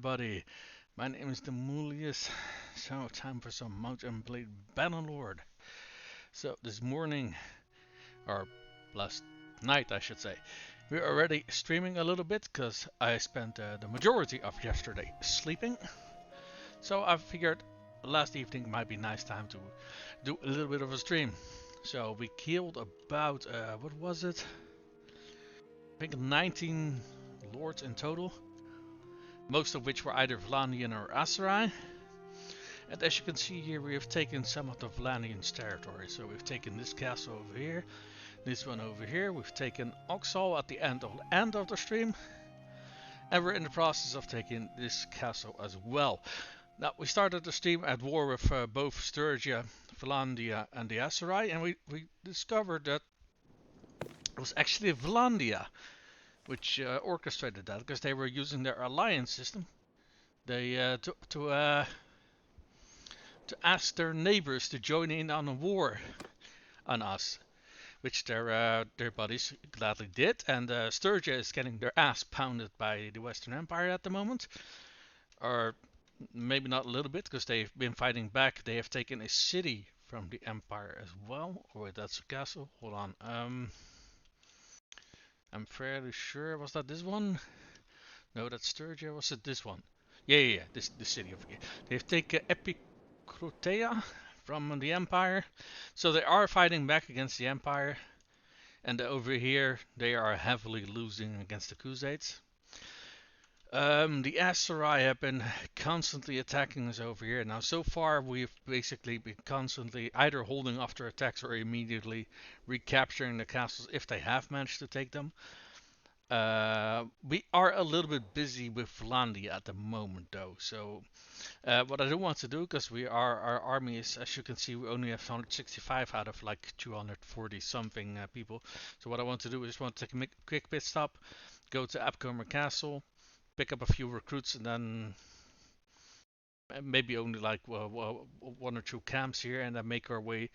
everybody. My name is Demulius. So, time for some M&B Bannerlord. So, this morning, or last night, I should say, we're already streaming a little bit because I spent the majority of yesterday sleeping. So, I figured last evening might be nice time to do a little bit of a stream. So, we killed about, what was it? I think 19 lords in total, most of which were either Vlandian or Aserai. And as you can see here, we have taken some of the Vlandians' territory. So we've taken this castle over here, this one over here. We've taken Oxhall at the end of the stream, and we're in the process of taking this castle as well. Now we started the stream at war with both Sturgia, Vlandia, and the Aserai, and we discovered that it was actually Vlandia which orchestrated that, because they were using their alliance system. They to ask their neighbors to join in on a war on us, which their buddies gladly did. And Sturgia is getting their ass pounded by the Western Empire at the moment, or maybe not a little bit, because they've been fighting back. They have taken a city from the Empire as well. Oh wait, that's a castle. Hold on. I'm fairly sure. Was that this one? No, that's Sturgia. Was it this one? Yeah. This city over here. They've taken Epicrotea from the Empire, so they are fighting back against the Empire. And over here, they are heavily losing against the Crusades. The Aserai have been constantly attacking us over here. Now, so far, we've basically been constantly either holding off their attacks or immediately recapturing the castles if they have managed to take them. We are a little bit busy with Vlandia at the moment, though. So, what I do want to do, because our army is, as you can see, we only have 165 out of like 240 something people. So, what I want to do is just want to take a quick pit stop, go to Apcomer Castle, pick up a few recruits, and then maybe only like one or two camps here, and then make our way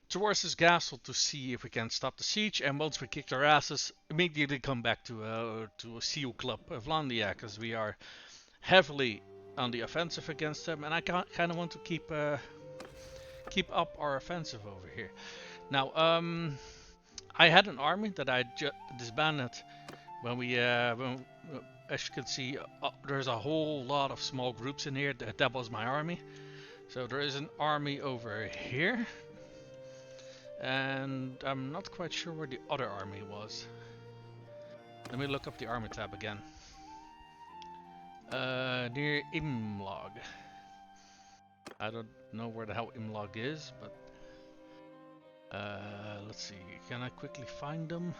towards this castle to see if we can stop the siege. And once we kick their asses, immediately come back to a Seal Club of Vlandia, because we are heavily on the offensive against them, and I kind of want to keep up our offensive over here. Now, I had an army that I disbanded when we as you can see, there's a whole lot of small groups in here. That was my army. So there is an army over here, and I'm not quite sure where the other army was. Let me look up the army tab again. Near Imlog. I don't know where the hell Imlog is, but let's see. Can I quickly find them?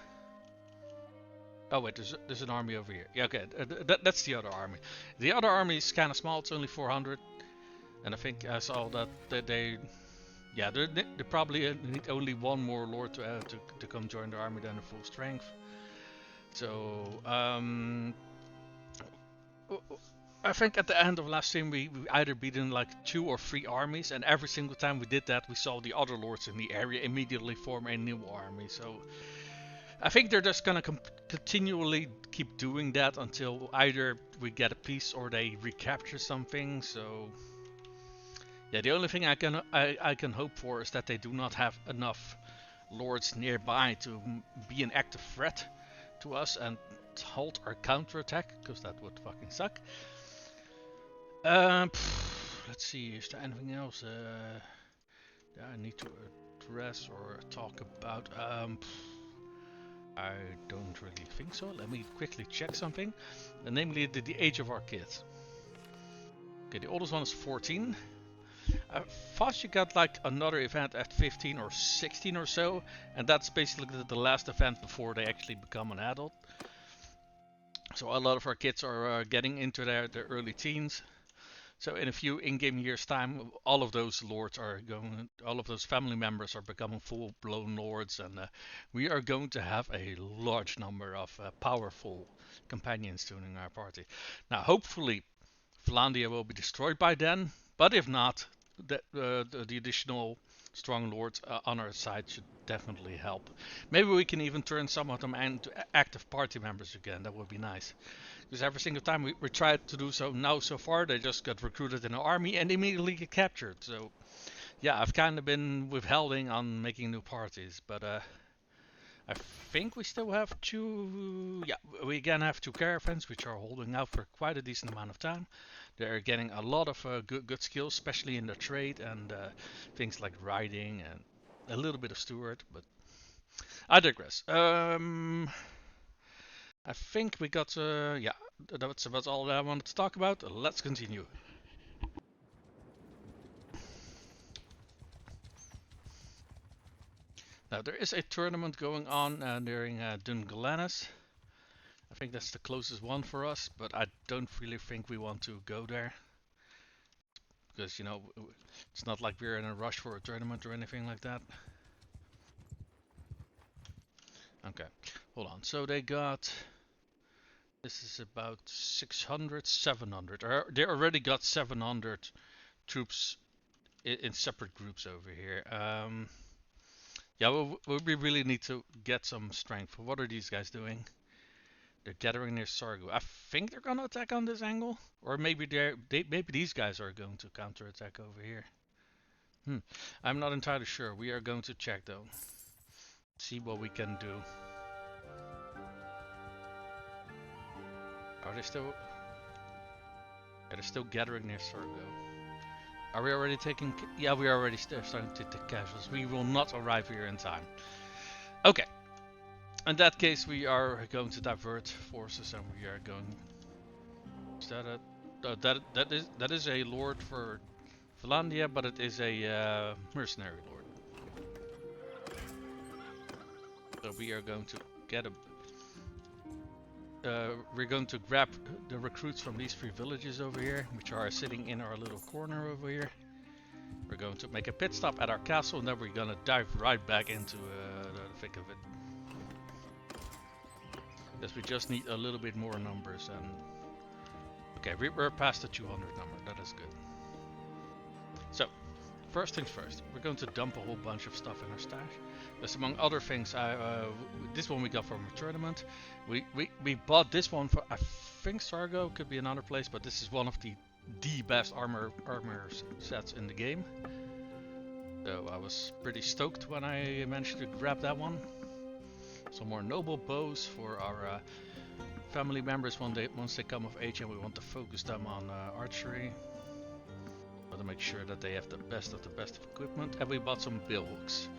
Oh wait, there's an army over here. Yeah, okay, that's the other army. The other army is kind of small. It's only 400, and I think I saw that they probably need only one more lord to come join the army than the full strength. So I think at the end of last stream we either beaten like 2 or 3 armies, and every single time we did that, we saw the other lords in the area immediately form a new army. So I think they're just gonna continually keep doing that until either we get a peace or they recapture something. So yeah, the only thing I can hope for is that they do not have enough lords nearby to be an active threat to us and halt our counterattack, because that would fucking suck. Let's see, is there anything else that I need to address or talk about? I don't really think so. Let me quickly check something, namely the age of our kids. Okay, the oldest one is 14. I thought you got like another event at 15 or 16 or so, and that's basically the last event before they actually become an adult. So a lot of our kids are getting into their early teens. So in a few in-game years' time, all of those lords are going, all of those family members are becoming full-blown lords, and we are going to have a large number of powerful companions joining our party. Now, hopefully, Vlandia will be destroyed by then, but if not, the additional strong lords on our side should definitely help. Maybe we can even turn some of them into active party members again. That would be nice. Because every single time we tried to do so now so far, they just got recruited in an army and immediately get captured. So yeah, I've kind of been withholding on making new parties, but I think we still have two. Yeah, we again have two caravans which are holding out for quite a decent amount of time. They're getting a lot of good skills, especially in the trade and things like riding and a little bit of steward. But I digress. I think we got. Yeah, that's about all that I wanted to talk about. Let's continue. Now there is a tournament going on during Dunglanis. I think that's the closest one for us, but I don't really think we want to go there. Because, you know, it's not like we're in a rush for a tournament or anything like that. Okay, hold on. So they got... This is about 600, 700. They already got 700 troops in separate groups over here. Yeah, we really need to get some strength. What are these guys doing? They're gathering near Sargo. I think they're gonna attack on this angle, or maybe maybe these guys are going to counterattack over here. I'm not entirely sure. We are going to check though. See what we can do. Are they still? Yeah, they're still gathering near Sargo. Are we already taking? Yeah, we are already starting to take casualties. We will not arrive here in time. Okay. In that case, we are going to divert forces, and we are going. Is that a? That is a lord for Vlandia, but it is a mercenary lord. So we are going to get a. We're going to grab the recruits from these three villages over here, which are sitting in our little corner over here. We're going to make a pit stop at our castle, and then we're gonna dive right back into the thick of it. Because we just need a little bit more numbers, and okay, we're past the 200 number. That is good. So, first things first, we're going to dump a whole bunch of stuff in our stash. Because among other things, this one we got from a tournament. We bought this one for, I think Sargo could be another place, but this is one of the best armor sets in the game. So I was pretty stoked when I managed to grab that one. Some more noble bows for our family members once they come of age, and we want to focus them on archery. Want to make sure that they have the best of equipment. And we bought some bill hooks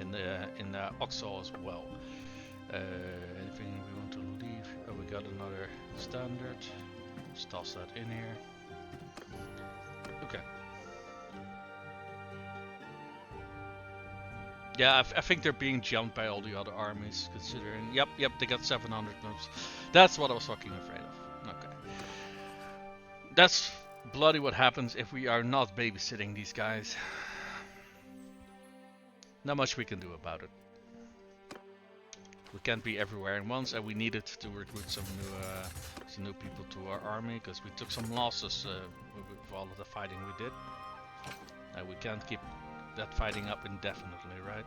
in the Oxall as well. Anything we want to leave? Oh, we got another standard. Let's toss that in here. Okay. Yeah, I think they're being jumped by all the other armies, considering... Yep, they got 700 moves. That's what I was fucking afraid of. Okay. That's bloody what happens if we are not babysitting these guys. Not much we can do about it. We can't be everywhere at once, and we needed to recruit some new people to our army, because we took some losses with all of the fighting we did. We can't keep that fighting up indefinitely, right?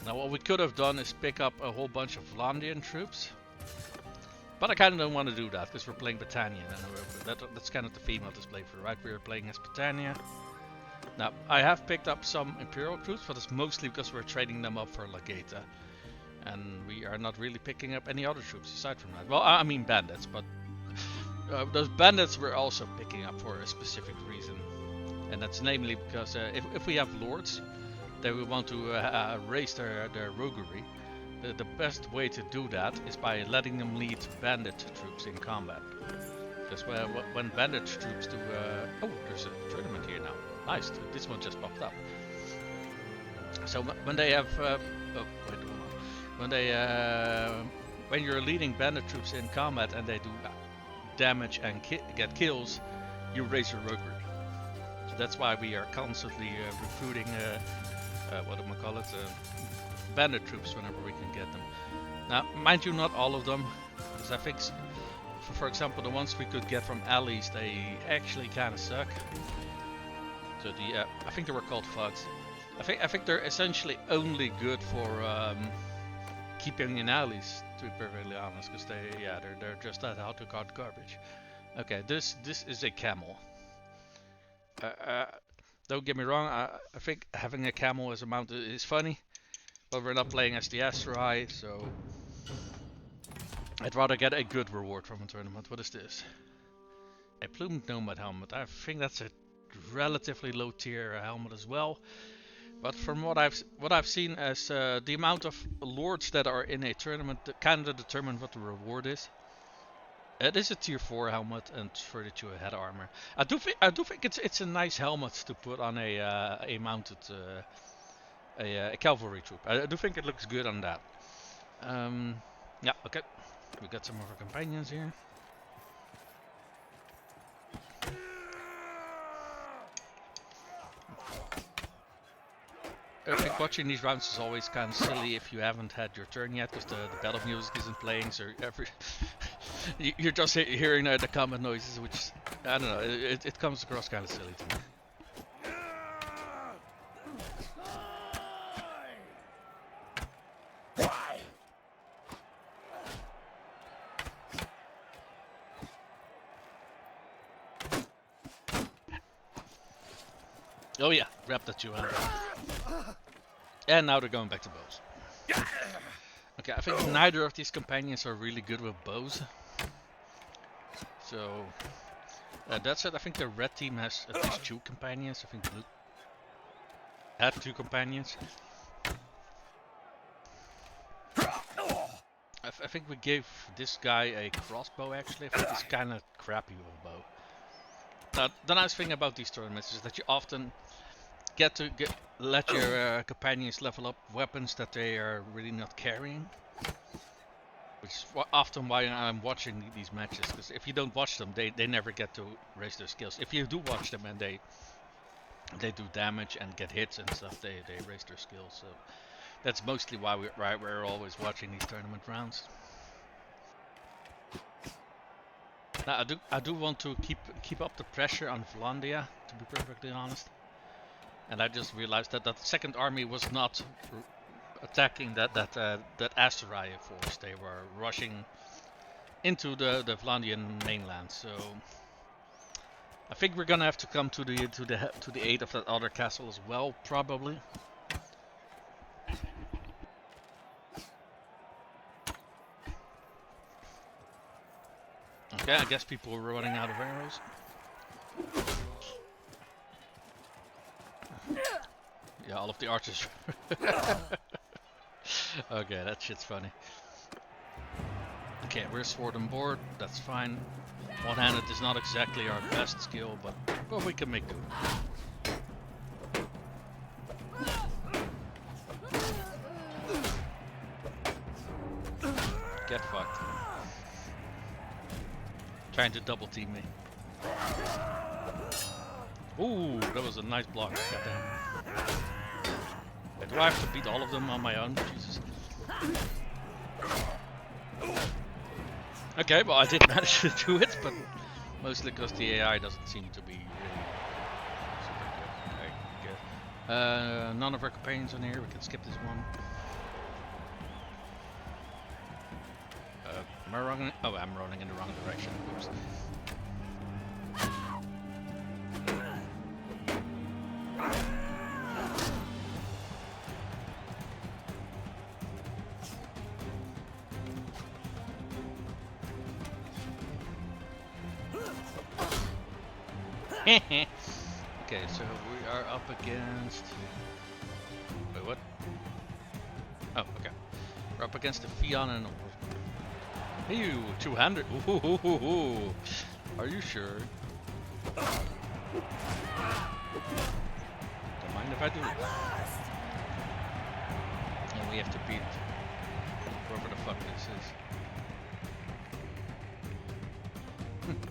Now what we could have done is pick up a whole bunch of Vlandian troops, but I kind of don't want to do that because we're playing Britannia, and that's kind of the theme of this playthrough, right? We're playing as Britannia. Now I have picked up some Imperial troops, but it's mostly because we're trading them up for Legata, and we are not really picking up any other troops aside from that. Well, I mean bandits, but those bandits we're also picking up for a specific reason. And that's namely because if we have lords, they will want to raise their roguery. The best way to do that is by letting them lead bandit troops in combat. Because when bandit troops do... oh, there's a tournament here now. Nice, this one just popped up. So when they have... oh, wait, hold on. When you're leading bandit troops in combat and they do damage and get kills, you raise your roguery. That's why we are constantly recruiting, what do we call it, bandit troops whenever we can get them. Now, mind you, not all of them, because I think, for example, the ones we could get from allies, they actually kind of suck. So the I think they were called fugs. I think they're essentially only good for keeping in alleys, to be perfectly honest, because they're just that how to guard garbage. Okay, this is a camel. Don't get me wrong, I think having a camel as a mount is funny, but we're not playing as the Asterai, so I'd rather get a good reward from a tournament. What is this? A plumed nomad helmet. I think that's a relatively low tier helmet as well. But from what I've seen as the amount of lords that are in a tournament that kind of determine what the reward is. It is a tier 4 helmet and 32 head armor. I do think it's a nice helmet to put on a mounted a cavalry troop. I do think it looks good on that. Yeah, okay. We got some of our companions here. I think watching these rounds is always kind of silly if you haven't had your turn yet, because the battle music isn't playing, so you're just hearing the combat noises, which, I don't know, it comes across kind of silly to me. Oh yeah, grab that 200. And now they're going back to bows. Okay, I think neither of these companions are really good with bows. So, that's it. I think the red team has at least 2 companions. I think blue had 2 companions. I think we gave this guy a crossbow actually. I think he's kind of crappy with a bow. The nice thing about these tournaments is that you often let your companions level up weapons that they are really not carrying, which is often why I'm watching these matches, because if you don't watch them, they never get to raise their skills. If you do watch them and they do damage and get hits and stuff, they raise their skills. So that's mostly why we're always watching these tournament rounds. Now I do want to keep up the pressure on Vlandia, to be perfectly honest. And I just realized that that second army was not attacking that Asterai force. They were rushing into the Vlandian mainland. So I think we're gonna have to come to the aid of that other castle as well, probably. Okay, I guess people were running out of arrows. Yeah, all of the archers. Okay, that shit's funny. Okay, we're sword and board, that's fine. One-handed is not exactly our best skill, but we can make do. Get fucked. Trying to double team me. Ooh, that was a nice block. Goddamn. Do I have to beat all of them on my own? Jesus. Okay, well I did manage to do it, but mostly because the AI doesn't seem to be really super good. Okay, good. None of our companions on here, we can skip this one. Am I wrong? Oh, I'm running in the wrong direction. Oops. Okay, so we are up against... Wait, what? Oh, okay. We're up against the Fion and... Hey, 200! Ooh, are you sure? Don't mind if I do. And we have to beat whoever the fuck this is.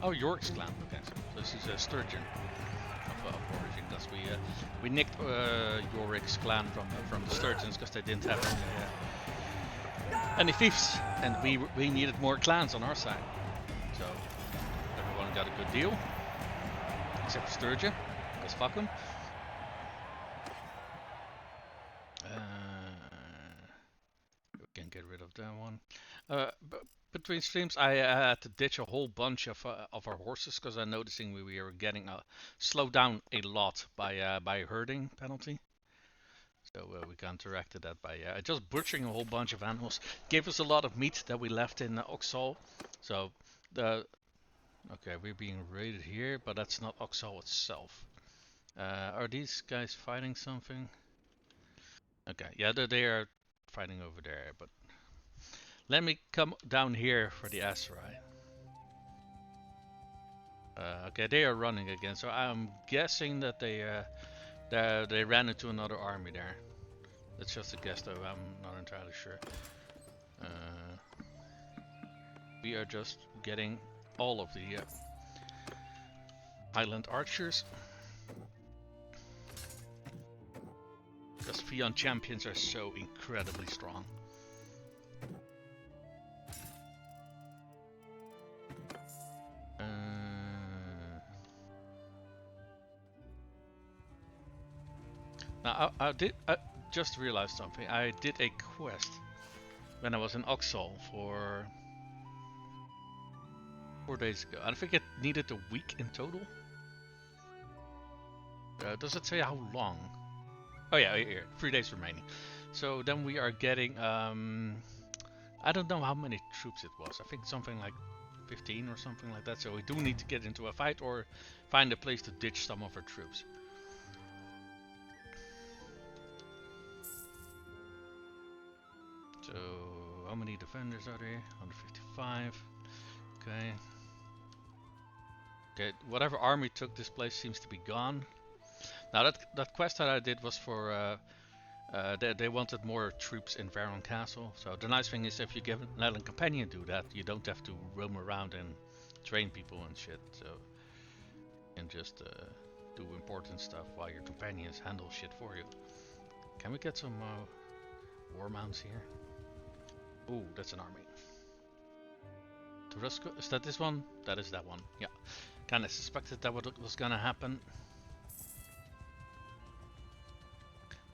Oh, York's clan. Okay, so this is a Sturgeon of origin, because we nicked Yorick's clan from the Sturgeons because they didn't have any fiefs, and we needed more clans on our side. So everyone got a good deal, except for Sturgeon, because fuck them. Between streams, I had to ditch a whole bunch of our horses because I'm noticing we were getting slowed down a lot by herding penalty. So we counteracted that by just butchering a whole bunch of animals. Gave us a lot of meat that we left in Oxal. So the okay, we're being raided here, but that's not Oxal itself. Are these guys fighting something? Okay, yeah, they are fighting over there, but let me come down here for the Aserai. Okay, they are running again, so I'm guessing that they ran into another army there. That's just a guess, though. I'm not entirely sure. We are just getting all of the Highland archers. Because Fion champions are so incredibly strong. Now I just realized something. I did a quest when I was in Oxal for 4 days ago. I think it needed a week in total. Does it say how long? Oh yeah, here, 3 days remaining. So then we are getting, I don't know how many troops it was. I think something like 15 or something like that. So we do need to get into a fight or find a place to ditch some of our troops. So how many defenders are there? 155. Okay. Okay, whatever army took this place seems to be gone. Now that quest that I did was for they wanted more troops in Varon Castle. So the nice thing is if you give let a companion do that, you don't have to roam around and train people and shit. So you can just do important stuff while your companions handle shit for you. Can we get some war mounts here? Ooh, that's an army. Turusko, is that this one? That is that one. Yeah. Kinda suspected that was gonna happen.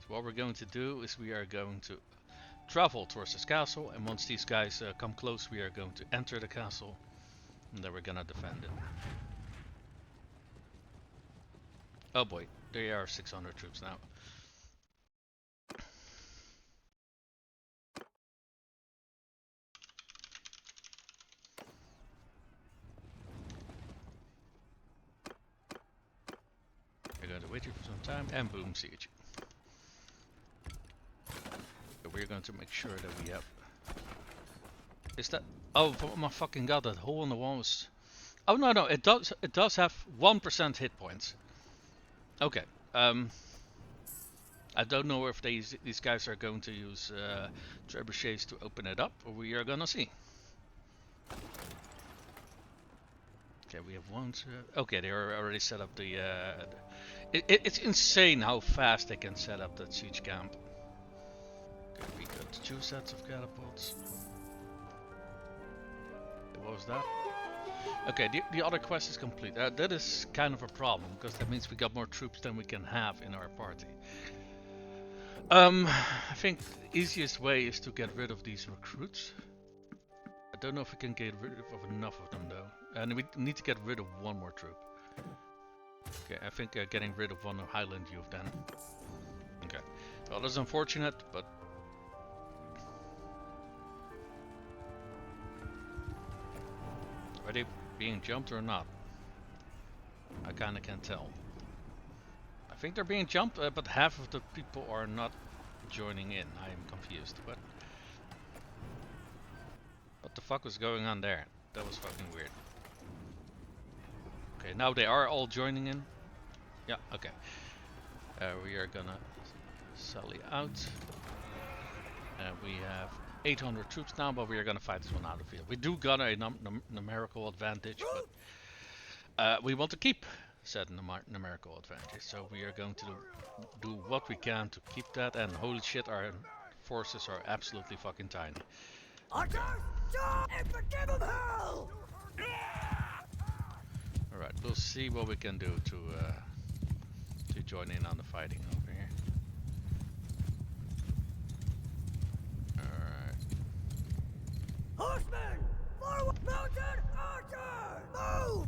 So what we're going to do is we are going to travel towards this castle, and once these guys come close, we are going to enter the castle, and then we're gonna defend it. Oh boy, there are 600 troops now. We're going to wait here for some time, and boom, siege. So we're going to make sure that we have... Is that... Oh my fucking god, that hole in the wall was... Oh no, it does have 1% hit points. Okay, I don't know if these guys are going to use trebuchets to open it up, or we are gonna see. Okay, we have one. Okay, they are already set up the. It's insane how fast they can set up that siege camp. Okay, we got 2 sets of catapults. What was that? Okay, the other quest is complete. That is kind of a problem because that means we got more troops than we can have in our party. I think the easiest way is to get rid of these recruits. I don't know if we can get rid of enough of them though. And we need to get rid of one more troop. Okay, I think getting rid of one of Highland youth then. Okay. Well, that's unfortunate, but... Are they being jumped or not? I kinda can't tell. I think they're being jumped, but half of the people are not joining in. I am confused. What the fuck was going on there? That was fucking weird. Okay, now they are all joining in. Yeah, okay. We are gonna sally out. We have 800 troops now, but we are gonna fight this one out of the field. We do got a numerical advantage, but we want to keep said numerical advantage. So we are going to do what we can to keep that, and holy shit, our forces are absolutely fucking tiny. Okay. Alright, we'll see what we can do to join in on the fighting over here. Alright. Horsemen! Forward! Mounted archers! Move!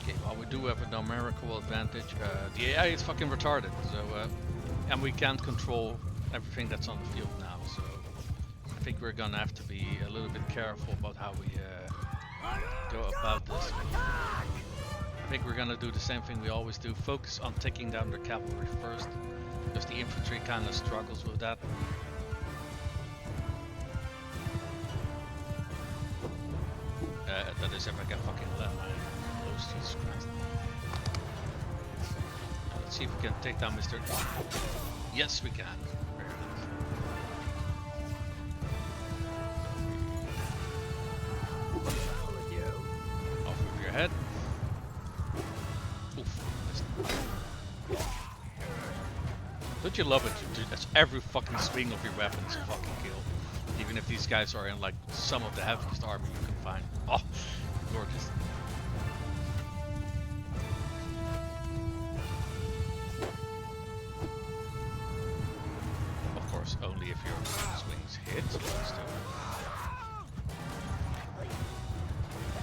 Okay, well we do have a numerical advantage. The AI is fucking retarded, so and we can't control everything that's on the field now, so I think we're gonna have to be a little bit careful about how we go about this. I think we're gonna do the same thing we always do, focus on taking down the cavalry first, because the infantry kinda struggles with that. That is if I can fucking let my close, Jesus Christ. Let's see if we can take down Mr. Yes, we can. Very nice. Off with your head. Oof. Don't you love it? That's every fucking swing of your weapons a fucking kill. Even if these guys are in like some of the heaviest armor you can find. Oh, gorgeous. Of course, only if your swings hit.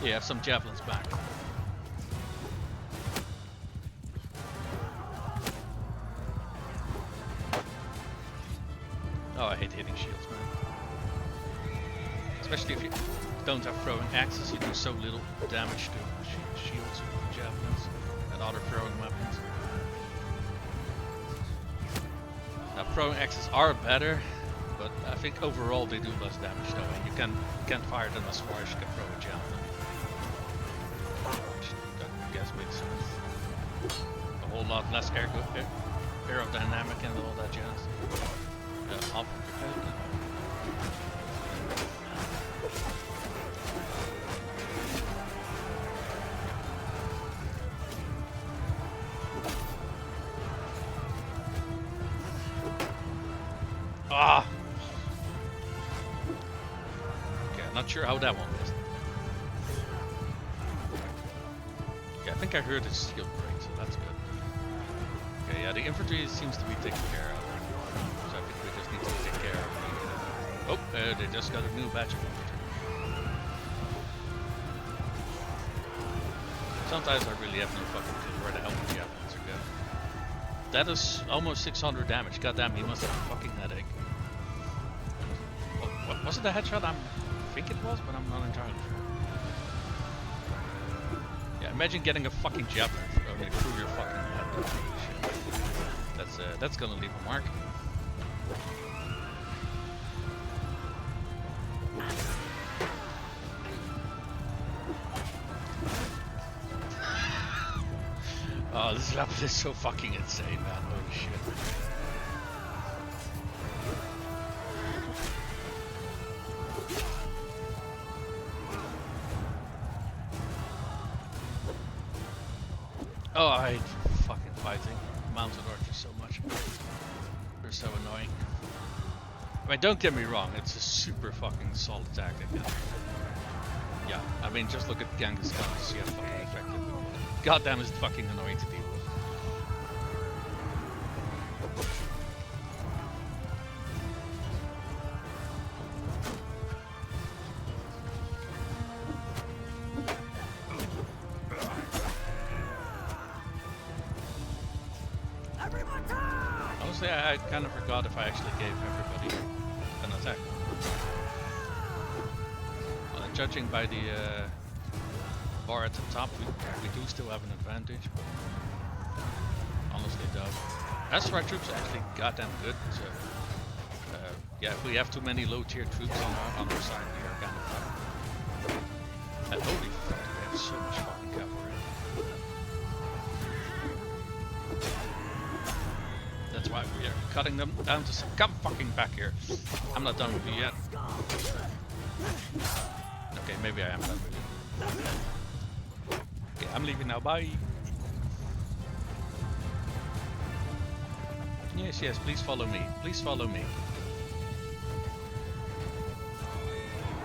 Yeah, you have some javelins back. Oh, I hate hitting shields, man. Especially if you don't have throwing axes, you do so little damage to shields with javelins and other throwing weapons. Now, throwing axes are better, but I think overall they do less damage though, and you can't fire them as far as you can throw a javelin. Which I guess makes sense. A whole lot less aerodynamic and all that jazz. Off with your head. Ah! Okay, I'm not sure how that one missed. Okay, I think I heard his shield break, so that's good. Okay, yeah, the infantry seems to be taken care of. So I think we just need to take care of the... they just got a new batch of infantry. Sometimes I really have no fucking clue where the hell the javelins are going. That is almost 600 damage. Goddamn, he must have a fucking headache. What, was it a headshot? I think it was, but I'm not entirely sure. Yeah, imagine getting a fucking javelin through your fucking head. That's gonna leave a mark. Oh, this level is so fucking insane, man. Holy shit. Oh, I hate fucking fighting mounted archers so much. They're so annoying. I mean, don't get me wrong, it's a super fucking solid tactic. Yeah, I mean, just look at Genghis Khan to see how fucking effective it was. Goddamn, it's fucking annoying to deal with. Honestly, I kind of forgot if I actually gave everybody an attack. Well, judging by the bar at the top, we do still have an advantage. Honestly, though, that's why our troops are actually goddamn good. So, yeah, if we have too many low-tier troops on our side, we are kind of fucked. And holy fuck, we have so much fucking cavalry. That's why we are cutting them down to come fucking back here. I'm not done with you yet. Okay, maybe I am done with you. Okay, I'm leaving now, bye. Yes, yes, please follow me. Please follow me.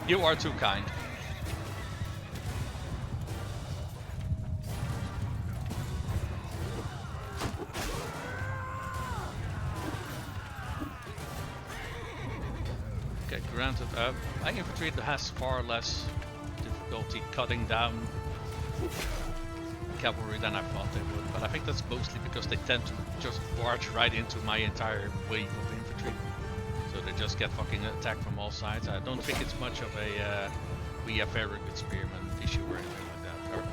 You are too kind. Okay, granted, my infantry has far less difficulty cutting down cavalry than I thought they would, but I think that's mostly because they tend to just barge right into my entire wave of infantry. So they just get fucking attacked from all sides. I don't think it's much of a we have very good spearmen issue or anything like that. Or,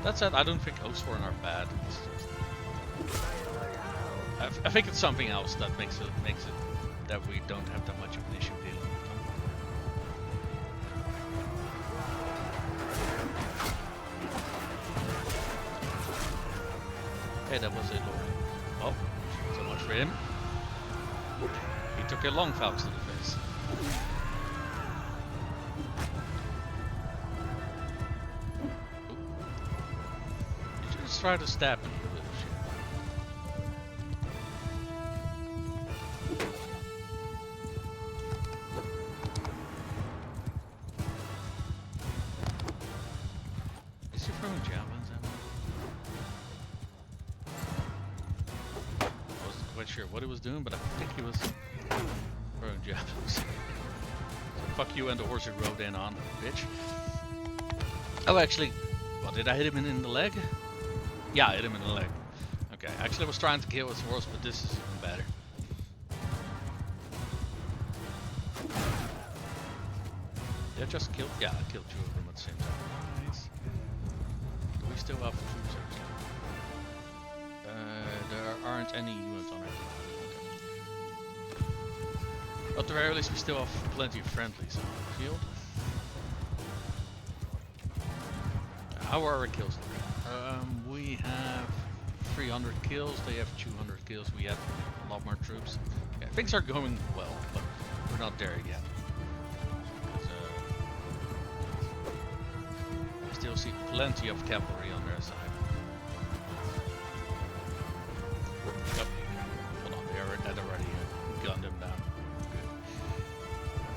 that said, I don't think Oathsworn are bad. It's just, I think it's something else that makes it that we don't have that much of an issue dealing with them. Okay, that was it. Oh, so much for him. He took a long Faust to the face. You should just try to stab him with a shit. Is he throwing javelins at me? I wasn't quite sure what he was doing, but I think he was throwing javelins. So fuck you and the horse you rode in on, bitch. Oh, actually, well, did I hit him in the leg? Yeah, I hit him in the leg. Okay, actually I was trying to kill his horse, but this is even better. Did I just kill? Yeah, I killed 2 of them at the same time. Nice. Do we still have troops actually? There aren't any units on it. Okay. At the very least, we still have plenty of friendlies on the field. How are our kills looking? We have 300 kills, they have 200 kills, we have a lot more troops. Yeah, things are going well, but we're not there yet. I still see plenty of cavalry on their side. Yep. Hold on, that already gunned them down. Good.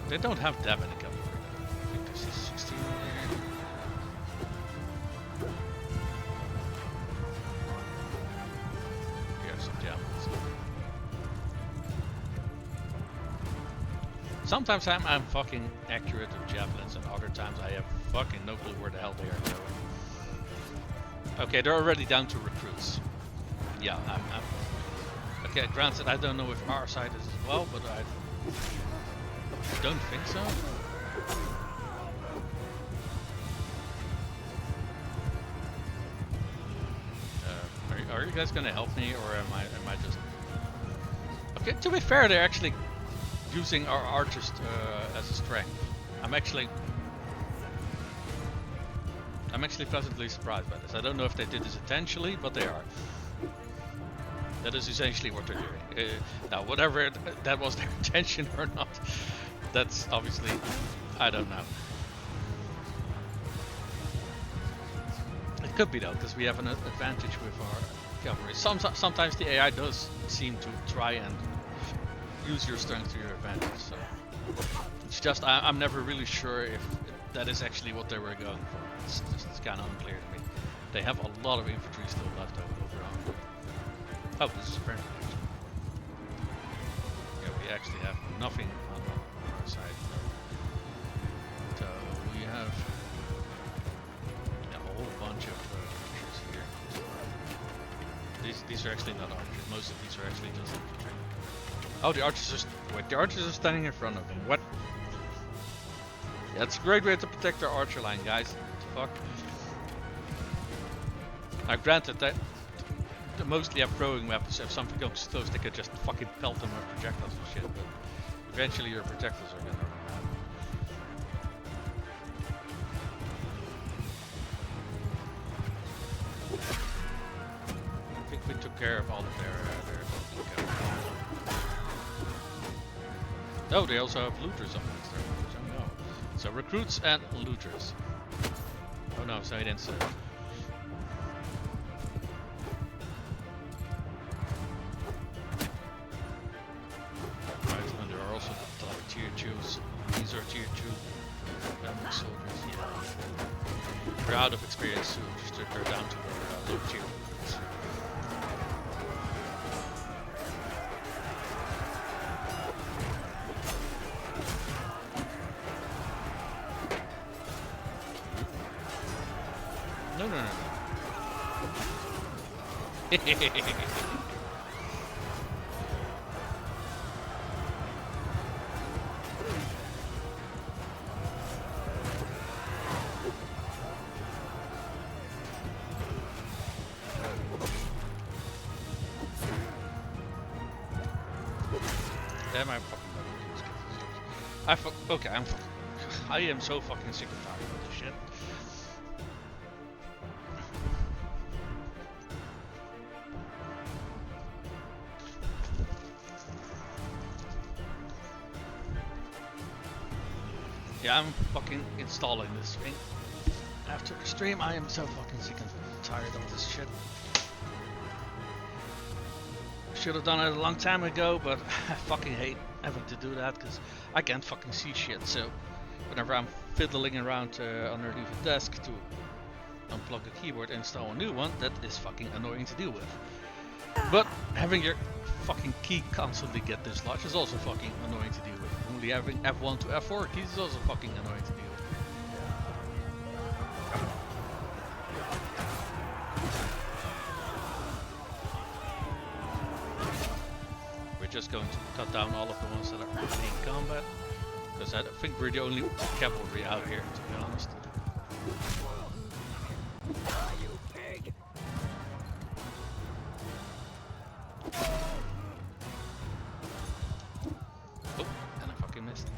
They don't have that many cavalry though. I think this is 16 there. Sometimes I'm fucking accurate with javelins, and other times I have fucking no clue where the hell they are going. Okay, they're already down to recruits. Yeah, I'm okay, granted, I don't know if our side is as well, but I don't think so. Are you guys gonna help me, or am I just... Okay, to be fair, they're actually using our archers as a strength. I'm actually pleasantly surprised by this. I don't know if they did this intentionally, but they are. That is essentially what they're doing. Now, whatever that was their intention or not, that's obviously, I don't know. It could be though, because we have an advantage with our cavalry. Sometimes the AI does seem to try and use your strength to your advantage, so it's just I'm never really sure if that is actually what they were going for. It's kind of unclear to me. They have a lot of infantry still left over on. Oh, this is friendly. Yeah, we actually have nothing on our side. So we have a whole bunch of archers here. These are actually not archers. Most of these are actually just infantry. Oh, the archers are... Wait, the archers are standing in front of them. What? Yeah, it's a great way to protect our archer line, guys. What the fuck? Now, granted, they mostly have throwing weapons. If something comes close, they could just fucking pelt them with projectiles and shit. But eventually, your projectiles are gonna run out. I think we took care of all of their oh, they also have looters amongst their members. Oh no. So recruits and looters. Oh no, so I didn't say it. Right, and there are also like tier 2s. These are tier 2 soldiers. Yeah. We're out of experience, so just took her down to low tier. Damn, I'm fucking okay, I'm fucking. I am so fucking sick and tired of this shit. Yeah, I'm fucking installing this thing. After the stream, I am so fucking sick and tired of this shit. Should have done it a long time ago, but I fucking hate having to do that because I can't fucking see shit. So whenever I'm fiddling around underneath a desk to unplug a keyboard and install a new one, that is fucking annoying to deal with. But having your fucking key constantly get dislodged is also fucking annoying to deal with. Only having F1 to F4 keys is also fucking annoying to deal with. Just going to cut down all of the ones that are already in combat, because I think we're the only cavalry out here, to be honest. You pig! Oh, and I fucking missed.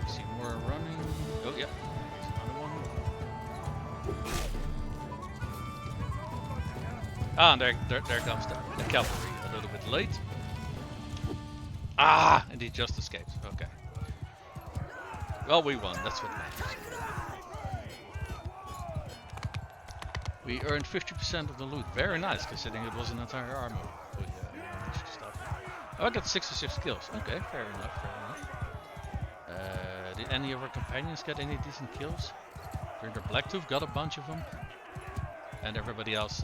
See more running. Oh yeah, there's another one. Ah, and there comes the cavalry, a little bit late. Ah, and he just escaped. Okay. Well, we won. That's what matters. We earned 50% of the loot. Very nice, considering it was an entire army. We managed to stop. Oh, I got 66 kills. Okay, fair enough. Fair enough. Did any of our companions get any decent kills? Printer Blacktooth got a bunch of them, and everybody else.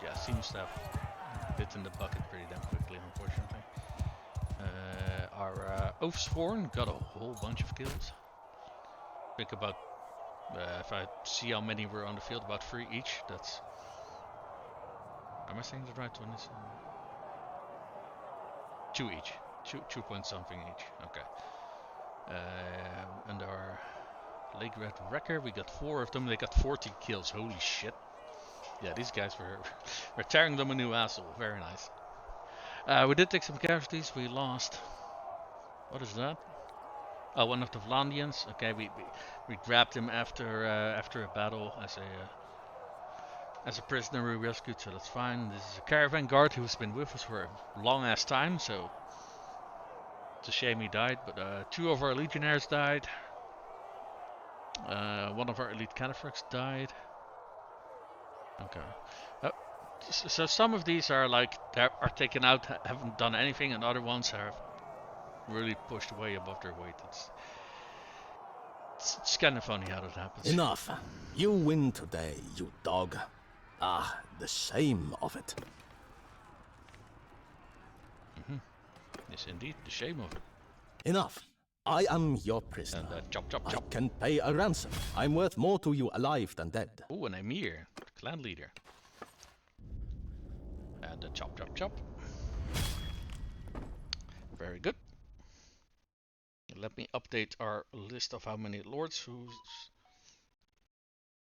Yeah, seems to have bitten the bucket pretty damn quickly, unfortunately. Our Oathsworn got a whole bunch of kills. Think about, if I see how many were on the field, about 3 each. That's. Am I saying the right one? Is 2 each. 2 point something each. Okay. And our Lake Red Wrecker, we got 4 of them. They got 40 kills. Holy shit. Yeah, these guys were tearing them a new asshole. Very nice. We did take some casualties. We lost. What is that? Oh, one of the Vlandians. Okay, we grabbed him after a battle as a prisoner we rescued, so that's fine. This is a caravan guard who's been with us for a long ass time, so it's a shame he died. But 2 of our legionnaires died. 1 of our elite cataphracts died. Okay. So some of these are like are taken out, haven't done anything, and other ones have really pushed way above their weight. It's kind of funny how that happens. Enough. You win today, you dog. Ah, the shame of it. Yes, indeed, the shame of it. Enough. I am your prisoner. And chop, chop, chop. I can pay a ransom. I'm worth more to you alive than dead. Oh, an emir, clan leader. And chop, chop, chop. Very good. Let me update our list of how many lords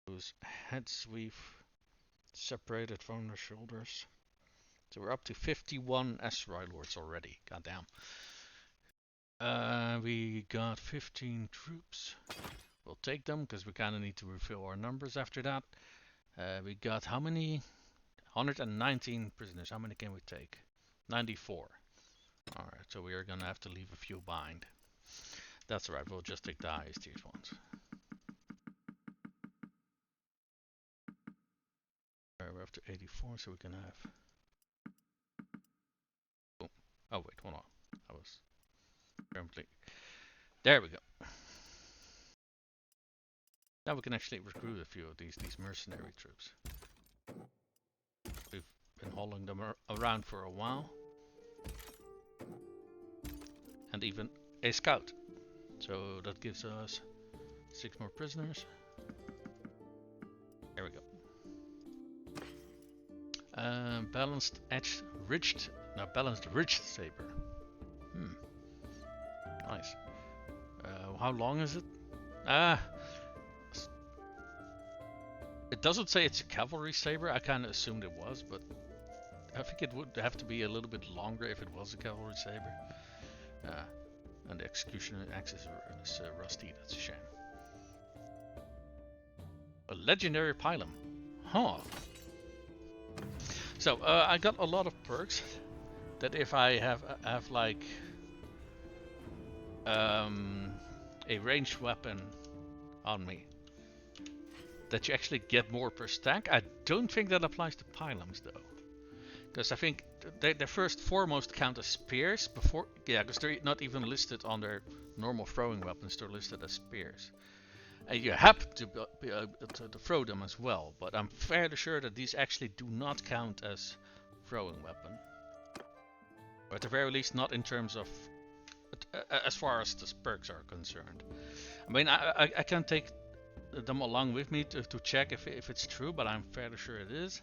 whose heads we've separated from their shoulders. So we're up to 51 Esrai lords already. Goddamn. We got 15 troops. We'll take them because we kind of need to refill our numbers after that. We got how many? 119 prisoners. How many can we take? 94. Alright, so we are gonna have to leave a few behind. That's alright, we'll just take the highest tier ones. Alright, we're up to 84, so we can have. Oh wait, hold on. I was currently. There we go. Now we can actually recruit a few of these mercenary troops. We've been hauling them around for a while. And even a scout. So that gives us 6 more prisoners. There we go. Balanced edged ridged. No, balanced ridged saber. Nice. How long is it? It doesn't say it's a cavalry saber. I kind of assumed it was, but I think it would have to be a little bit longer if it was a cavalry saber. And the executioner axe is rusty. That's a shame. A legendary pilum. Huh. So I got a lot of perks that if I have like a ranged weapon on me, that you actually get more per stack. I don't think that applies to pilums though, because I think they first foremost count as spears before. Yeah, because they're not even listed on their normal throwing weapons. They're listed as spears. And you happen to be able to throw them as well, but I'm fairly sure that these actually do not count as throwing weapon. Or at the very least not in terms of, as far as the perks are concerned. I mean, I can take them along with me to check if it's true, but I'm fairly sure it is.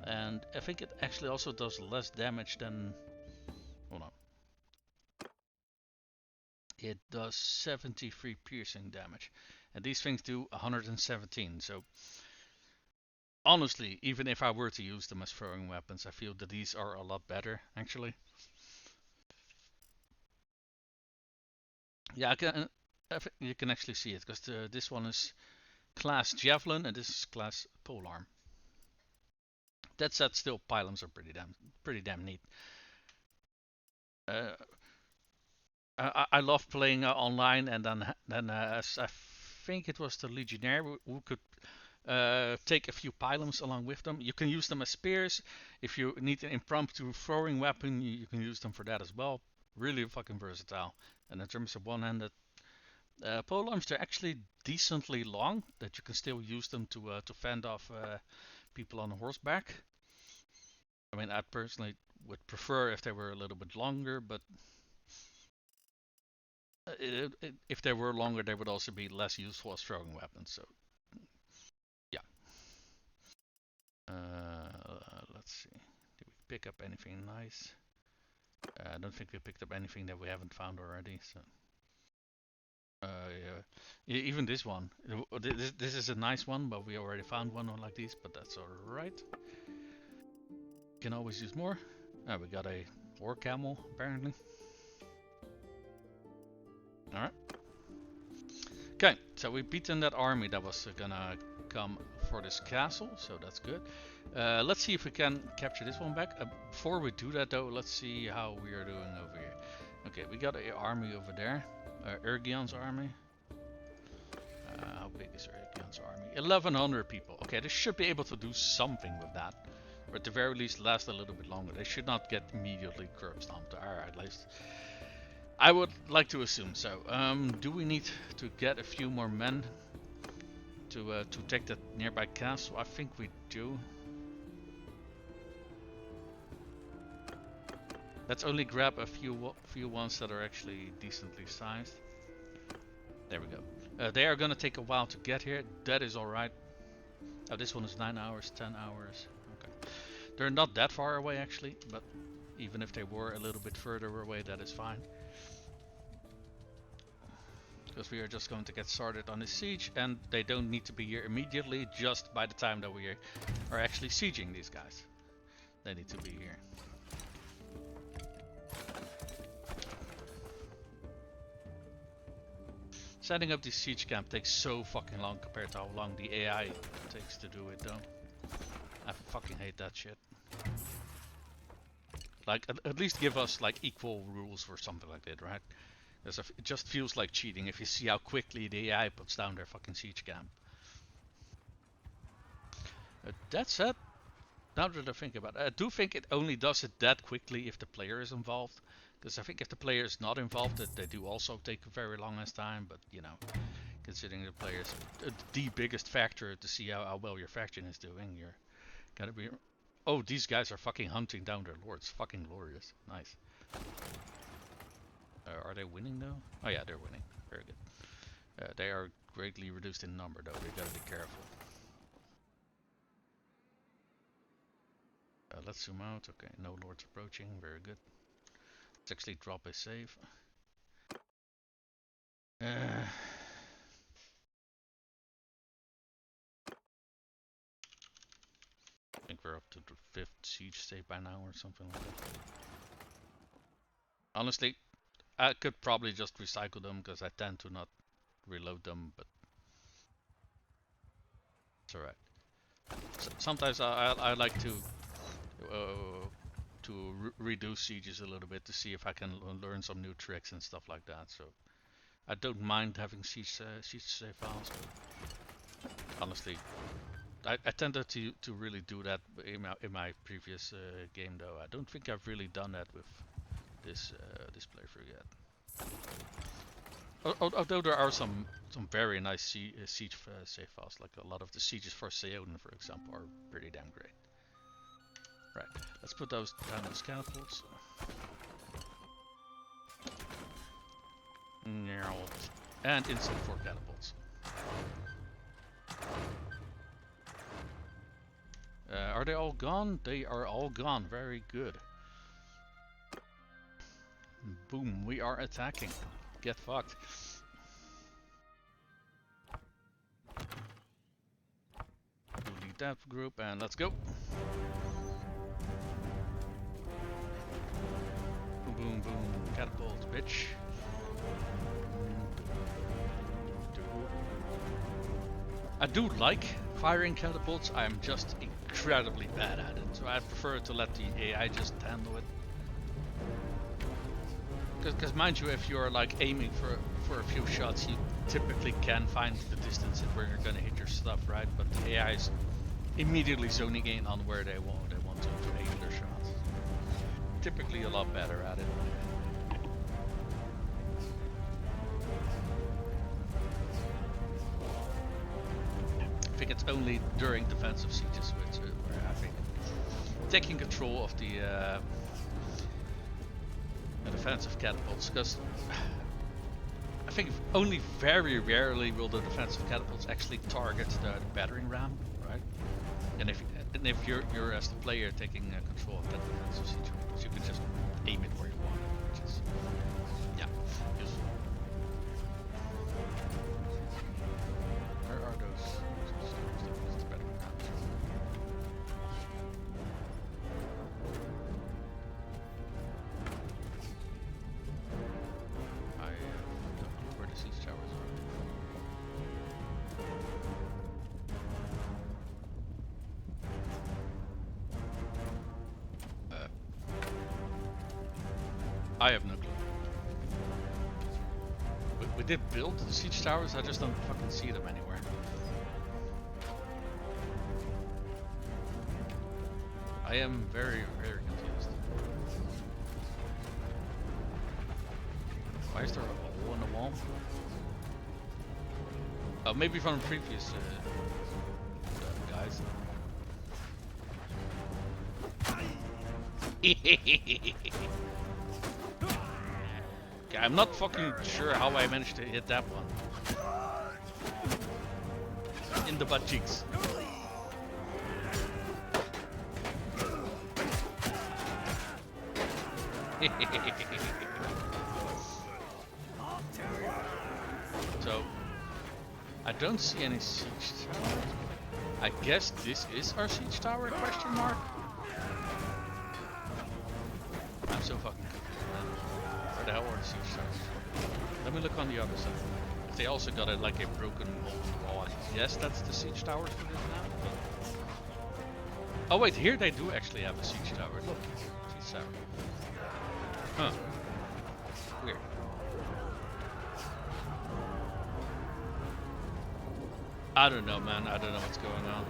And I think it actually also does less damage than... Hold on. It does 73 piercing damage. And these things do 117. So honestly, even if I were to use them as throwing weapons, I feel that these are a lot better, actually. Yeah, you can actually see it, because this one is class Javelin and this is class Polearm. That said, still pilums are pretty damn neat. I love playing online, and then I think it was the Legionnaire who could take a few pilums along with them. You can use them as spears. If you need an impromptu throwing weapon, you can use them for that as well. Really fucking versatile. And in terms of one-handed polearms, they're actually decently long, that you can still use them to fend off people on horseback. I mean, I personally would prefer if they were a little bit longer, but if they were longer, they would also be less useful as throwing weapons. So, yeah. Let's see. Did we pick up anything nice? I don't think we picked up anything that we haven't found already. So, yeah. Even this one. This is a nice one, but we already found one like this. But that's all right. Can always use more. We got a war camel apparently. Alright. Okay, so we've beaten that army that was gonna come for this castle, so that's good. Let's see if we can capture this one back. Before we do that though, let's see how we are doing over here. Okay, we got an army over there. Ergion's army. How big is Ergion's army? 1100 people. Okay, they should be able to do something with that. Or at the very least last a little bit longer. They should not get immediately curb stomped. Alright, at least I would like to assume so. Do we need to get a few more men to take that nearby castle? I think we do. Let's only grab a few ones that are actually decently sized. There we go. They are gonna take a while to get here. That is alright. Oh, this one is 9 hours, 10 hours. Okay. They're not that far away actually, but even if they were a little bit further away, that is fine. Because we are just going to get started on this siege, and they don't need to be here immediately, just by the time that we are actually sieging these guys. They need to be here. Setting up this siege camp takes so fucking long compared to how long the AI takes to do it though. I fucking hate that shit. Like, at least give us like equal rules or something like that, right? It just feels like cheating if you see how quickly the AI puts down their fucking siege camp. That said, now that I think about it, I do think it only does it that quickly if the player is involved. Because I think if the player is not involved, they do also take a very long ass time. But, you know, considering the player is the biggest factor to see how well your faction is doing, you're gotta be... Oh, these guys are fucking hunting down their lords. Fucking glorious. Nice. Are they winning though? Oh yeah, they're winning. Very good. They are greatly reduced in number though, they gotta be careful. Let's zoom out. Okay, no lords approaching, very good. Let's actually drop a save. I think we're up to the 5th siege save by now or something like that. Honestly, I could probably just recycle them because I tend to not reload them, but it's alright. Sometimes I like to reduce sieges a little bit to see if I can learn some new tricks and stuff like that. So I don't mind having siege save files, but honestly, I tended to really do that in my previous game though. I don't think I've really done that with this playthrough yet. Although there are some very nice siege save files, like a lot of the sieges for Seoden, for example, are pretty damn great. Right, let's put those down as catapults. And instant 4 catapults. Are they all gone? They are all gone. Very good. Boom, we are attacking. Get fucked. Delete that group and let's go. Boom, boom, boom. Catapults, bitch. I do like firing catapults. I'm just incredibly bad at it. So I prefer to let the AI just handle it. Because mind you, if you're like aiming for a few shots, you typically can find the distance and where you're gonna hit your stuff, right? But the AI is immediately zoning in on where they want to aim their shots. Typically a lot better at it. I think it's only during defensive sieges where I think taking control of the defensive catapults, because I think only very rarely will the defensive catapults actually target the battering ram, right? And if you're as the player taking control of that defensive siege, you can just aim it where you want it, which is useful. Where are those? I have no clue. We did build the siege towers, I just don't fucking see them anywhere. I am very, very confused. Why is there a hole in the wall? Oh, maybe from previous guys. Okay, I'm not fucking sure how I managed to hit that one. In the butt cheeks. So, I don't see any siege towers. I guess this is our siege tower, question mark? I'm so fucking confused, man. Where the hell are the siege towers? Let me look on the other side. If they also got like a broken wall, I guess that's the siege towers for this now. But... oh wait, here they do actually have a siege tower. Look, siege tower. Huh. Weird. I don't know, man. I don't know what's going on.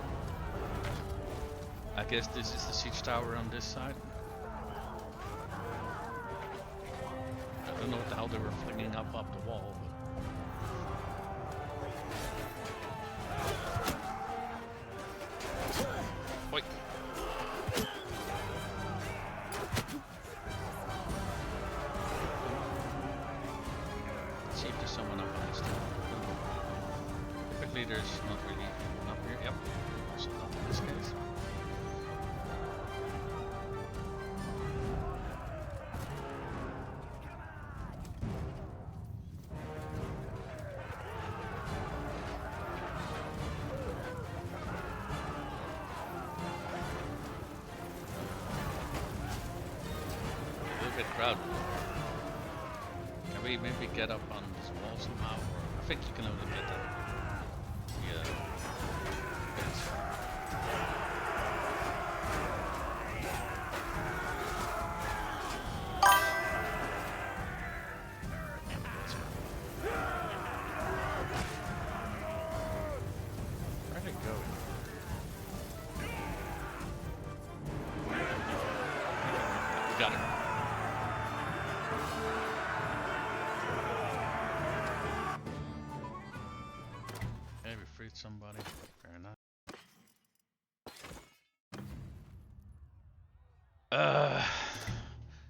I guess this is the siege tower on this side. I don't know what the hell they were flinging up the wall, but... wait. Let's see if there's someone up on this tower. is not really up here. Yep. Also not in this case. A little bit crowded. Can we maybe get up on this wall somehow? Or I think you can only get that. Yeah. Where are they going? We got it. Okay, we freed somebody. Fair enough.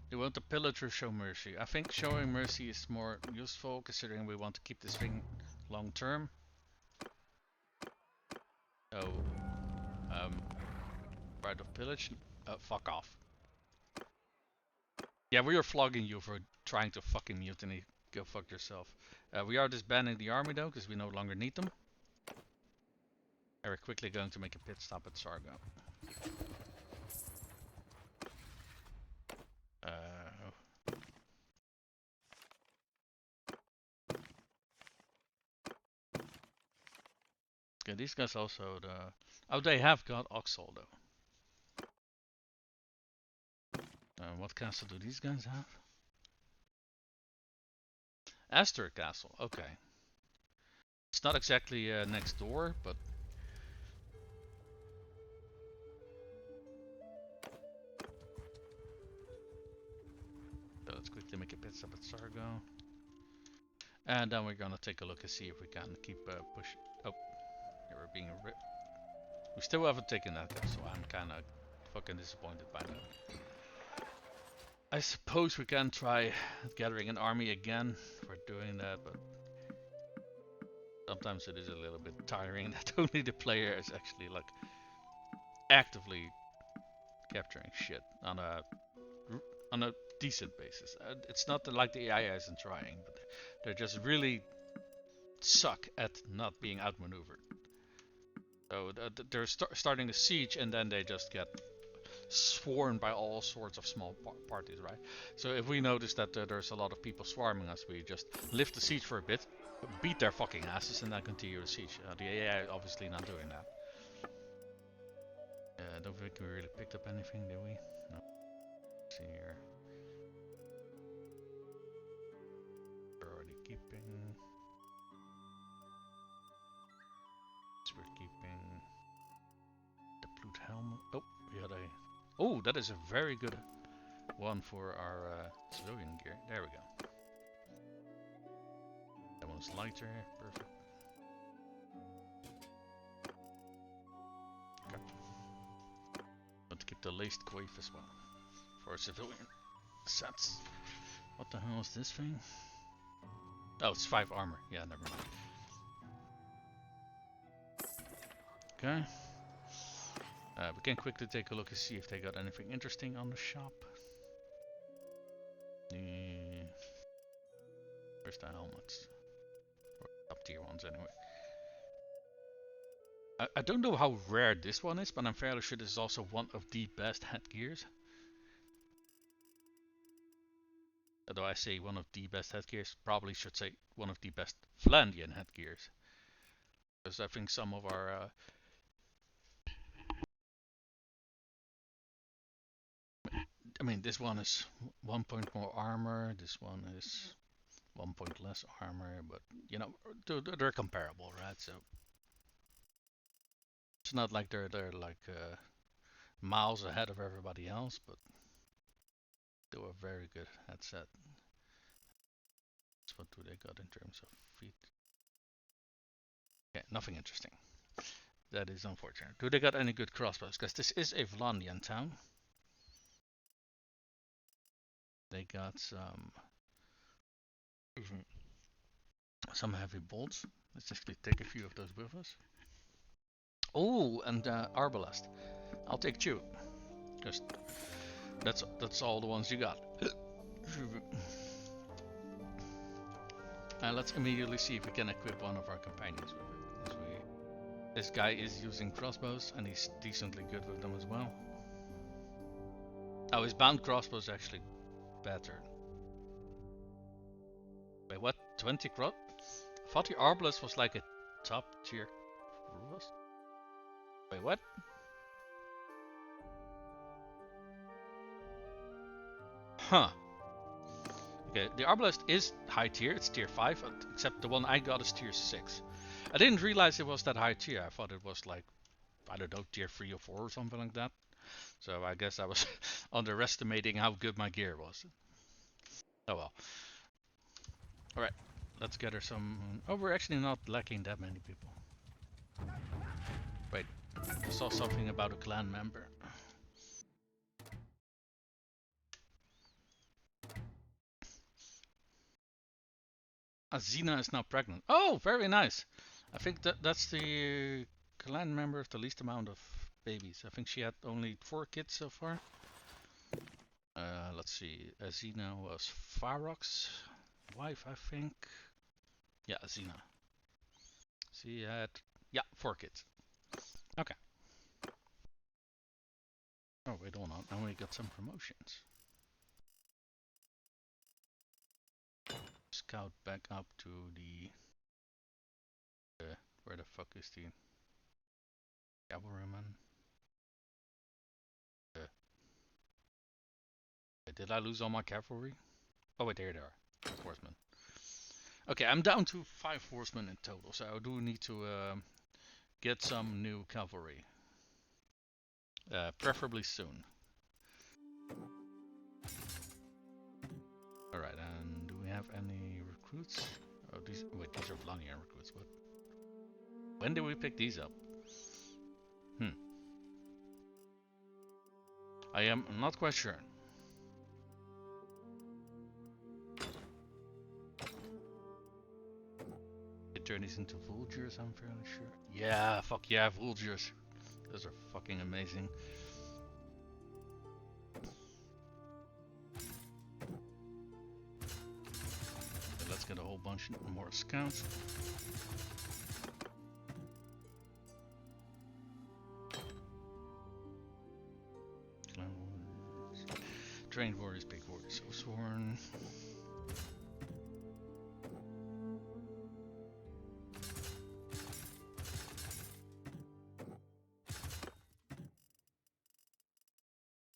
Do you want the pillage or show mercy? I think showing mercy is more useful considering we want to keep this thing long term. So, right of pillage? Fuck off. Yeah, we are flogging you for trying to fucking mutiny. Go fuck yourself. We are disbanding the army though, because we no longer need them. And we're quickly going to make a pit stop at Sargo. Okay, these guys also oh, they have got Oxhole though. What castle do these guys have? Astor Castle, okay. It's not exactly next door, but... So let's quickly make a pit stop at Sargo. And then we're gonna take a look and see if we can keep pushing. Oh, yeah, we're being ripped. We still haven't taken that castle. I'm kinda fucking disappointed by that. I suppose we can try gathering an army again for doing that, but sometimes it is a little bit tiring that only the player is actually like actively capturing shit on a decent basis. It's not like the AI isn't trying, but they're just really suck at not being outmaneuvered. So they're starting the siege and then they just get swarmed by all sorts of small parties, right? So if we notice that there's a lot of people swarming us, we just lift the siege for a bit, beat their fucking asses, and then continue the siege. The AI obviously not doing that. I don't think we really picked up anything, did we? No. Let's see here. We're already keeping. We're keeping the Ploot helmet. Oh, we had a. Oh, that is a very good one for our civilian gear. There we go. That one's lighter. Perfect. Okay. Let's keep the laced coif as well for civilian sets. What the hell is this thing? Oh, it's 5 armor. Yeah, never mind. Okay. We can quickly take a look and see if they got anything interesting on the shop. Where's the helmets? Or top tier ones anyway. I don't know how rare this one is, but I'm fairly sure this is also one of the best headgears. Although I say one of the best headgears, probably should say one of the best Vlandian headgears. Because I think some of our... I mean, this one is 1 point more armor, this one is 1 point less armor, but, you know, they're comparable, right? So it's not like they're like miles ahead of everybody else, but they were very good headset. So what do they got in terms of feet? Okay, nothing interesting. That is unfortunate. Do they got any good crossbows? Because this is a Vlandian town. They got some heavy bolts. Let's actually take a few of those with us. Oh, and Arbalest. I'll take two. Because that's all the ones you got. Let's immediately see if we can equip one of our companions with it. This guy is using crossbows, and he's decently good with them as well. Oh, his bound crossbow is actually better. Wait, what? 20 cross? I thought the Arbalest was like a top tier. Wait, what? Huh. Okay, the Arbalest is high tier, it's tier 5, except the one I got is tier 6. I didn't realize it was that high tier, I thought it was like, I don't know, tier 3 or 4 or something like that. So I guess I was underestimating how good my gear was. Oh well. Alright, let's gather some... Oh, we're actually not lacking that many people. Wait, I saw something about a clan member. Azina is now pregnant. Oh, very nice. I think that's the clan member with the least amount of babies. I think she had only 4 kids so far. Let's see. Azina was Farok's wife, I think. Yeah, Azina. She had, yeah, 4 kids. Okay. Oh, wait, hold on. Now we got some promotions. Scout back up to the... where the fuck is the cavalryman? Did I lose all my cavalry? Oh wait, there they are. Horsemen. Okay, I'm down to 5 horsemen in total, so I do need to get some new cavalry. Preferably soon. Alright, and do we have any recruits? Oh, these are Vlandian recruits, but when did we pick these up? I am not quite sure. It turn these into Vultures, I'm fairly sure. Yeah, fuck yeah, Vultures. Those are fucking amazing. Okay, let's get a whole bunch more scouts. Trained warriors, big warriors, Sworn.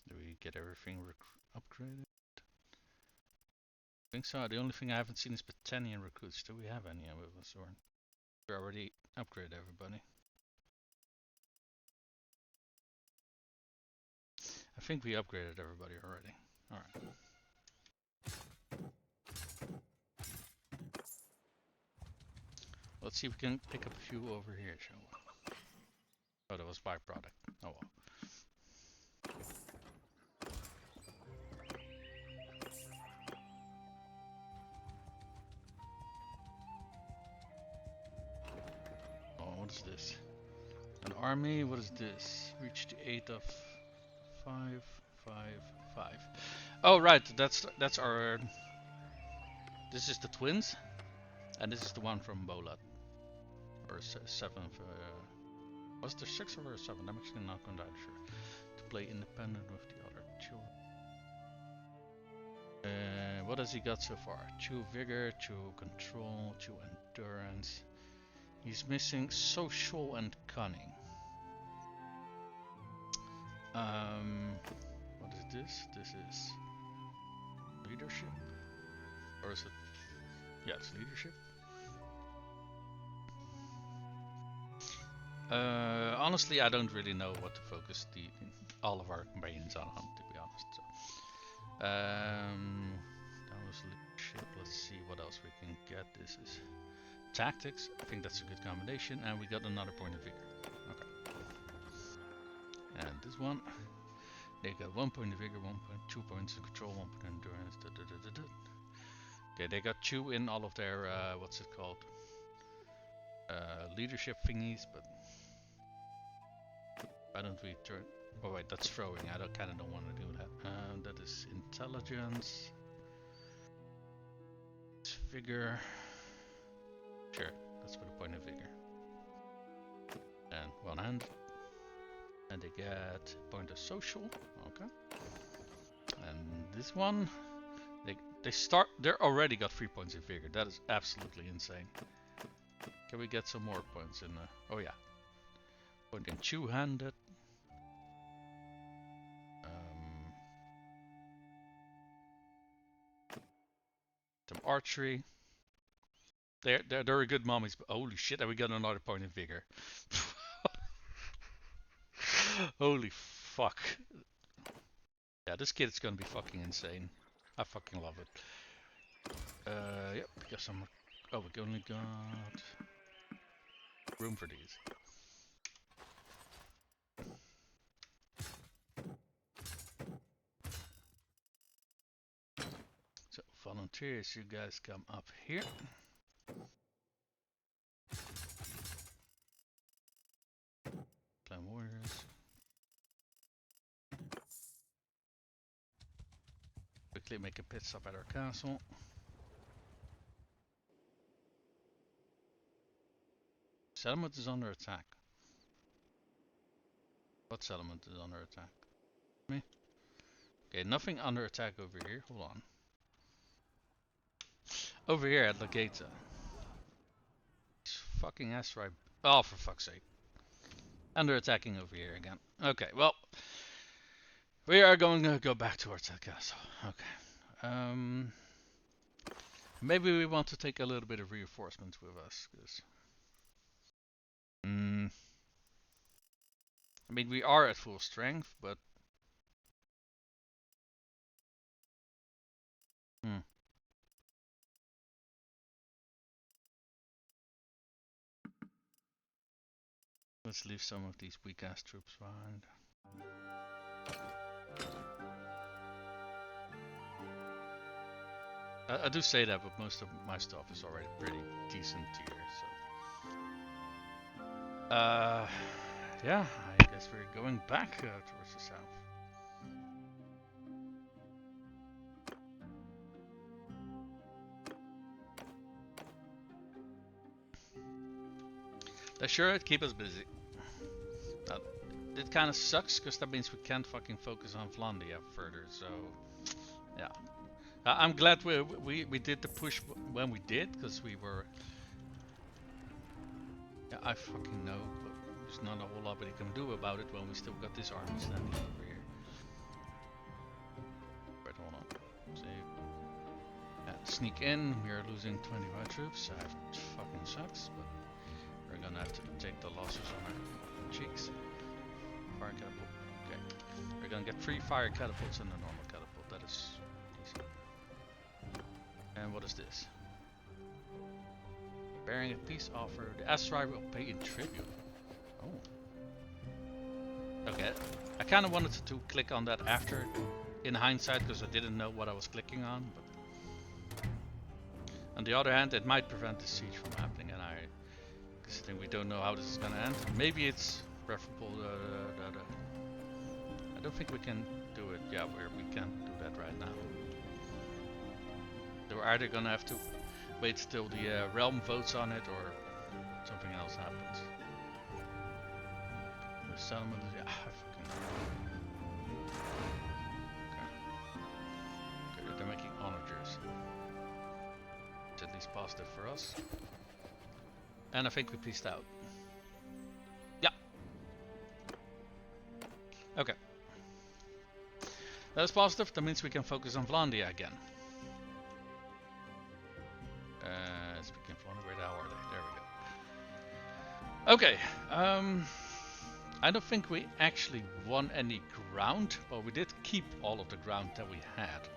Do we get everything upgraded? I think so. The only thing I haven't seen is Battanian recruits. Do we have any with us, or we already upgraded everybody? I think we upgraded everybody already. Alright. Let's see if we can pick up a few over here, shall we? Oh, that was byproduct. Oh well. Oh, what is this? An army? What is this? Reach the 8 of 5, 5, 5. Oh, right. That's our... This is the twins. And this is the one from Bolat. Or 7th. Was there 6 or 7? I'm actually not entirely sure. To play independent with the other children. What has he got so far? 2 vigor, 2 control, 2 endurance. He's missing social and cunning. What is this? This is leadership? Or is it? Yeah, it's leadership. Honestly, I don't really know what to focus all of our companions on, to be honest. So, that was leadership. Let's see what else we can get. This is tactics. I think that's a good combination, and we got another point of vigor. Okay. And this one, they got 1 point of vigor, 2 points of control, 1 point of endurance. Okay, they got 2 in all of their what's it called? leadership thingies, but why don't we turn? Oh wait, that's throwing. I kind of don't want to do that. That is intelligence. It's vigor. Sure, that's for the point of vigor. And one hand. And they get point of social. Okay. And this one, they're already got 3 points in vigor. That is absolutely insane. Can we get some more points in? Oh yeah. Point in two-handed. Some archery. They're good mommies, but holy shit, and we got another point in vigor. Holy fuck. Yeah, this kid's gonna be fucking insane. I fucking love it. Yep, got some. Oh, we only got room for these. So, volunteers, you guys come up here. Clan warriors. Quickly make a pit stop at our castle. Settlement is under attack. What settlement is under attack? Me? Okay, nothing under attack over here. Hold on. Over here at Legata. Fucking asteroid. Oh, for fuck's sake. Under attacking over here again. Okay, well. We are going to go back towards that castle. Okay. Maybe we want to take a little bit of reinforcements with us. Cause, I mean, we are at full strength, but... Let's leave some of these weak-ass troops behind. I do say that, but most of my stuff is already pretty decent tier, so... yeah, I guess we're going back towards the south. That sure would keep us busy. It kind of sucks, because that means we can't fucking focus on Vlandia further, so... Yeah. I'm glad we did the push when we did, because we were... Yeah, I fucking know, but there's not a whole lot we can do about it when we still got this army standing over here. Wait, hold on. See. Yeah, sneak in, we are losing 25 troops, that fucking sucks, but we're gonna have to take the losses on our cheeks. Fire catapult, okay. We're gonna get 3 fire catapults and a normal catapult, that is easy. And what is this? Bearing a peace offer, the asteroid will pay in tribute. Oh. Okay, I kind of wanted to click on that after, in hindsight, because I didn't know what I was clicking on. But on the other hand, it might prevent the siege from happening, and I think we don't know how this is gonna end. Maybe it's preferable. I don't think we can do it. Yeah, we can't do that right now. So we're either gonna have to wait till the realm votes on it, or something else happens. The settlement, yeah, I fucking know. Okay, they're making onagers. It's at least positive for us. And I think we peaced out. Yeah. Okay. That's positive. That means we can focus on Vlandia again. Speaking of Vlandia, where the hell are they? There we go. Okay. I don't think we actually won any ground, but we did keep all of the ground that we had.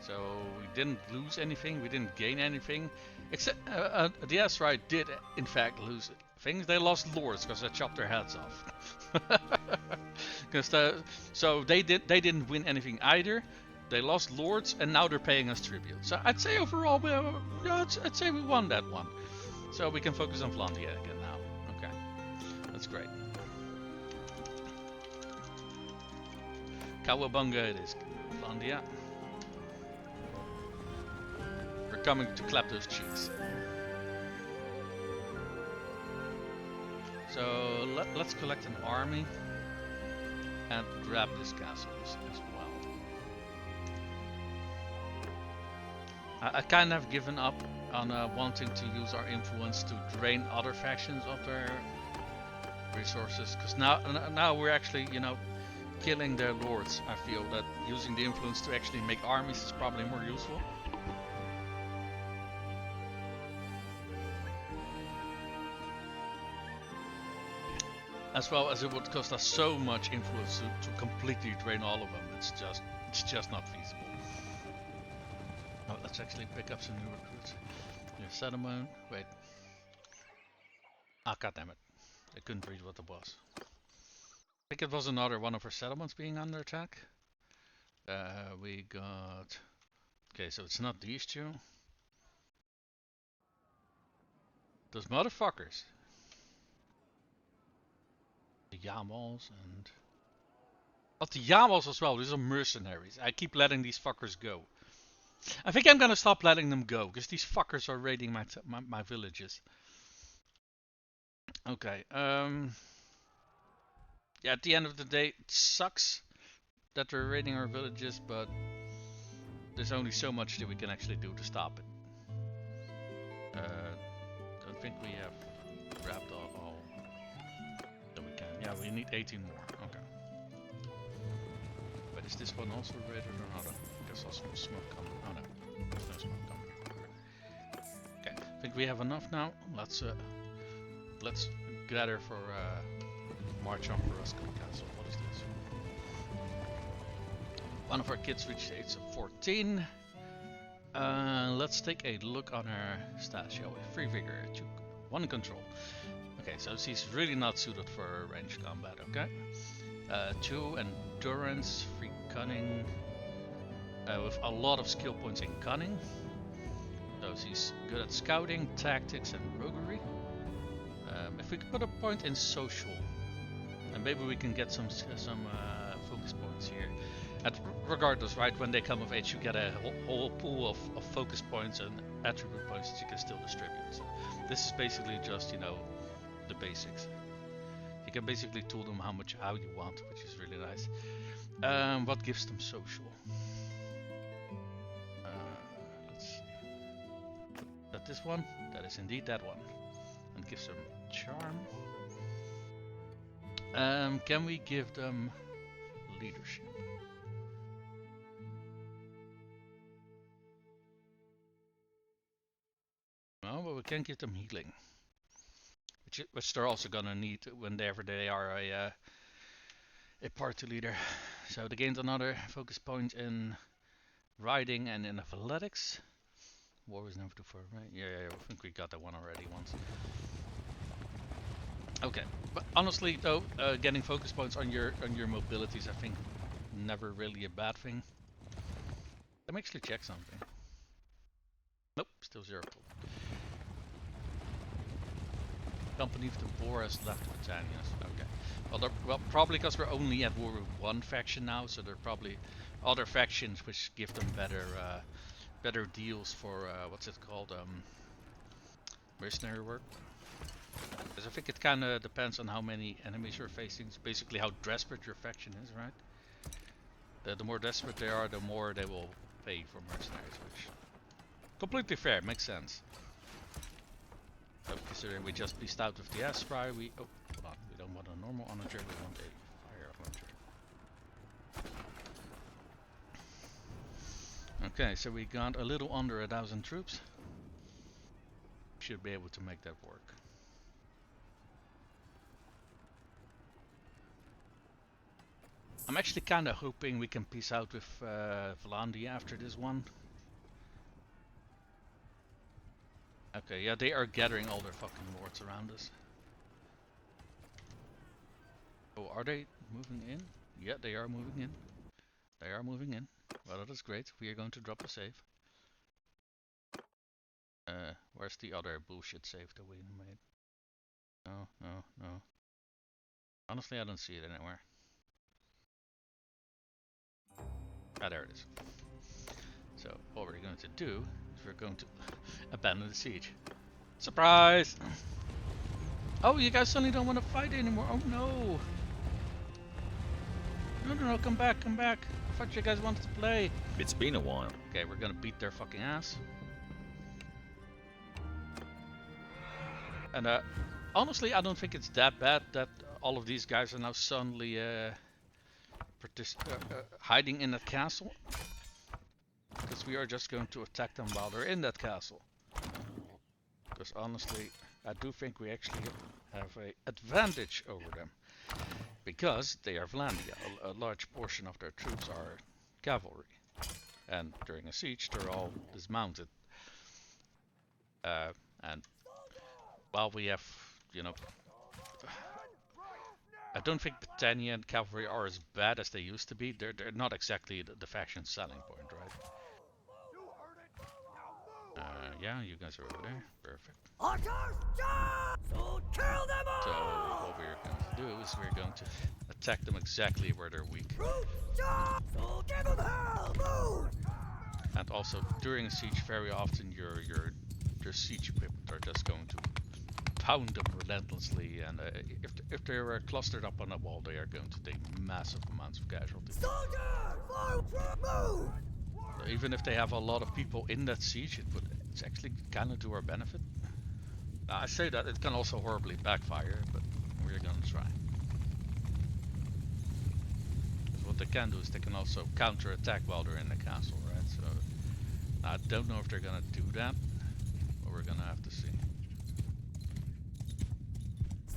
So we didn't lose anything, we didn't gain anything. Except the asteroid did in fact lose things. They lost lords because I chopped their heads off. So they didn't win anything either. They lost lords and now they're paying us tribute. So I'd say overall, I'd say we won that one. So we can focus on Vlandia again now. Okay, that's great. Cowabunga it is, Vlandia. We're coming to clap those cheeks. So let's collect an army and grab this castle as well. I kind of given up on wanting to use our influence to drain other factions of their resources, because now we're actually, you know, killing their lords. I feel that using the influence to actually make armies is probably more useful. As well as it would cost us so much influence to completely drain all of them. It's just not feasible. Oh, let's actually pick up some new recruits. New settlement. Wait. Ah, goddammit. I couldn't read what it was. I think it was another one of our settlements being under attack. We got... Okay, so it's not these two. Those motherfuckers. The Yamals and... Oh, the Yamals as well. These are mercenaries. I keep letting these fuckers go. I think I'm gonna stop letting them go, because these fuckers are raiding my villages. Okay, yeah, at the end of the day, it sucks that they're raiding our villages, but there's only so much that we can actually do to stop it. Don't think we have grabbed all that we can. Yeah, we need 18 more. Okay. But is this one also raided or not? I guess I'll smoke coming. Oh no, there's no smoke coming. Okay, I think we have enough now. Let's gather for march on Peruska Castle. What is this? One of our kids reached the age of 14. Let's take a look on her stats, shall we? 3 vigor, 2, 1 control. Okay, so she's really not suited for ranged combat, okay? 2 endurance, 3 cunning, with a lot of skill points in cunning. So she's good at scouting, tactics, and roguery. If we could put a point in social, and maybe we can get some focus points here. And regardless, right, when they come of age, you get a whole pool of focus points and attribute points that you can still distribute. So this is basically just, you know, the basics. You can basically tool them how you want, which is really nice. What gives them social? Let's see. That this one? That is indeed that one. And gives them charm. Can we give them leadership? No, but we can give them healing, which they're also gonna need whenever they are a party leader. So they gained another focus point in riding and in athletics. War is never too far, right? Yeah, I think we got that one already once. Okay, but honestly though, getting focus points on your mobilities, I think, never really a bad thing. Let me actually check something. Nope, still 0 pull. Company of the Boar has left Britannias. Okay. Well, probably because we're only at war with one faction now, so there are probably other factions which give them better deals for what's it called, mercenary work. Because I think it kind of depends on how many enemies you're facing. It's basically how desperate your faction is, right? The more desperate they are, the more they will pay for mercenaries, which completely fair, makes sense. So considering we just beast out with the Aspry, hold on, we don't want a normal onager, we want a fire onager. Okay, so we got a little under 1,000 troops. Should be able to make that work. I'm actually kind of hoping we can peace out with Vlandia after this one. Okay, yeah, they are gathering all their fucking lords around us. Oh, are they moving in? Yeah, they are moving in. They are moving in. Well, that is great. We are going to drop a save. Where's the other bullshit save that we made? No, no, no. Honestly, I don't see it anywhere. Ah, there it is. So what we're going to do is we're going to abandon the siege. Surprise! Oh, you guys suddenly don't want to fight anymore. Oh no! No, no, no, come back, come back. I thought you guys wanted to play. It's been a while. Okay, we're gonna beat their fucking ass. And honestly, I don't think it's that bad that all of these guys are now suddenly hiding in that castle. Because we are just going to attack them while they're in that castle. Because honestly, I do think we actually have an advantage over them. Because they are Vlandia. A large portion of their troops are cavalry. And during a siege, they're all dismounted. And while we have, you know, I don't think Britannian cavalry are as bad as they used to be. They're not exactly the faction selling point, right? Yeah, you guys are over there. Perfect. So kill them all! So what we're going to do is we're going to attack them exactly where they're weak. So give them hell! Move! And also during a siege, very often your siege equipment are just going to pound them relentlessly, and if they are clustered up on a wall, they are going to take massive amounts of casualties. So even if they have a lot of people in that siege, it's actually kind of to our benefit. I say that it can also horribly backfire, but we're gonna try. What they can do is they can also counter-attack while they're in the castle, right? So I don't know if they're gonna do that, but we're gonna have to see.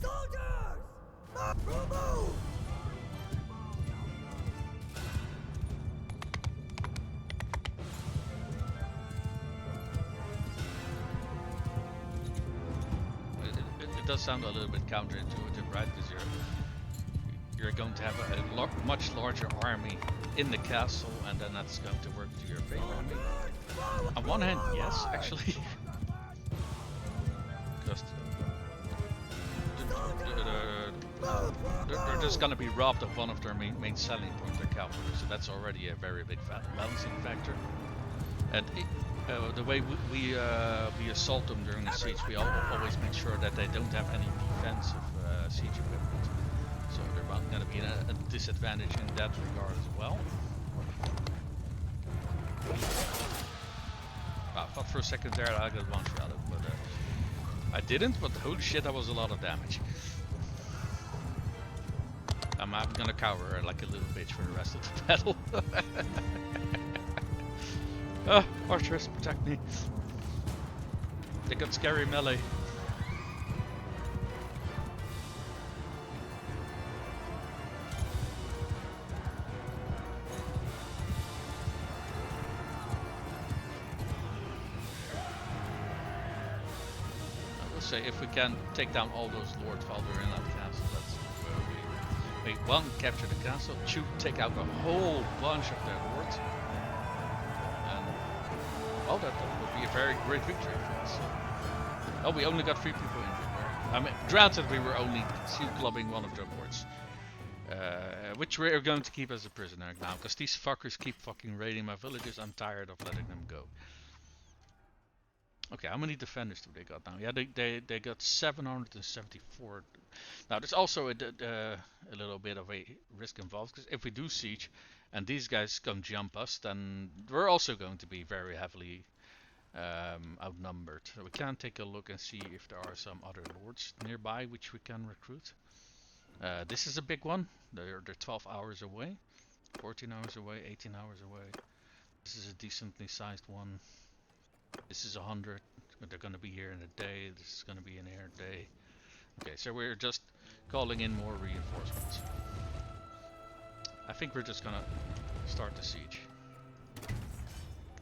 Soldiers! Move! It does sound a little bit counterintuitive, right? Because you're going to have a much larger army in the castle, and then that's going to work to your favor. I mean, on one hand, yes, actually. Just they're just going to be robbed of one of their main selling points, their cavalry. So that's already a very big balancing factor. And the way we assault them during the siege, we always make sure that they don't have any defensive siege equipment. So they're going to be in a disadvantage in that regard as well. I thought for a second there I got one shot at, but I didn't. But holy shit, that was a lot of damage. I'm gonna cower like a little bitch for the rest of the battle. Archers, protect me. They got scary melee. I will say, if we can take down all those lords while they're in that castle, that's where we make one, capture the castle, two, take out a whole bunch of their lords. Oh, that would be a very great victory for us. Oh, we only got 3 people injured. I mean, granted, we were only clubbing one of their lords. Which we're going to keep as a prisoner now, because these fuckers keep fucking raiding my villages. I'm tired of letting them go. Okay, how many defenders do they got now? Yeah, they got 774. Now, there's also a little bit of a risk involved, because if we do siege, and these guys come jump us, then we're also going to be very heavily outnumbered. So we can take a look and see if there are some other lords nearby which we can recruit. This is a big one. They're 12 hours away, 14 hours away, 18 hours away. This is a decently sized one. This is 100. They're going to be here in a day. This is going to be in here a day. Okay, so we're just calling in more reinforcements. I think we're just gonna start the siege,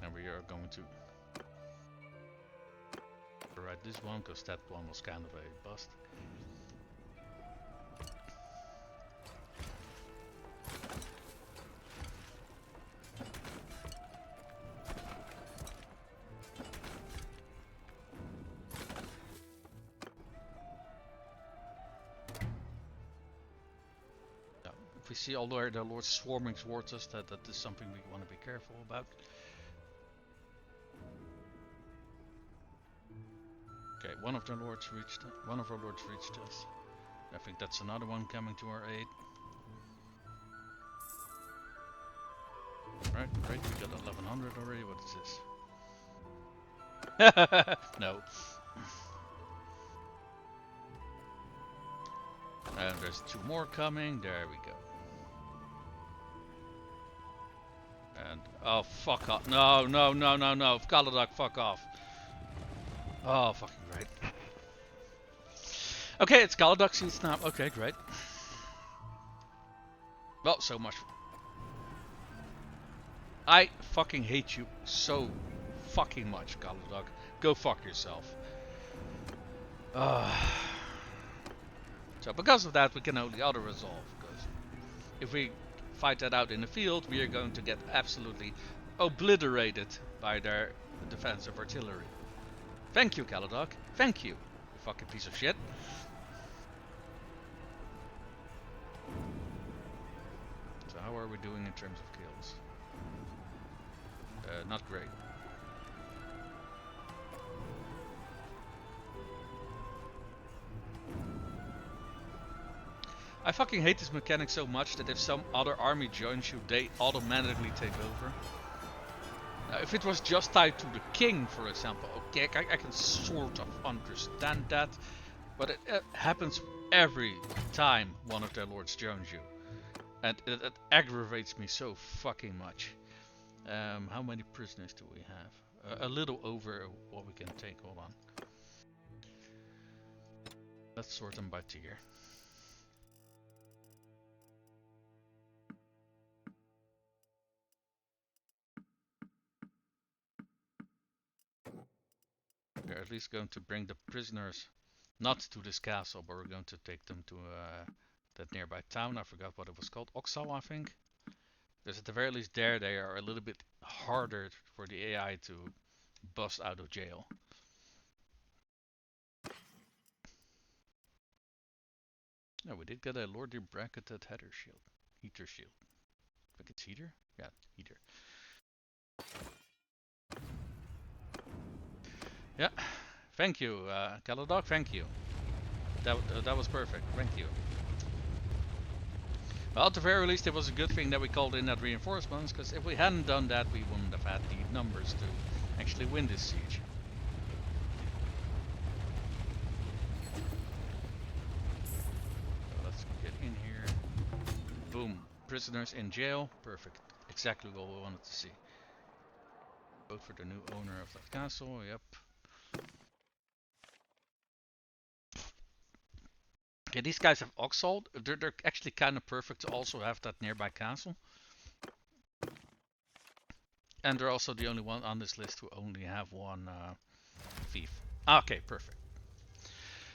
and we are going to override this one because that one was kind of a bust. we see all the lords swarming towards us, that is something we want to be careful about. Okay, one of our lords reached us. I think that's another one coming to our aid. Right, great, we got 1100 already. What is this? No. And there's 2 more coming. There we go. And oh, fuck off! No, no, no, no, no! Kaladak, fuck off! Oh, fucking great. Okay, it's Kaladak seats now. Okay, great. Well, so much. I fucking hate you so fucking much, Kaladak. Go fuck yourself. So because of that, we can only auto-resolve. Because if we fight that out in the field, we are going to get absolutely obliterated by their defensive artillery. Thank you, Kaladak. Thank you, you fucking piece of shit. So how are we doing in terms of kills? Not great. I fucking hate this mechanic so much that if some other army joins you, they automatically take over. If it was just tied to the king, for example, okay, I can sort of understand that. But it happens every time one of their lords joins you. And it aggravates me so fucking much. How many prisoners do we have? A little over what we can take, hold on. Let's sort them by tier. We're at least going to bring the prisoners not to this castle, but we're going to take them to that nearby town. I forgot what it was called. Oxal, I think. Because at the very least there they are a little bit harder for the AI to bust out of jail. No, we did get a Lordy bracketed heater shield. Heater shield. I think it's heater? Yeah, heater. Yeah, thank you, Kaladak, thank you. That was perfect, thank you. Well, at the very least it was a good thing that we called in that reinforcements, because if we hadn't done that we wouldn't have had the numbers to actually win this siege. So let's get in here. Boom, prisoners in jail, perfect. Exactly what we wanted to see. Vote for the new owner of that castle, yep. Yeah, these guys have Oxalt. They're actually kind of perfect to also have that nearby castle. And they're also the only one on this list who only have one thief. Okay, perfect.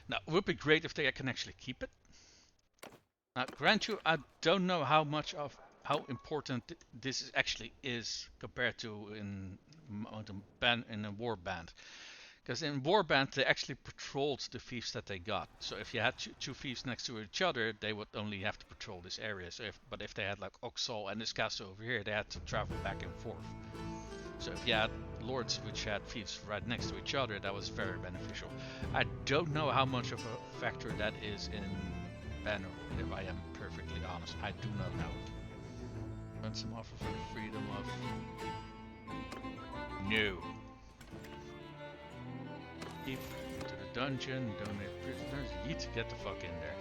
Now, it would be great if they can actually keep it. Now, grant you, I don't know how important this actually is compared to in a war band. Because in Warband they actually patrolled the thieves that they got. So if you had two thieves next to each other, they would only have to patrol this area. So but if they had like Oxal and this castle over here, they had to travel back and forth. So if you had lords which had thieves right next to each other, that was very beneficial. I don't know how much of a factor that is in Bannerlord, if I am perfectly honest. I do not know. Want some offer for the freedom of... No. Keep to the dungeon, donate prisoners, yeet, get the fuck in there.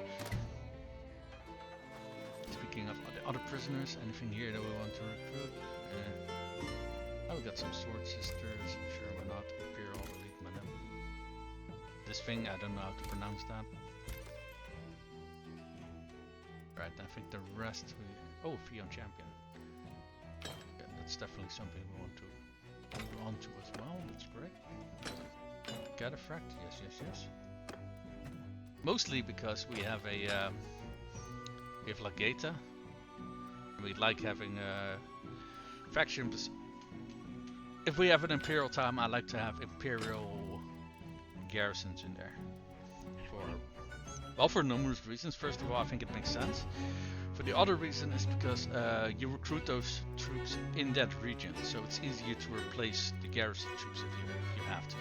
Speaking of other prisoners, anything here that we want to recruit? Oh, we got some sword sisters, sure why not, Imperial Elite Madam. This thing, I don't know how to pronounce that. Right, I think the rest we... Oh, Fion Champion. Yeah, that's definitely something we want to hold on to as well, that's great. Cataphract, yes. Mostly because we have a we have Legata. We like having factions. If we have an Imperial time, I like to have Imperial garrisons in there. For numerous reasons. First of all, I think it makes sense. For the other reason is because you recruit those troops in that region, so it's easier to replace the garrison troops if you have to.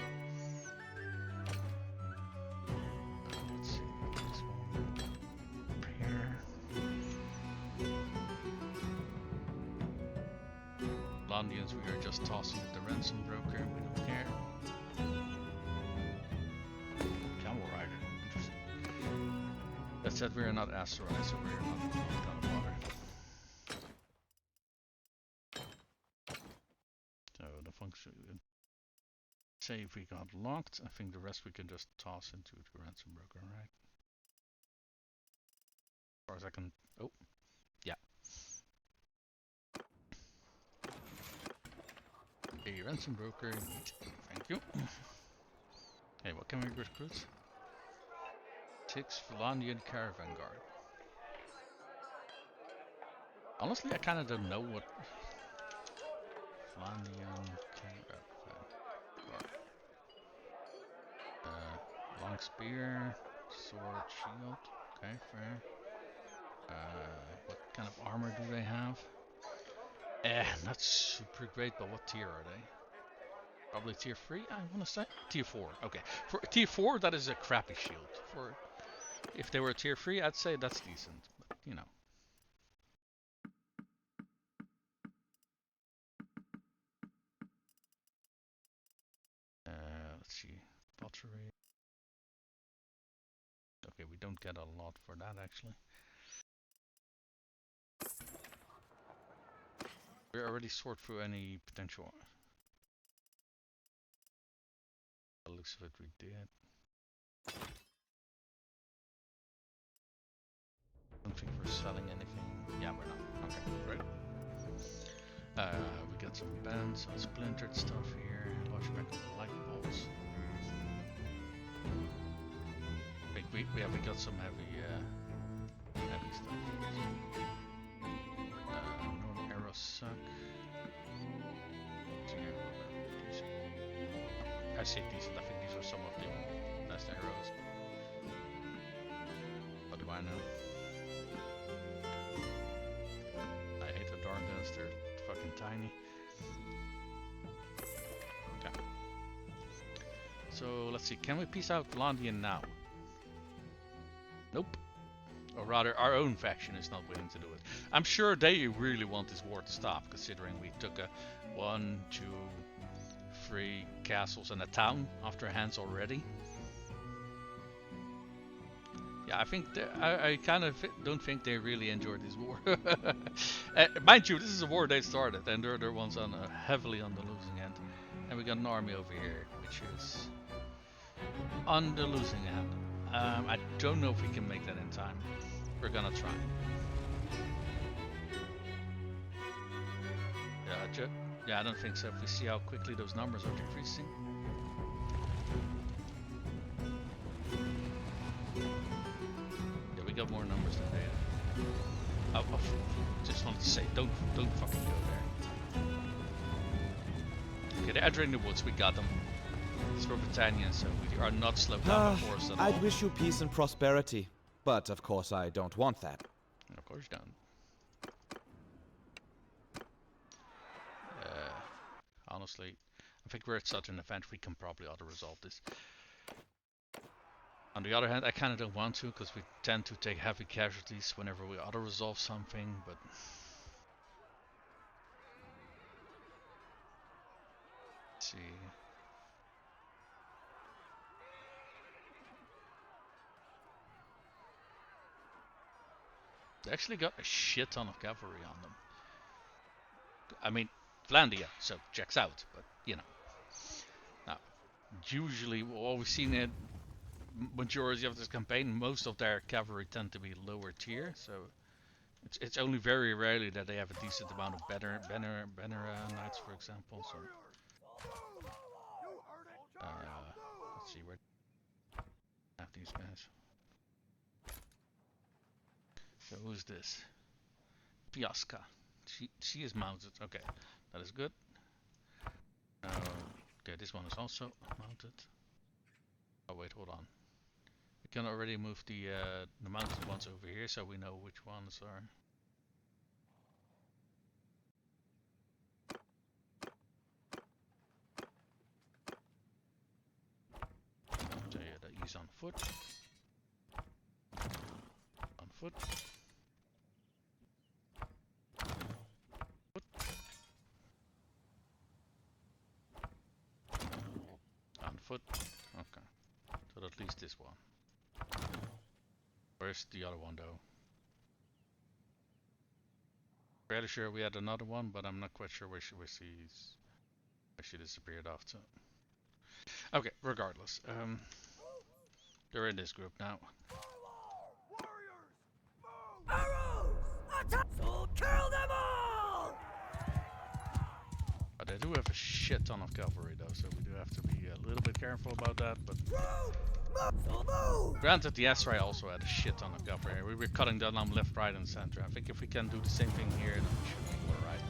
Let's see, this one over here. Vlandians, we are just tossing at the ransom broker. We don't care. Camel rider, interesting. That said, we are not asteroids, so we are not locked out of water. So the function, say if we got locked, I think the rest we can just toss into the ransom broker, right? As far as I can. Oh, yeah. A ransom broker. Thank you. Hey, what can we recruit? Six Vlandian caravan guard. Honestly, I kind of don't know what Vlandian caravan guard. Long spear, sword, shield. Okay, fair. What kind of armor do they have? Not super great, but what tier are they? Probably tier 3, I want to say. Tier 4, okay. For tier 4, that is a crappy shield. For if they were tier 3, I'd say that's decent, but you know. Let's see. Pottery. Okay, we don't get a lot for that actually. We already sort through any potential. By the looks of it, we did. I don't think we're selling anything. Yeah, we're not. Okay, great. We got some bands, some splintered stuff here. Large pack of light bolts. We got some heavy stuff. Normal arrows suck. I say decent. I think these are some of the best arrows. What do I know? I hate the darkness. They're fucking tiny. Okay. So let's see. Can we piece out Vlandian now? Nope. Or rather, our own faction is not willing to do it. I'm sure they really want this war to stop, considering we took a 1, 2, 3 castles and a town off their hands already. Yeah, I think I kind of don't think they really enjoyed this war. Mind you, this is a war they started, and they're the ones on heavily on the losing end. And we got an army over here, which is on the losing end. I don't know if we can make that in time. We're gonna try. Yeah, I don't think so. If we see how quickly those numbers are decreasing. Yeah, we got more numbers than they have. Just wanted to say, don't fucking go there. Okay, they're entering the woods. We got them. It's for Britannia, so we are not slowed down by force at all. I'd wish you peace and prosperity, but of course I don't want that. Of course you don't. Honestly, I think we're at such an event we can probably auto-resolve this. On the other hand, I kind of don't want to, because we tend to take heavy casualties whenever we auto-resolve something, but... Let's see... They actually got a shit ton of cavalry on them. I mean, Vlandia, so checks out, but you know. Now, usually, what we've seen in majority of this campaign, most of their cavalry tend to be lower tier, so it's only very rarely that they have a decent amount of banner knights, for example. So, let's see where I have these guys. So who's this? Piaska. She is mounted. Okay, that is good. Okay, this one is also mounted. Oh wait, hold on. We can already move the mounted ones over here, so we know which ones are. foot. On foot. Foot. On foot. Okay. So at least this one. Where's the other one though? Fairly sure we had another one, but I'm not quite sure where she disappeared off to. Okay, regardless. They're in this group now. Arrows! Attack! So kill them all! But they do have a shit ton of cavalry though, so we do have to be a little bit careful about that. But granted, the Ezra also had a shit ton of cavalry. We were cutting down on left, right, and center. I think if we can do the same thing here, then we should be alright.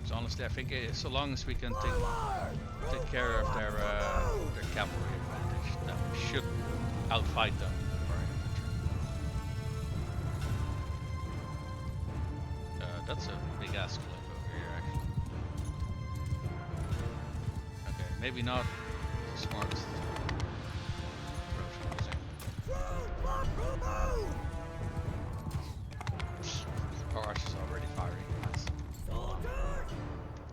So honestly, I think so long as we can take care of their cavalry advantage, then we should outfight them with our infantry. That's a big ass cliff over here, actually. Okay, maybe not the smartest approach I'm using. Our archer's is already firing. Nice. Soldiers!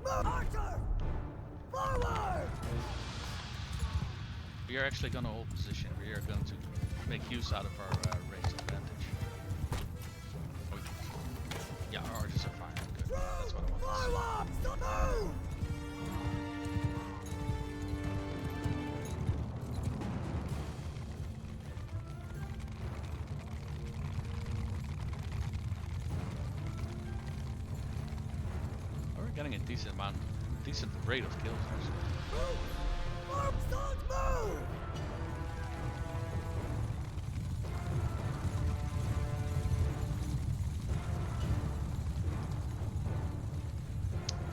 Archer! Forward! We are actually going to hold position. We are going to make use out of our range advantage. Oh, yeah, our archers are firing. Good. That's what I want to see. Oh, we're getting a decent rate of kills actually.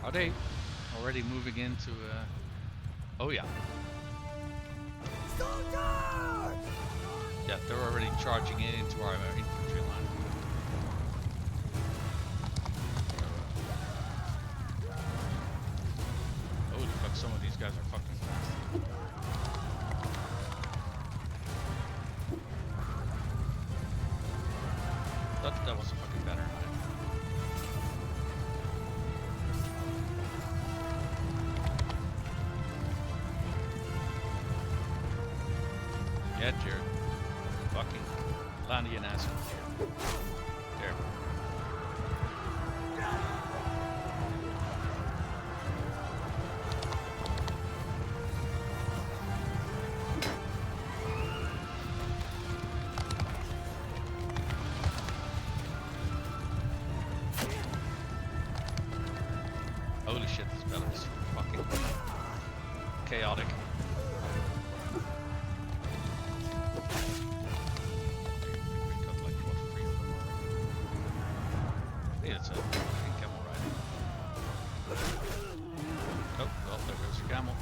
Are they already moving into oh yeah. Yeah, they're already charging in into our infantry line. Holy fuck, some of these guys are fucking fast. That was a fucking better knife. Get your fucking Vlandian ass in here. There. Holy shit, this battle is fucking chaotic. It's a fucking camel riding. Oh, well, there goes your camel.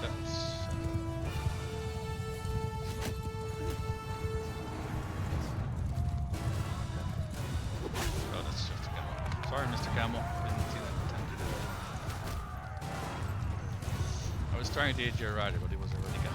That's... Oh, that's just a camel. Sorry, Mr. Camel. Didn't see that intended. I was trying to hit your rider, but he was already gone.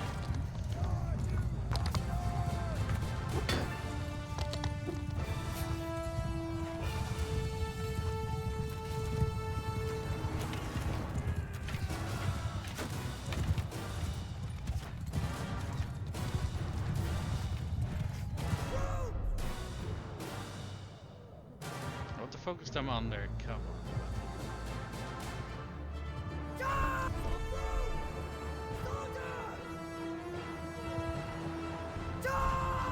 I want to focus them on their cover.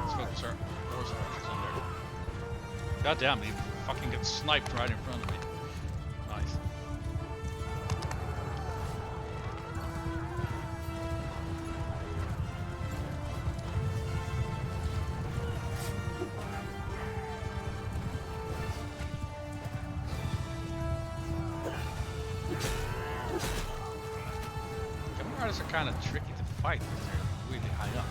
Let's focus our horse archers on there. God damn, he fucking gets sniped right in front of me. Nice. Camel riders are kind of tricky to fight because they're really high up.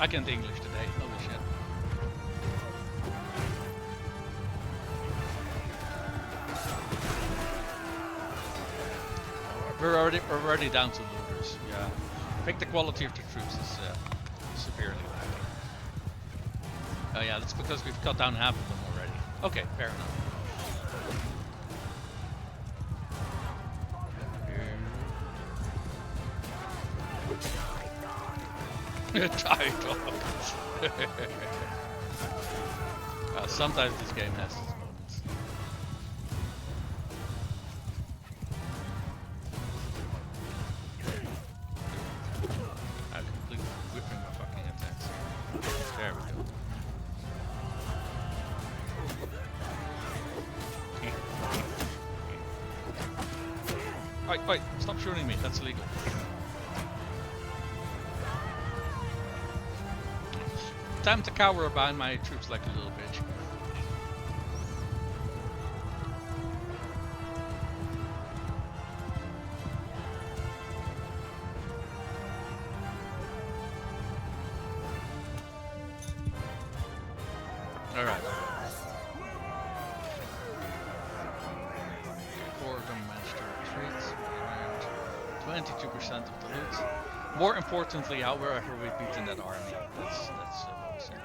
I can't English today. Holy shit. We're already down to looters. Yeah. I think the quality of the troops is severely lacking. Oh yeah, that's because we've cut down half of them already. Okay, fair enough. Tie dog. Sometimes this game has its moments. I'm completely whipping my fucking attacks. There we go. Wait, stop shooting me, that's illegal. Time to cower behind my troops like a little bitch. Alright. Four of them managed to retreat. We earned 22% of the loot. More importantly, however, we've beaten that army. That's what we said.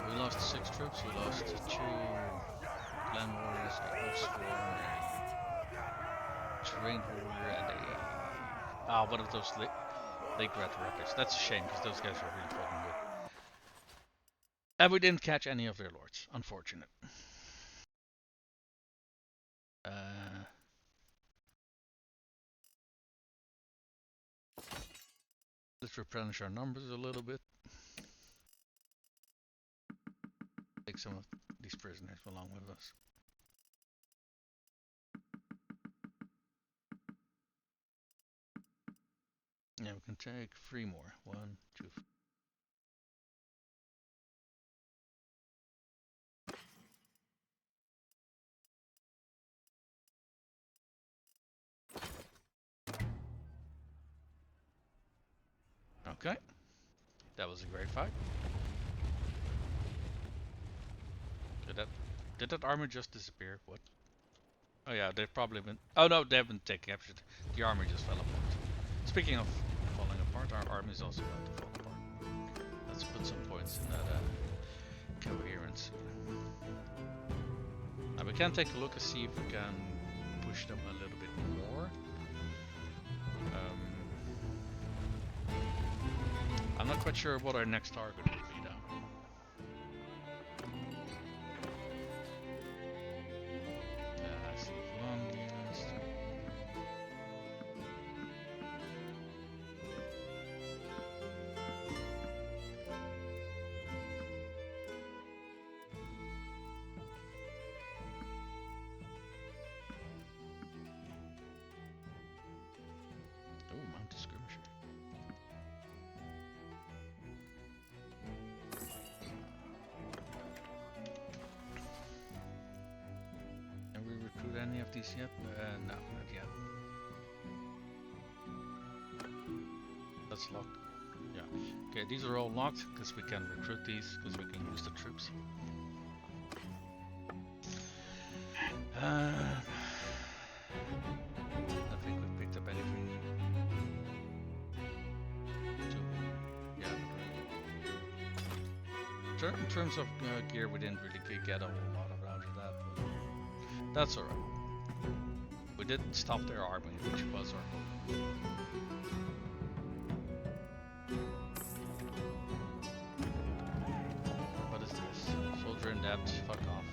We lost 6 troops, we lost 2 clan warriors, a swarm, a trained warrior, and one of those Lake Red Wreckers. That's a shame, because those guys were really fucking good. And we didn't catch any of their lords, unfortunate. Let's replenish our numbers a little bit. Take some of these prisoners along with us. Yeah, we can take 3 more. 1, 2, 3. Okay. That was a great fight. Did that armor just disappear? What? Oh yeah, they've probably been... Oh no, they haven't taken captured. The army just fell apart. Speaking of falling apart, our army is also about to fall apart. Let's put some points in that coherence. Now we can take a look and see if we can push them a little bit more. I'm not quite sure what our next target would be though. I see Vlandia. Oh, mounted skirmisher. Can we recruit any of these yet? No, not yet. That's locked. Yeah. Okay, these are all locked because we can recruit these because we can use the troops. I think we've picked up anything. In terms of gear, we didn't really get a whole lot out of that, but that's alright. We did stop their army, which was our goal. What is this? Soldier in debt, fuck off.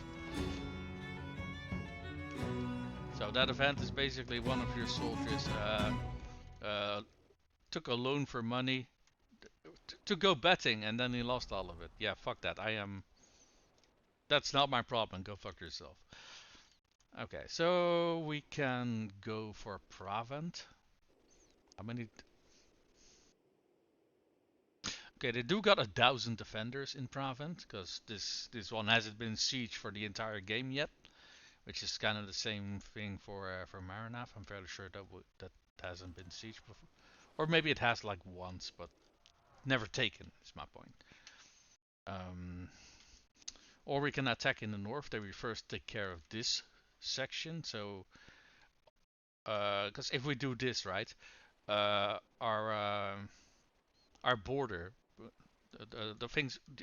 So that event is basically one of your soldiers took a loan for money to go betting and then he lost all of it. Yeah, fuck that. That's not my problem. Go fuck yourself. Okay, so we can go for Pravent. How many? Okay, they do got 1,000 defenders in Pravent because this one hasn't been sieged for the entire game yet, which is kind of the same thing for Maranaf. I'm fairly sure that hasn't been sieged before, or maybe it has like once, but never taken, is my point. Um, or we can attack in the north. That we first take care of this section. So, because if we do this right, our border, the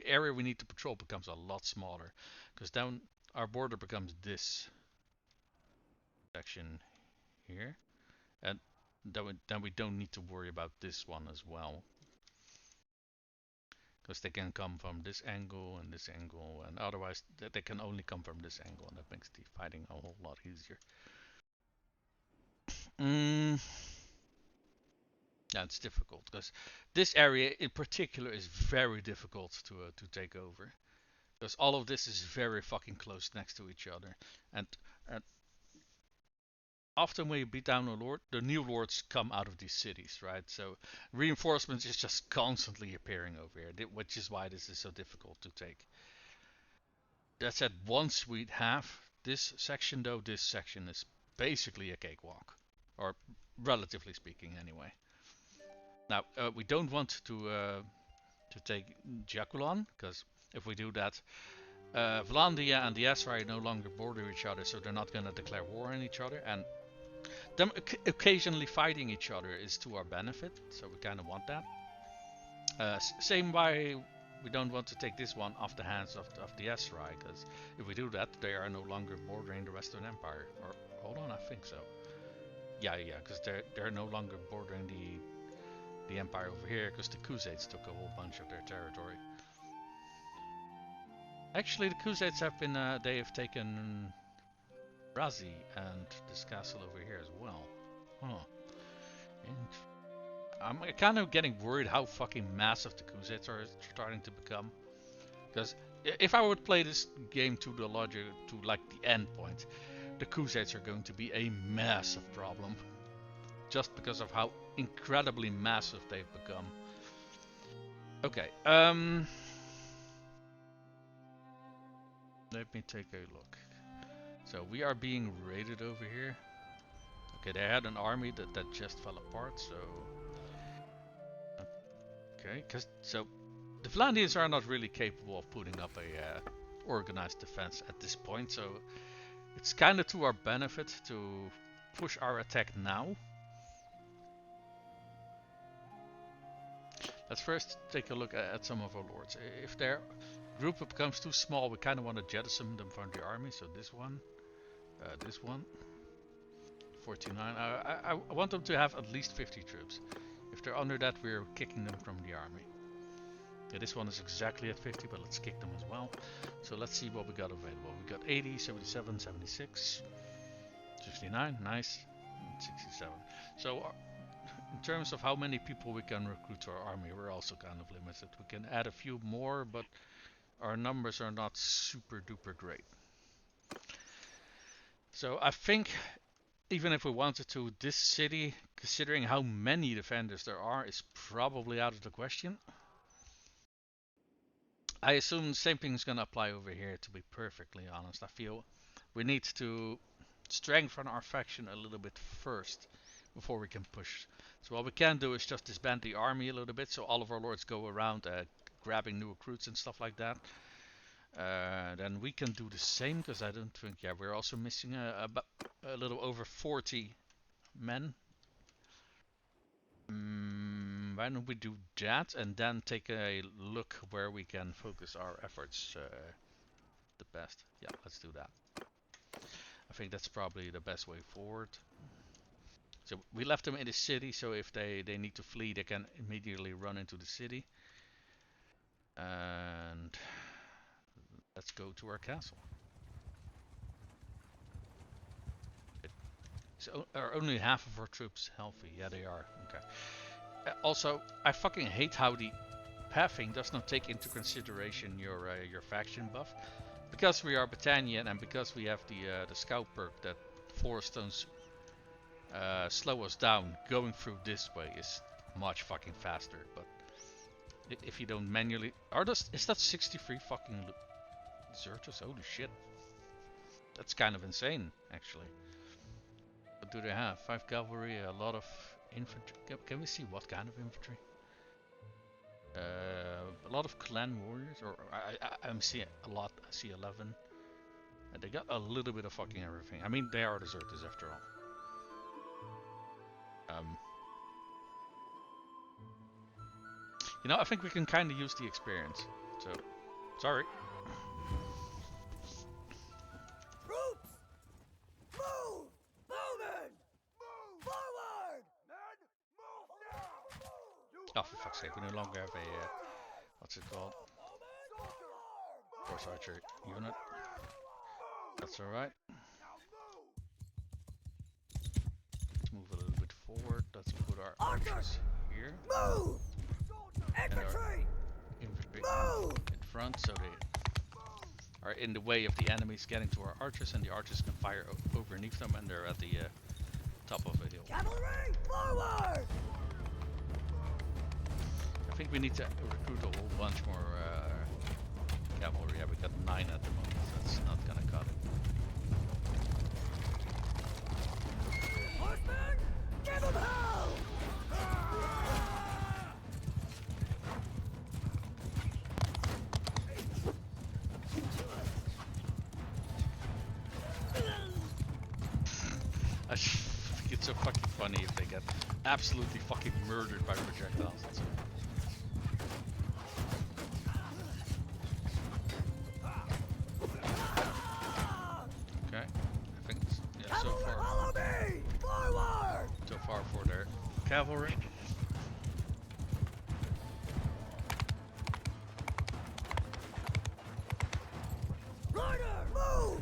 area we need to patrol becomes a lot smaller. Because then our border becomes this section here, and then we don't need to worry about this one as well. Because they can come from this angle, and otherwise they can only come from this angle, and that makes the fighting a whole lot easier. Yeah, it's difficult because this area in particular is very difficult to take over because all of this is very fucking close next to each other, and and often when you beat down a lord, the new lords come out of these cities, right? So reinforcements is just constantly appearing over here, which is why this is so difficult to take. That said, once we have this section, though, this section is basically a cakewalk, or relatively speaking, anyway. Now we don't want to take Jaculon, because if we do that, Vlandia and the Esrai no longer border each other, so they're not going to declare war on each other, and them occasionally fighting each other is to our benefit, so we kind of want that. Same why we don't want to take this one off the hands of the Esrai, because if we do that, they are no longer bordering the Western Empire. Or hold on, I think so. Yeah, because they're no longer bordering the Empire over here, because the Khuzaids took a whole bunch of their territory. Actually, the Khuzaids have been they have taken Razi and this castle over here as well. Huh. And I'm kind of getting worried how fucking massive the Khuzaids are starting to become. Because if I would play this game to the logic, to like the end point, the Khuzaids are going to be a massive problem. Just because of how incredibly massive they've become. Okay, let me take a look. So we are being raided over here. Okay, they had an army that just fell apart, so... Okay, so the Vlandians are not really capable of putting up a organized defense at this point, so it's kind of to our benefit to push our attack now. Let's first take a look at some of our lords. If their group becomes too small, we kind of want to jettison them from the army, so this one, 49. I want them to have at least 50 troops. If they're under that, we're kicking them from the army. Yeah, this one is exactly at 50, but let's kick them as well. So let's see what we got available. We got 80, 77, 76, 59, nice, and 67. So in terms of how many people we can recruit to our army, we're also kind of limited. We can add a few more, but our numbers are not super duper great. So I think even if we wanted to, this city, considering how many defenders there are, is probably out of the question. I assume the same thing is going to apply over here, to be perfectly honest. I feel we need to strengthen our faction a little bit first before we can push. So what we can do is just disband the army a little bit, so all of our lords go around grabbing new recruits and stuff like that. Then we can do the same, because I don't think, yeah, we're also missing a little over 40 men. Why don't we do that and then take a look where we can focus our efforts the best. Yeah, let's do that. I think that's probably the best way forward. So we left them in the city, so if they need to flee, they can immediately run into the city. And let's go to our castle. So are only half of our troops healthy? Yeah, they are. Okay. Also, I fucking hate how the pathing does not take into consideration your faction buff. Because we are Britannian and because we have the scout perk that Forest Stones slow us down, going through this way is much fucking faster. But if you don't manually... is that 63 fucking Zertus? Holy shit. That's kind of insane, actually. What do they have? 5 cavalry, a lot of infantry. Can we see what kind of infantry? A lot of clan warriors, or I'm seeing a lot. I see 11. And they got a little bit of fucking everything. I mean, they are deserters after all. You know, I think we can kind of use the experience. So, sorry. Troops! Move! Moving! Move! Forward! Men, move now! Oh, for fuck's sake, we no longer have a, what's it called? Force archer unit. That's alright. Let's move a little bit forward. Let's put our archers here. Move! And our Infantry! infantry Move! in front, so they are in the way of the enemies getting to our archers, and the archers can fire underneath them, and they're at the top of a hill. Cavalry! Forward! I think we need to recruit a whole bunch more cavalry. Yeah, we got 9 at the moment. That's not gonna cut it. Horsemen! Give them hell! I think it's so fucking funny if they get absolutely fucking murdered by projectiles. That's okay. I think yeah, so Cavalry, far. follow me! Forward! So far for their cavalry. Rider, move!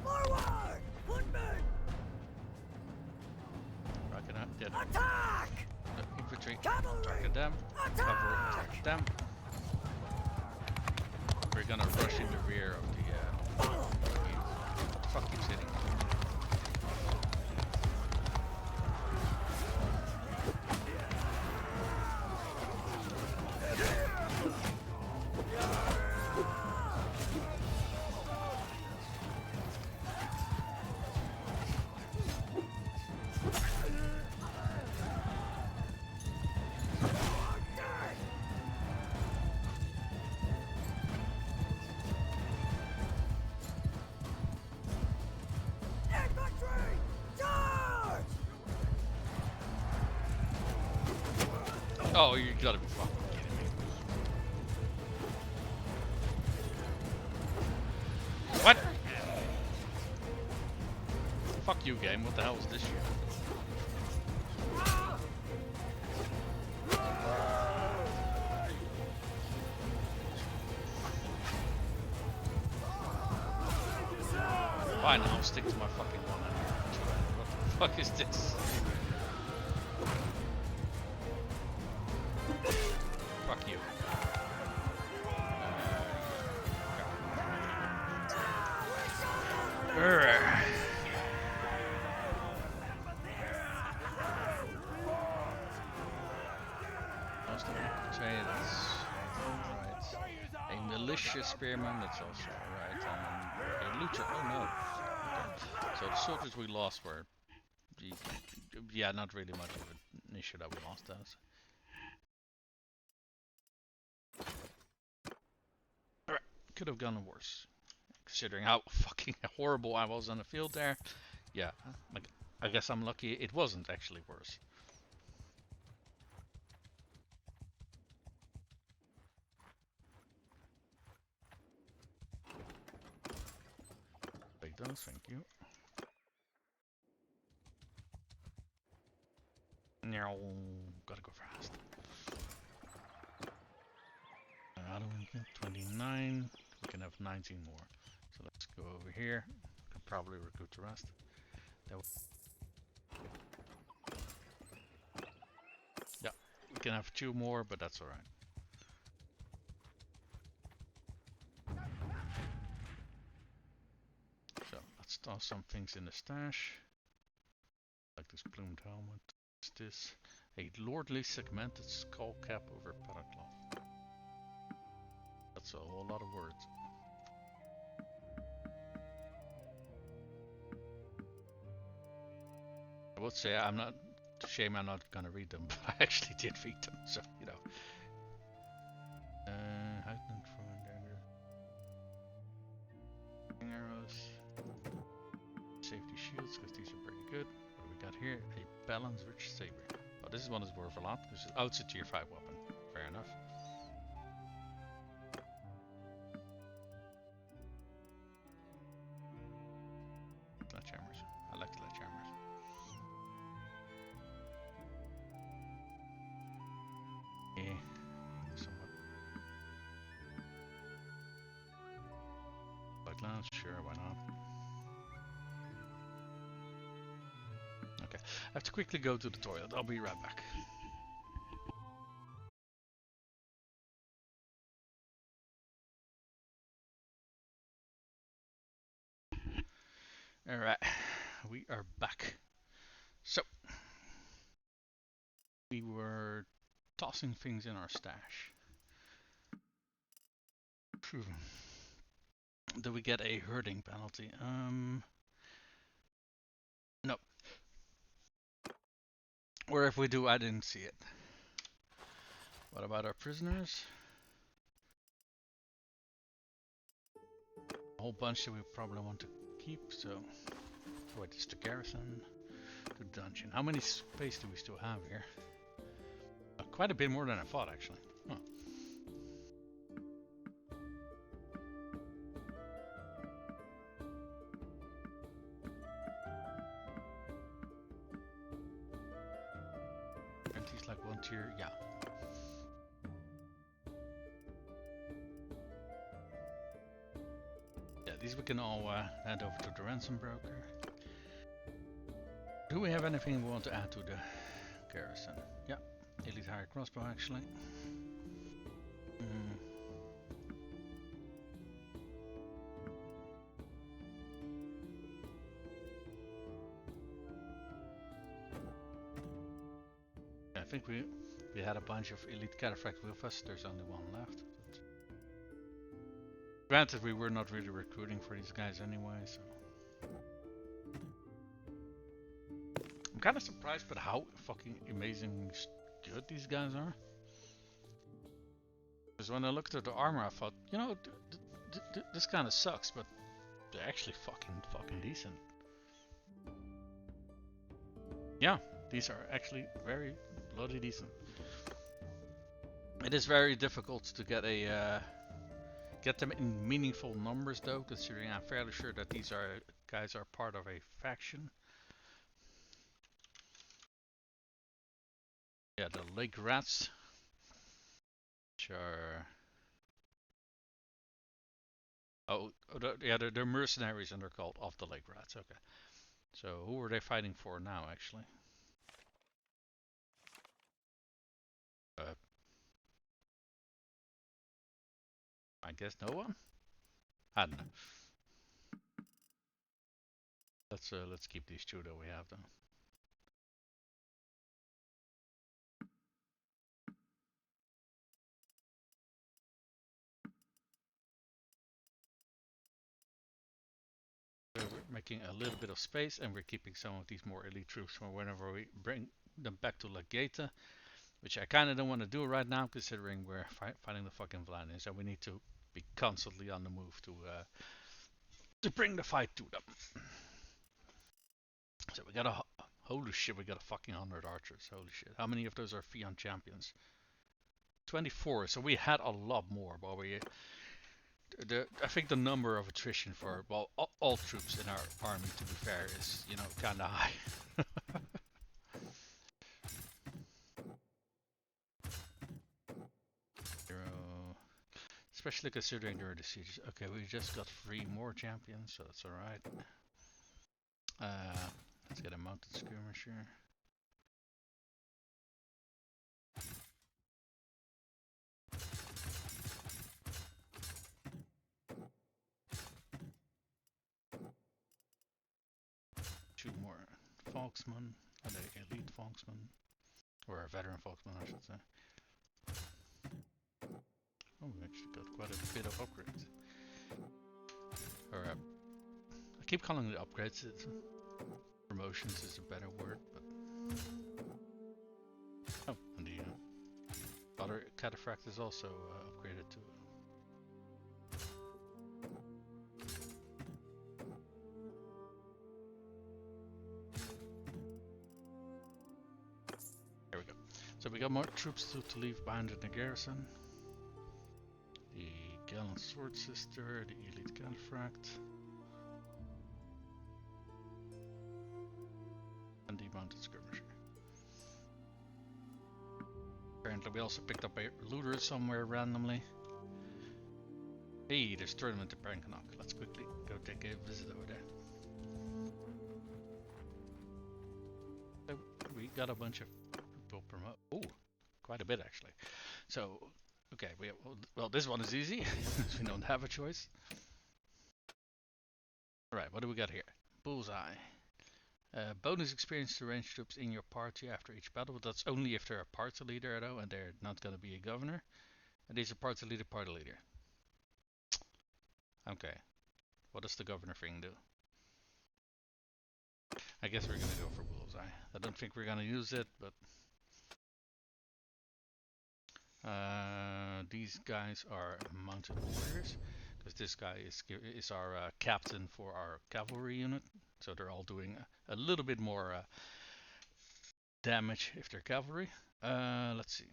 Forward! Footmen! Rocking up, dead. Attack! Infantry. Cavalry! Target them. Cavalry. Attack! Target them. We're gonna rush in the rear of the. What the fuck keeps hitting? Infantry! Charge! Oh, you gotta be fucking kidding me. What? Fuck you, game. What the hell is this shit? Fine, I'll stick to my fucking one. What the fuck is this? Fuck you. Most of the potatoes. Right. A malicious spearman, that's also right. And a looter. Oh no. Okay. So the soldiers we lost were, yeah, not really much of an issue that we lost as. Alright, could have gone worse. Considering how fucking horrible I was on the field there. Yeah, like, I guess I'm lucky it wasn't actually worse. Take those, thank you. No, gotta go fast. How do we get 29? We can have 19 more. So let's go over here. Could probably recruit the rest. Yeah, we can have 2 more, but that's alright. So let's toss some things in the stash. Like this plumed helmet. What's this? A lordly segmented skull cap over paracloth. That's a whole lot of words. I would say I'm not. Shame I'm not gonna read them, but I actually did read them, so you know. Heightened from dagger. Arrows. Safety shields, because these are pretty good. What do we got here? A balance rich saber. Oh, this one is worth a lot. Oh, it's a tier 5 weapon. Fair enough. Sledgehammers. I like sledgehammers. Yeah. Somewhat. Light lance, sure, why not? Okay, I have to quickly go to the toilet. I'll be right back. Alright, we are back. So, we were tossing things in our stash. Proven. Do we get a herding penalty? No. Or if we do, I didn't see it. What about our prisoners? A whole bunch that we probably want to keep, so... Wait, it's the garrison, the dungeon. How many space do we still have here? Quite a bit more than I thought, actually. Huh. Aren't these like one tier? Yeah. Yeah, these we can all hand over to the ransom broker. Do we have anything we want to add to the garrison? Yeah, elite higher crossbow actually. I think we had a bunch of elite cataphract with us. There's only one left. But granted, we were not really recruiting for these guys anyway, so. I'm kind of surprised by how fucking amazing good these guys are. Because when I looked at the armor, I thought, you know, this kind of sucks, but they're actually fucking decent. Yeah, these are actually very bloody decent. It is very difficult to get them in meaningful numbers, though, considering I'm fairly sure that these guys are part of a faction. Yeah, the lake rats, which are they're mercenaries and they're called off the lake rats. Okay, so who are they fighting for now, actually? I guess no one. I don't know. Let's keep these two that we have then. So we're making a little bit of space and we're keeping some of these more elite troops for whenever we bring them back to Legata, which I kind of don't want to do right now considering we're fighting the fucking Vlandians and we need to be constantly on the move to bring the fight to them. So we got holy shit, we got a fucking 100 archers, holy shit. How many of those are Fion champions? 24, so we had a lot more, but I think the number of attrition for, well, all troops in our army, to be fair, is, you know, kind of high. Especially considering there are the sieges. Okay, we just got 3 more champions, so that's alright. Let's get a mounted skirmisher. Two more Folksmen, an elite Folksman, or a veteran Folksman, I should say. Oh, we actually got quite a bit of upgrades. Or I keep calling it upgrades. For promotions is a better word, but oh, and the other cataphract is also upgraded to. There we go. So we got more troops to leave behind in the garrison. The gallant sword sister, the elite cataphract, and the mounted skirmisher. Apparently we also picked up a looter somewhere randomly. Hey, there's tournament in Brankenok. Let's quickly go take a visit over there. So we got a bunch of people promote. Oh, quite a bit actually. So, okay, well this one is easy. We don't have a choice. Alright, what do we got here? Bullseye. Bonus experience to range troops in your party after each battle, but that's only if they're a party leader though, and they're not gonna be a governor. And these are party leader, party leader. Okay. What does the governor thing do? I guess we're gonna go for Bullseye. I don't think we're gonna use it, but these guys are mounted warriors, because this guy is our captain for our cavalry unit. So they're all doing a little bit more damage if they're cavalry. Let's see.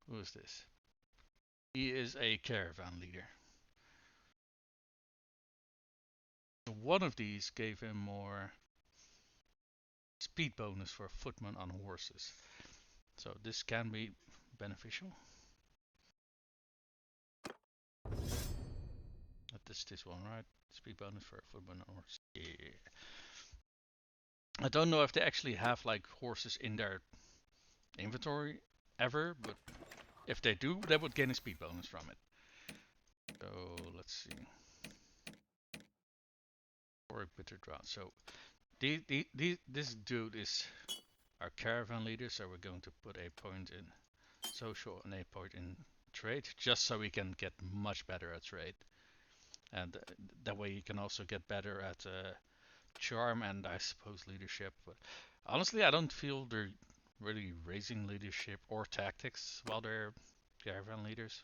Who is this? He is a caravan leader. One of these gave him more speed bonus for footmen on horses. So this can be beneficial. This one, right? Speed bonus for a footman on horse. Yeah. I don't know if they actually have like horses in their inventory ever, but if they do, they would gain a speed bonus from it. So let's see. Or a bitter drought. So this dude is our caravan leader, so we're going to put a point in social and a point in trade, just so we can get much better at trade. And that way you can also get better at charm and I suppose leadership. But honestly, I don't feel they're really raising leadership or tactics while they're caravan leaders.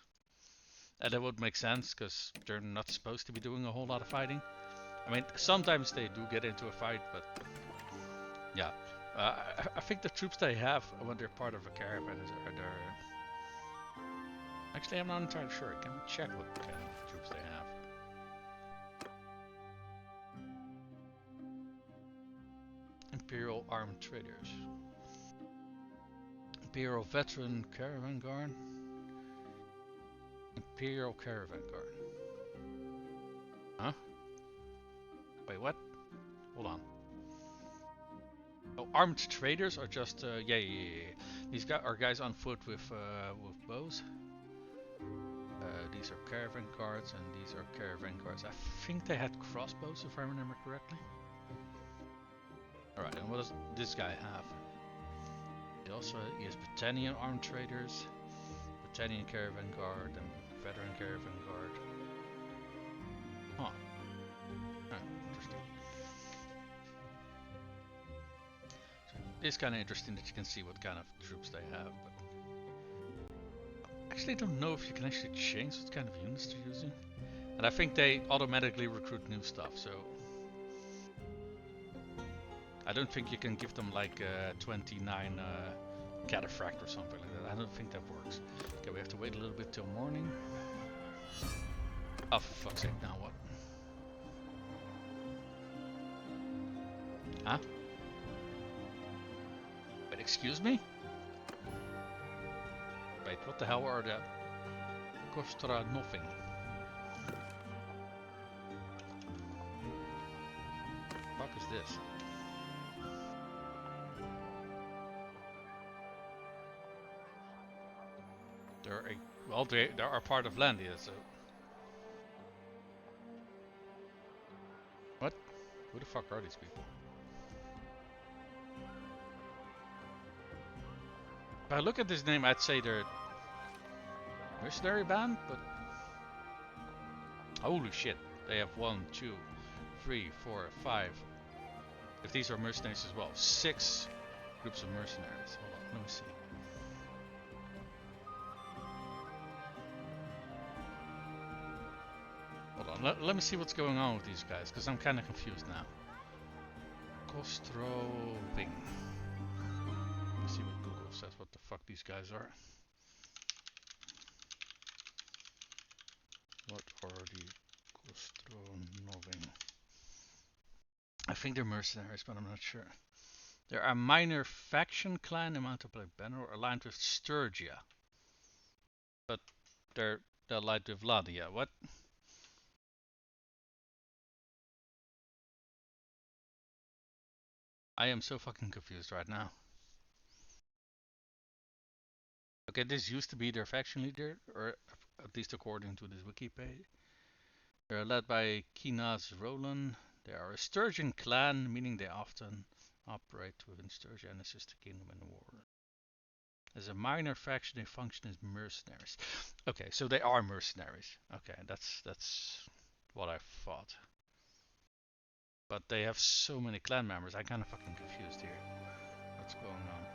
And that would make sense because they're not supposed to be doing a whole lot of fighting. I mean, sometimes they do get into a fight, but yeah. I think the troops they have when they're part of a caravan are actually, I'm not entirely sure. Can we check what kind of troops they have? Imperial Armed Traders. Imperial Veteran Caravan Guard. Imperial Caravan Guard. Huh? Wait, what? Hold on. Oh, armed traders are just yeah. These guys are guys on foot with bows. These are caravan guards and these are caravan guards. I think they had crossbows if I remember correctly. Alright, and what does this guy have? He has Britannian armed traders, Britannian caravan guard, and veteran caravan guard. Huh. Interesting. So it's kind of interesting that you can see what kind of troops they have, but I actually don't know if you can actually change what kind of units they're using. And I think they automatically recruit new stuff, so I don't think you can give them like 29 cataphract or something like that. I don't think that works. Okay, we have to wait a little bit till morning. Oh, for fuck's sake, now what? Huh? But excuse me? Wait, what the hell are the Kostra nothing? What the fuck is this? They are part of Vlandia, so. What? Who the fuck are these people? If I look at this name, I'd say they're mercenary band, but holy shit, they have 1, 2, 3, 4, 5, If these are mercenaries as well. 6 groups of mercenaries. Hold on, let me see. Hold on, let me see what's going on with these guys, because I'm kind of confused now. Kostroving. Let me see what Google says, what the fuck these guys are. What are the Kostronoving? I think they're mercenaries, but I'm not sure. They're a minor faction clan in M&B Bannerlord aligned with Sturgia. But they're allied with Vlandia. What? I am so fucking confused right now. Okay, this used to be their faction leader, or at least according to this wiki page. They're led by Kinas Roland. They are a Sturgian clan, meaning they often operate within Sturgia and assist the kingdom in the war. As a minor faction, they function as mercenaries. Okay, so they are mercenaries. Okay, that's what I thought. But they have so many clan members, I'm kind of fucking confused here. What's going on?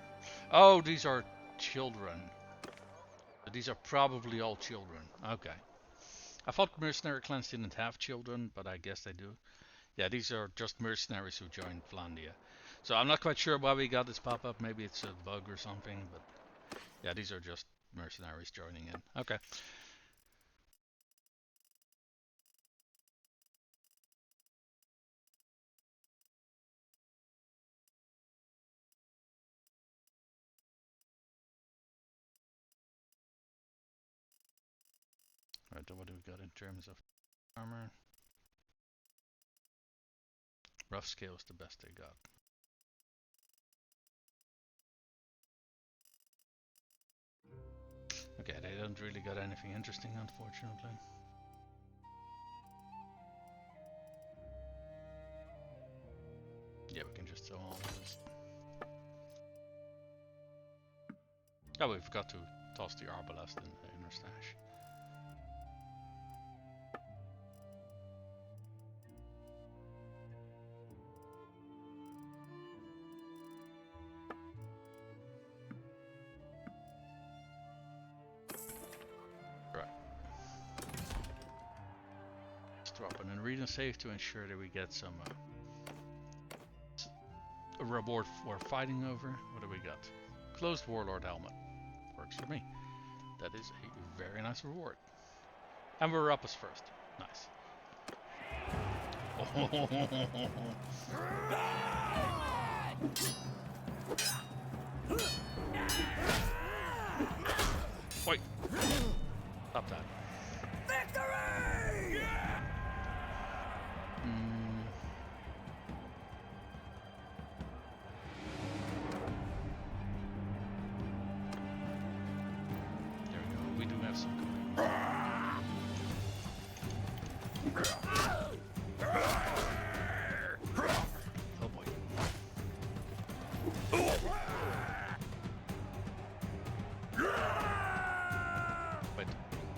Oh, these are children. These are probably all children. Okay. I thought mercenary clans didn't have children, but I guess they do. Yeah, these are just mercenaries who joined Vlandia. So I'm not quite sure why we got this pop-up. Maybe it's a bug or something, but yeah, these are just mercenaries joining in. Okay. Right, what do we got in terms of armor? Rough scale is the best they got. Okay, they don't really got anything interesting, unfortunately. Yeah, we can just throw all of this. Oh, we forgot to toss the arbalest in our stash. Right. Let's drop an arena save to ensure that we get some a reward for fighting over. What do we got? Closed Warlord helmet. Works for me. That is a very nice reward. And we're up as first. Nice. Wait. Stop that. Victory! There we go. We do have some coming. Oh boy. Wait,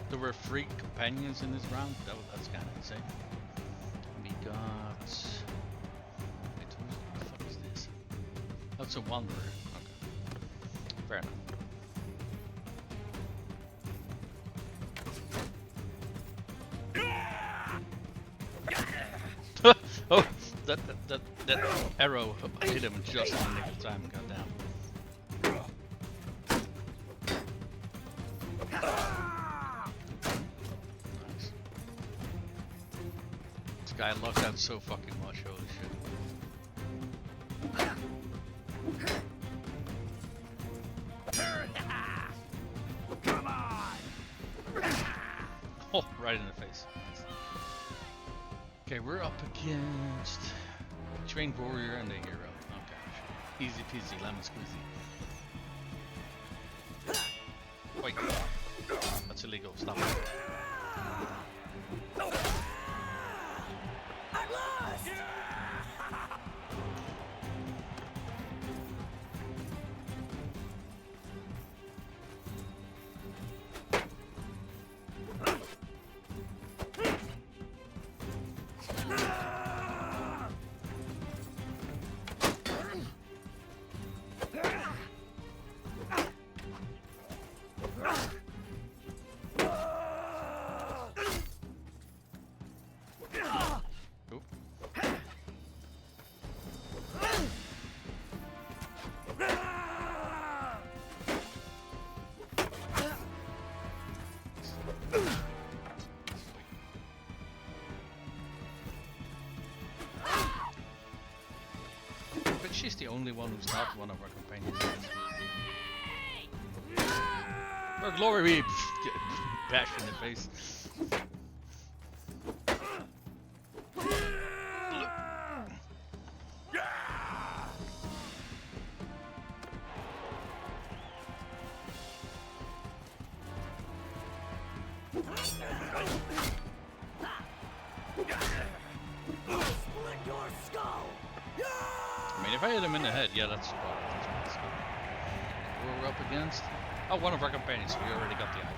there were 3 companions in this round? That's kind of insane. We got... Wait, who the fuck is this? That's a wanderer. Okay. Fair enough. Oh, that arrow hit him just in the nick of time. Goddamn. Nice. This guy locked out so fucking much. Holy shit. Come on! Oh, right in the face. Okay, we're up against Trained Warrior and the Hero. Okay. Easy peasy, lemon squeezy. Wait. That's illegal. Stop it. At last! But she's the only one who's not one of our companions. For glory, we get bashed in the face. Split your skull! I mean, if I hit him in the head, yeah, that's good. Who we're up against? Oh, one of our companions. We already got the item.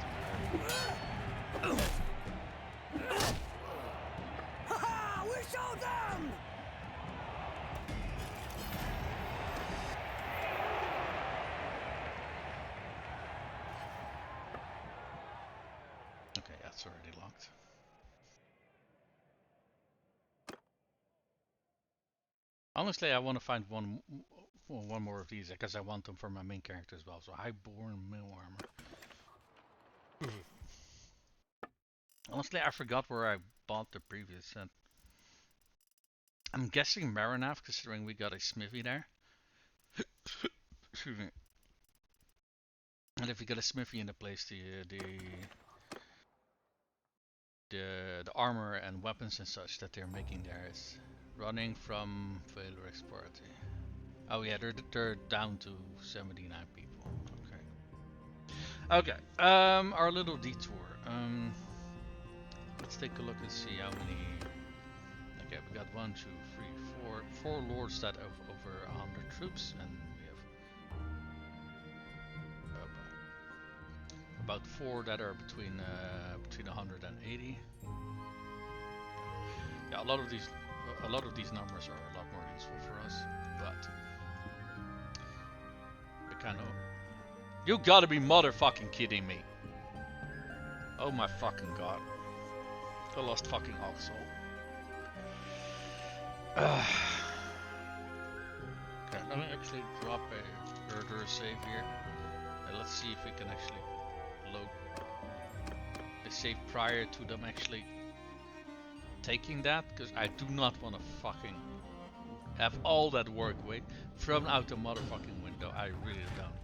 Ha! We show them! Okay, that's already locked. Honestly, I want to find one more of these because I want them for my main character as well. So highborn mill armor. Honestly, I forgot where I bought the previous set. I'm guessing Marinav, considering we got a smithy there. Excuse me. And if we got a smithy in the place, the armor and weapons and such that they're making there is running from failure export. Oh yeah, they're down to 79 people. Okay. Okay. Our little detour. Let's take a look and see how many. Okay, we got 1, 2, 3, 4 lords that have over 100 troops, and we have about 4 that are between 100 and 80. Yeah, a lot of these numbers are a lot more useful for us, but they kind of. You gotta be motherfucking kidding me! Oh my fucking god! I lost fucking Oxel. Okay, let me actually drop a murder save here. And let's see if we can actually load the save prior to them actually taking that, because I do not want to fucking have all that work thrown out the motherfucking window. I really don't.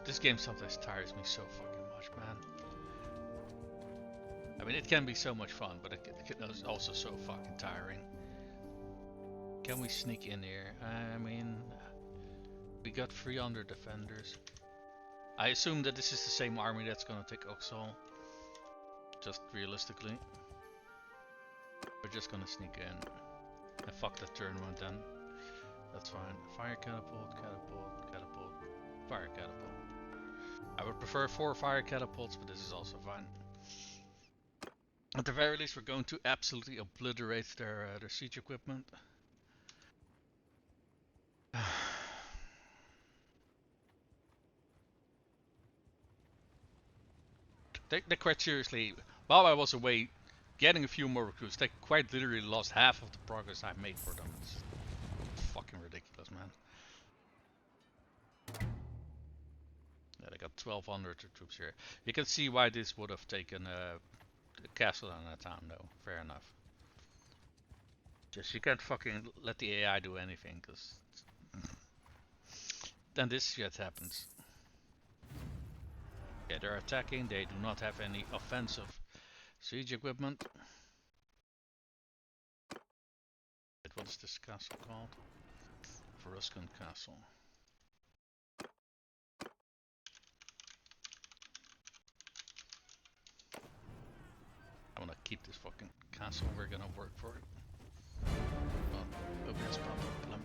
This game sometimes tires me so fucking much, man. I mean, it can be so much fun, but it is also so fucking tiring. Can we sneak in here? I mean, we got 300 defenders. I assume that this is the same army that's gonna take Oxal. Just realistically. We're just gonna sneak in. And fuck that turn one then. That's fine. Fire catapult, catapult, catapult, fire catapult. I would prefer 4 fire catapults, but this is also fine. At the very least, we're going to absolutely obliterate their siege equipment. They quite seriously, while I was away getting a few more recruits, they quite literally lost half of the progress I made for them. It's fucking ridiculous, man. Yeah, they got 1,200 troops here. You can see why this would have taken a castle and a town, though. Fair enough. Just you can't fucking let the AI do anything, because then this shit happens. Yeah, they're attacking. They do not have any offensive siege equipment. What is this castle called? Veruscan Castle. I want to keep this fucking castle. We're gonna work for it. Well, OBS problem.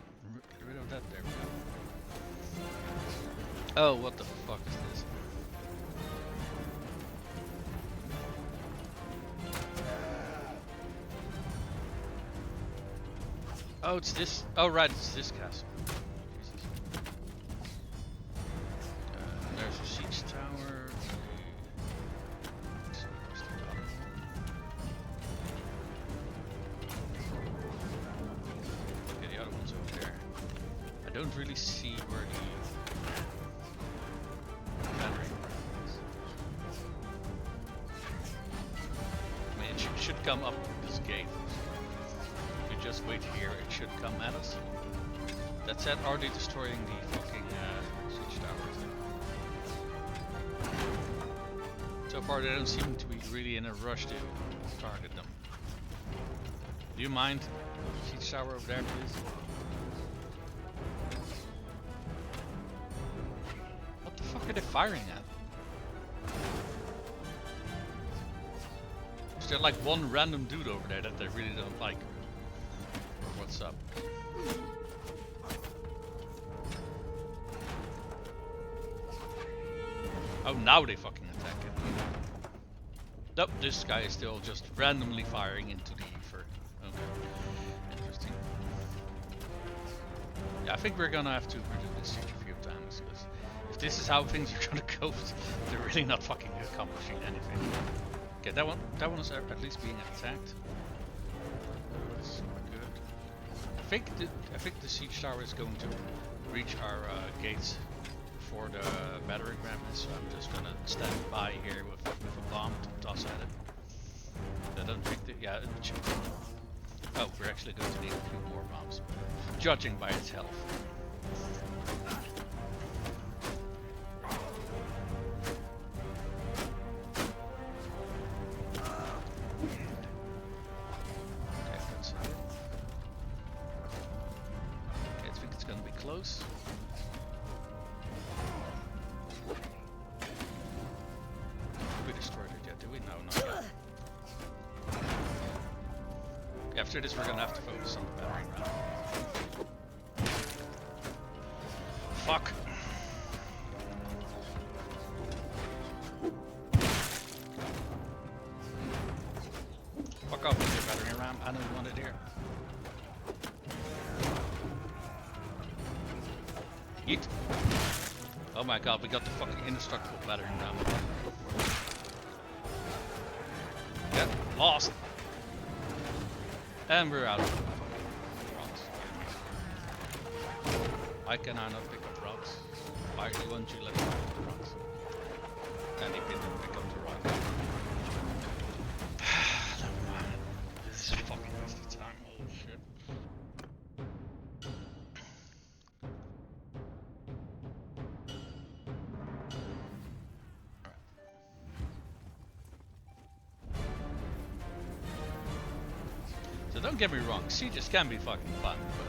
Get rid of that. There we go. Oh, what the fuck is this? Oh, it's this. Oh, right, it's this castle. Jesus. There's a siege tower. Okay, the other one's over there. don't really see where the battering ram is. I mean, it should come up this gate. If we just wait here, it should come at us. That said, are they destroying the fucking siege towers? So far, they don't seem to be really in a rush to target them. Do you mind? Siege tower over there, please. What the fuck are they firing at? Is there like one random dude over there that they really don't like? Or what's up? Oh, now they fucking attack it. Nope, this guy is still just randomly firing into the ether. Okay, interesting. Yeah, I think we're gonna have to redo this siege a few times, because if this is how things are gonna go, they're really not fucking accomplishing anything. Okay, that one is at least being attacked. That's super good. I think the siege tower is going to reach our gates before the battering ram is, so I'm just gonna stand by here with a bomb to toss at it. I don't think that, yeah, it should. Oh, we're actually going to need a few more bombs, judging by its health. Okay, that's it. Okay, I think it's gonna be close. We destroyed it yet, did we? No, not yet. After this, we're gonna have to focus on the battering ram. Fuck. Fuck off with your battering ram. I don't want it here. Yeet. Oh my god, we got the fucking indestructible battering ram. Yeah, lost. And we're out of rocks. Why can I not pick up rocks? Why won't you let me pick up the rocks? And he didn't pick up the rock. Never mind. This is a fucking waste of time. Holy shit. So don't get me wrong, sieges can be fucking fun, but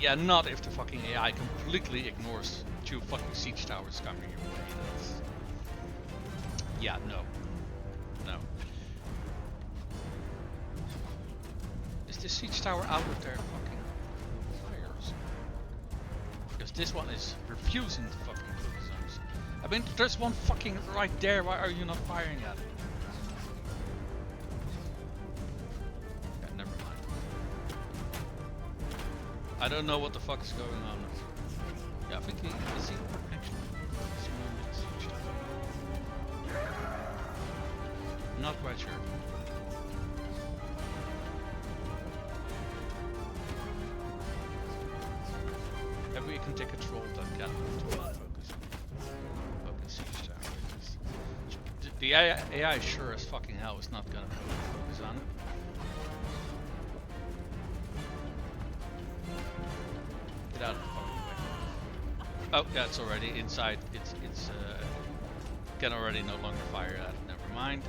yeah, not if the fucking AI completely ignores two fucking siege towers coming your way. That's... Yeah, no. No. Is this siege tower out of their fucking fires? Because this one is refusing to fucking cook zones. I mean, there's one fucking right there, why are you not firing at it? I don't know what the fuck is going on. Yeah, I think he is he actually. Not quite sure. Maybe we can take control of that catapult to focus siege tower. The AI sure as fucking hell is not gonna focus on it. Get out of the fucking way. Oh, yeah, it's already inside. It's can already no longer fire at it. Never mind.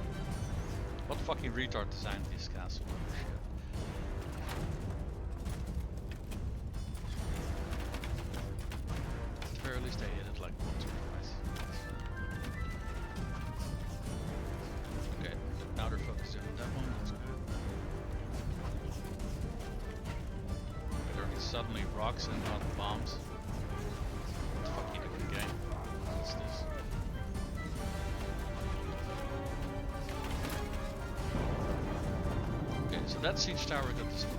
What fucking retard designed this castle? Oh, shit. At the very least, I hit it like once or twice. Okay, now they're focusing on that one. That's good. Suddenly rocks and not bombs. What the fuck you doing, game? What's this? Okay, so that siege tower got destroyed.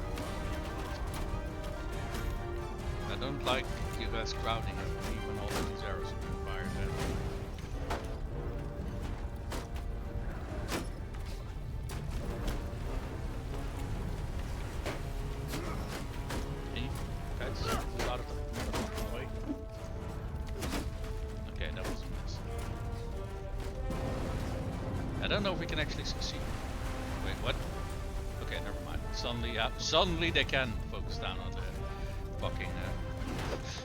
I don't like you guys crowding at me when all of these arrows are being fired at. Move out of the way. Okay, that was a miss. I don't know if we can actually succeed. Wait, what? Okay, never mind. Suddenly they can focus down on the fucking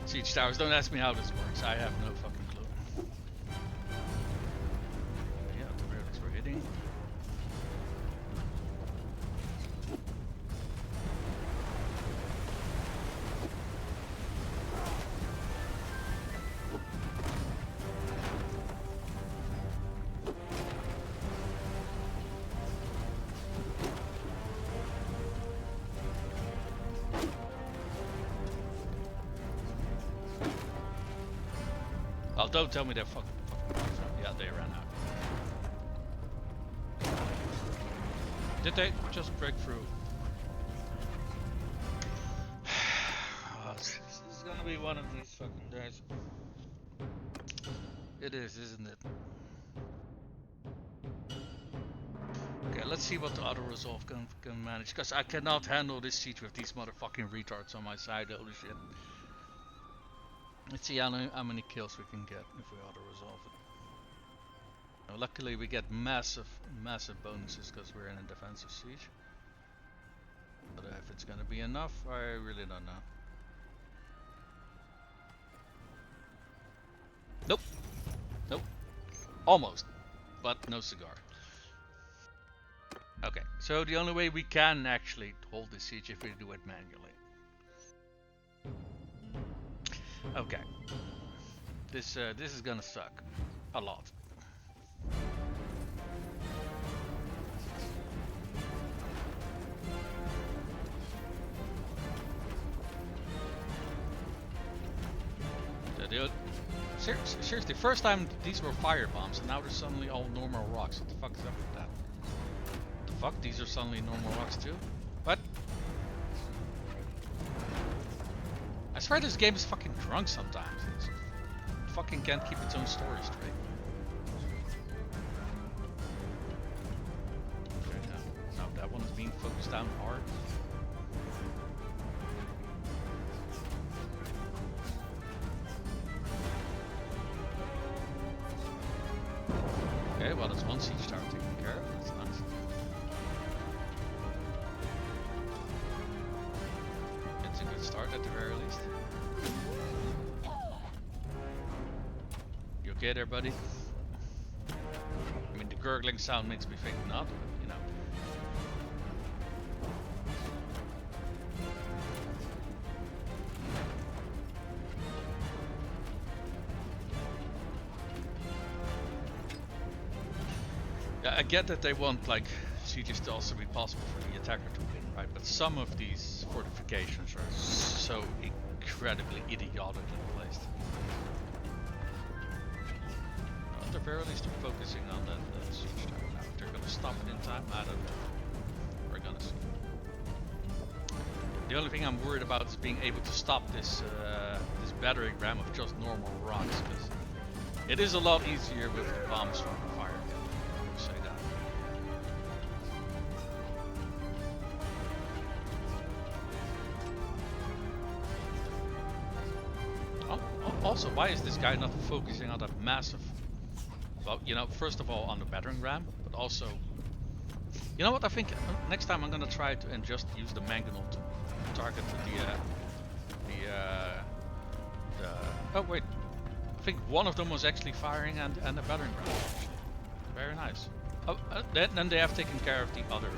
siege towers. Don't ask me how this works. I have no fucking clue. Yeah, the relics we're hitting. Oh, don't tell me they're fucking. Yeah, they ran out. Did they just break through? Oh, this is gonna be one of these fucking days. It is, isn't it? Okay, let's see what the auto resolve can manage. Because I cannot handle this siege with these motherfucking retards on my side. Holy shit. Let's see how many kills we can get if we auto resolve it. Now, luckily we get massive bonuses because we're in a defensive siege. But if it's gonna be enough, I really don't know. Nope. Nope. Almost. But no cigar. Okay, so the only way we can actually hold this siege if we do it manually. Okay. This is gonna suck. A lot. Seriously, first time these were fire bombs and now they're suddenly all normal rocks. What the fuck is up with that? What the fuck? These are suddenly normal rocks too? What? I swear this game is fucking drunk sometimes. It fucking can't keep its own story straight. Okay, now that one is being focused down hard. Okay, well that's one siege tower taken care of. That's nice. It's a good start at the very least. You okay there, buddy? I mean, the gurgling sound makes me think not, but you know. Yeah, I get that they want like sieges to also be possible for the attacker to win, right? But some of these fortifications are so incredibly idiotically placed. At the very least, they're focusing on that siege tower now. If they're gonna stop it in time, I don't know. We're gonna see. The only thing I'm worried about is being able to stop this this battering ram of just normal rocks, because it is a lot easier with the bombs from the fire. Say that. Also, why is this guy not focusing on that massive? Well, you know, first of all on the battering ram, but also, you know what? I think next time I'm gonna try to and just use the mangonel to target the. Oh wait, I think one of them was actually firing and the battering ram. Actually. Very nice. Oh, then they have taken care of the other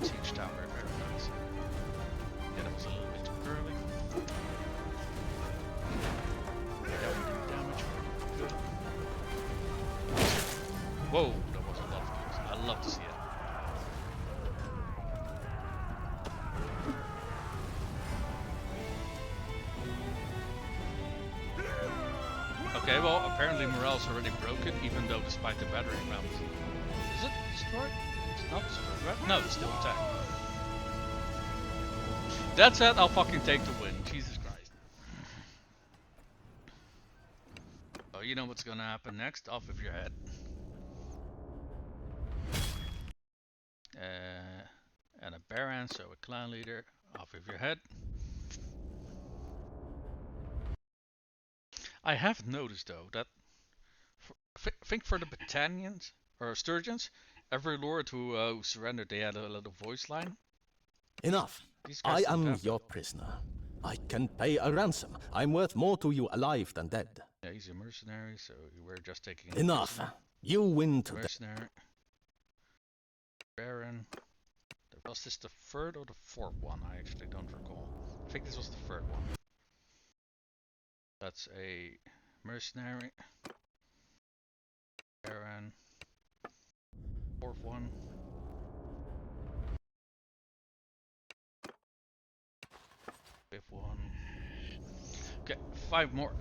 siege tower. Very nice. Yeah, that was a little bit too early. That would do damage. Good. Whoa, that was a lot of kills. I love to see it. Okay, well, apparently morale's already broken, even though despite the battering ram. Is it destroyed? It's not destroyed, right? No, it's still intact. That said, I'll fucking take the win. Jesus Christ. Oh, you know what's gonna happen next? Off with your head. And a baron, so a clan leader. Off with your head. I have noticed though that think for the Battanians or Sturgeons, every lord who surrendered, they had a little voice line. Enough. These I guys don't am have your that. prisoner. I can pay a ransom. I'm worth more to you alive than dead. Yeah, he's a mercenary, so we're just taking him Enough. prisoner. You win today. Mercenary. Baron. Was this the third or the fourth one? I actually don't recall. I think this was the third one. That's a mercenary. Baron. Fourth one. Fifth one. Okay, 5 more.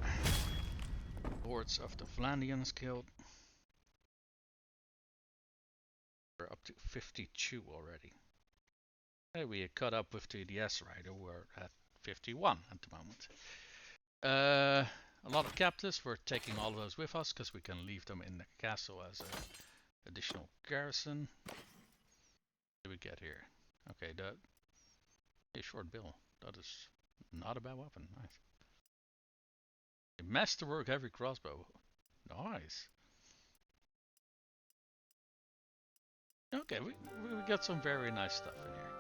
Lords of the Vlandians killed. We're up to 52 already. Hey, we caught up with the DS Rider. We're at 51 at the moment. A lot of captives. We're taking all of those with us because we can leave them in the castle as an additional garrison. What do we get here? Okay, a short bill. That is not a bad weapon. Nice. A masterwork heavy crossbow. Nice. Okay, we got some very nice stuff in here.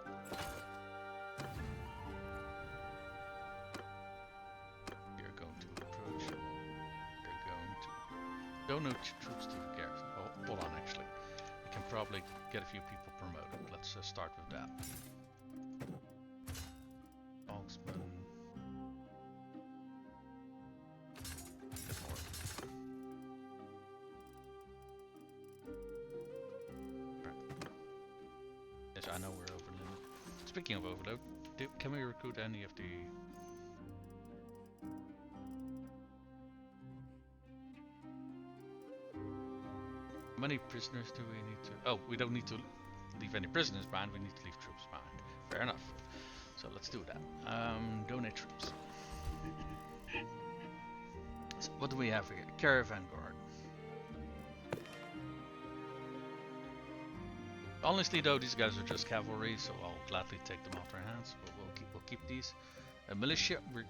You're going to approach. You're going to donate troops to the garrison. Oh, hold on, actually. We can probably get a few people promoted. Let's start with that. Dogsman. Get more. Right. Yes, I know we're overloaded. Speaking of overload, can we recruit any of the... How many prisoners do we need to... Oh, we don't need to leave any prisoners behind, we need to leave troops behind. Fair enough. So let's do that. Donate troops. So what do we have here? Caravan Guard. Honestly though, these guys are just cavalry, so I'll gladly take them off their hands. But we'll keep these. Militia, we're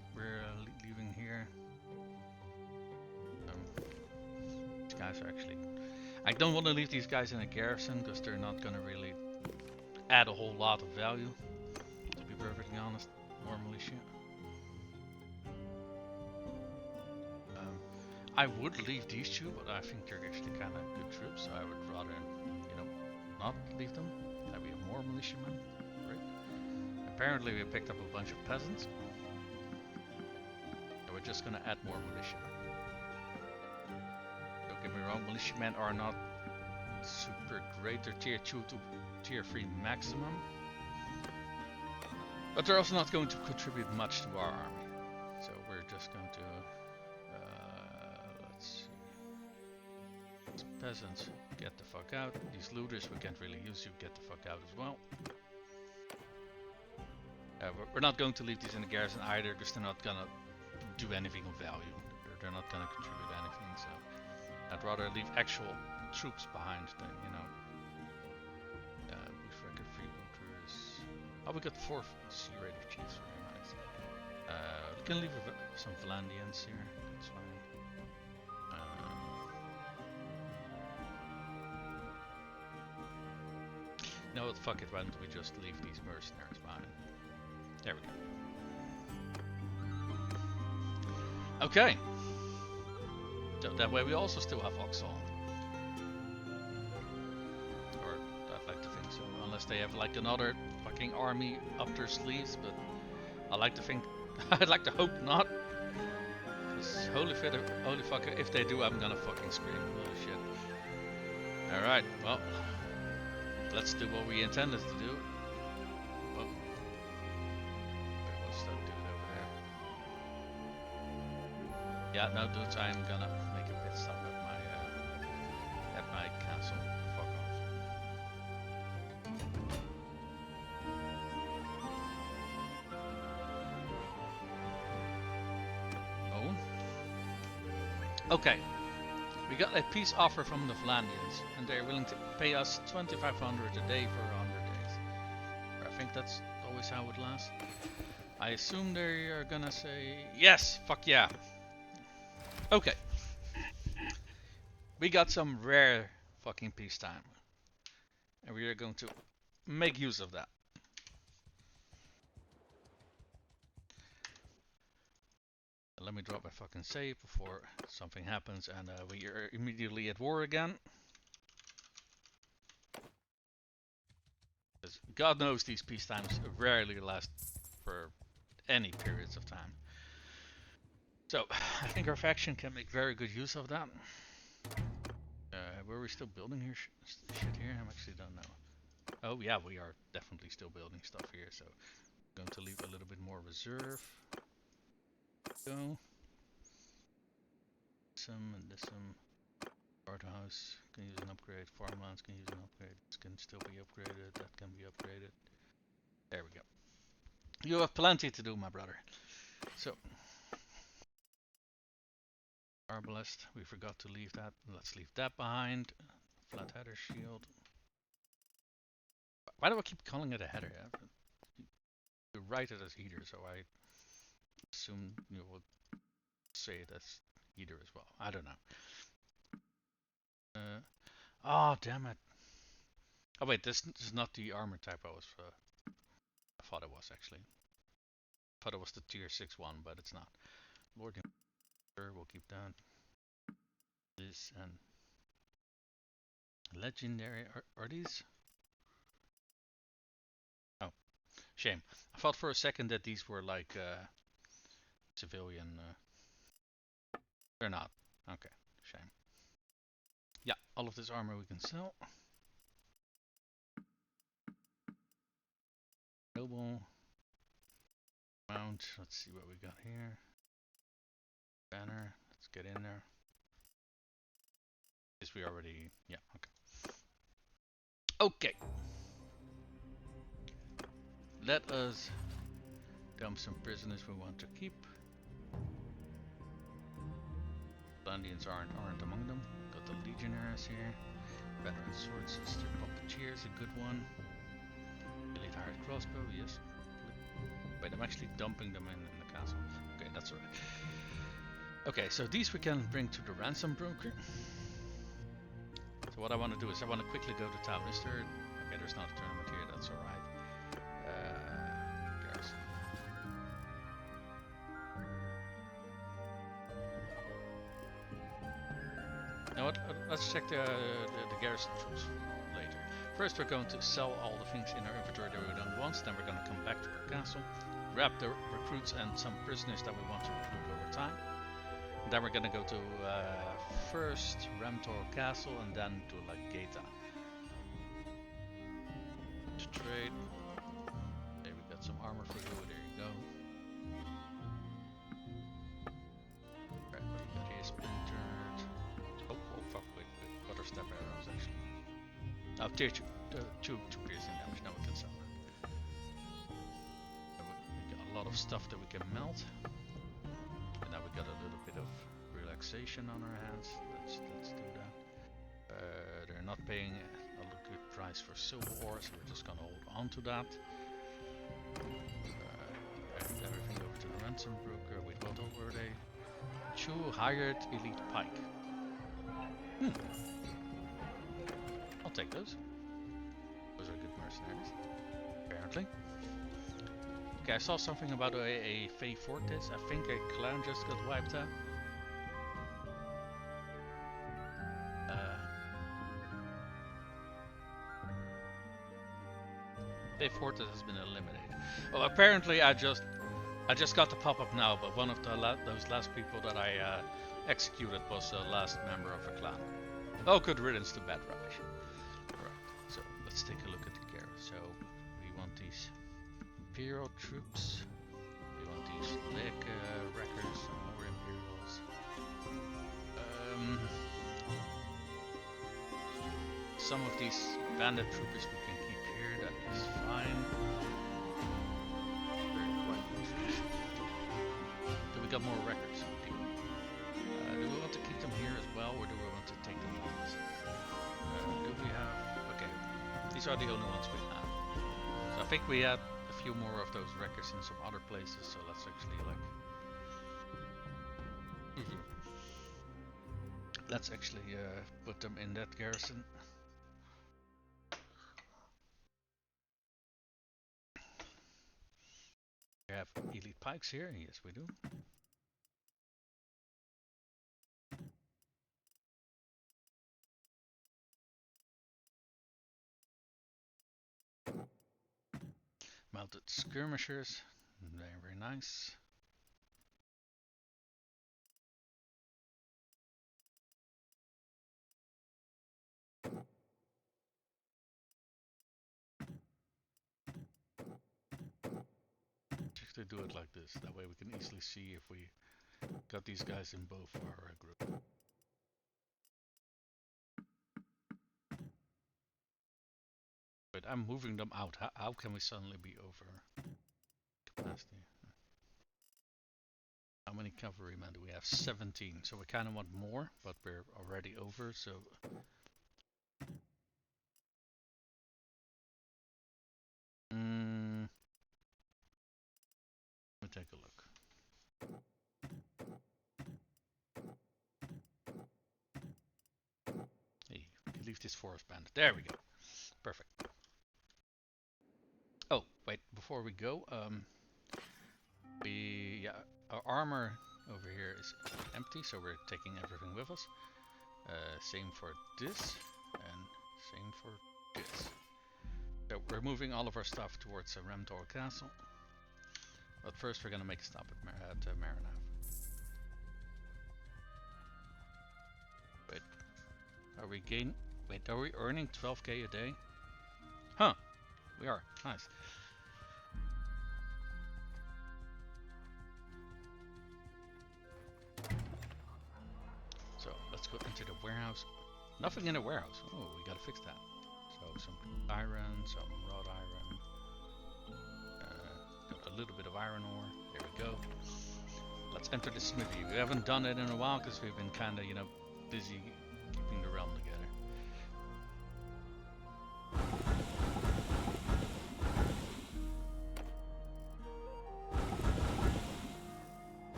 leaving here. These guys are actually... I don't want to leave these guys in a garrison because they're not going to really add a whole lot of value. To be perfectly honest, more militia. I would leave these two, but I think they're actually kind of good troops, so I would rather, you know, not leave them. That we have more militiamen, right? Apparently we picked up a bunch of peasants. So we're just gonna add more militiamen. Don't get me wrong, militiamen are not super great. They're tier 2 to tier 3 maximum. But they're also not going to contribute much to our army. So we're just going to... let's see. Some peasants, get the fuck out. These looters, we can't really use you, get the fuck out as well. We're not going to leave these in the garrison either, because they're not gonna do anything of value. They're not gonna contribute anything, so... I'd rather leave actual troops behind than, you know... Boost record, freebooters... Oh, we got 4 C-rated chiefs, very nice. We can leave some Vlandians here, that's fine. No, fuck it, why don't we just leave these mercenaries behind? There we go. Okay. So that way we also still have Oxall. Or I'd like to think so, unless they have like another fucking army up their sleeves, but I like to think, I'd like to hope not. Cause holy fucker, if they do, I'm gonna fucking scream, holy shit. Alright, well, let's do what we intended to do. Oh. What's that dude over there? Yeah, no dudes, I'm gonna make a pit stop at my castle. Fuck off. Oh. Okay. We got a peace offer from the Vlandians, and they're willing to pay us 2,500 a day for 100 days. I think that's always how it lasts. I assume they are gonna say, yes, fuck yeah. Okay, we got some rare fucking peacetime, and we are going to make use of that. Let me drop my fucking save before something happens and we are immediately at war again. Because God knows these peacetimes rarely last for any periods of time. So, I think our faction can make very good use of that. Were we still building here shit here? I actually don't know. Oh yeah, we are definitely still building stuff here, so I'm going to leave a little bit more reserve. Go. Some and this some. Guardhouse can use an upgrade. Farmlands can use an upgrade. This can still be upgraded. That can be upgraded. There we go. You have plenty to do, my brother. So, Arbalest, we forgot to leave that. Let's leave that behind. Flat header shield. Why do I keep calling it a header? You write it as heater, so I assume you would say it as heater as well. I don't know. Oh, damn it. Oh wait, this is not the armor type I thought it was actually. I thought it was the tier 6 one, but it's not. Lord, we'll keep that. This and legendary. Are these? Oh, shame. I thought for a second that these were like civilian. They're not. Okay, shame. Yeah, all of this armor we can sell. Noble. Mount. Let's see what we got here. Banner. Let's get in there. This we already. Yeah, okay. Okay. Let us dump some prisoners we want to keep. Vlandians aren't among them. Got the legionnaires here. Veteran sword sister puppeteer is a good one. Elite hired crossbow, yes. Wait, I'm actually dumping them in the castle. Okay, that's alright. Okay, so these we can bring to the ransom broker. So what I want to do is I want to quickly go to town. Is there? Okay, there's not a tournament here. That's alright. Garrison. Now what? Let's check the garrison troops later. First, we're going to sell all the things in our inventory that we don't want. Then we're going to come back to our castle, grab the recruits and some prisoners that we want to recruit over time. And then we're going to go to first Ramtor Castle and then to Lageta. To trade. There we got some armor for you. There you go. Right, what do you got here? Splintered. Oh fuck! Wait. Other step arrows actually. Oh, tier 2, two piercing damage. Now we can sell that. We got a lot of stuff that we can melt. And now we got a little bit of relaxation on our hands. Let's do that. They're not paying a good price for silver ore, so we're just gonna hold on to that. And everything over to the ransom broker. Wait, what were they? 2 hired elite pike. I'll take those. Those are good mercenaries, apparently. Okay, I saw something about a Fey Fortis. I think a clan just got wiped out. Fey Fortis has been eliminated. Well, apparently I just got the pop-up now, but one of those last people that I executed was the last member of a clan. Oh, good riddance to Bad Rubbish. Alright, so let's take a look at the garrison. So we want these Imperial troops. We want these wreckers, some more Imperials. Some of these bandit troopers we can keep here, that is fine. They're quite useless. Do we got more wreckers? Do we want to keep them here as well, or do we want to take them out? Do we have... Okay, these are the only ones we have. So I think we had a few more of those wreckers in some other places, so let's actually like... Let's actually put them in that garrison. We have elite pikes here. Yes, we do. Mounted skirmishers. Very, very nice. Just to do it like this. That way we can easily see if we got these guys in both our group. But I'm moving them out. How can we suddenly be over capacity? How many cavalrymen do we have? 17. So we kind of want more, but we're already over, so... Let me take a look. Hey, we can leave this forest band. There we go. Perfect. Oh, wait, before we go, our armor over here is empty, so we're taking everything with us. Same for this, and same for this. So we're moving all of our stuff towards Remtor Castle. But first we're gonna make a stop at Marinav. Wait, are we earning 12k a day? Huh, we are, nice. So let's go into the warehouse. Nothing in the warehouse. Oh, we gotta fix that. So some iron, some wrought iron, a little bit of iron ore. There we go. Let's enter the smithy. We haven't done it in a while because we've been kind of, busy keeping the realm together.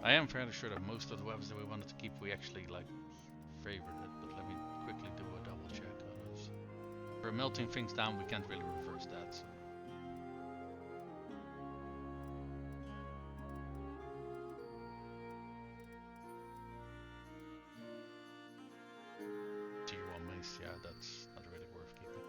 I am fairly sure that most of the weapons that we wanted to keep, we actually favored it, but let me quickly do a double check. Because if we're melting things down, we can't really reverse that. So. Tier 1 mace, yeah, that's not really worth keeping.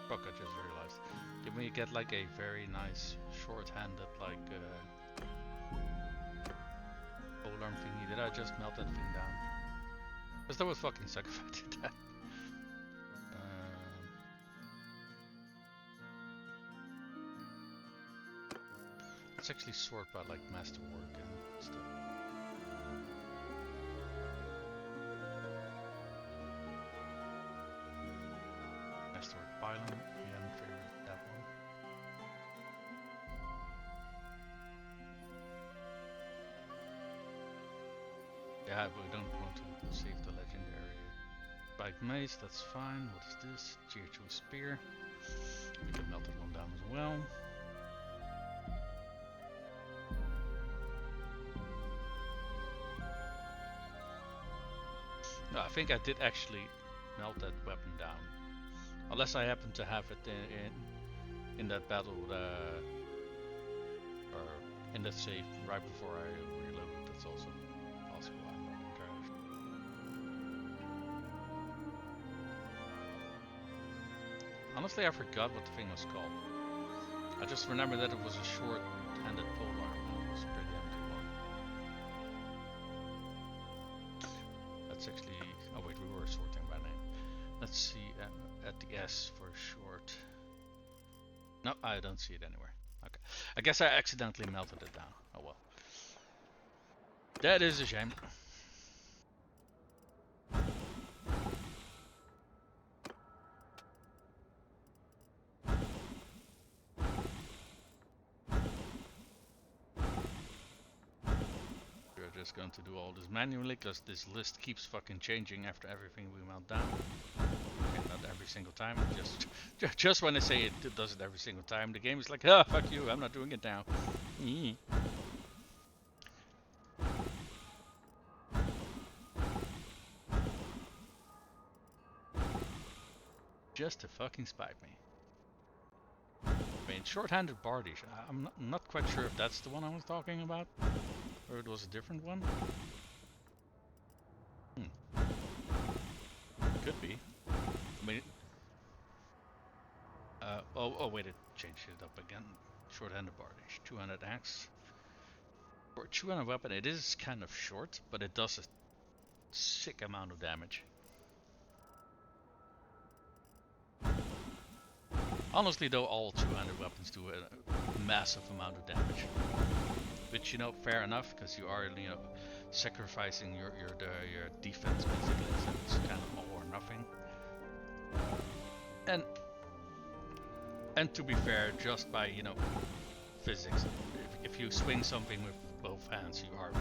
Fuck, I just realized. Did we get a very nice short-handed polearm thingy? Did I just melt that thing down? Because that would fucking suck if I did that. Let's actually sort by masterwork and stuff. Masterwork pylon, we haven't favored that one. Yeah, but we don't want to save the legendary spike mace, that's fine. What is this? Tier 2 spear. We can melt that one down as well. No, I think I did actually melt that weapon down. Unless I happen to have it in that battle, or in that save right before I reload. That's also possible. I'm not entirely sure. Honestly, I forgot what the thing was called. I just remember that it was a short-handed polearm. It was a pretty empty one. That's actually. Oh wait, we were sorting by name. Let's see at the S for short. No, I don't see it anywhere. Okay, I guess I accidentally melted it down. Oh well. That is a shame. We're just going to do all this manually because this list keeps fucking changing after everything we melt down. Okay, not every single time. Just when I say it does it every single time, the game is like, ah, fuck you, I'm not doing it now. Just to fucking spite me. I mean, short-handed Bardish. I'm not quite sure if that's the one I was talking about, or it was a different one. Could be. I mean, oh wait, it changed it up again. Short-handed Bardish, two-handed axe. For a two-handed weapon, it is kind of short, but it does a sick amount of damage. Honestly, though, all two-handed weapons do a massive amount of damage. Which, you know, fair enough, because you are, you know, sacrificing your defense basically, so it's kind of all or nothing. And to be fair, just by, you know, physics, if you swing something with both hands, you are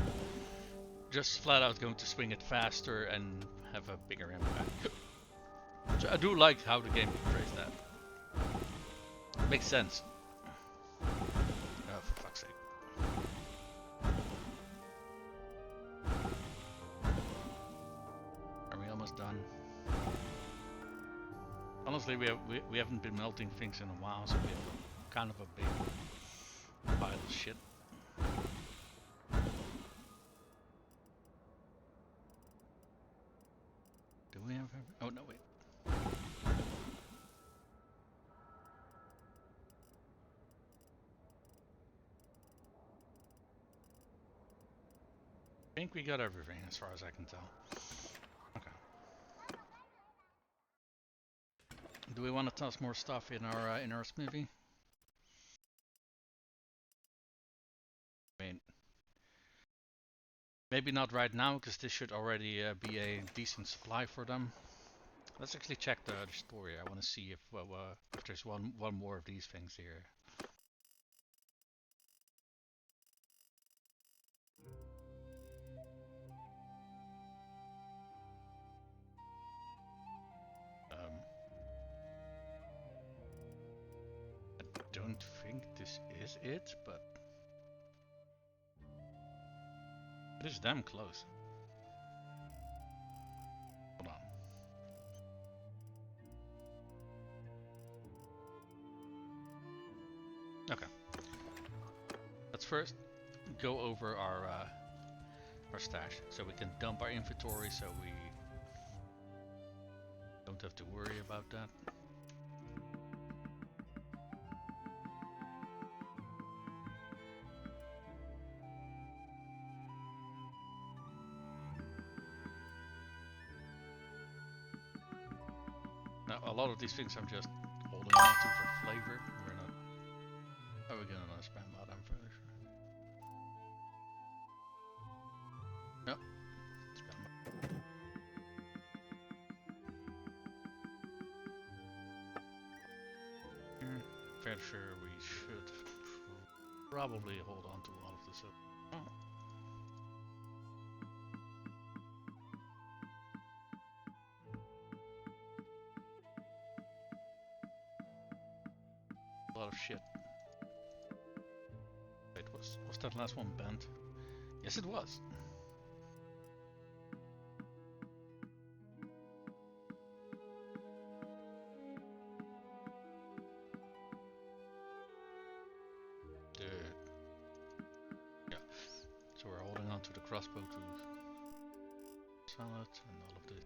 just flat out going to swing it faster and have a bigger impact. So I do like how the game portrays that. Makes sense. Oh, for fuck's sake. Are we almost done? Honestly, we haven't been melting things in a while, so we have kind of a big pile of shit. Do we have? Oh no, wait. I think we got everything as far as I can tell. Okay. Do we want to toss more stuff in our smoothie? I mean, maybe not right now, because this should already be a decent supply for them. Let's actually check the story. I want to see if there's one more of these things here. I don't think this is it, but it is damn close. Hold on. Okay. Let's first go over our stash, so we can dump our inventory, so we don't have to worry about that. Now, a lot of these things I'm just holding on to for flavor. We're not. Are we gonna spam out? I'm fairly sure. Yep. Spam out. Fairly sure we should probably hold on to all of this. Oh. A lot of shit. Wait, was that last one bent? Yes, it was. Dude. Yeah. So we're holding on to the crossbow to salad and all of this.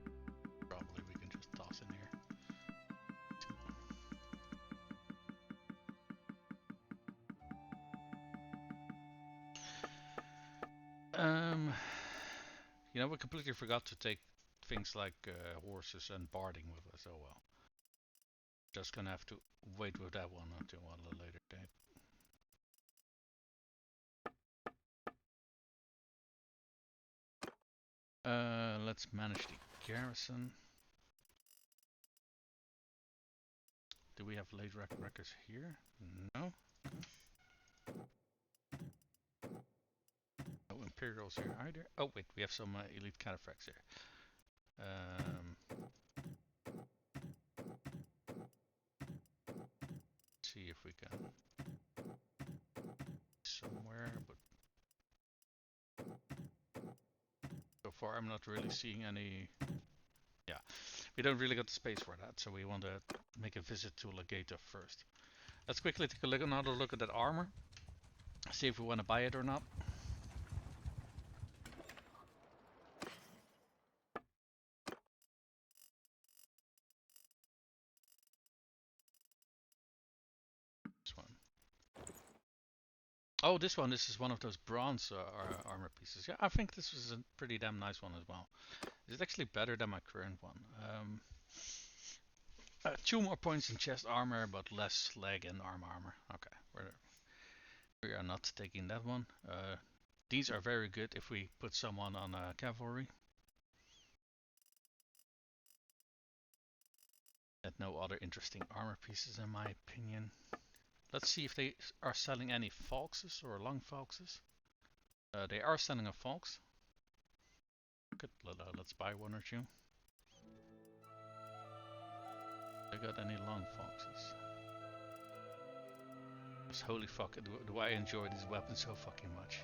Probably we can just toss in here. You know, we completely forgot to take things like horses and barding with us. Oh well. Just gonna have to wait with that one until a later date. Let's manage the garrison. Do we have late records here? No. No Imperials here either. Oh wait, we have some elite cataphracts here. shotgun somewhere, but so far I'm not really seeing any. Yeah, we don't really got the space for that, so we want to make a visit to Legato first. Let's quickly take another look at that armor, see if we want to buy it or not. This one. Oh, this one. This is one of those bronze armor pieces. Yeah, I think this was a pretty damn nice one as well. It's actually better than my current one. 2 more points in chest armor, but less leg and arm armor. Okay, we are not taking that one. These are very good if we put someone on cavalry. And no other interesting armor pieces in my opinion. Let's see if they are selling any Falxes or long Falxes. They are selling a Falx. Good, let's buy one or two. They got any long Falxes? Because holy fuck, do I enjoy these weapons so fucking much.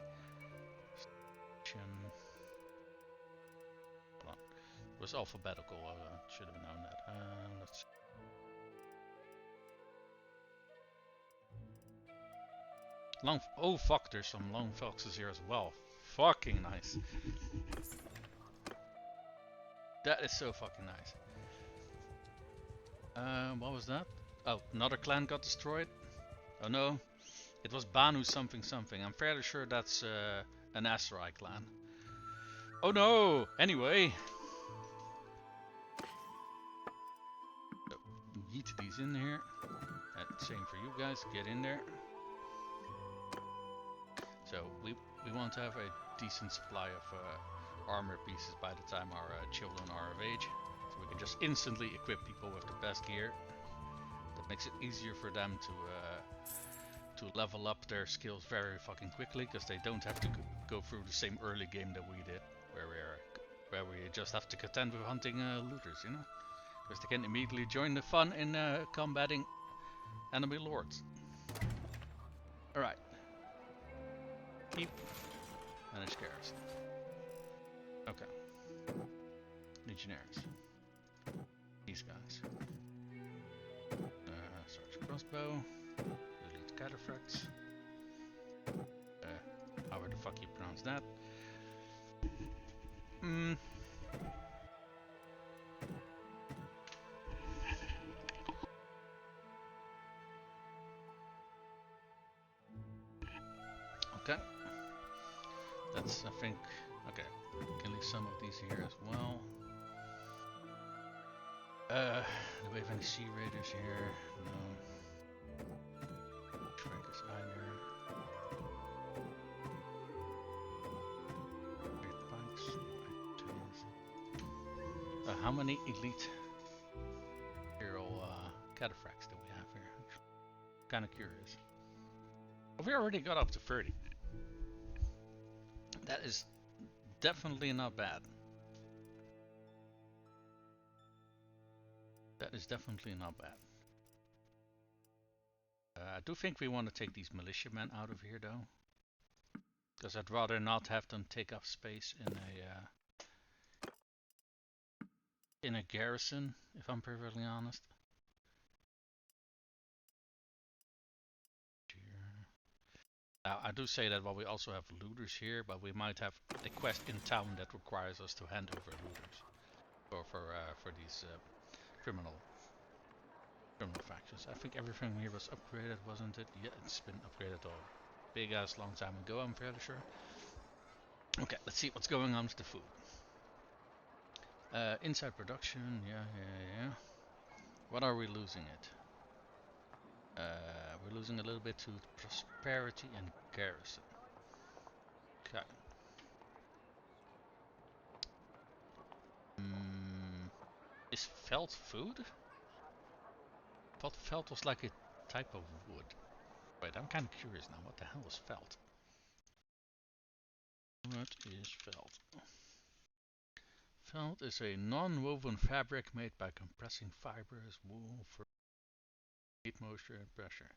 Hold on. It was alphabetical, should have known that. Let's long. Oh fuck, there's some long Falxes here as well. Fucking nice. That is so fucking nice. What was that? Oh, another clan got destroyed. Oh no, it was Banu something something. I'm fairly sure that's an Aserai clan. Oh no! Anyway. So, yeet these in here. Same for you guys, get in there. So we want to have a decent supply of armor pieces by the time our children are of age. So we can just instantly equip people with the best gear. That makes it easier for them to level up their skills very fucking quickly, because they don't have to go through the same early game that we did, where we just have to contend with hunting looters, you know, because they can immediately join the fun in combating enemy lords. All right, keep manage garrison. Okay, legionnaires. These guys. Sarge crossbow. Elite cataphracts. However the fuck you pronounce that. Okay. That's, I think, okay. Can leave some of these here as well. Do we have any sea raiders here? No. Trackers either. How many elite imperial cataphracts do we have here? Kind of curious. Oh, we already got up to 30. That is definitely not bad. That is definitely not bad. I do think we want to take these militiamen out of here though, because I'd rather not have them take up space in a garrison, if I'm perfectly honest. Now, I do say that while we also have looters here, but we might have a quest in town that requires us to hand over looters, or for these criminal factions. I think everything here was upgraded, wasn't it? Yeah, it's been upgraded all big ass long time ago, I'm fairly sure. Okay, let's see what's going on with the food. Inside production, yeah. What are we losing it? We're losing a little bit to prosperity and garrison. Okay. Is felt food? I thought felt was like a type of wood. Wait, I'm kind of curious now. What the hell is felt? What is felt? Felt is a non-woven fabric made by compressing fibers, wool, for heat, moisture, and pressure.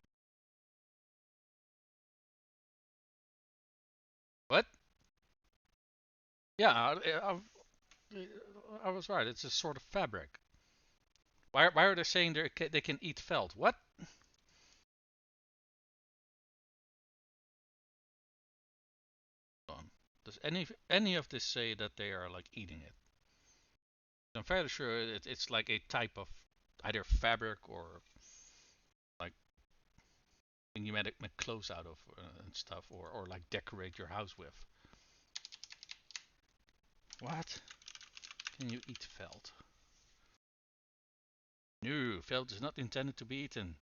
What? Yeah, I was right. It's a sort of fabric. Why are they saying they can eat felt? What? Does any of this say that they are like eating it? I'm fairly sure it's like a type of either fabric or like thing you make clothes out of and stuff, or like decorate your house with. What? Can you eat felt? No, felt is not intended to be eaten.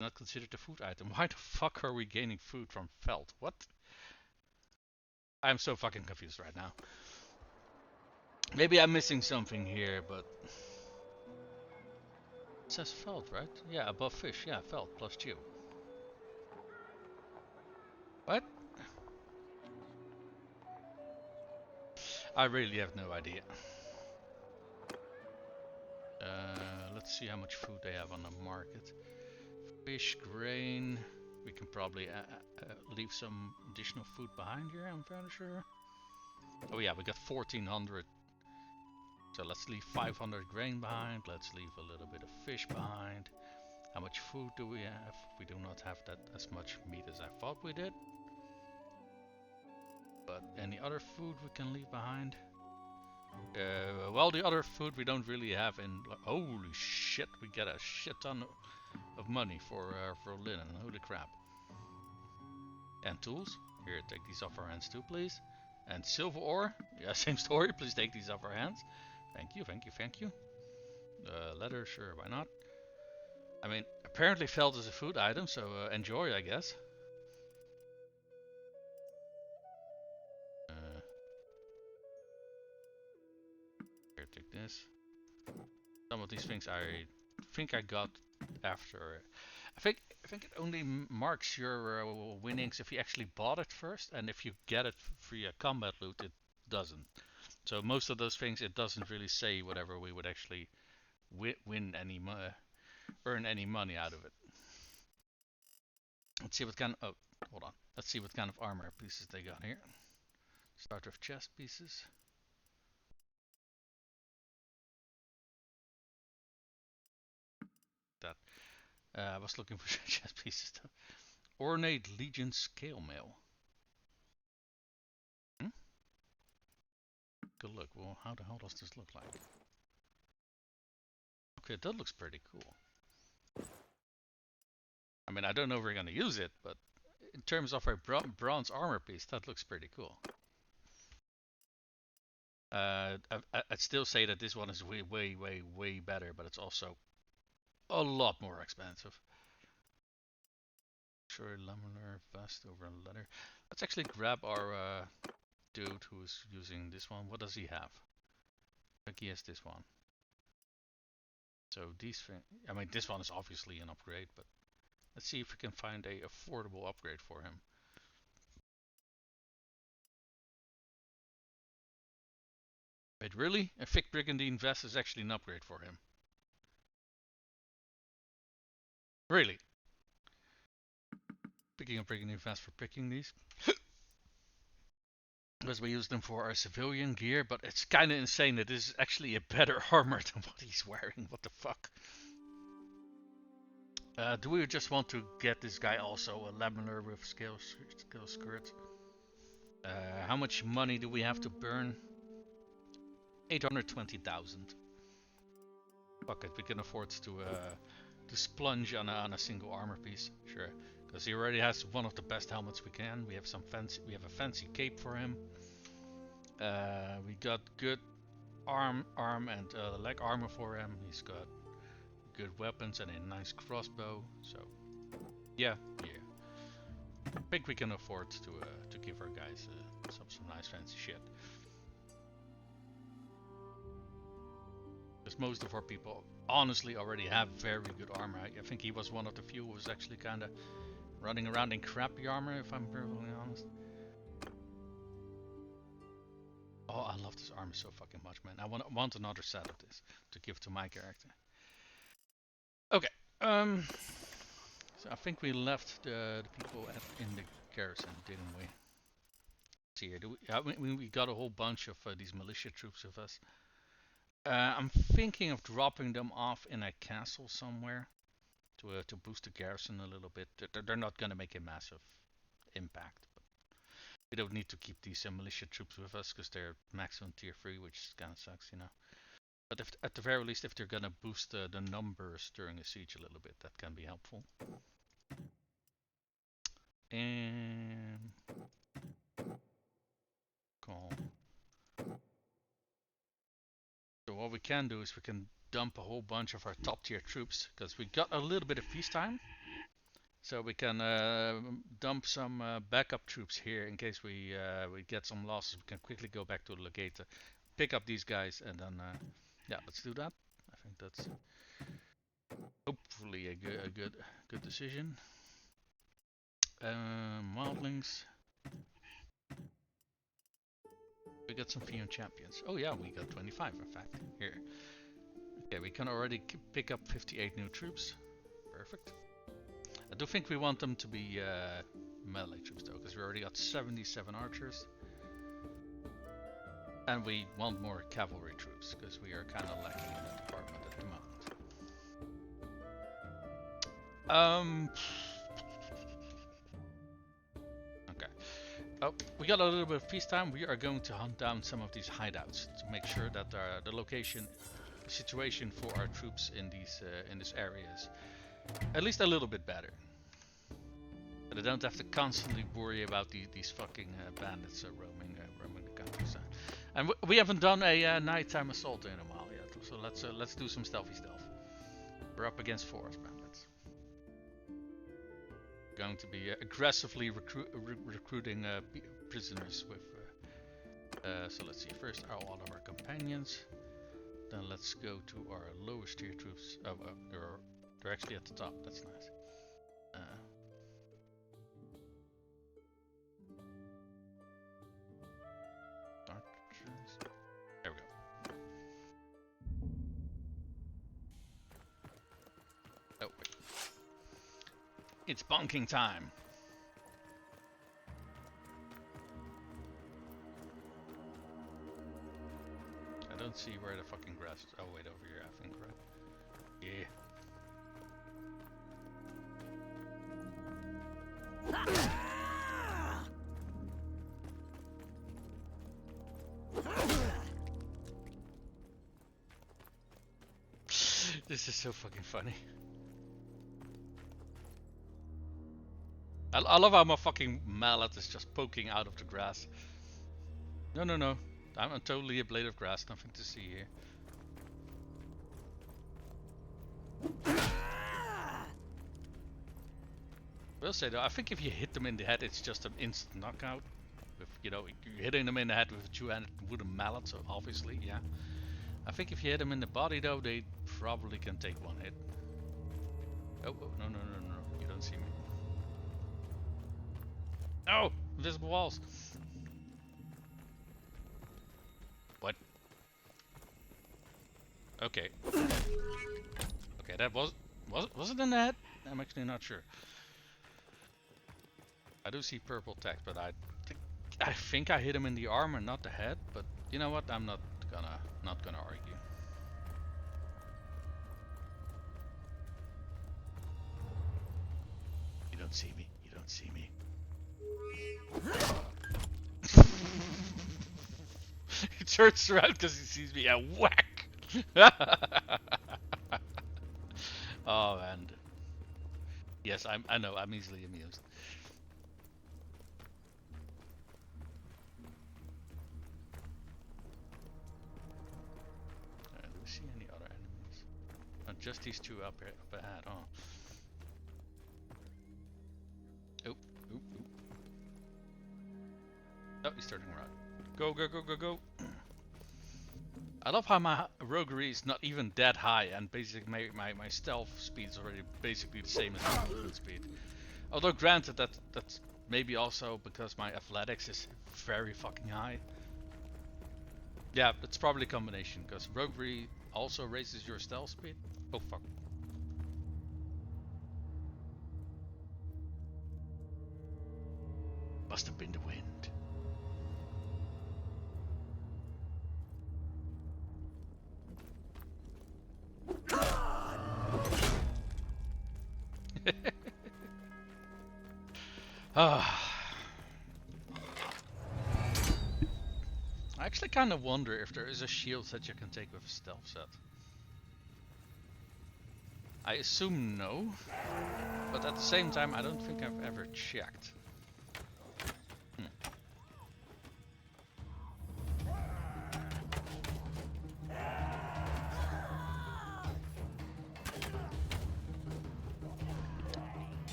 Not considered a food item. Why the fuck are we gaining food from felt? What? I'm so fucking confused right now. Maybe I'm missing something here, but it says felt, right? Yeah, above fish. Yeah, felt plus chew. What? I really have no idea. Let's see how much food they have on the market. Fish, grain. We can probably leave some additional food behind here, I'm fairly sure. Oh yeah, we got 1400. So let's leave 500 grain behind. Let's leave a little bit of fish behind. How much food do we have? We do not have that as much meat as I thought we did. But any other food we can leave behind? Well, the other food we don't really have in... Holy shit, we get a shit ton of money for linen. Holy crap. And tools. Here, take these off our hands too, please. And silver ore. Yeah, same story. Please take these off our hands. Thank you, thank you, thank you. Leather, sure, why not? I mean, apparently felt is a food item, so enjoy, I guess. Here, take this. Some of these things I think I got after. I think it only marks your winnings if you actually bought it first, and if you get it via combat loot, it doesn't. So most of those things, it doesn't really say whatever we would actually win any earn any money out of it. Let's see what kind of... Oh, hold on. Let's see what kind of armor pieces they got here. Start with chest pieces. That. I was looking for chest pieces. Ornate Legion Scale Mail. Hmm? Good look. Well, how the hell does this look like? Okay, that looks pretty cool. I mean, I don't know if we're gonna use it, but in terms of a bronze armor piece, that looks pretty cool. I'd still say that this one is way better, but it's also a lot more expensive. Sure, laminar vest over leather. Let's actually grab our dude who's using this one. What does he have? I think he has this one. So these things, I mean, this one is obviously an upgrade, but let's see if we can find a affordable upgrade for him. Wait, really? A thick brigandine vest is actually an upgrade for him? Really? Picking a brigandine vest for picking these? Because we use them for our civilian gear, but it's kind of insane that this is actually a better armor than what he's wearing. What the fuck? Do we just want to get this guy also a laminar with scale skirt? How much money do we have to burn? 820,000. Fuck it, we can afford to splurge on a single armor piece, sure. Because he already has one of the best helmets we can. We have a fancy cape for him. We got good arm and leg armor for him. He's got good weapons and a nice crossbow. So yeah. I think we can afford to give our guys some nice fancy shit. Because most of our people honestly already have very good armor. I think he was one of the few who was actually kind of running around in crappy armor, if I'm perfectly honest. Oh, I love this armor so fucking much, man. I want another set of this to give to my character. Okay. So I think we left the people in the garrison, didn't we? See here, we got a whole bunch of these militia troops with us. I'm thinking of dropping them off in a castle somewhere to boost the garrison a little bit. They're not gonna make a massive impact, but we don't need to keep these militia troops with us because they're maximum tier 3, which kind of sucks, you know. But if, at the very least, if they're gonna boost the numbers during a siege a little bit, that can be helpful. And call. So what we can do is we can dump a whole bunch of our top tier troops because we got a little bit of peacetime. So we can dump some backup troops here in case we get some losses. We can quickly go back to the legate, pick up these guys, and then yeah, let's do that. I think that's hopefully a good decision. Wildlings. We got some Fion champions. Oh yeah, we got 25 in fact. Here. Okay, we can already pick up 58 new troops. Perfect. I do think we want them to be melee troops though, because we already got 77 archers. And we want more cavalry troops, because we are kind of lacking in that department at the moment. Okay. Oh, we got a little bit of peacetime. We are going to hunt down some of these hideouts to make sure that the location situation for our troops in these areas at least a little bit better. But I don't have to constantly worry about these fucking bandits roaming the countryside. And we haven't done a nighttime assault in a while yet, so let's do some stealthy stuff. We're up against forest bandits. Going to be aggressively recruiting prisoners with. So let's see. First, all of our companions. Then let's go to our lowest tier troops. Oh, they're actually at the top. That's nice. Archers. There we go. Oh wait. It's bonking time. I don't see where the fucking grass is. Oh wait, over here I think, right? Yeah. This is so fucking funny. I love how my fucking mallet is just poking out of the grass. No, no, no. I'm totally a blade of grass. Nothing to see here. Will say though, I think if you hit them in the head, it's just an instant knockout. With, you know, you're hitting them in the head with a two-handed wooden mallet, so obviously, yeah. I think if you hit them in the body though, they probably can take one hit. Oh, no, no, no, no, you don't see me. Oh, invisible walls. What? Okay. Okay, that was it in the head? I'm actually not sure. I do see purple text, but I think I hit him in the arm and not the head. But you know what? I'm not gonna argue. You don't see me. You don't see me. He turns around because he sees me and whack. Oh man. Yes, I know. I'm easily amused. Do we see any other enemies? Not just these two up here, up ahead. Oh. Oh, oh, oh. Oh, he's turning around. Go, go, go, go, go. I love how my roguery is not even that high, and basically my stealth speed is already basically the same as my movement speed. Although granted, that's maybe also because my athletics is very fucking high. Yeah, it's probably a combination, because roguery also raises your stealth speed. Oh fuck. Must have been the wind. Ah. I actually kind of wonder if there is a shield that you can take with a stealth set. I assume no, but at the same time I don't think I've ever checked.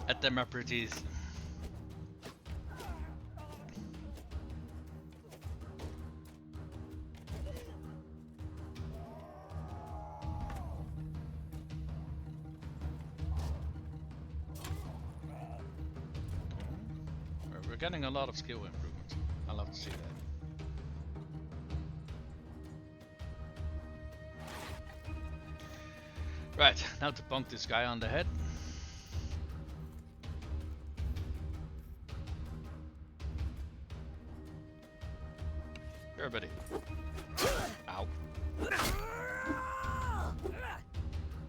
At them pretties. We're getting a lot of skill improvements. I love to see that. Right, now to bonk this guy on the head. Here, buddy. Ow.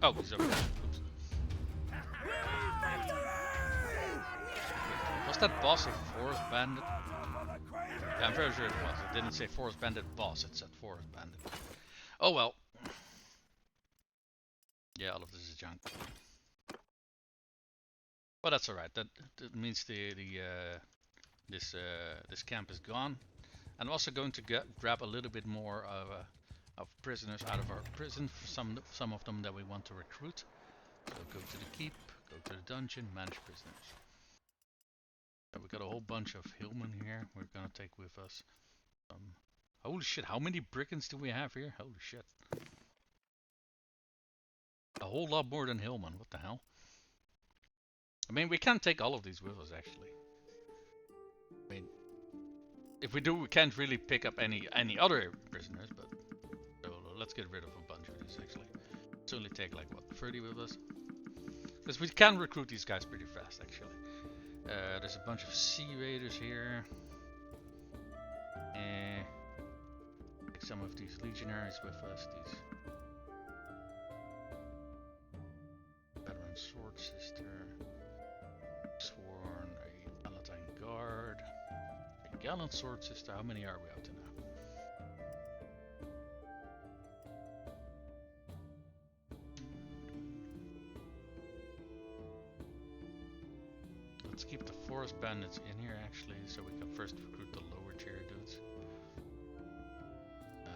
Oh, he's over there. Oops. Was that boss a forest bandit? Yeah, I'm very sure it was. It didn't say forest bandit boss, it said forest bandit. Oh well. Yeah, all of this is junk. But that's alright. That means this camp is gone. I'm also going to grab a little bit more of prisoners out of our prison. Some of them that we want to recruit. So go to the keep, go to the dungeon, manage prisoners. So we got a whole bunch of hillmen here. We're gonna take with us. Holy shit! How many brigands do we have here? Holy shit! A whole lot more than hillmen. What the hell? I mean, we can't take all of these with us actually. I mean, if we do, we can't really pick up any other prisoners, but so let's get rid of a bunch of these actually. Let's only take like what, 30 with us, because we can recruit these guys pretty fast actually. There's a bunch of sea raiders here. Take some of these legionaries with us. These veteran sword sister, sworn, a paladin guard. Gallant sword sister, how many are we up to now? Let's keep the forest bandits in here actually, so we can first recruit the lower tier dudes.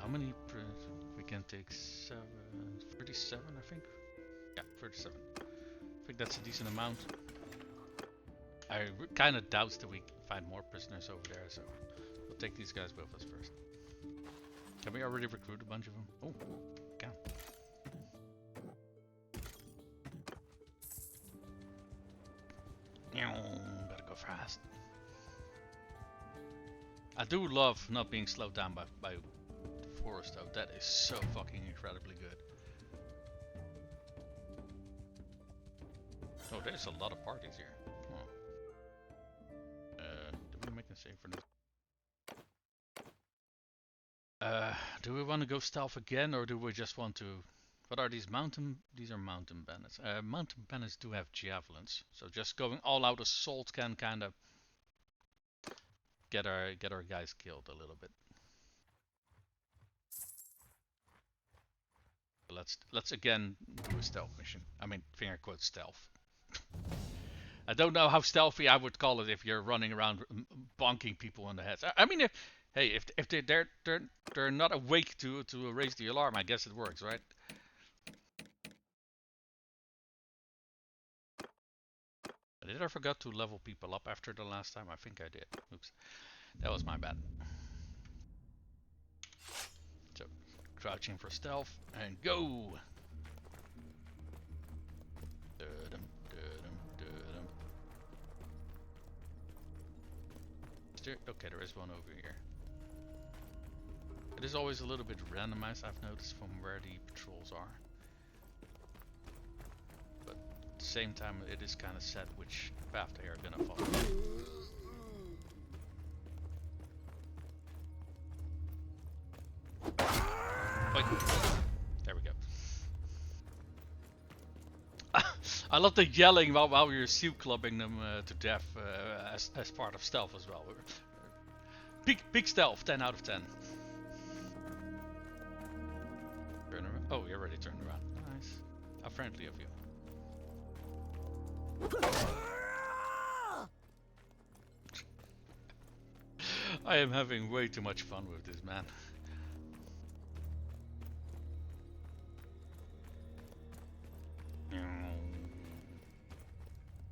How many? We can take 37 I think. Yeah, 37. I think that's a decent amount. I kind of doubt that we find more prisoners over there, so we'll take these guys with us first. Can we already recruit a bunch of them? Oh, can. Gotta go fast. I do love not being slowed down by the forest though. That is so fucking incredibly good. Oh, there's a lot of parties here. Do we make a save for this? Do we want to go stealth again, or do we just want to... What are these mountain... These are mountain bandits. Mountain bandits do have javelins, so just going all out assault can kind of get our guys killed a little bit. Let's again do a stealth mission. I mean, finger quotes stealth. I don't know how stealthy I would call it if you're running around bonking people on the heads. I mean, if they're not awake to raise the alarm, I guess it works, right? Did I forget to level people up after the last time? I think I did. Oops, that was my bad. So, crouching for stealth and go. Okay, there is one over here. It is always a little bit randomized, I've noticed, from where the patrols are. But at the same time, it is kind of set which path they are gonna follow. Wait. There we go. I love the yelling while you're seal clubbing them to death as part of stealth as well. Big stealth, 10 out of 10. Turn around. Oh, you already turned around. Nice. How friendly of you. I am having way too much fun with this, man.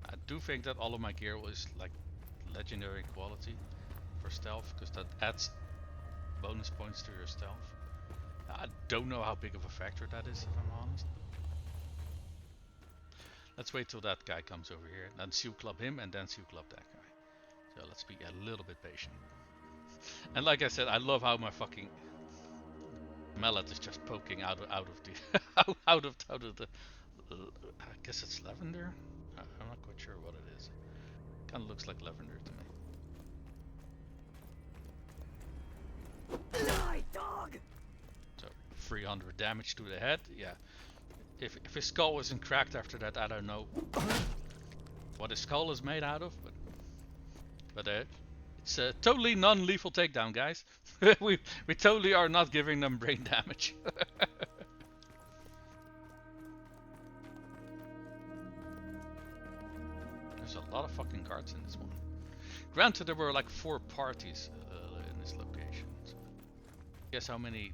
I do think that all of my gear was like legendary quality for stealth, because that adds bonus points to your stealth. I don't know how big of a factor that is, if I'm honest. Let's wait till that guy comes over here, then seal club him, and then seal club that guy. So let's be a little bit patient. And like I said, I love how my fucking mallet is just poking out of the out of the. I guess it's lavender. I'm not quite sure what it is. Kind of looks like lavender to me. Die, dog! So 300 damage to the head. Yeah. If his skull isn't cracked after that, I don't know what his skull is made out of, but it's a totally non-lethal takedown, guys. we totally are not giving them brain damage. There's a lot of fucking guards in this one. Granted, there were like 4 parties in this location. So guess how many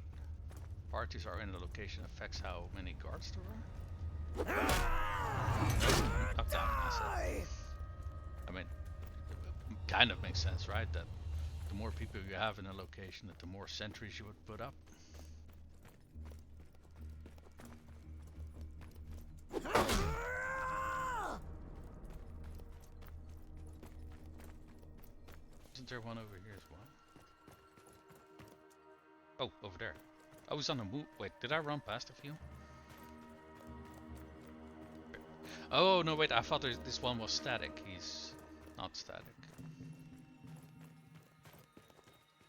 parties are in the location affects how many guards there are. Okay, I mean, it kind of makes sense, right? That the more people you have in a location, that the more sentries you would put up. Isn't there one over here as well? Oh, over there. I was on the move. Wait, did I run past a few? Oh, no, wait, I thought this one was static. He's not static.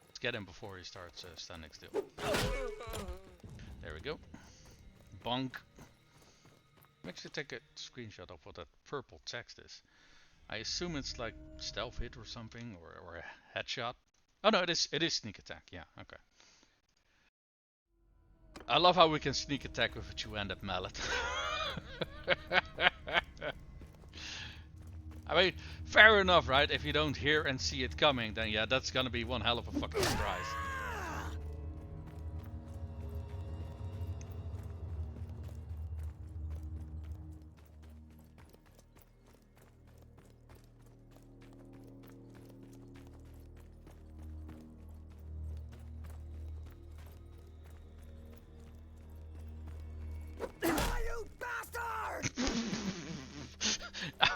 Let's get him before he starts standing still. There we go. Bonk. Let me actually take a screenshot of what that purple text is. I assume it's like stealth hit or something, or a headshot. Oh no, it is sneak attack. Yeah, okay. I love how we can sneak attack with a two-handed mallet. I mean, fair enough, right? If you don't hear and see it coming, then yeah, that's gonna be one hell of a fucking surprise.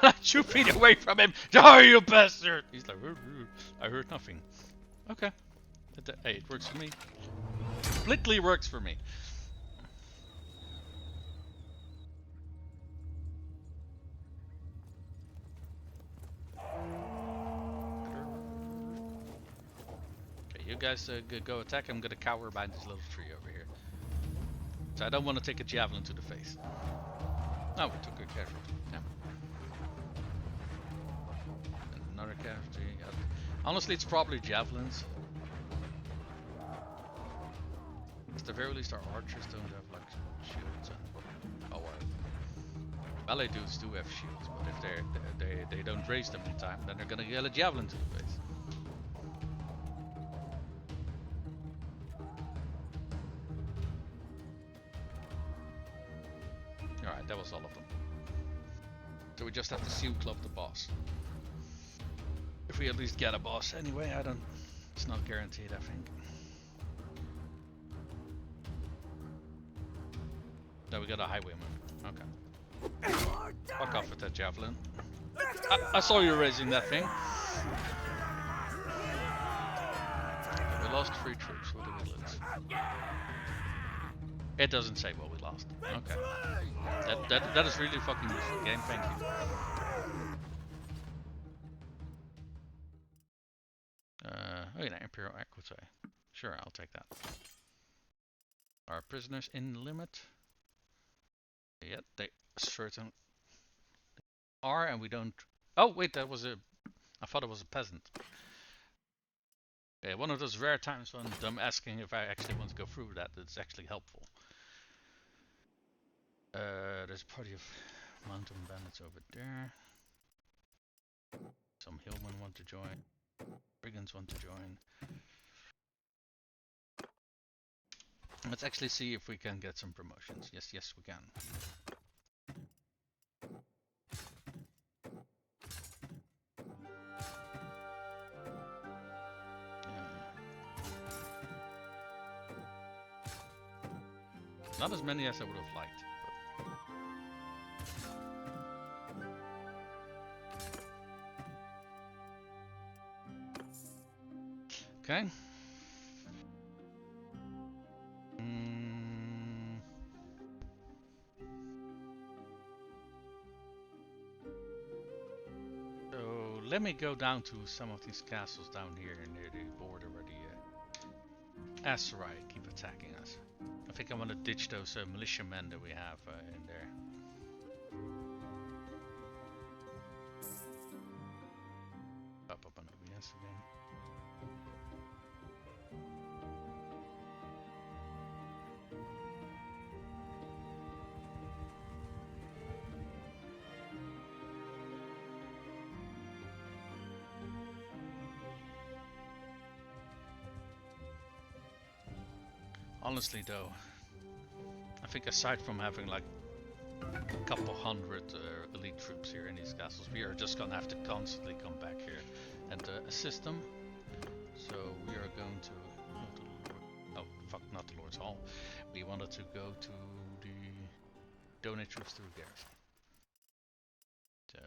I'm 2 feet away from him. Die, you bastard! He's like, I heard nothing. Okay. Hey, it works for me. Completely works for me. Okay, you guys go attack. I'm gonna cower behind this little tree over here. So I don't want to take a javelin to the face. Oh, we took a casualty. Yeah. Another casualty. Yeah. Honestly, it's probably javelins. At the very least, our archers don't have like shields. Oh, melee dudes do have shields, but if they don't raise them in time, then they're gonna get a javelin to the face. Alright, that was all of them. So we just have to seal club the boss. If we at least get a boss anyway, it's not guaranteed, I think. No, we got a highwayman. Okay. Fuck off with that javelin. I saw you raising that thing. Okay, we lost 3 troops. What did we lose? It doesn't say what we lost. Okay. That is really fucking useful game. Thank you. Oh yeah, Imperial Equity. Sure, I'll take that. Are prisoners in limit? Yeah, they certainly R and we don't... Oh, wait, that was a... I thought it was a peasant. Okay, one of those rare times when I'm asking if I actually want to go through that. It's actually helpful. There's a party of mountain bandits over there. Some hillmen want to join. Brigands want to join. Let's actually see if we can get some promotions. Yes, yes, we can. Not as many as I would have liked. But... Okay. So let me go down to some of these castles down here near the border where the Aserai keep attacking us. I think I want to ditch those militiamen that we have in there. Pop up an OBS again. Honestly though, I think aside from having like a couple hundred elite troops here in these castles, we are just gonna have to constantly come back here and assist them. So we are going to go to the Lord. Oh fuck, not the Lord's Hall. We wanted to go to the donate troops through garrison. So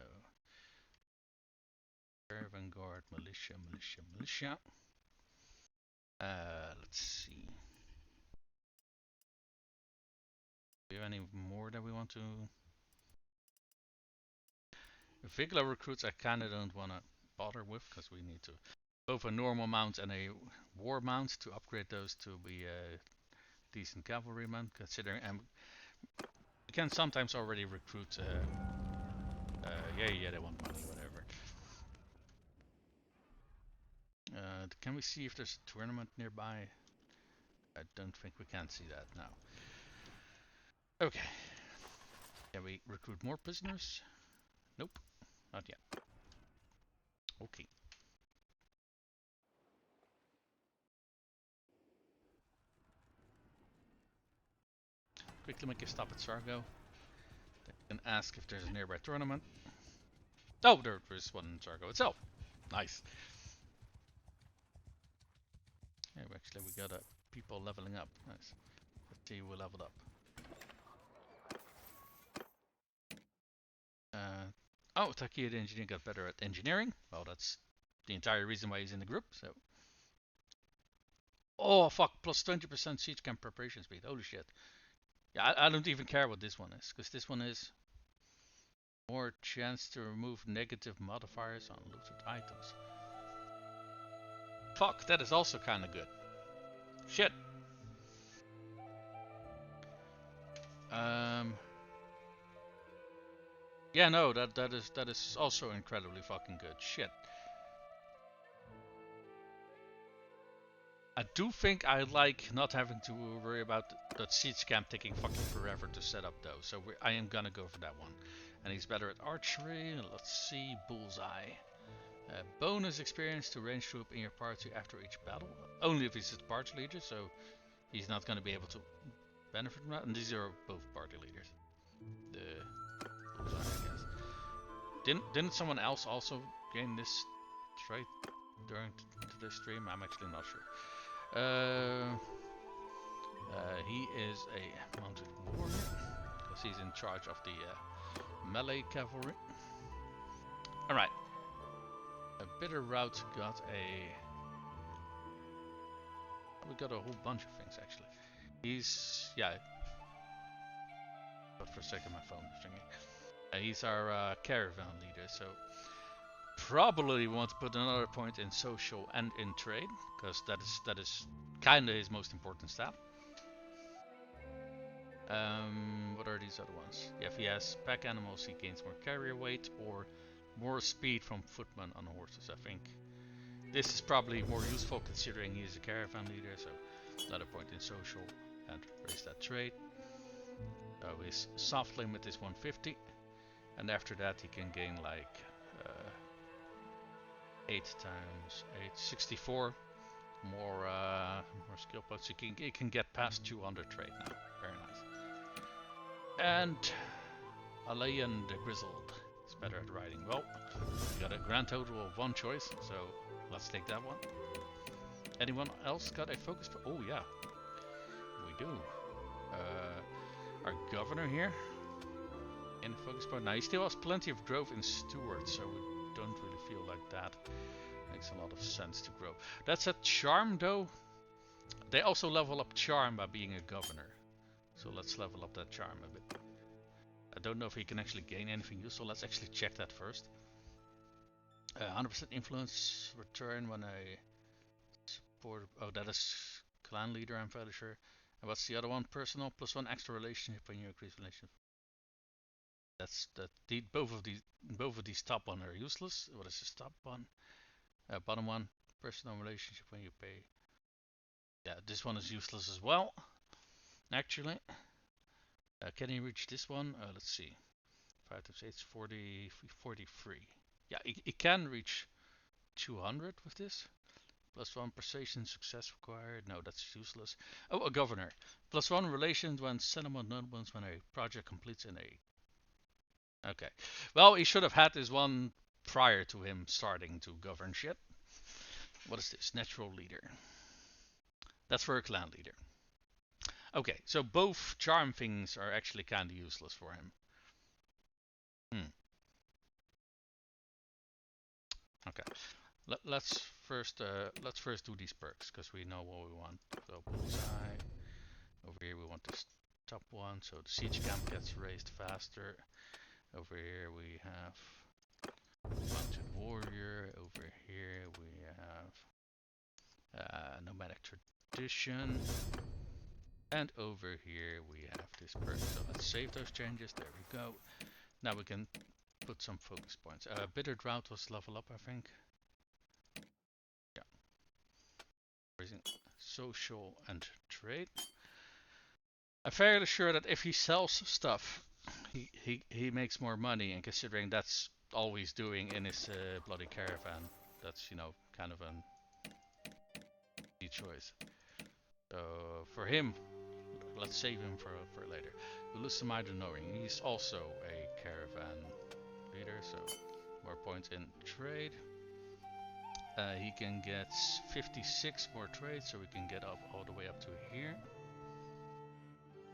caravan guard, militia. Let's see. Do you have any more that we want to? Vigla recruits I kinda don't wanna bother with because we need to both a normal mount and a war mount to upgrade those to be decent cavalrymen. Considering we can sometimes already recruit. Yeah, they want money, whatever. Can we see if there's a tournament nearby? I don't think we can see that now. Okay. Can we recruit more prisoners? Nope, not yet. Okay. Quickly make a stop at Sargo. And ask if there's a nearby tournament. Oh, there is one in Sargo itself. Nice. Yeah, actually we got people leveling up. Nice. Let's see who leveled up. Oh, Takia the engineer got better at engineering. Well, that's the entire reason why he's in the group. So. Oh fuck! Plus 20% siege camp preparation speed. Holy shit. Yeah, I don't even care what this one is, because this one is more chance to remove negative modifiers on looted items. Fuck, that is also kind of good. Shit. Yeah, no, that is also incredibly fucking good. Shit. I do think I like not having to worry about that siege camp taking fucking forever to set up though. So I am gonna go for that one. And he's better at archery. Let's see, bullseye. Bonus experience to range troop in your party after each battle. Only if he's a party leader, so he's not gonna be able to benefit from that. And these are both party leaders. The bullseye, I guess. Didn't someone else also gain this trait during the stream? I'm actually not sure. He is a mounted warrior because he's in charge of the melee cavalry. Alright. A bitter route got we got a whole bunch of things actually. But for a second my phone was ringing. He's our caravan leader, so probably want to put another point in social and in trade, because that is kind of his most important stat. What are these other ones? Yeah, if he has pack animals, he gains more carrier weight or more speed from footmen on horses, I think. This is probably more useful considering he is a caravan leader, so another point in social and raise that trait. So his soft limit is 150, and after that he can gain like 8 times 8, 64 more skill points. He can get past 200 trait now. Very nice. And Alayan the Grizzled is better at riding. Well, we got a grand total of 1 choice, so let's take that one. Anyone else got a focus? Oh yeah, we do. Our governor here in focus point. Now he still has plenty of growth in Stewart, so we don't really feel like that makes a lot of sense to grow. That's a charm though. They also level up charm by being a governor, so let's level up that charm a bit. I don't know if he can actually gain anything useful. Let's actually check that first. 100% influence return when I support. Oh, that is clan leader, I'm fairly sure. And what's the other one? Personal +1 extra relationship when you increase relationship. That's that. Both of these top one are useless. What is this top one? Bottom one, personal relationship when you pay. Yeah, this one is useless as well. Actually, can he reach this one? Let's see. 5 times 8 is 40, 43. Yeah, he can reach 200 with this. +1 persuasion success required. No, that's useless. Oh, a governor. +1 relations when settlement notebooks when a project completes in a. Okay. Well, he should have had this one prior to him starting to govern shit. What is this? Natural leader. That's for a clan leader. Okay, so both charm things are actually kind of useless for him. Okay. Let's first do these perks because we know what we want. So bullseye. Over here we want this top one, so the siege camp gets raised faster. Over here we have mounted warrior. Over here we have nomadic tradition. And over here we have this perk. So let's save those changes. There we go. Now we can put some focus points. Bitter drought was level up, I think. Yeah. Raising social and trade. I'm fairly sure that if he sells stuff, he makes more money, and considering that's all he's doing in his bloody caravan, that's, you know, kind of an easy choice. So for him, let's save him for later. Ulussamida knowing he's also a caravan leader, so more points in trade. He can get 56 more trade, so we can get up all the way up to here.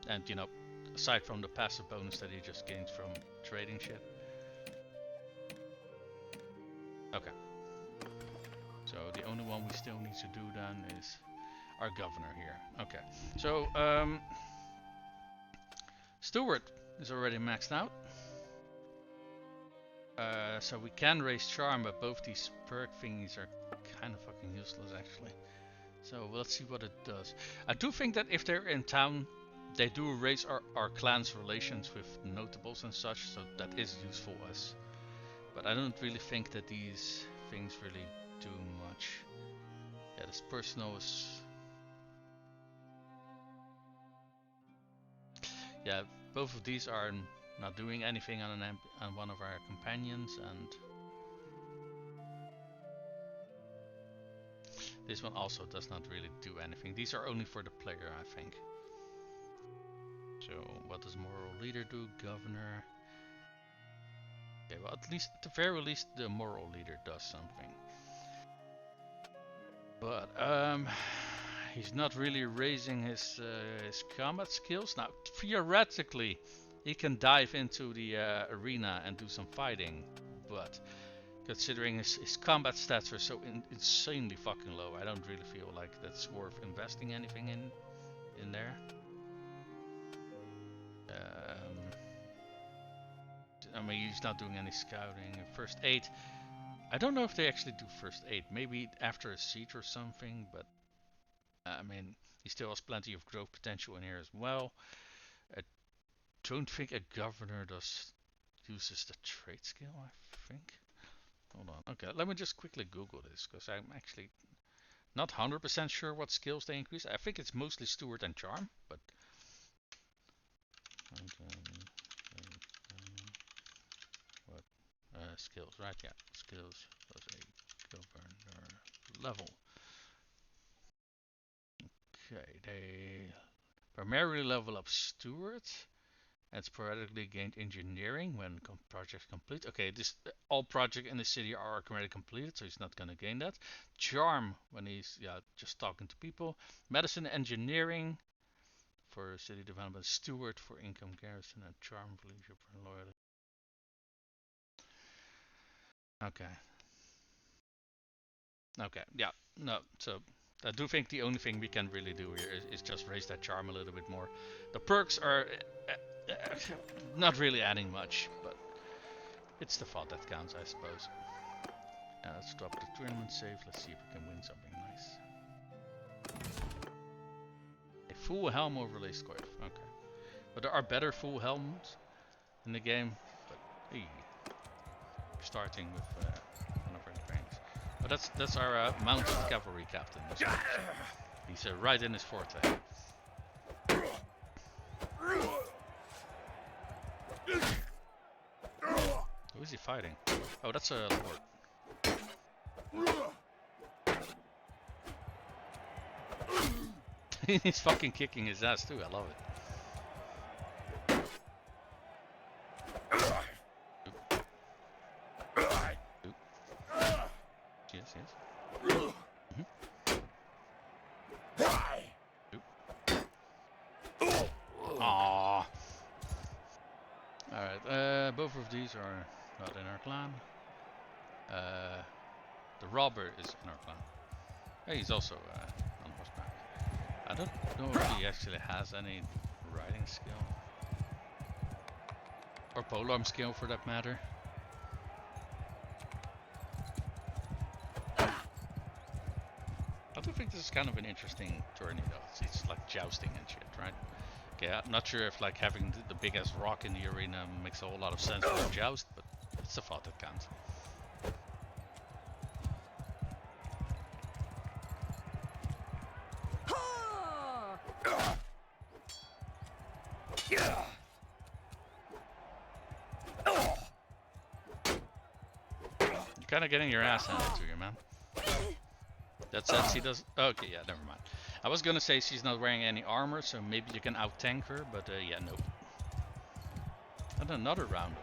And, you know, aside from the passive bonus that he just gains from trading shit. Okay. So the only one we still need to do then is our governor here. Okay. So, Stewart is already maxed out. So we can raise charm, but both these perk thingies are kind of fucking useless actually. So let's see what it does. I do think that if they're in town, they do raise our clan's relations with notables and such, so that is useful us. But I don't really think that these things really do much. Yeah, this personal is... Yeah, both of these are not doing anything on one of our companions, and this one also does not really do anything. These are only for the player, I think. So what does moral leader do? Governor. Okay, well at the very least the moral leader does something. But he's not really raising his combat skills. Now theoretically he can dive into the arena and do some fighting, but considering his combat stats are so insanely fucking low, I don't really feel like that's worth investing anything in there. I mean, he's not doing any scouting. First aid, I don't know if they actually do first aid. Maybe after a siege or something, but I mean, he still has plenty of growth potential in here as well. don't think a governor uses the trade skill, I think. Hold on. Okay, let me just quickly Google this, because I'm actually not 100% sure what skills they increase. I think it's mostly Steward and Charm, but... What? Skills, right? Yeah, skills plus a governor level. Okay, they primarily level up Steward. And sporadically gained engineering when projects complete. Okay, all projects in the city are already completed, so he's not gonna gain that. Charm when he's just talking to people. Medicine, engineering for city development. Steward for income, garrison, and charm for leadership and loyalty. Okay. Okay. Yeah. No. So I do think the only thing we can really do here is just raise that charm a little bit more. The perks are not really adding much, but it's the thought that counts, I suppose. Let's drop the tournament save. Let's see if we can win something nice. A full helm overlay score. Okay. But there are better full helms in the game. But hey, we're starting with one of our trains. But that's our mounted cavalry captain. So he's right in his forte. Who is he fighting? Oh, that's a lord. He's fucking kicking his ass too, I love it. Oop. Yes. Aww. Alright, both of these are not in our clan. The robber is in our clan. Hey, he's also on horseback. I don't know if he actually has any riding skill. Or polearm skill for that matter. I do think this is kind of an interesting tourney though. It's like jousting and shit, right? Okay, I'm not sure if like having the biggest rock in the arena makes a whole lot of sense for a joust, but it's the thought that counts. You're kind of getting your ass handed to you, man. That says he does. Okay, yeah, never mind. I was gonna say she's not wearing any armor, so maybe you can out tank her, but yeah, no. And another round of.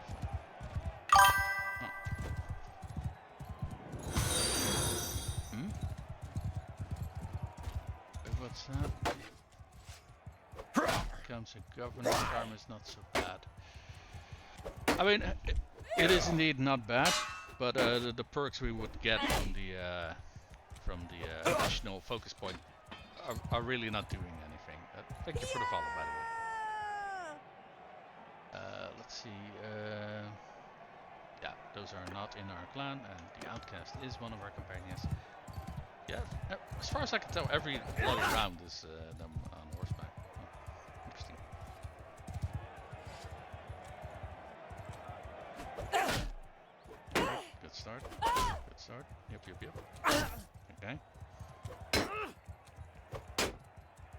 Hmm? Wait, what's that? Comes a governor's arm is not so bad. I mean, it is indeed not bad, but the perks we would get from the additional focus point are really not doing anything. Thank you for the follow, by the way. Let's see. Yeah, those are not in our clan, and the outcast is one of our companions. Yeah, as far as I can tell, every bloody round is them on horseback. Oh, interesting. Good start. Good start. Yep. Okay.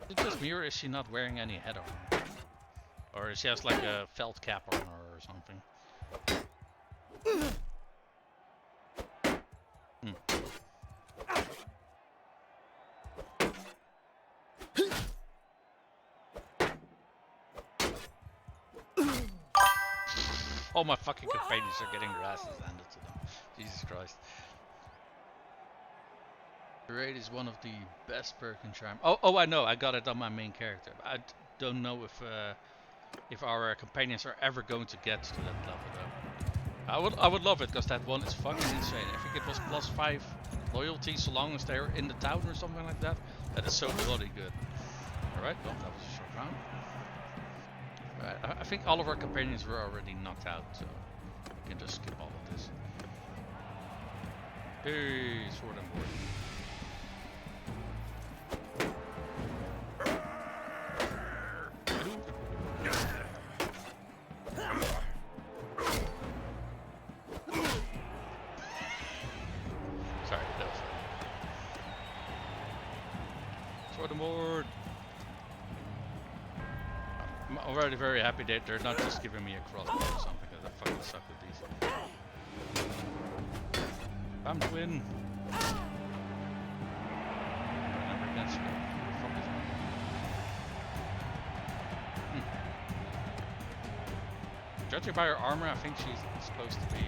Is it just me, or is she not wearing any head armor? Or she has like a felt cap on her or something? All my fucking companions are getting their asses handed to them. Jesus Christ. Parade is one of the best perk in Charm. Oh, I know. I got it on my main character. I don't know if our companions are ever going to get to that level though. I would love it, because that one is fucking insane. I think it was +5 loyalty so long as they're in the town or something like that. That is so bloody good. Alright, well, that was a short round. Right, I think all of our companions were already knocked out, so we can just skip all of this. Hey, sword and board. For the board! I'm already very happy that they're not just giving me a crossbow or something, because I fucking suck with these. I'm to win! Never against me. Fuck is wrong? Judging by her armor, I think she's supposed to be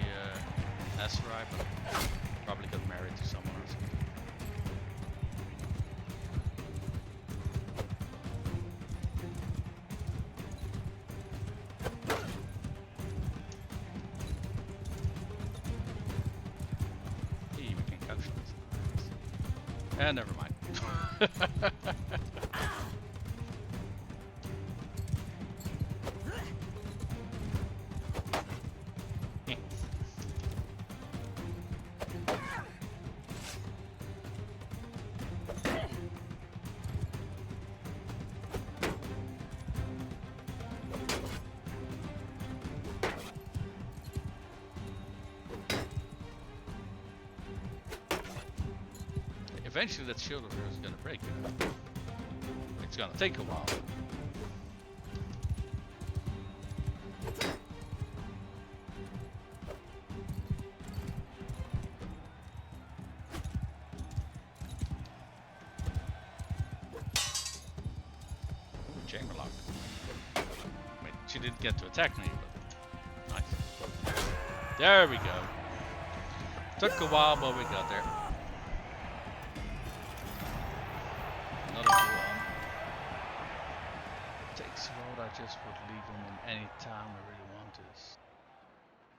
Esrai, but probably got married to someone or something. Hey, we can couch this. Never mind. Eventually that shield of hers is gonna break. It's gonna take a while. Ooh, chamber lock. Wait, she didn't get to attack me, but nice. There we go. Took a while, but we got there. I just would leave him in any town I really want to.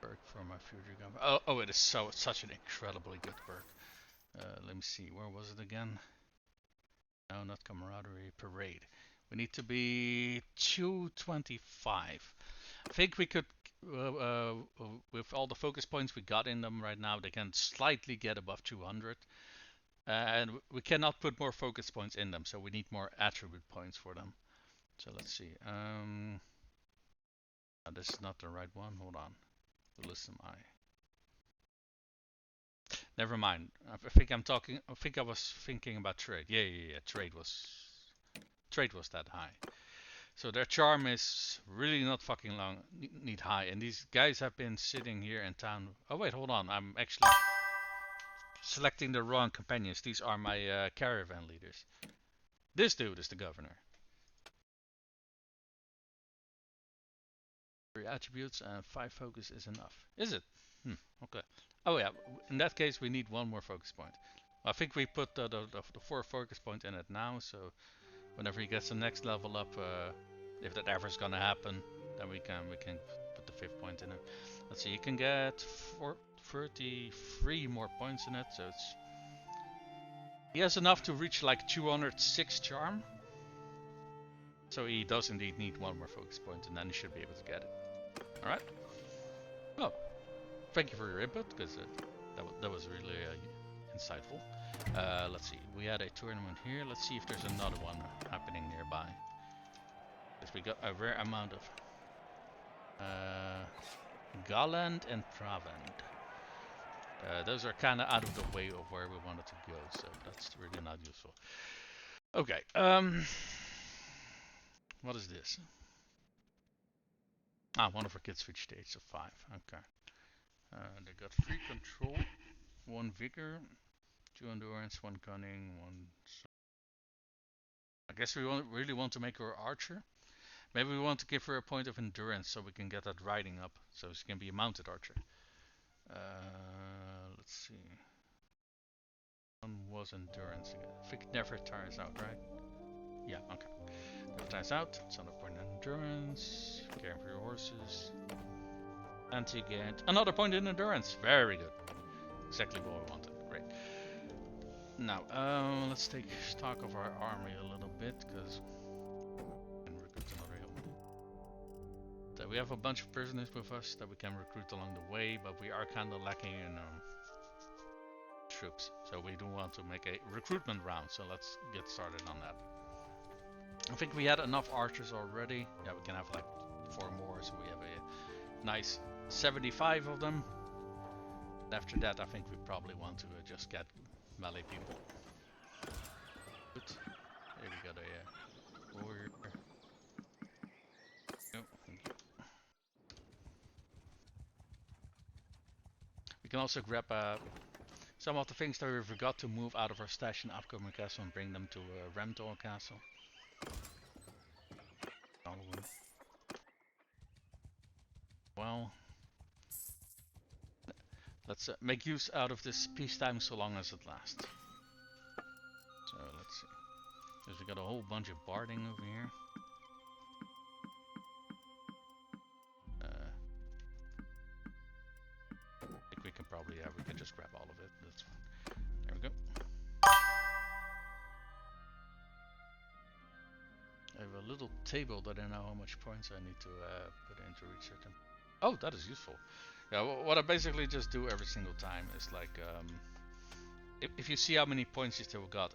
Perk for my future gun. Oh, it is such an incredibly good perk. Let me see, where was it again? No, not camaraderie, parade. We need to be 225. I think we could, with all the focus points we got in them right now, they can slightly get above 200. And we cannot put more focus points in them, so we need more attribute points for them. So let's see. This is not the right one. Hold on. Listen, never mind. I think I'm talking. I think I was thinking about trade. Yeah. Trade was that high. So their charm is really not fucking long. Need high. And these guys have been sitting here in town. Oh wait, hold on. I'm actually selecting the wrong companions. These are my caravan leaders. This dude is the governor. 3 attributes and 5 focus is enough. Is it? Okay. Oh yeah, in that case we need 1 more focus point. I think we put the 4 focus point in it now, so whenever he gets the next level up, if that ever is gonna happen, then we can put the 5th point in it. Let's see, you can get 33 more points in it, so it's... He has enough to reach like 206 charm. So he does indeed need 1 more focus point, and then he should be able to get it. Alright. Well, thank you for your input, because that was really insightful. Let's see, we had a tournament here. Let's see if there's another one happening nearby. Because we got a rare amount of Galand and Pravend. Those are kind of out of the way of where we wanted to go, so that's really not useful. Okay, what is this? One of our kids reached the age of 5. Okay. They got 3 control, 1 vigor, 2 endurance, 1 cunning, 1... I guess we really want to make her archer. Maybe we want to give her a point of endurance so we can get that riding up, so she can be a mounted archer. Let's see. One was endurance again. I think it never tires out, right? Yeah, okay. Never tires out. It's another point in endurance. Caring for your horses. Anti-gain. Another point in endurance. Very good. Exactly what we wanted. Great. Now, let's take stock of our army a little bit, because we can recruit another hill. So we have a bunch of prisoners with us that we can recruit along the way, but we are kind of lacking in troops. So we do want to make a recruitment round, so let's get started on that. I think we had enough archers already. Yeah, we can have like 4 more, so we have a nice 75 of them. After that, I think we probably want to just get melee people. Good. There we We can also grab some of the things that we forgot to move out of our stash in Upcoming Castle and bring them to Remtor Castle. Well, let's make use out of this peacetime so long as it lasts. So let's see. Because we got a whole bunch of barding over here. I think we can probably, we can just grab all of it. That's fine. There we go. I have a little table that I know how much points I need to put into each certain. Oh, that is useful. Yeah, what I basically just do every single time is like, if you see how many points you still got.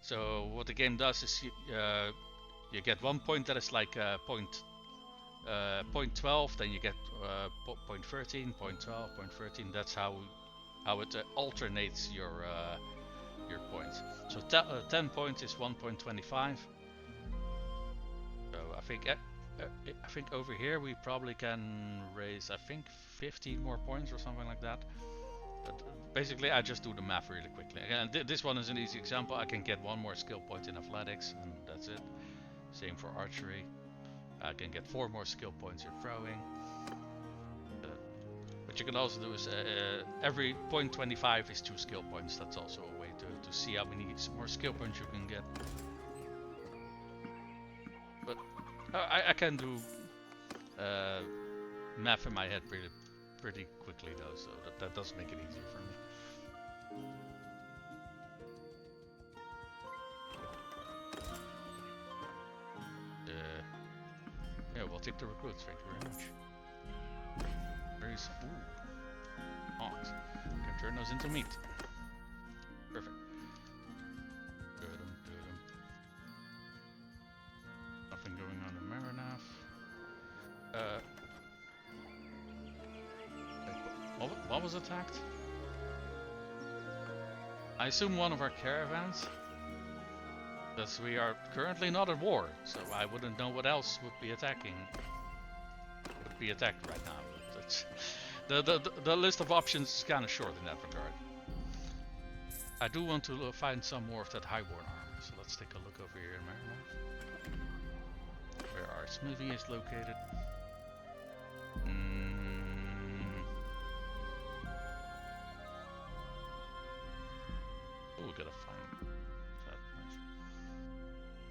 So what the game does is you get 1 point that is like point 12, then you get point 13, point 12, point 13. That's how it alternates your points. So 10 points is 1.25. So I think over here we probably can raise 15 more points or something like that. But basically I just do the math really quickly. Again, this one is an easy example. I can get 1 more skill point in athletics and that's it. Same for archery. I can get 4 more skill points in throwing. What you can also do is every 0.25 is 2 skill points. That's also a way to see how many more skill points you can get. But I can do math in my head pretty quickly though, so that does make it easier for me. Yeah, we'll take the recruits. Thank you very much. Very simple. Ooh, hogs. Can turn those into meat. Perfect. Nothing going on in Maranath. What was attacked? I assume one of our caravans. Because we are currently not at war, so I wouldn't know what else would be attacking. Would be attacked right now. But it's the list of options is kind of short in that regard. I do want to find some more of that highborn armor, so let's take a look over here in Maranath. Where our smithy is located. Oh, we gotta find that.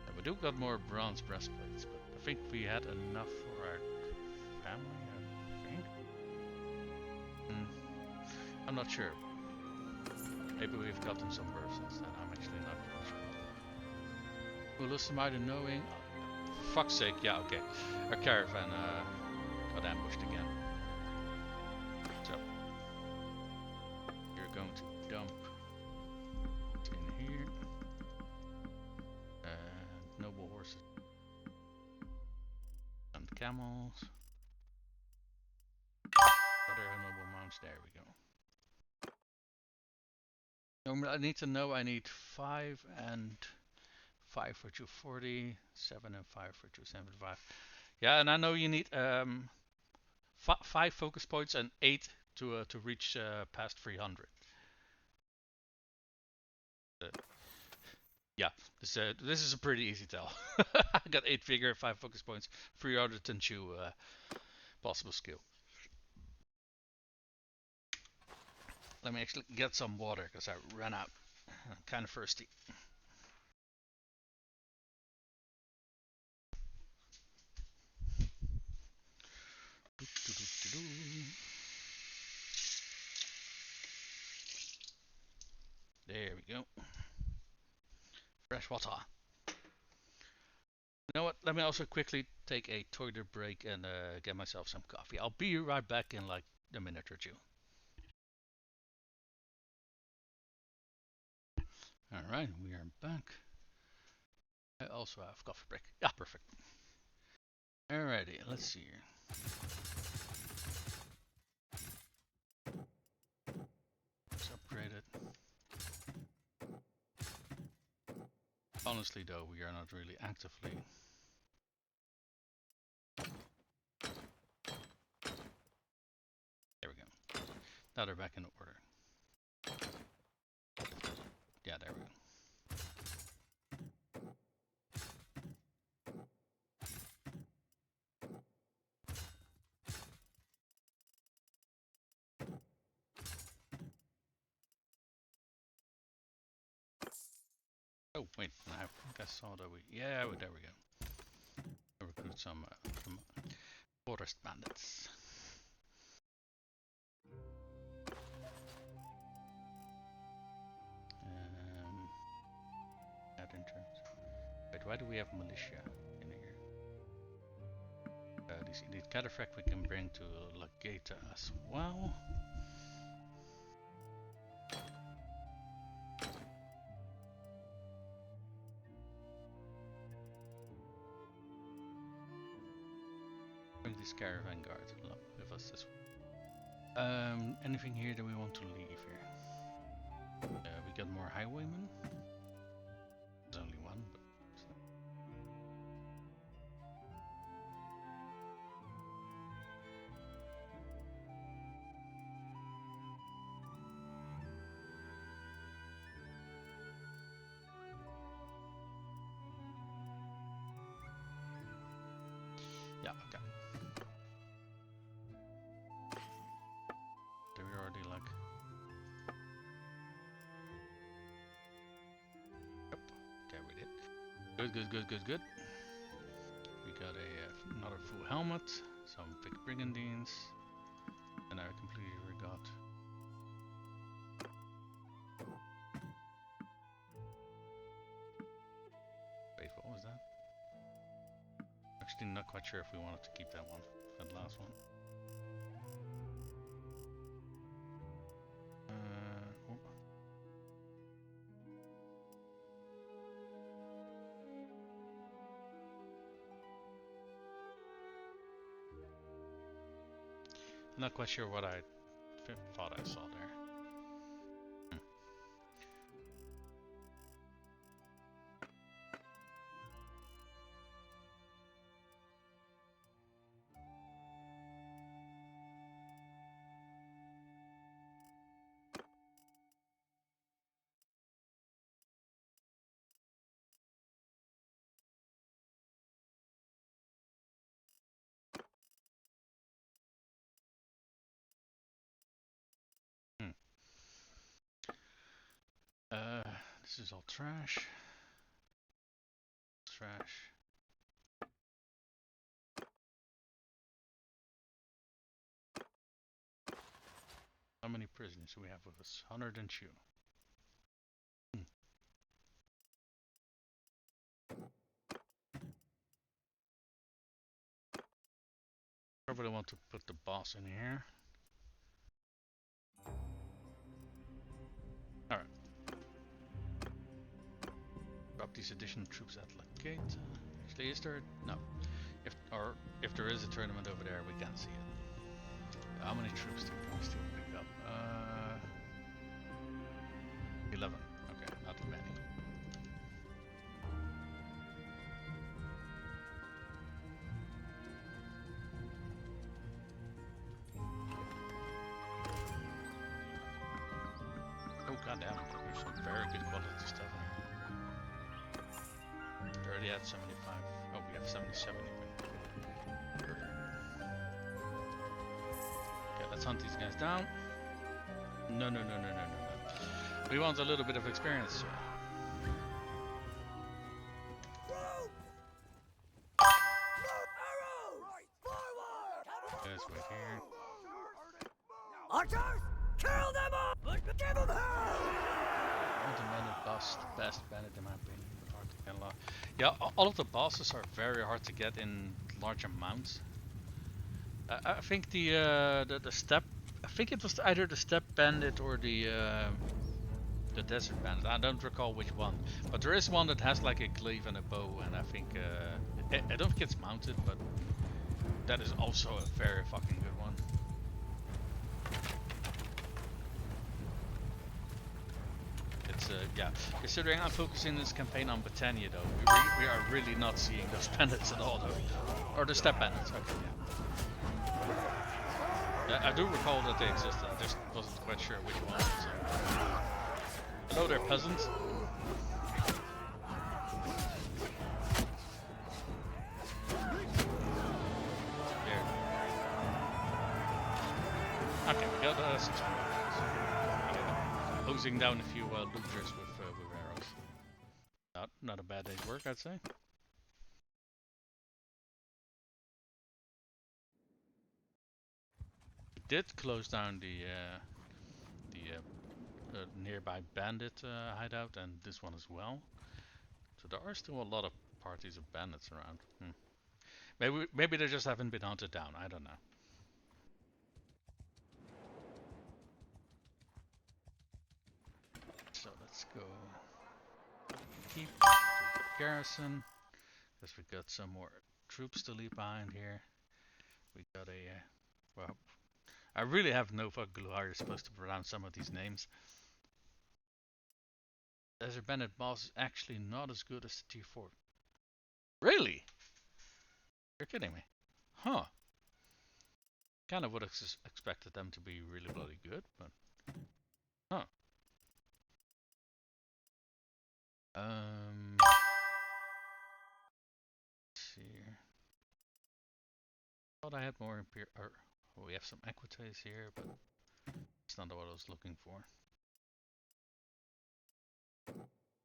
Yeah, we do got more bronze breastplates, but I think we had enough for our family, I think. I'm not sure. Maybe we've gotten some births since then, I'm actually not really sure. Who listen by the knowing? For fuck's sake, yeah, okay. Our caravan got ambushed again. So, you're going to dump in here. Noble horses. And camels. Other noble mounts, there we go. I need to know I need 5 and 5 for 240, 7 and 5 for 275. Yeah, and I know you need 5 focus points and 8 to reach past 300. Yeah, this is a pretty easy tell. I got 8 figure, 5 focus points, 300 and 2 possible skill. Let me actually get some water because I ran out. I'm kind of thirsty. There we go. Fresh water. You know what? Let me also quickly take a toilet break and get myself some coffee. I'll be right back in like a minute or 2. Alright, we are back. I also have coffee break. Yeah, perfect. Alrighty, let's see here. Let's upgrade it. Honestly though, we are not really actively. There we go. Now they're back in order. Yeah, there we go. Oh wait, I think I saw that we. Yeah, there we go. Recruit some forest bandits. That in terms. Wait, why do we have militia in here? These elite cataphract we can bring to Legata as well. Bring this caravan guard with us as well. Anything here that we want to leave here? We got more highwaymen. There's only one, but yeah, okay. Did we already like? Yep, there we did. Good. We got another full helmet, some big brigandines, and I completely forgot. Wait, what was that? Actually, not quite sure if we wanted to keep that one, that last one. Oh. Not quite sure what I thought I saw there. This is all trash. Trash. How many prisoners do we have with us? 102. Probably want to put the boss in here. Alright. Drop these additional troops at Legate. Actually, is there? No. If there is a tournament over there, we can't see it. How many troops do we still pick up? 11. Okay, not too many. Oh goddamn, there's some very good quality stuff in here. We already had 75. Oh, we have 77 even. Okay, let's hunt these guys down. No. We want a little bit of experience, sir. Guys, wait here. Archers, kill them all! Give them hell! Ultimate boss, the best bandit in my opinion, but hard to get a lot. Yeah, all of the bosses are very hard to get in large amounts. I think the step. I think it was either the steppe bandit or the desert bandit. I don't recall which one, but there is one that has like a glaive and a bow, and I think I don't think it's mounted, but that is also a very fucking good one. It's yeah. Considering I'm focusing this campaign on Britannia, though, we are really not seeing those bandits at all, though, or the steppe bandits. Okay, yeah. I do recall that they existed, I just wasn't quite sure which one. So. Hello there, peasants. There. Okay, we got 6 points. Hosing down a few looters with arrows. Not a bad day's work, I'd say. We did close down the nearby bandit hideout and this one as well. So there are still a lot of parties of bandits around. Maybe they just haven't been hunted down. I don't know. So let's go keep to the garrison because we got some more troops to leave behind here. We got a well, I really have no fucking clue how you're supposed to pronounce some of these names. Desert Bandit boss is actually not as good as the tier 4. Really? You're kidding me. Huh. Kind of would have expected them to be really bloody good, but... Huh. Let's see here. Thought I had more we have some equites here, but it's not what I was looking for.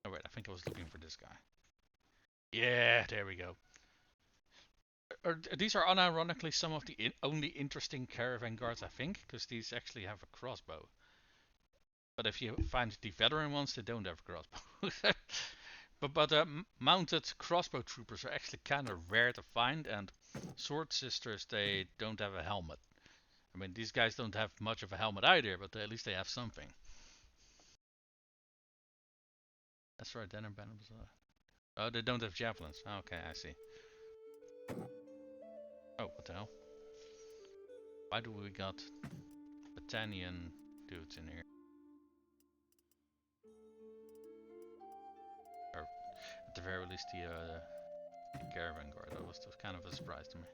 Oh wait, I think I was looking for this guy. Yeah, there we go. These are unironically some of the only interesting caravan guards, I think, because these actually have a crossbow. But if you find the veteran ones, they don't have a crossbow. but mounted crossbow troopers are actually kind of rare to find, and sword sisters, they don't have a helmet. I mean, these guys don't have much of a helmet either, but at least they have something. That's right, then oh, they don't have javelins. Okay, I see. Oh, what the hell? Why do we got Battanian dudes in here? Or at the very least the caravan guard. That was kind of a surprise to me.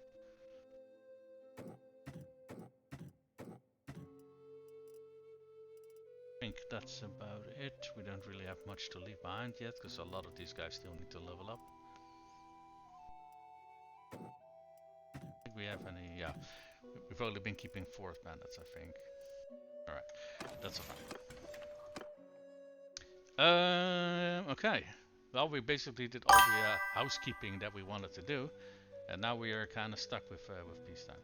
I think that's about it. We don't really have much to leave behind yet, because a lot of these guys still need to level up. I think we have any... yeah. We've only been keeping 4th bandits, I think. Alright, that's fine. Okay. Well, we basically did all the housekeeping that we wanted to do. And now we are kind of stuck with peacetime.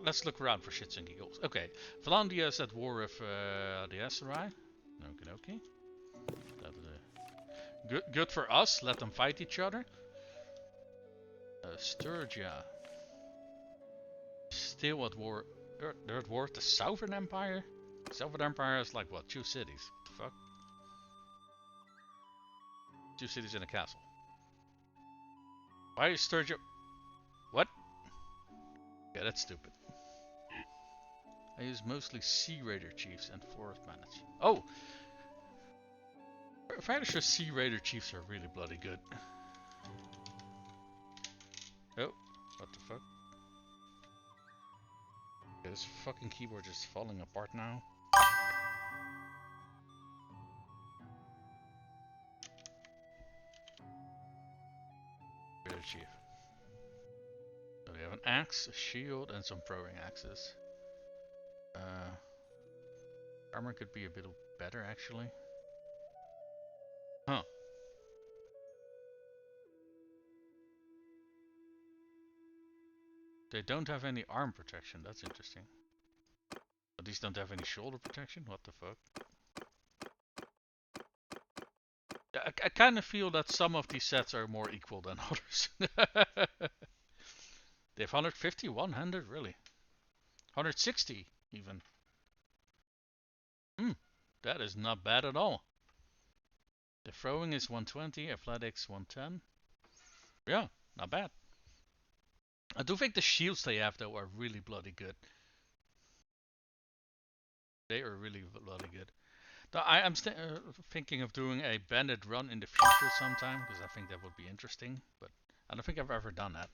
Let's look around for shits and giggles. Okay, Vlandia is at war with the Aserai. Okie dokie. Good for us. Let them fight each other. Sturgia. Still at war. They're at war with the Southern Empire? Southern Empire is like what? 2 cities. What the fuck? 2 cities and a castle. Why is Sturgia... What? Yeah, that's stupid. I use mostly Sea Raider chiefs and forest bandits. Oh! I'm fairly sure Sea Raider chiefs are really bloody good. Oh, what the fuck? Okay, this fucking keyboard is falling apart now. Raider chief. So we have an axe, a shield, and some throwing axes. Armor could be a bit better, actually. Huh. They don't have any arm protection, that's interesting. But these don't have any shoulder protection? What the fuck? Yeah, I kind of feel that some of these sets are more equal than others. They have 150, 100, really? 160, even. That is not bad at all. The throwing is 120, athletics 110. Yeah, not bad. I do think the shields they have, though, are really bloody good. They are really bloody good. I'm thinking of doing a bandit run in the future sometime, because I think that would be interesting, but I don't think I've ever done that.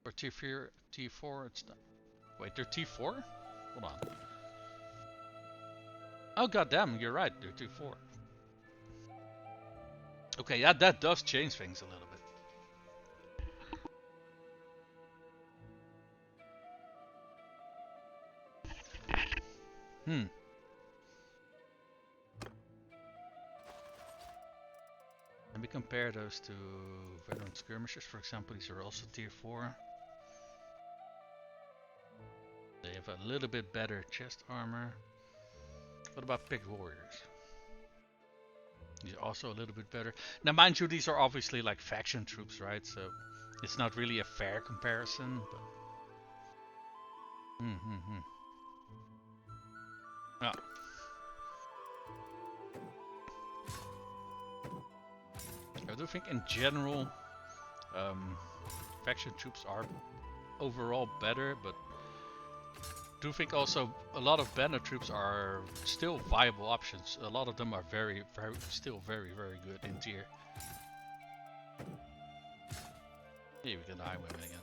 Or T4, T4, it's not. Wait, they're T4? Hold on. Oh goddamn, you're right, they're T4. Okay, yeah, that does change things a little bit. Let me compare those to veteran skirmishers, for example. These are also tier 4. They have a little bit better chest armor. What about picked warriors? These are also a little bit better. Now, mind you, these are obviously like faction troops, right? So it's not really a fair comparison, but. Oh. I do think in general, faction troops are overall better, but I do think also a lot of banner troops are still viable options. A lot of them are still very good in tier. Here we get the highwayman again.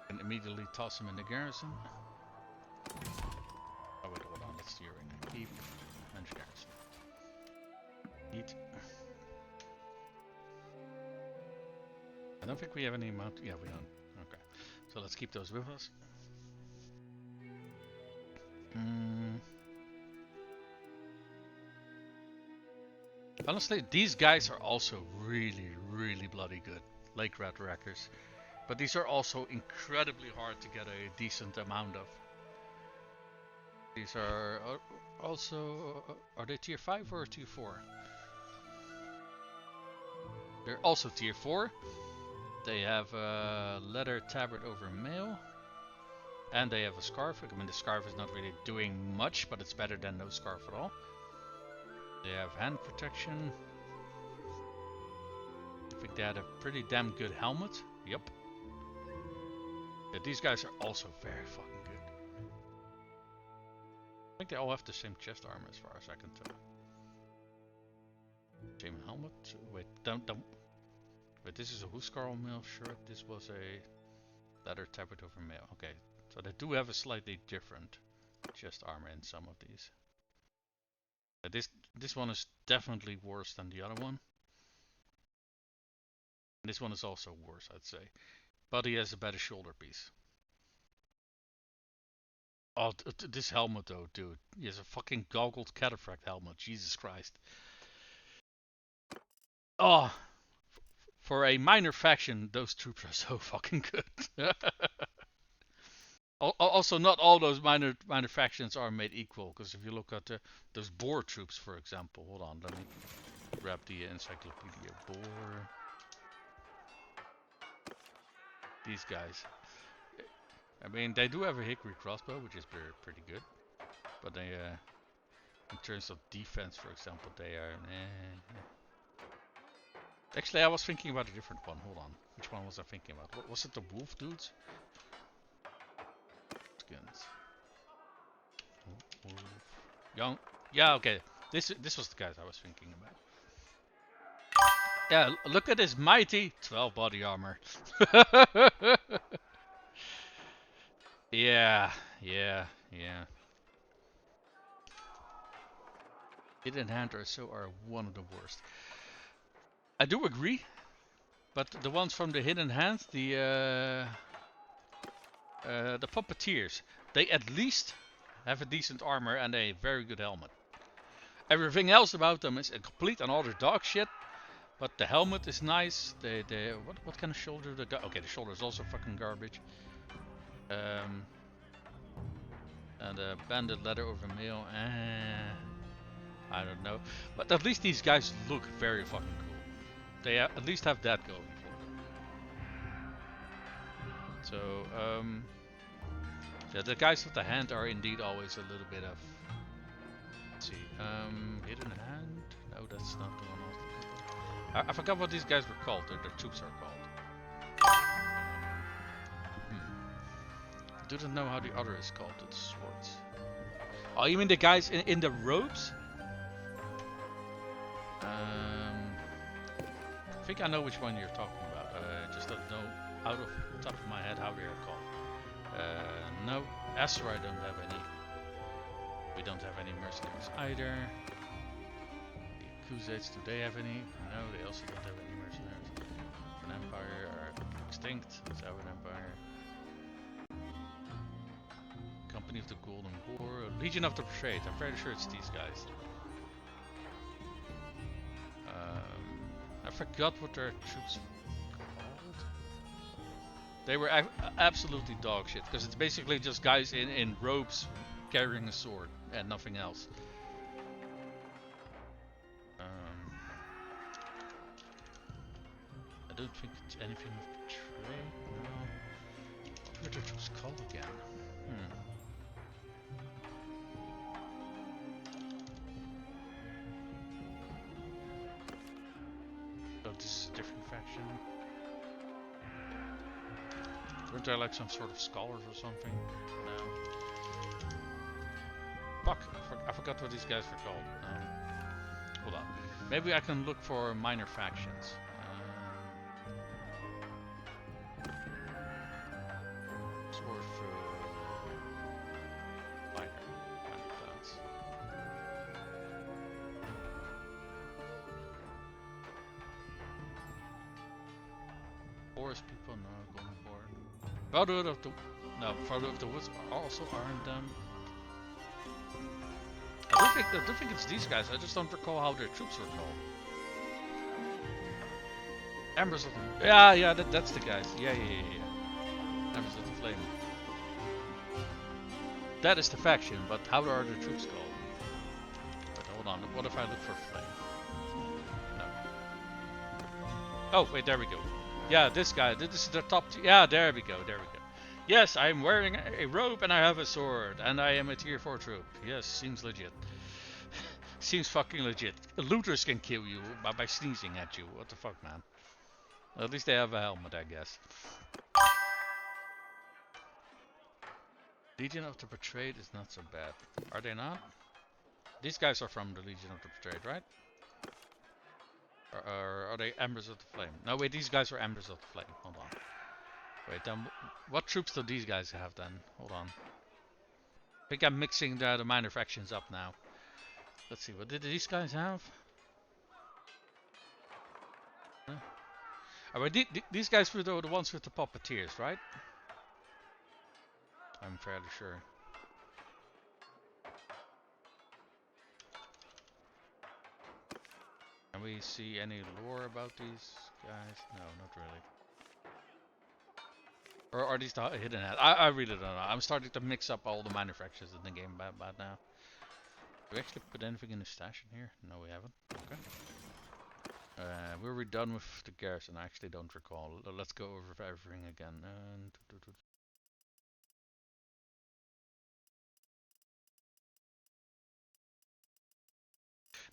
And immediately toss him in the garrison. Oh wait, hold on, that's steering. Keep and garrison. Eat. I don't think we have any amount. Yeah, we don't. Okay, so let's keep those with us. Honestly, these guys are also really bloody good. Lake Rat Wreckers. But these are also incredibly hard to get a decent amount of. These are also... Are they tier 5 or tier 4? They're also tier 4. They have a leather tabard over mail. And they have a scarf. I mean, the scarf is not really doing much, but it's better than no scarf at all. They have hand protection. I think they had a pretty damn good helmet. Yep. Yeah, these guys are also very fucking good. I think they all have the same chest armor as far as I can tell. Same helmet. Wait, don't. Wait, this is a Huskarl mail shirt. This was a leather tabard over mail. Okay, so they do have a slightly different chest armor in some of these. This one is definitely worse than the other one. And this one is also worse, I'd say. But he has a better shoulder piece. Oh, this helmet though, dude. He has a fucking goggled cataphract helmet. Jesus Christ. Oh, for a minor faction, those troops are so fucking good. Also, not all those minor factions are made equal. Because if you look at those Boer troops, for example. Hold on, let me grab the encyclopedia. Boer. These guys. I mean, they do have a hickory crossbow, which is pretty good. But they, in terms of defense, for example, they are... Actually, I was thinking about a different one. Hold on. Which one was I thinking about? What, was it the wolf dudes? Skins. Wolf. Young. Yeah, okay. This was the guys I was thinking about. Yeah, look at this mighty 12 body armor. Yeah. Hidden hand or so are one of the worst. I do agree, but the ones from the hidden hand, the puppeteers, they at least have a decent armor and a very good helmet. Everything else about them is a complete and utter dog shit. But the helmet is nice. What kind of shoulder they got? Okay, the shoulder is also fucking garbage. And banded leather over mail. I don't know. But at least these guys look very fucking cool. They at least have that going for them. So, yeah, the guys with the hand are indeed always a little bit of... Let's see. Hidden hand? No, that's not the one I was looking for. I forgot what these guys were called. Their troops are called. I don't know how the other is called. It's swords. Oh, you mean the guys in the robes? I think I know which one you're talking about. I just don't know out of Asteroid don't have any. We don't have any mercenaries either. The Khuzaits, do they have any? No, they also don't have any mercenaries. An Empire are extinct. That's our Empire. Company of the Golden Boar. Legion of the Betrayed. I'm fairly sure it's these guys. I forgot what their troops were called. They were absolutely dog shit, because it's basically just guys in robes carrying a sword and nothing else. I don't think it's anything with betrayed. No. What were their troops called again? Oh, this is a different faction. Weren't there like some sort of scholars or something? No. Fuck, I forgot what these guys were called. Hold on. Maybe I can look for minor factions. Sword for minor clans. Forest people, no, going forward. Brotherhood of the Brotherhood of the Woods also aren't them. I do think it's these guys. I just don't recall how their troops were called. Embers of the... Yeah, that's the guys. Yeah. Embers of the Flame. That is the faction, but how are the troops called? But hold on, what if I look for Flame? No. Oh, wait, there we go. Yeah, this guy. This is the top... Yeah, there we go. Yes, I'm wearing a robe and I have a sword. And I am a tier 4 troop. Yes, seems legit. Seems fucking legit. Looters can kill you by sneezing at you. What the fuck, man? At least they have a helmet, I guess. Legion of the Betrayed is not so bad. Are they not? These guys are from the Legion of the Betrayed, right? Or are they Embers of the Flame? No, wait, these guys are Embers of the Flame. Hold on. Wait, then what troops do these guys have then? Hold on. I think I'm mixing the minor factions up now. Let's see, what did these guys have? Huh? Oh, wait, these guys were the ones with the puppeteers, right? I'm fairly sure. Can we see any lore about these guys? No, not really. Or are these the hidden heads? I really don't know. I'm starting to mix up all the minor factions in the game about now. Do we actually put anything in the stash in here? No, we haven't. Okay. Were we done with the garrison? I actually don't recall. Let's go over everything again.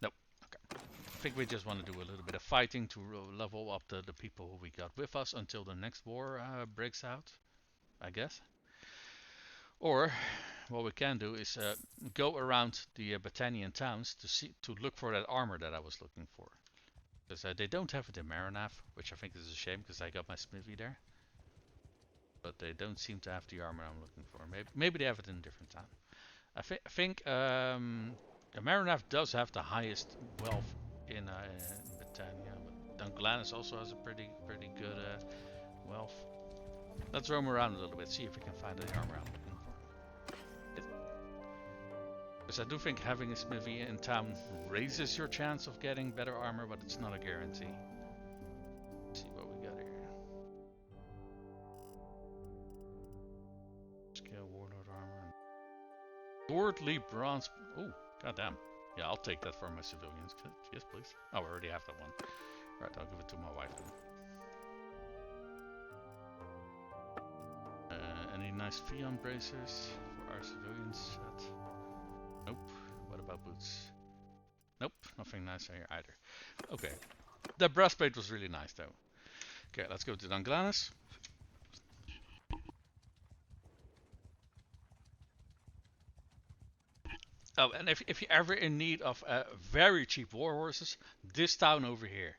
Nope. Okay. I think we just want to do a little bit of fighting to level up the people who we got with us until the next war breaks out, I guess. Or what we can do is go around the Battanian towns to look for that armor that I was looking for. Because they don't have it in Maranath, which I think is a shame because I got my smithy there. But they don't seem to have the armor I'm looking for. Maybe they have it in a different town. I think Maranath does have the highest wealth in Battania, but Dunglanis also has a pretty good wealth. Let's roam around a little bit, see if we can find the armor I'm looking for. Because I do think having a smithy in town raises your chance of getting better armor, but it's not a guarantee. Let's see what we got here. Scale warlord armor. Lordly bronze. Oh, goddamn. Yeah, I'll take that for my civilians. Yes, please. Oh, I already have that one. Right, I'll give it to my wife then. Any nice Fion bracers for our civilian set? Nope. What about boots? Nope, nothing nice here either. Okay. The breastplate was really nice though. Okay, let's go to Dunglanis. Oh, and if you're ever in need of very cheap war horses, this town over here.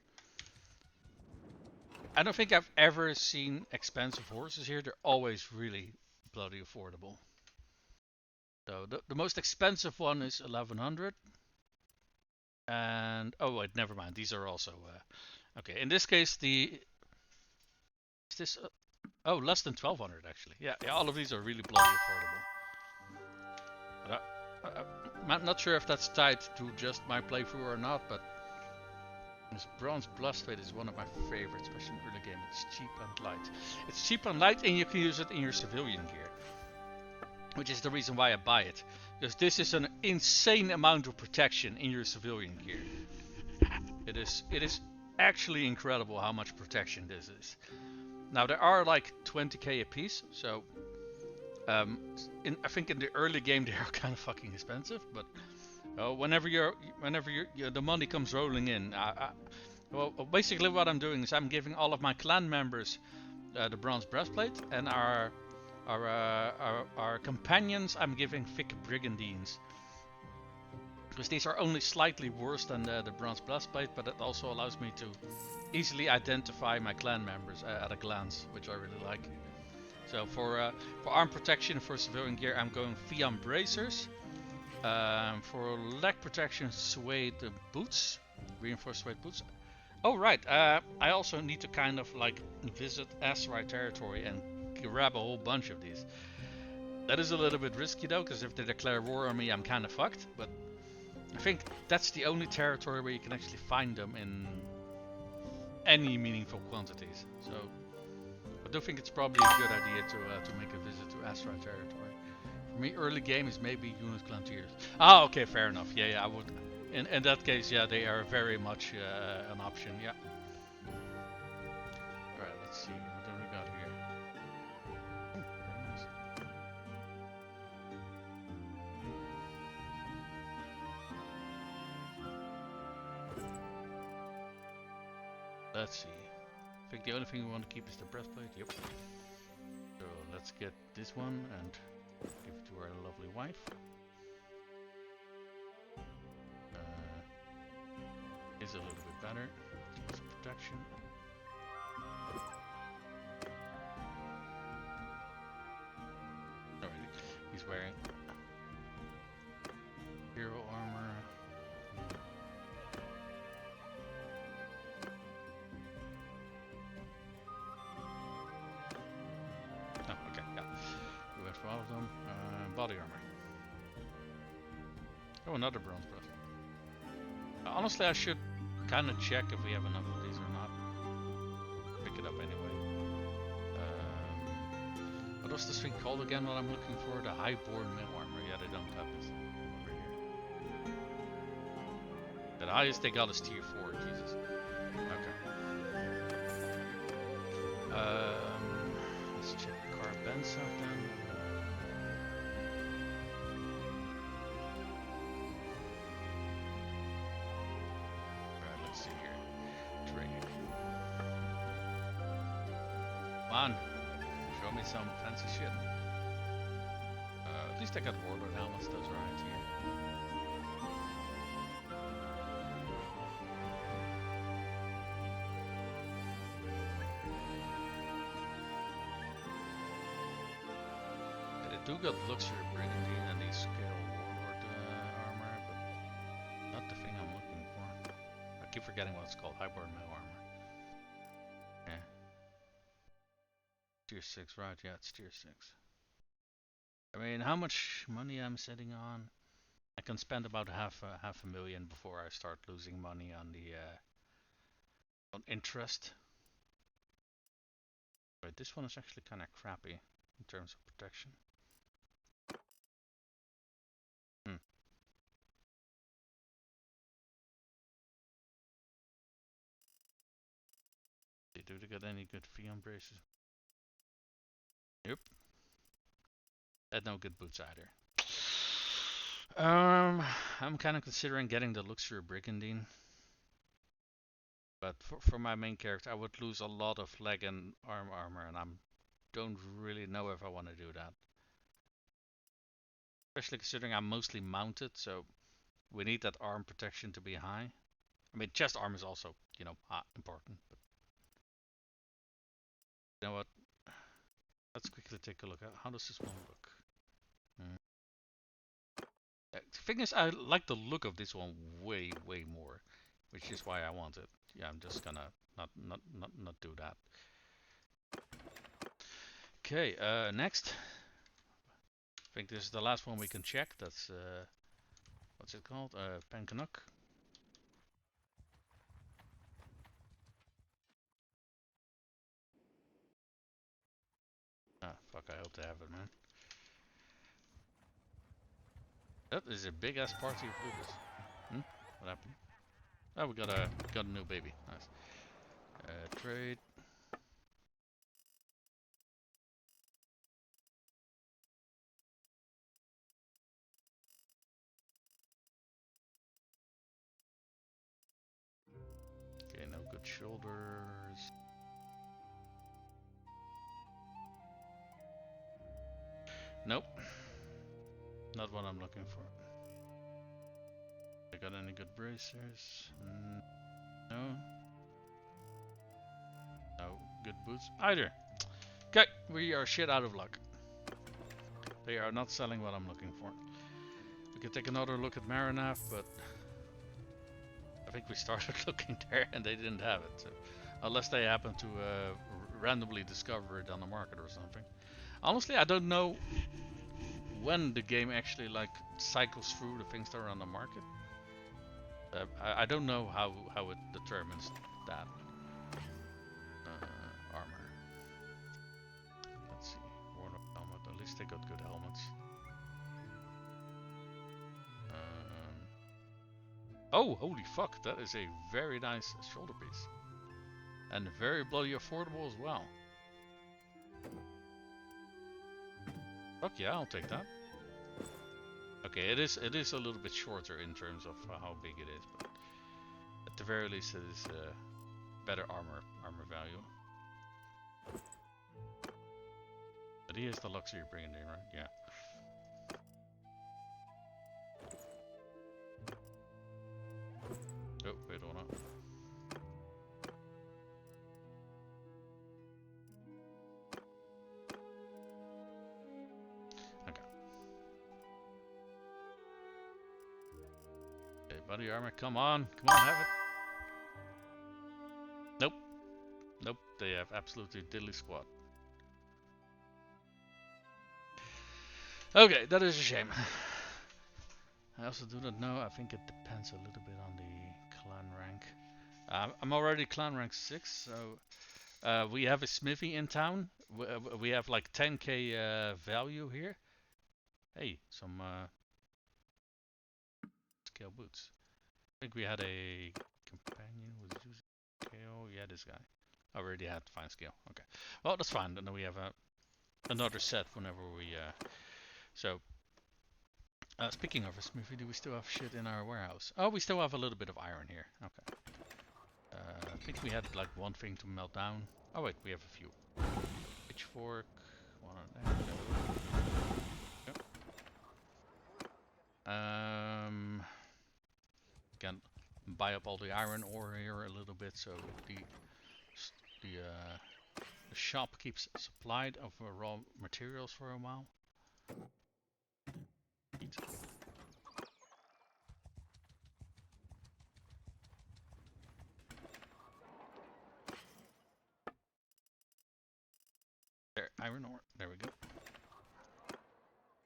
I don't think I've ever seen expensive horses here. They're always really bloody affordable. So the most expensive one is 1100. And oh wait, never mind. These are also okay. In this case, the is this oh less than 1200 actually. Yeah, yeah. All of these are really bloody affordable. But I'm not sure if that's tied to just my playthrough or not, but this bronze blastplate is one of my favorites, especially in early game. It's cheap and light. It's cheap and light, and you can use it in your civilian gear, which is the reason why I buy it. Because this is an insane amount of protection in your civilian gear. It is actually incredible how much protection this is. Now there are like 20k a piece, so I think in the early game they are kind of fucking expensive, but whenever the money comes rolling in, well, basically what I'm doing is I'm giving all of my clan members the bronze breastplate, and our companions I'm giving thick brigandines, because these are only slightly worse than the bronze breastplate, but it also allows me to easily identify my clan members at a glance, which I really like. So for arm protection for civilian gear, I'm going Fiam bracers. For leg protection, suede boots, reinforced suede boots. Oh right, I also need to kind of like visit Asteroid territory and grab a whole bunch of these. That is a little bit risky though, because if they declare war on me, I'm kind of fucked. But I think that's the only territory where you can actually find them in any meaningful quantities. So I do think it's probably a good idea to make a visit to Asteroid territory. For me, early game is maybe unit Glantiers. Ah, okay, fair enough. Yeah, I would. In that case, yeah, they are very much an option. Yeah. All right, let's see. What do we got here? Oh, very nice. Let's see. I think the only thing we want to keep is the breastplate. Yep. So let's get this one and give it to our lovely wife. Is a little bit better. Some protection. Alright, he's wearing hero armor. Oh, okay, yeah. We went for all of them. Body armor. Oh, another bronze breast. Honestly, I should kind of check if we have enough of these or not. Pick it up anyway. What was this thing called again? What I'm looking for? The highborn mail armor. Yeah, they don't have this over here. The highest they got is tier 4. Jesus. Okay. Let's check Carbon stuff then. Come on, show me some fancy shit. At least I got Warlord helmets, those are right here. But I do got luxury brigandine and these scale Warlord armor, but not the thing I'm looking for. I keep forgetting what it's called, highborn mail armor. Yeah. Tier 6, right, yeah, it's tier 6. I mean, how much money I'm sitting on? I can spend about half a million before I start losing money on the on interest. But this one is actually kind of crappy in terms of protection. Do they got any good Fion braces? Yep. Had no good boots either. I'm kind of considering getting the luxury brigandine, but for my main character, I would lose a lot of leg and arm armor, and I don't really know if I want to do that. Especially considering I'm mostly mounted, so we need that arm protection to be high. I mean, chest armor is also, you know, important. But you know what? Let's quickly take a look at how does this one look. thing is, I like the look of this one way, way more, which is why I want it. Yeah, I'm just gonna not do that. Okay, next. I think this is the last one we can check. That's what's it called? Pencanuck. Ah, fuck! I hope they have it, man. That is a big ass party of bluebirds. Hmm? What happened? Oh, we got a new baby. Nice. Trade. Okay, no good shoulders. Nope. Not what I'm looking for. I got any good bracers? No. No good boots either. Okay, we are shit out of luck. They are not selling what I'm looking for. We could take another look at Marinav, but I think we started looking there and they didn't have it. So, unless they happen to randomly discover it on the market or something. Honestly, I don't know when the game actually like cycles through the things that are on the market. I don't know how it determines that. Armor. Let's see. Worn up helmet. At least they got good helmets. Oh, holy fuck! That is a very nice shoulder piece, and very bloody affordable as well. Fuck yeah, I'll take that. Okay, it is a little bit shorter in terms of how big it is, but at the very least it is better armor value. But he is the luxury bringing in, right? Yeah. Oh, wait, hold on. Okay. Okay, body armor, come on, have it. Nope, nope, they have absolutely diddly squat. Okay, that is a shame. I also do not know, I think it depends a little bit on the clan rank. I'm already clan rank 6, so we have a smithy in town. We have like 10k value here. Hey, some scale boots. I think we had a companion who was using scale. Yeah, this guy. Already had fine scale. Okay. Well, that's fine. Then we have another set whenever we... So, speaking of a smithy, do we still have shit in our warehouse? Oh, we still have a little bit of iron here. Okay. I think we had like one thing to melt down. Oh wait, we have a few. Pitchfork. One on there. Yep. Can buy up all the iron ore here a little bit, so the shop keeps supplied of raw materials for a while. Eat. There, iron ore. There we go.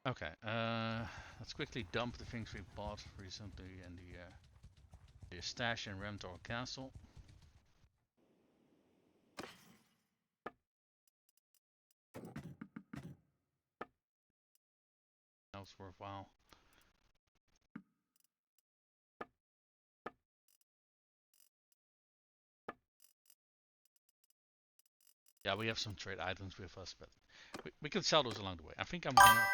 Okay, let's quickly dump the things we bought recently in the stash in Remtor Castle. That was worthwhile. Yeah, we have some trade items with us, but we can sell those along the way. I think I'm gonna...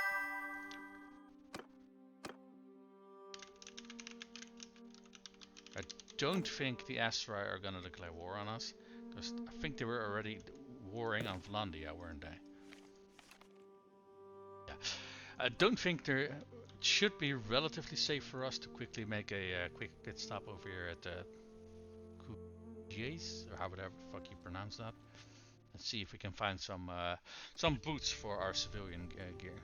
I don't think the Astrai are gonna declare war on us, because I think they were already warring on Vlandia, weren't they? Yeah. I don't think there... It should be relatively safe for us to quickly make a quick pit stop over here at Jace, or however the fuck you pronounce that. Let's see if we can find some boots for our civilian gear.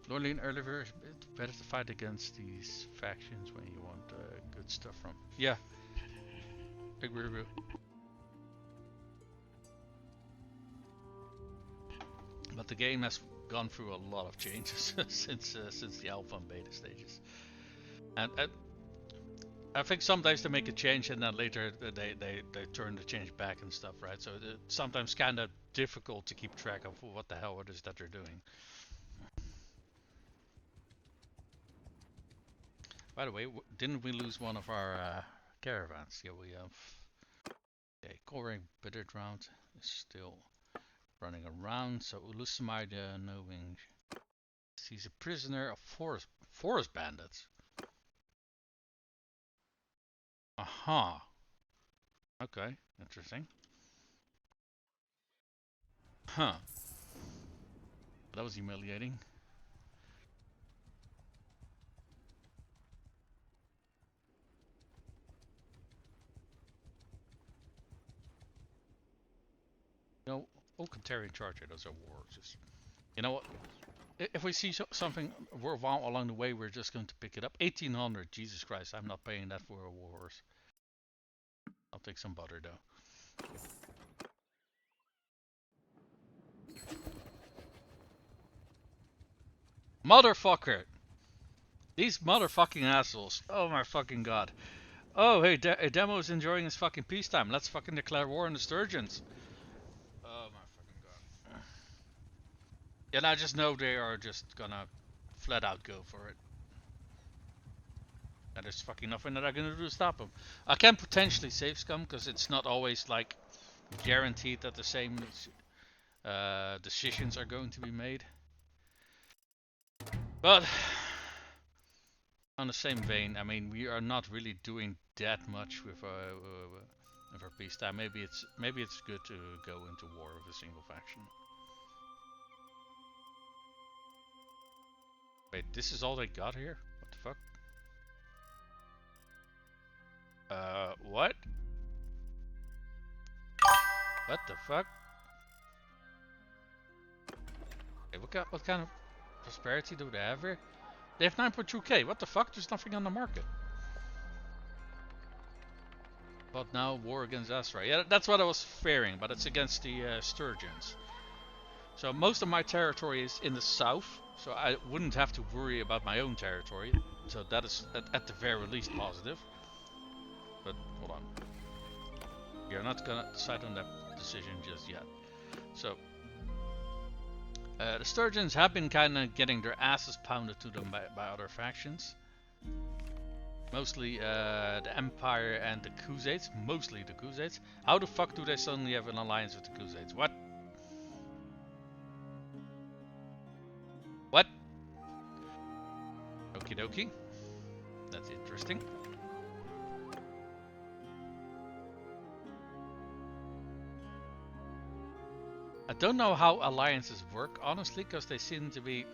Lorlean earlier, it's better to fight against these factions when you want good stuff from. Yeah, agree with you. But the game has gone through a lot of changes since the alpha and beta stages, and I think sometimes they make a change and then later they turn the change back and stuff, right? So it's sometimes kind of difficult to keep track of what the hell it is that they're doing. By the way, didn't we lose one of our caravans? Yeah, we have. Okay, Conquoring Vlandia is still running around. So Ulusamida knowing he's a prisoner of forest bandits. Aha. Okay, interesting. Huh. That was humiliating. You know, Alcantarian Charger, those are war. Just, you know what? If we see something worthwhile along the way, we're just going to pick it up. 1800, Jesus Christ, I'm not paying that for a war horse. I'll take some butter though. Motherfucker! These motherfucking assholes. Oh my fucking god. Oh, hey, Demo is enjoying his fucking peacetime. Let's fucking declare war on the Sturgeons. Oh my fucking god. And I just know they are just gonna flat out go for it. And there's fucking nothing that I can do to stop them. I can potentially save scum because it's not always like guaranteed that the same decisions are going to be made. But on the same vein, I mean, we are not really doing that much with our peacetime. Maybe it's good to go into war with a single faction. Wait, this is all they got here? What the fuck? What? What the fuck? Hey, what kind of prosperity do they have here? They have 9.2k. What the fuck? There's nothing on the market. But now war against Astra. Yeah, that's what I was fearing, but it's against the Sturgeons. So most of my territory is in the south, so I wouldn't have to worry about my own territory. So that is at the very least positive. But hold on. We are not gonna decide on that decision just yet. So the Sturgeons have been kind of getting their asses pounded to them by other factions. Mostly the Empire and the Crusades. Mostly the Crusades. How the fuck do they suddenly have an alliance with the Crusades? What? What? Okie dokie. That's interesting. I don't know how alliances work, honestly, because they seem to be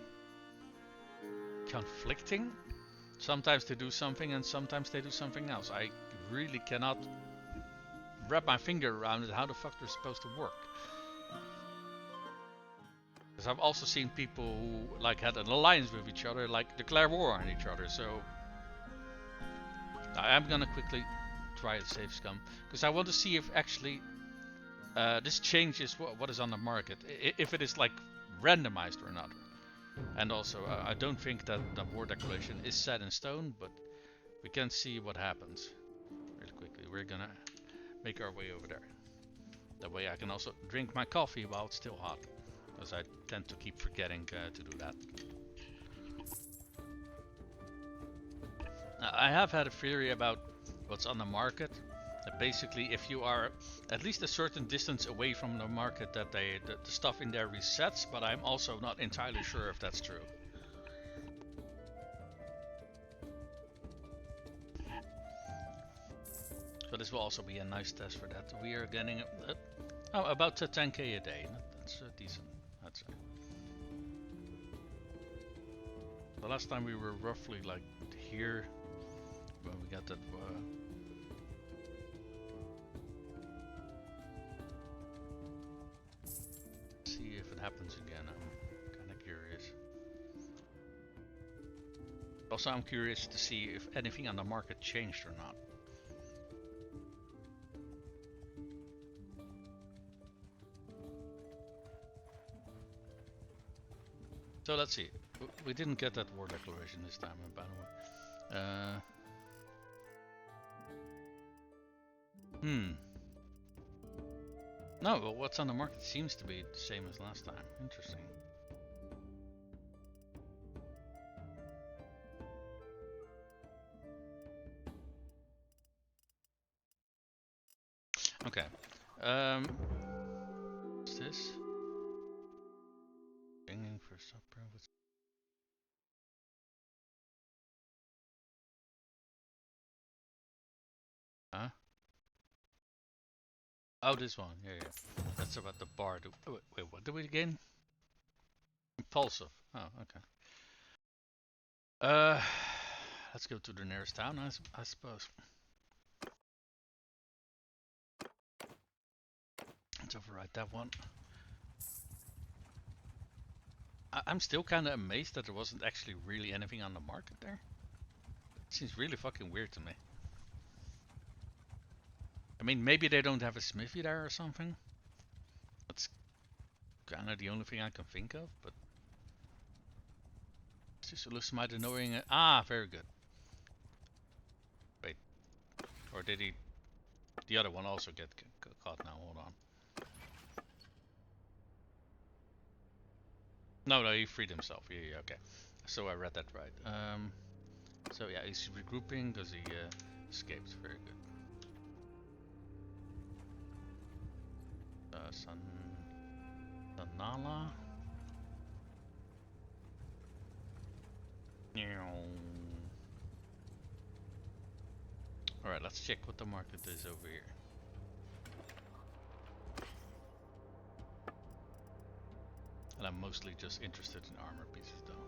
conflicting. Sometimes they do something and sometimes they do something else. I really cannot wrap my finger around it how the fuck they're supposed to work. Because I've also seen people who like had an alliance with each other, like declare war on each other. So I am gonna quickly try to save scum because I want to see if actually this changes what is on the market, if it is like randomized or not. And also, I don't think that the war declaration is set in stone, but we can see what happens really quickly. We're gonna make our way over there. That way I can also drink my coffee while it's still hot, because I tend to keep forgetting to do that. Now, I have had a theory about what's on the market. That basically, if you are at least a certain distance away from the market, that the stuff in there resets, but I'm also not entirely sure if that's true. So this will also be a nice test for that. We are getting about 10k a day. That's decent. That's the last time we were roughly like here when we got that. See if it happens again. I'm kind of curious. Also, I'm curious to see if anything on the market changed or not. So let's see. We didn't get that war declaration this time, by the way. No, but what's on the market seems to be the same as last time. Interesting. Okay. What's this? Singing for supper with. Huh? Oh, this one. Yeah, yeah. That's about the bar. Wait, what did we gain? Impulsive. Oh, okay. Let's go to the nearest town, I suppose. Let's override that one. I'm still kind of amazed that there wasn't actually really anything on the market there. It seems really fucking weird to me. I mean, maybe they don't have a smithy there or something. That's kind of the only thing I can think of, but... Smite annoying... Ah, very good. Wait. Or did he... The other one also get caught now, hold on. No, he freed himself. Yeah, okay. So I read that right. So yeah, he's regrouping because he escaped. Very good. Sanala. Alright, let's check what the market is over here. And I'm mostly just interested in armor pieces though.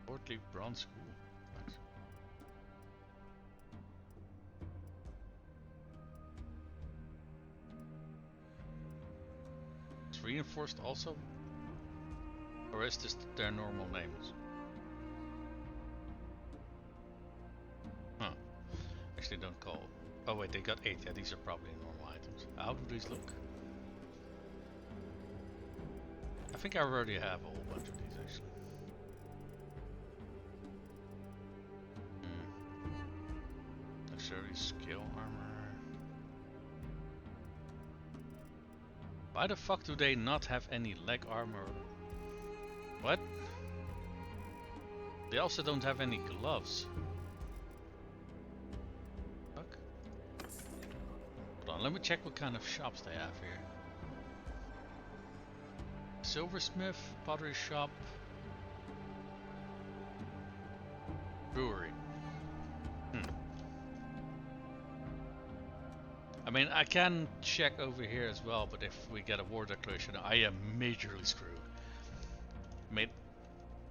Portleaf Bronze School. Nice. It's reinforced also? Or is this their normal names? Huh. Actually don't call. Oh wait, they got 8. Yeah, these are probably normal items. How do these look? I think I already have a whole bunch of these actually. Luxury skill armor. Why the fuck do they not have any leg armor? What? They also don't have any gloves. Fuck. Hold on, let me check what kind of shops they have here. Silversmith, pottery shop, brewery. I mean, I can check over here as well, but if we get a war declaration, I am majorly screwed. I mean,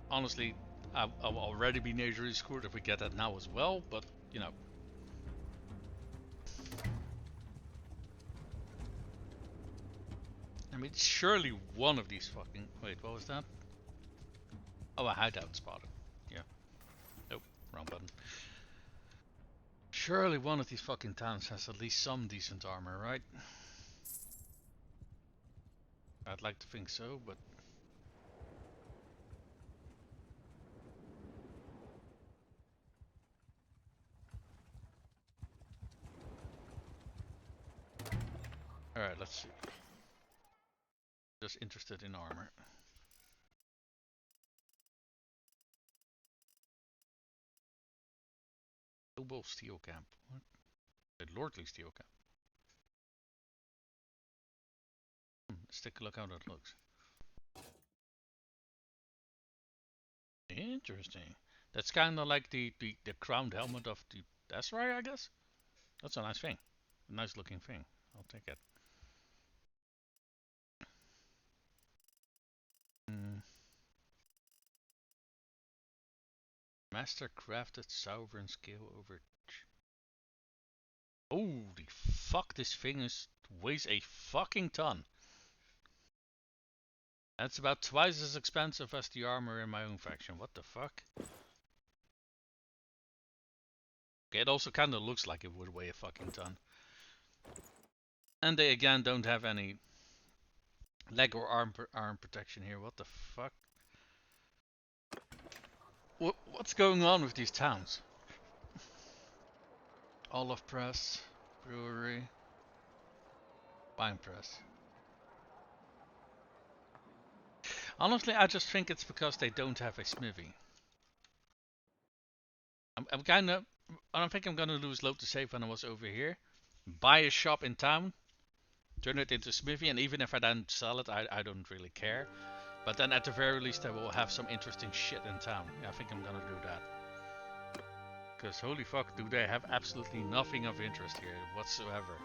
honestly, I'll already be majorly screwed if we get that now as well, but, you know. I mean, surely one of these fucking... Wait, what was that? Oh, a hideout spotted. Yeah. Nope, wrong button. Surely one of these fucking towns has at least some decent armor, right? I'd like to think so, but... Alright, let's see. Just interested in armor. Noble Steel Camp. What? A Lordly Steel Camp. Let's take a look how that looks. Interesting. That's kind of like the crowned helmet of the Desrai, I guess? That's a nice thing. A nice looking thing. I'll take it. Master crafted sovereign scale over... Holy fuck, this thing weighs a fucking ton. That's about twice as expensive as the armor in my own faction. What the fuck? Okay, it also kinda looks like it would weigh a fucking ton. And they again don't have any leg or arm protection here. What the fuck? What's going on with these towns? Olive press, brewery, wine press. Honestly, I just think it's because they don't have a smithy. I'm kind of. I don't think I'm gonna lose load to save when I was over here. Buy a shop in town, turn it into smithy, and even if I don't sell it, I don't really care. But then at the very least, I will have some interesting shit in town. Yeah, I think I'm gonna do that. Because holy fuck, do they have absolutely nothing of interest here whatsoever.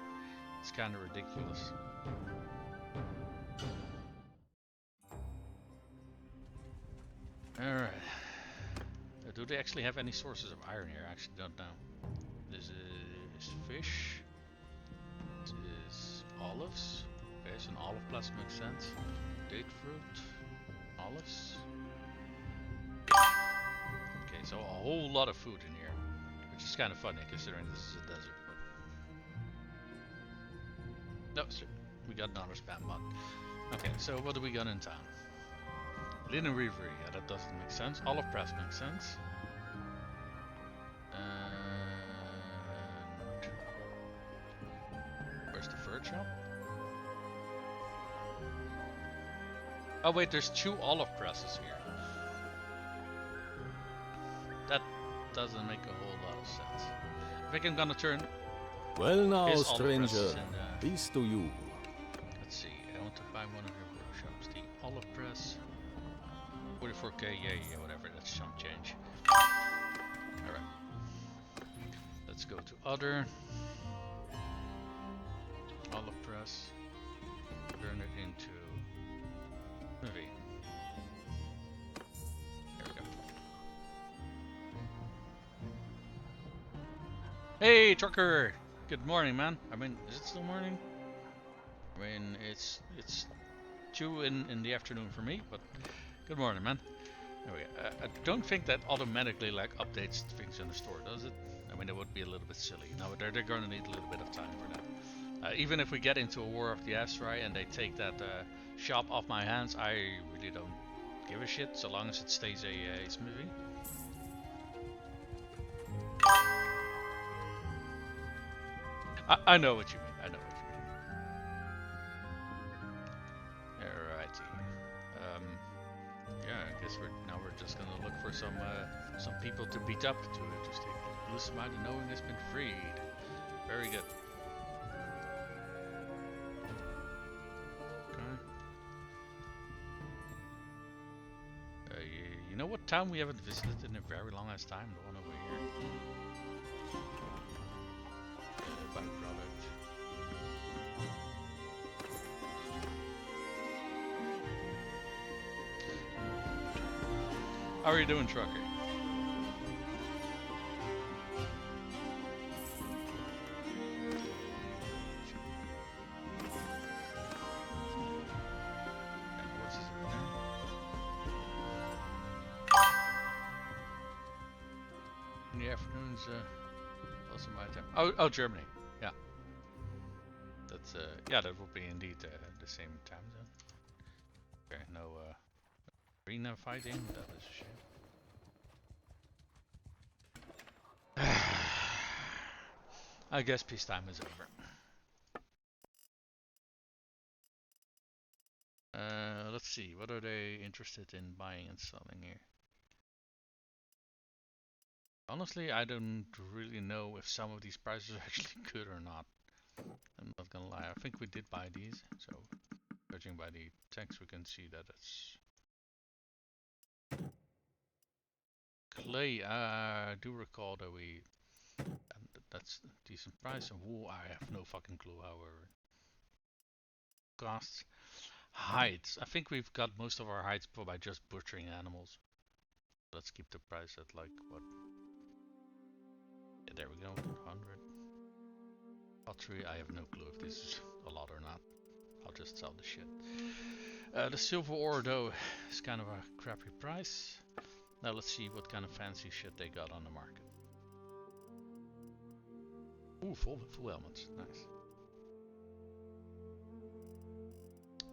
It's kind of ridiculous. Alright. Do they actually have any sources of iron here? I actually don't know. This is fish. This is olives. Okay, so an olive plus makes sense. Date fruit. Olives. Okay, so a whole lot of food in here. Which is kind of funny considering this is a desert. But... no, we got another spam bot. Okay, so what do we got in town? Linen Weavery, yeah, that doesn't make sense. Olive Press makes sense. And where's the fur shop? Oh wait, there's 2 olive presses here. That doesn't make a whole lot of sense. I think I'm gonna turn. Well now, his olive stranger, presses in, peace to you. let's see, I want to buy one of your workshops. The olive press. 44k, yeah, whatever, that's some change. Alright. Let's go to other. Olive press. Turn it into movie. There we go. Hey, trucker! Good morning, man. I mean, is it still morning? I mean, it's 2 in the afternoon for me, but good morning, man. There we go. I don't think that automatically like updates things in the store, does it? I mean, it would be a little bit silly. No, they're going to need a little bit of time for that. Even if we get into a war of the asteroid and they take that shop off my hands, I really don't give a shit so long as it stays a smoothie. I know what you mean. I know what you mean. Alrighty. Yeah, I guess we're just gonna look for some people to beat up to stay loose mind and knowing it's been freed. Very good. Okay. You know what town we haven't visited in a very long ass time? The one over here. Byproduct. How are you doing, trucker? In the afternoons, also my time. Oh, Germany. Yeah. That's yeah, that would be indeed the same time zone. Okay, no arena fighting. That is a shame. I guess peacetime is over. Let's see. What are they interested in buying and selling here? Honestly, I don't really know if some of these prices are actually good or not. I'm not gonna lie. I think we did buy these, so judging by the text, we can see that it's clay. I do recall that we. That's a decent price. And wool, I have no fucking clue how it costs. Hides. I think we've got most of our hides by just butchering animals. Let's keep the price at like what? Yeah, there we go. 100. Pottery, I have no clue if this is a lot or not. I'll just sell the shit. The silver ore though is kind of a crappy price. Now let's see what kind of fancy shit they got on the market. Ooh, full helmets, nice.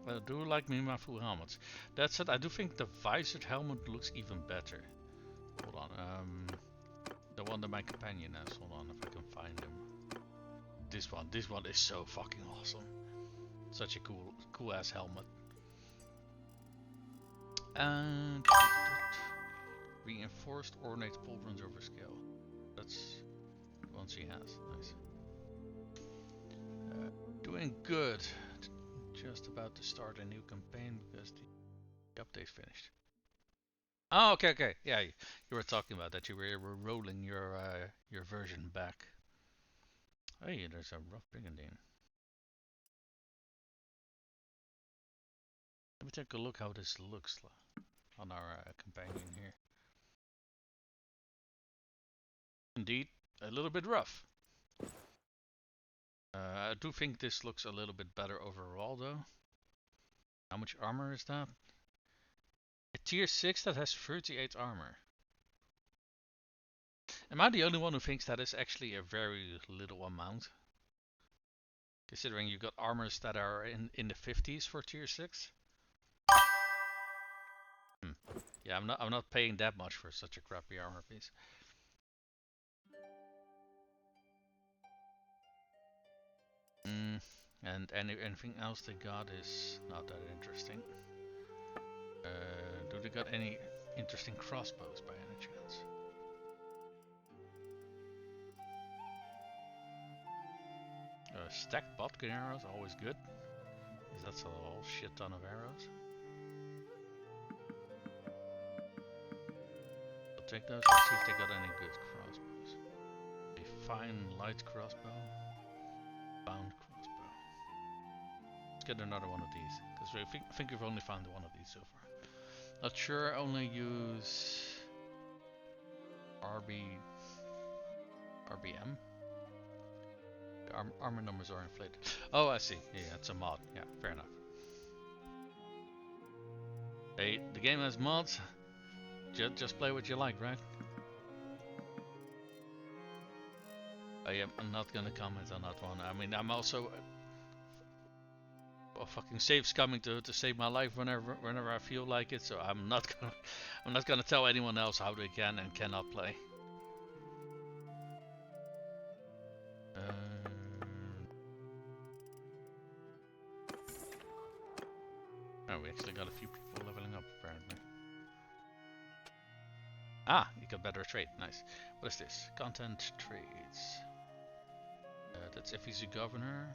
I do like me my full helmets. That said, I do think the visored helmet looks even better. Hold on, the one that my companion has. Hold on, if I can find him. This one is so fucking awesome. Such a cool ass helmet. And reinforced ornate pauldrons over scale. That's the one she has. Nice. Doing good. Just about to start a new campaign because the update's finished. Oh, okay. Yeah, you were talking about that. You were rolling your version back. Hey, there's a rough brigandine. Let me take a look how this looks on our companion here. Indeed, a little bit rough. I do think this looks a little bit better overall though. How much armor is that? A tier 6 that has 38 armor. Am I the only one who thinks that is actually a very little amount? Considering you got armors that are in the 50s for tier 6? Yeah, I'm not paying that much for such a crappy armor piece. And anything else they got is not that interesting. Do they got any interesting crossbows by any chance? Stacked botkin arrows, always good. Because that's a whole shit ton of arrows. I'll take those, let's see if they got any good crossbows. A fine light crossbow. Bound crossbow. Let's get another one of these. Because I think we've only found one of these so far. Not sure, only use RBM. Armor numbers are inflated. Oh, I see. Yeah, it's a mod. Yeah, fair enough. Hey, the game has mods. Just play what you like, right? I'm not gonna comment on that one. I mean, I'm also fucking save's coming to save my life whenever I feel like it. So I'm not gonna tell anyone else how they can and cannot play. Oh, we actually got a few people leveling up apparently. Ah, you got better trade. Nice. What is this? Content trades. That's if he's a governor.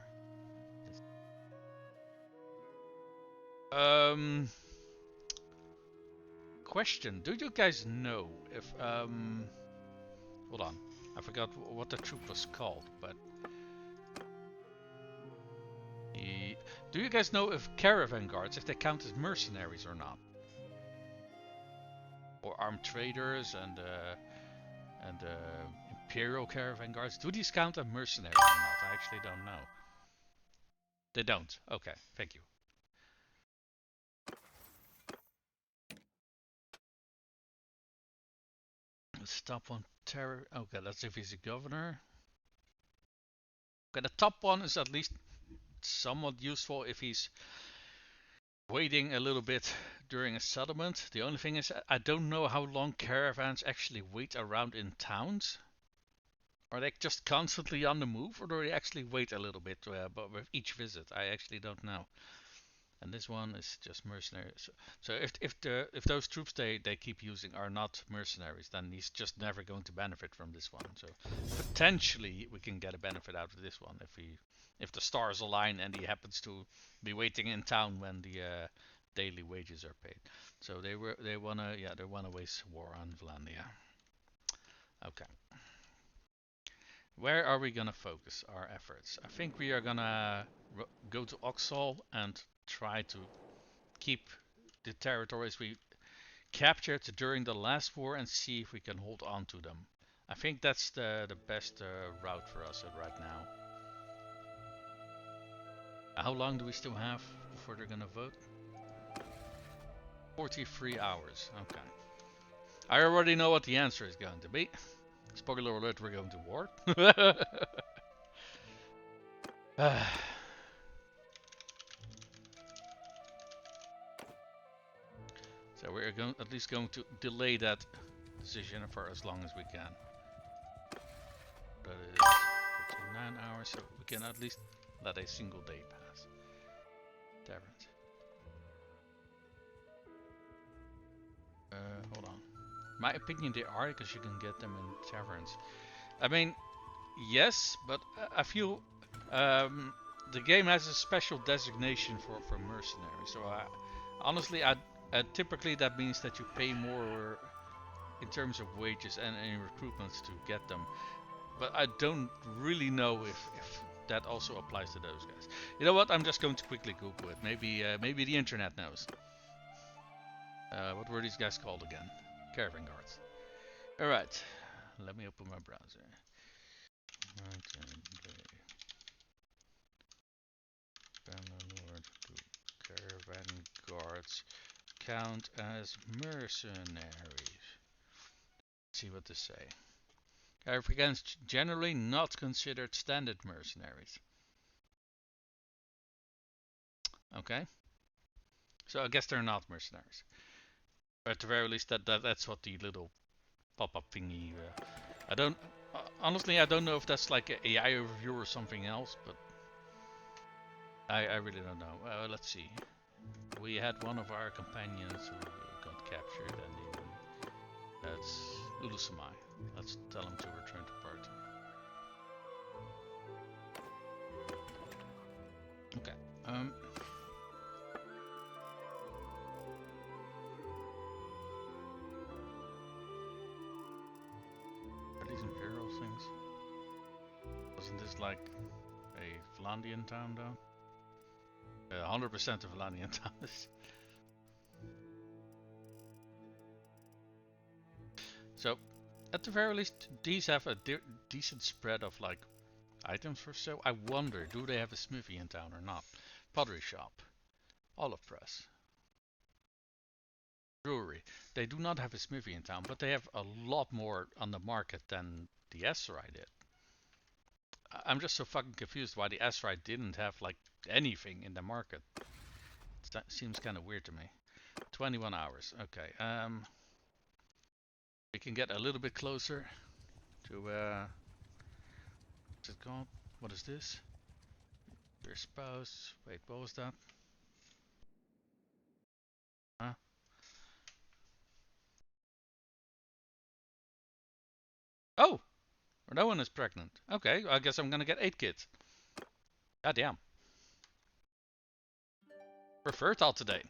Question. Do you guys know if hold on. I forgot what the troop was called, but do you guys know if caravan guards, if they count as mercenaries or not? Or armed traders and imperial caravan guards, do these count as mercenaries or not? I actually don't know. They don't. Okay, thank you. Let's top one terror. Okay, that's if he's a governor. Okay, the top one is at least somewhat useful if he's waiting a little bit during a settlement. The only thing is I don't know how long caravans actually wait around in towns. Are they just constantly on the move, or do they actually wait a little bit but with each visit? I actually don't know. And this one is just mercenaries. So if those troops they keep using are not mercenaries, then he's just never going to benefit from this one. So potentially we can get a benefit out of this one if the stars align and he happens to be waiting in town when the daily wages are paid. So they wanna wage war on Vlandia. Okay. Where are we gonna focus our efforts? I think we are gonna go to Oxal and try to keep the territories we captured during the last war and see if we can hold on to them. I think that's the best route for us right now. How long do we still have before they're gonna vote? 43 hours. Okay. I already know what the answer is going to be. Spoiler alert, we're going to war. So we're at least going to delay that decision for as long as we can. That is 49 hours, so we can at least let a single day pass. Taverns. Hold on. My opinion, they are, because you can get them in taverns. I mean, yes, but I feel the game has a special designation for mercenaries. So honestly, typically that means that you pay more in terms of wages and recruitments to get them. But I don't really know if that also applies to those guys. You know what? I'm just going to quickly Google it. Maybe the internet knows. What were these guys called again? Caravan guards. Alright. Let me open my browser. Bannerlord to caravan guards count as mercenaries. Let's see what they say. Caravans generally not considered standard mercenaries. Okay. So I guess they're not mercenaries. Or at the very least, that's what the little pop-up thingy. I don't. Honestly, I don't know if that's like an AI overview or something else, but I really don't know. Let's see. We had one of our companions who got captured, and that's Ulusamai. Let's tell him to return to party. Okay. Are these imperial things? Wasn't this like a Vlandian town though? 100% of Vlandian town is. So, at the very least, these have a decent spread of like items for sale. I wonder, do they have a smithy in town or not? Pottery shop, olive press, brewery. They do not have a smithy in town, but they have a lot more on the market than the Esserai did. I'm just so fucking confused why the Esserai didn't have like anything in the market. That seems kind of weird to me. 21 hours. Okay. We can get a little bit closer to what's it called? What is this? Your spouse. Wait, what was that? Huh? Oh, no one is pregnant. Okay, I guess I'm gonna get 8 kids. God damn. We're fertile today.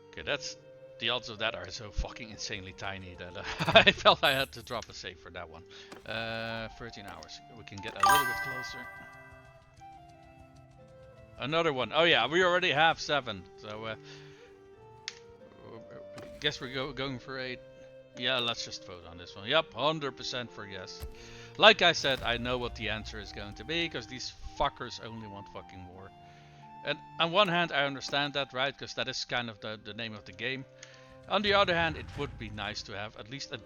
Okay, that's the odds of that are so fucking insanely tiny that I felt I had to drop a save for that one. 13 hours. We can get a little bit closer. Another one. Oh yeah, we already have 7. So guess we're going for 8. Yeah, let's just vote on this one. Yep, 100% for yes. Like I said, I know what the answer is going to be, because these fuckers only want fucking war. And on one hand, I understand that, right? Because that is kind of the name of the game. On the other hand, it would be nice to have at least a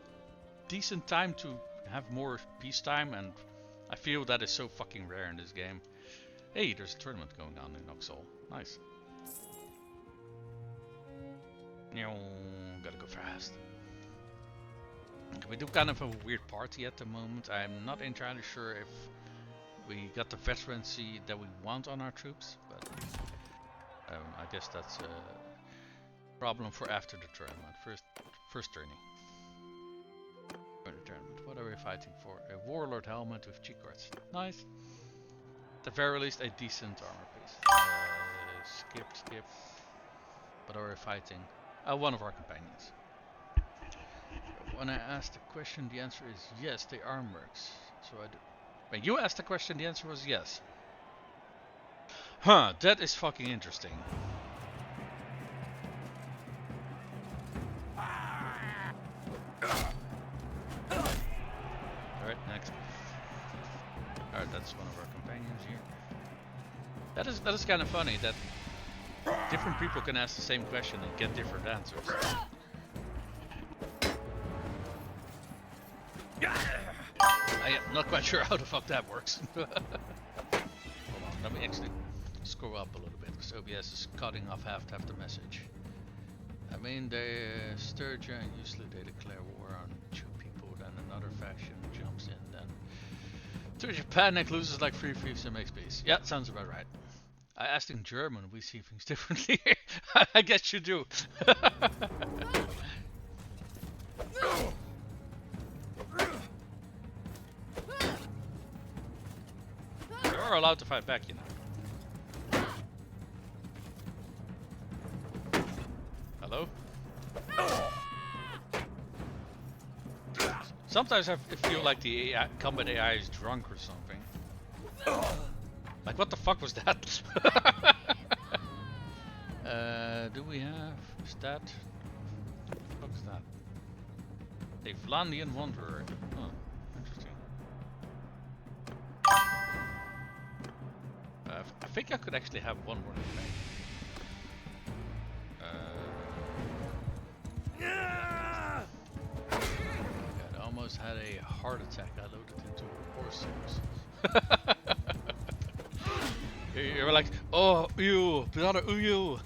decent time to have more peacetime, and I feel that is so fucking rare in this game. Hey, there's a tournament going on in Oxol. Nice. Gotta go fast. We do kind of a weird party at the moment. I'm not entirely sure if we got the veterancy that we want on our troops, but I guess that's a problem for after the tournament. First tourney. Tournament. What are we fighting for? A warlord helmet with cheek guards. Nice. At the very least, a decent armor piece. Skip. What are we fighting? One of our companions. When I asked the question, the answer is yes, they are mercs. So I do. When you asked the question, the answer was yes. Huh, that is fucking interesting. that's one of our companions here. That is kind of funny that different people can ask the same question and get different answers. I am not quite sure how the fuck that works. Hold on, let me actually scroll up a little bit because OBS is cutting off half the message. I mean, they Sturgeon, usually they declare war on two people, then another faction jumps in, then Sturgeon panic, loses like 3 thieves and makes peace. Yeah, sounds about right. I asked in German, we see things differently. I guess you do. You're allowed to fight back, you know. Hello? Sometimes I feel like the AI, combat AI is drunk or something. Like, what the fuck was that? Do we have stat? What is that? A Vlandian Wanderer. Oh, interesting. I think I could actually have one more thing. I almost had a heart attack. I loaded into horse sauce. You were like, oh, ew, another ew.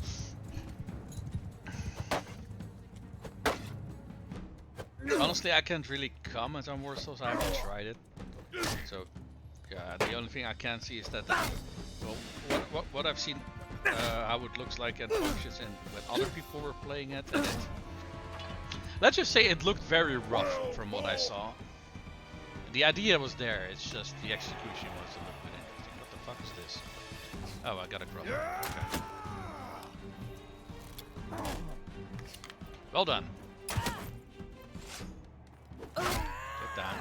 Honestly, I can't really comment on Warsaw, so I haven't tried it. So, yeah, the only thing I can see is that, well, what I've seen, how it looks like and functions, and when other people were playing it, and let's just say it looked very rough from what I saw. The idea was there, it's just the execution was a little bit interesting. What the fuck is this? Oh, I got a crop. Okay. Well done. Get down.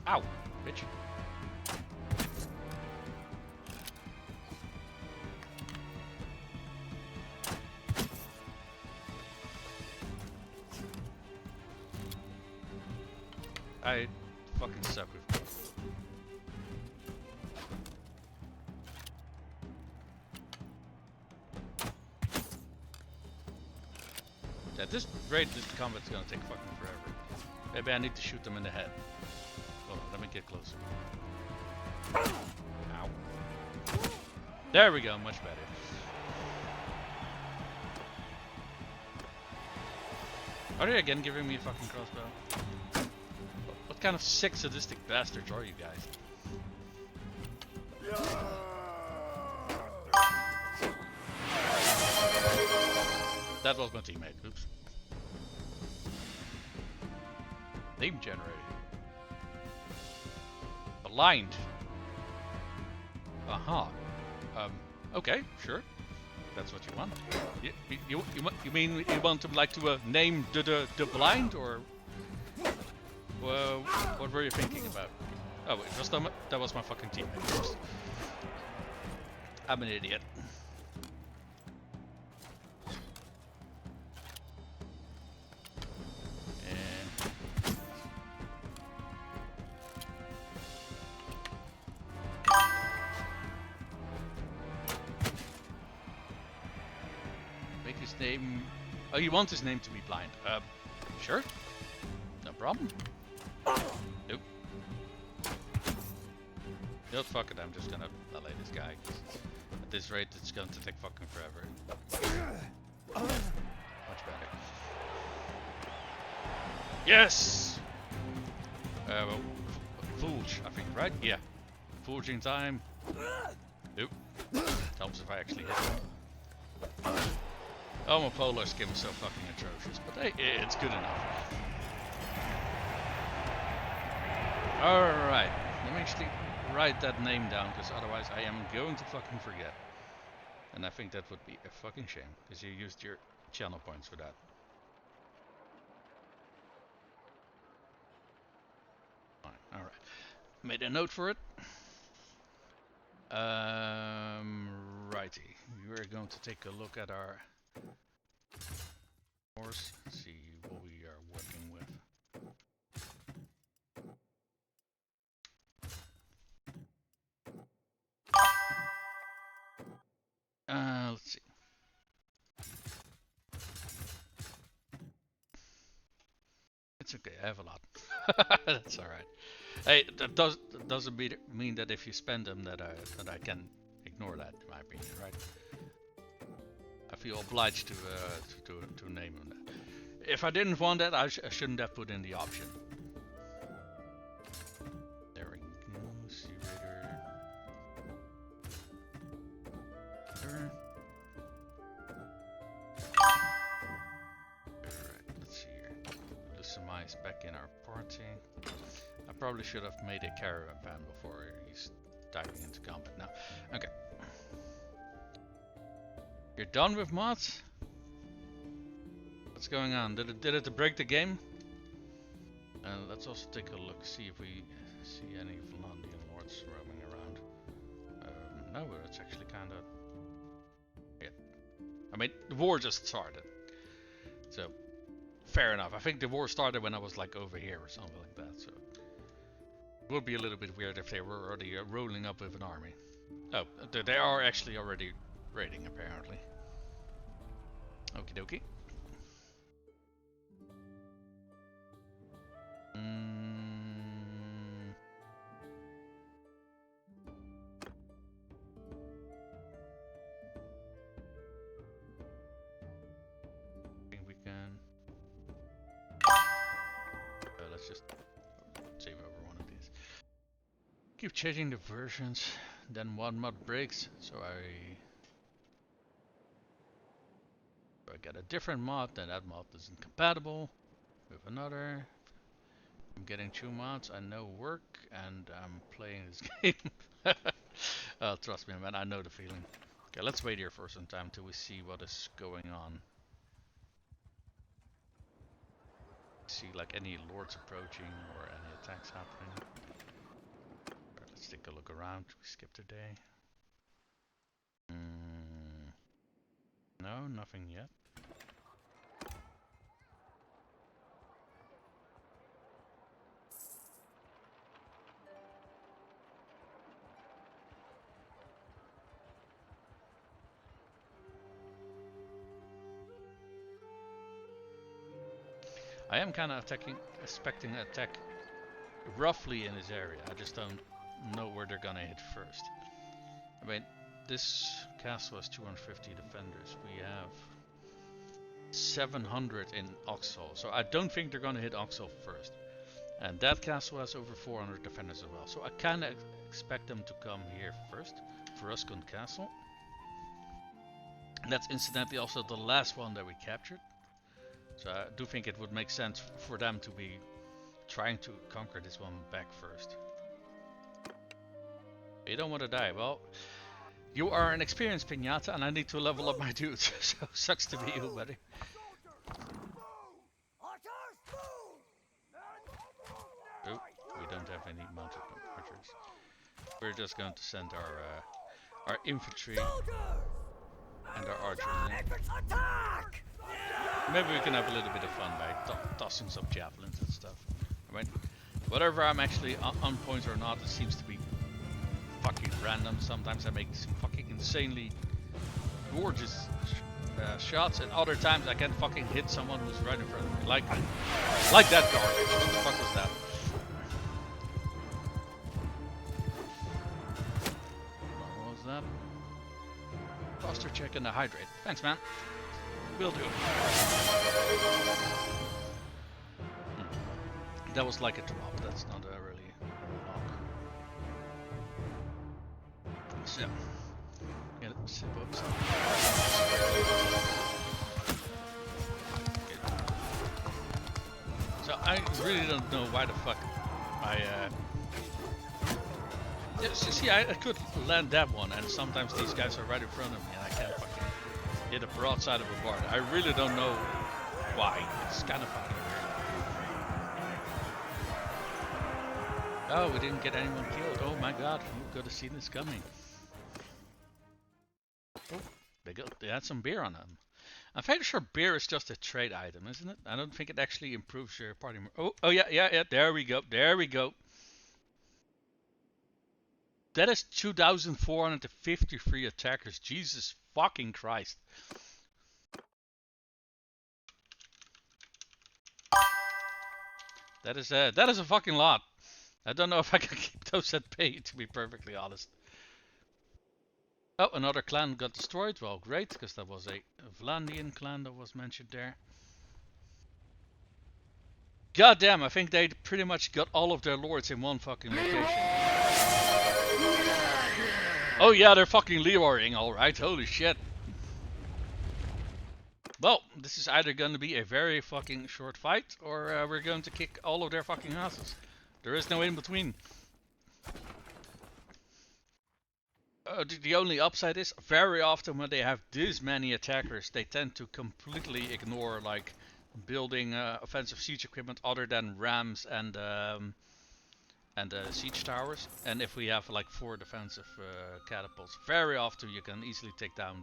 Ow, bitch. I fucking suck with both. At this rate, this combat's gonna take fucking forever. Maybe I need to shoot them in the head. Hold on, let me get closer. Ow. There we go, much better. Are they again giving me a fucking crossbow? What kind of sick sadistic bastards are you guys? That was my teammate, oops. Name generated. Blind. Aha. Okay, sure. That's what you want. You mean you want to like to name the blind, or what were you thinking about? Oh, it was that was my fucking teammate. I'm an idiot. Name. Oh, you want his name to be blind? Sure. No problem. Nope. No, fuck it. I'm just gonna allay this guy. At this rate, it's going to take fucking forever. Much better. Yes. Well, Fulge, I think, right? Yeah. Forging time. Nope. Helps if I actually hit him. Oh, my polar skin was so fucking atrocious, but hey, it's good enough. Alright, let me actually write that name down, because otherwise I am going to fucking forget. And I think that would be a fucking shame, because you used your channel points for that. Alright, made a note for it. Right. Alrighty, we're going to take a look at our horse, see what we are working with. Let's see. It's okay, I have a lot. That's alright. Hey, that doesn't mean that if you spend them that I can ignore that, in my opinion, right? I feel obliged to name them that. If I didn't want that, I shouldn't have put in the option. There we go. See Raider. There. Alright, let's see here. Lucamize back in our party. I probably should have made a caravan before he's diving into combat now. Okay. You're done with mods? What's going on? Did it break the game? Let's also take a look, see if we see any Vlandian lords roaming around. No, but it's actually kind of... Yeah. I mean, the war just started. So, fair enough. I think the war started when I was like over here or something like that. So, it would be a little bit weird if they were already rolling up with an army. Oh, they are actually already raiding apparently. Okie dokie. I think we can. Let's just save over one of these. Keep changing the versions, then one mod breaks, so I get a different mod, then that mod isn't compatible with another. I'm getting 2 mods, I know work, and I'm playing this game. Trust me, man, I know the feeling. Okay, let's wait here for some time till we see what is going on. See like any lords approaching or any attacks happening. Right, let's take a look around. We skipped a day. No, nothing yet. I am kind of expecting an attack roughly in this area. I just don't know where they're gonna hit first. I mean, this castle has 250 defenders. We have 700 in Oxhall, so I don't think they're gonna hit Oxhall first. And that castle has over 400 defenders as well. So I kind of expect them to come here first, for Ruskund Castle. And that's incidentally also the last one that we captured. So I do think it would make sense for them to be trying to conquer this one back first. You don't want to die. Well, you are an experienced Pinata and I need to level up my dudes. So sucks to be you, buddy. Oh, we don't have any mounted archers. We're just going to send our infantry and our archers in. Maybe we can have a little bit of fun by tossing some javelins and stuff. I mean, whatever I'm actually on point or not, it seems to be fucking random. Sometimes I make some fucking insanely gorgeous shots, and other times I can fucking hit someone who's right in front of me. Like that garbage. What the fuck was that? What was that? Posture check and a hydrate. Thanks, man. Will do. That was like a drop, that's not a really lock. So, get it, sip up some. So I really don't know why the fuck see, I could land that one, and sometimes these guys are right in front of me and I can't fucking hit a broadside of a barn. I really don't know why. It's kind of fucking weird. Oh, we didn't get anyone killed. Oh my god, you could have seen this coming. They had some beer on them. I'm fairly sure beer is just a trade item, isn't it? I don't think it actually improves your party. Oh yeah. There we go. That is 2,453 attackers. Jesus fucking Christ. That is a fucking lot. I don't know if I can keep those at bay, to be perfectly honest. Oh, another clan got destroyed. Well, great, because that was a Vlandian clan that was mentioned there. God damn, I think they pretty much got all of their lords in one fucking location. Oh yeah, they're fucking Leroying, alright, holy shit. Well, this is either going to be a very fucking short fight, or we're going to kick all of their fucking asses. There is no in between. The only upside is, very often when they have this many attackers, they tend to completely ignore, like, building offensive siege equipment other than rams and siege towers. And if we have like 4 defensive catapults, very often you can easily take down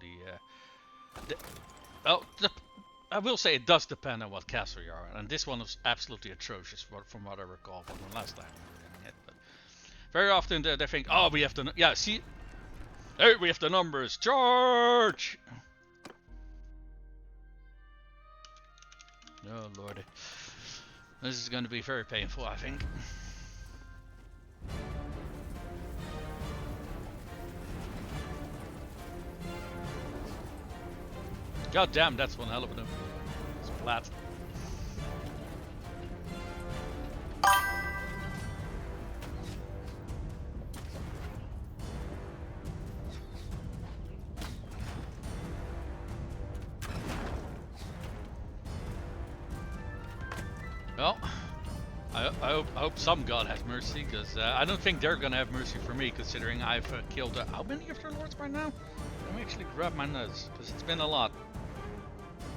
I will say it does depend on what castle you are, and this one was absolutely atrocious from what I recall from the last time we were doing it. But very often they think, oh, we have to, yeah, see, hey, we have the numbers, charge! Oh lordy, this is going to be very painful, I think. God damn, that's one hell of a number. It's flat. Well, I hope some god has mercy, because I don't think they're gonna have mercy for me, considering I've killed how many of their lords by now? Let me actually grab my notes, because it's been a lot.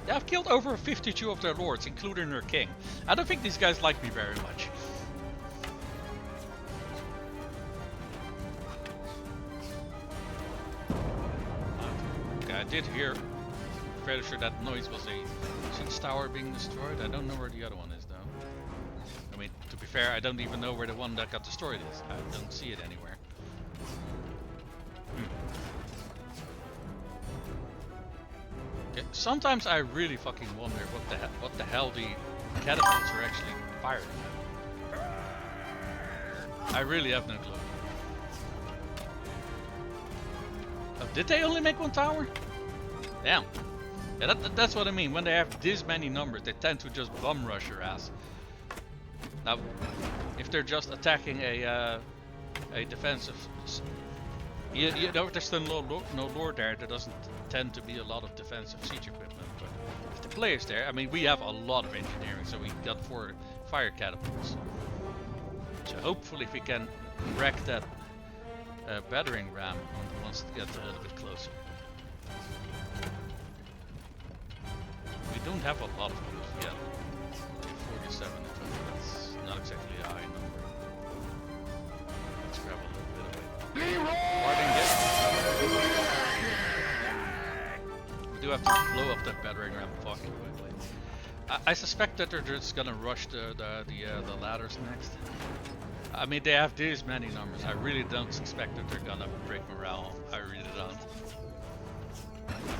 Yeah, I've killed over 52 of their lords, including their king. I don't think these guys like me very much. Okay, I did hear, fairly sure that noise was a siege tower being destroyed. I don't know where the other one is though. I mean, to be fair, I don't even know where the one that got destroyed is. I don't see it anywhere. Okay, sometimes I really fucking wonder what the hell the catapults are actually firing at. I really have no clue. Oh, did they only make one tower? Damn. Yeah, that's what I mean. When they have this many numbers, they tend to just bum rush your ass. Now, if they're just attacking a defensive, you know, there's still no lord there. There doesn't tend to be a lot of defensive siege equipment. But if the players there, I mean, we have a lot of engineering, so we got 4 fire catapults. So hopefully, if we can wreck that battering ram once it gets a little bit closer. We don't have a lot of those yet. 47 in total. That's not exactly a high number. Let's grab a little bit of it. We do have to blow up that battering ram fucking quickly. I suspect that they're just gonna rush the ladders next. I mean, they have these many numbers. I really don't expect that they're gonna break morale. I really don't.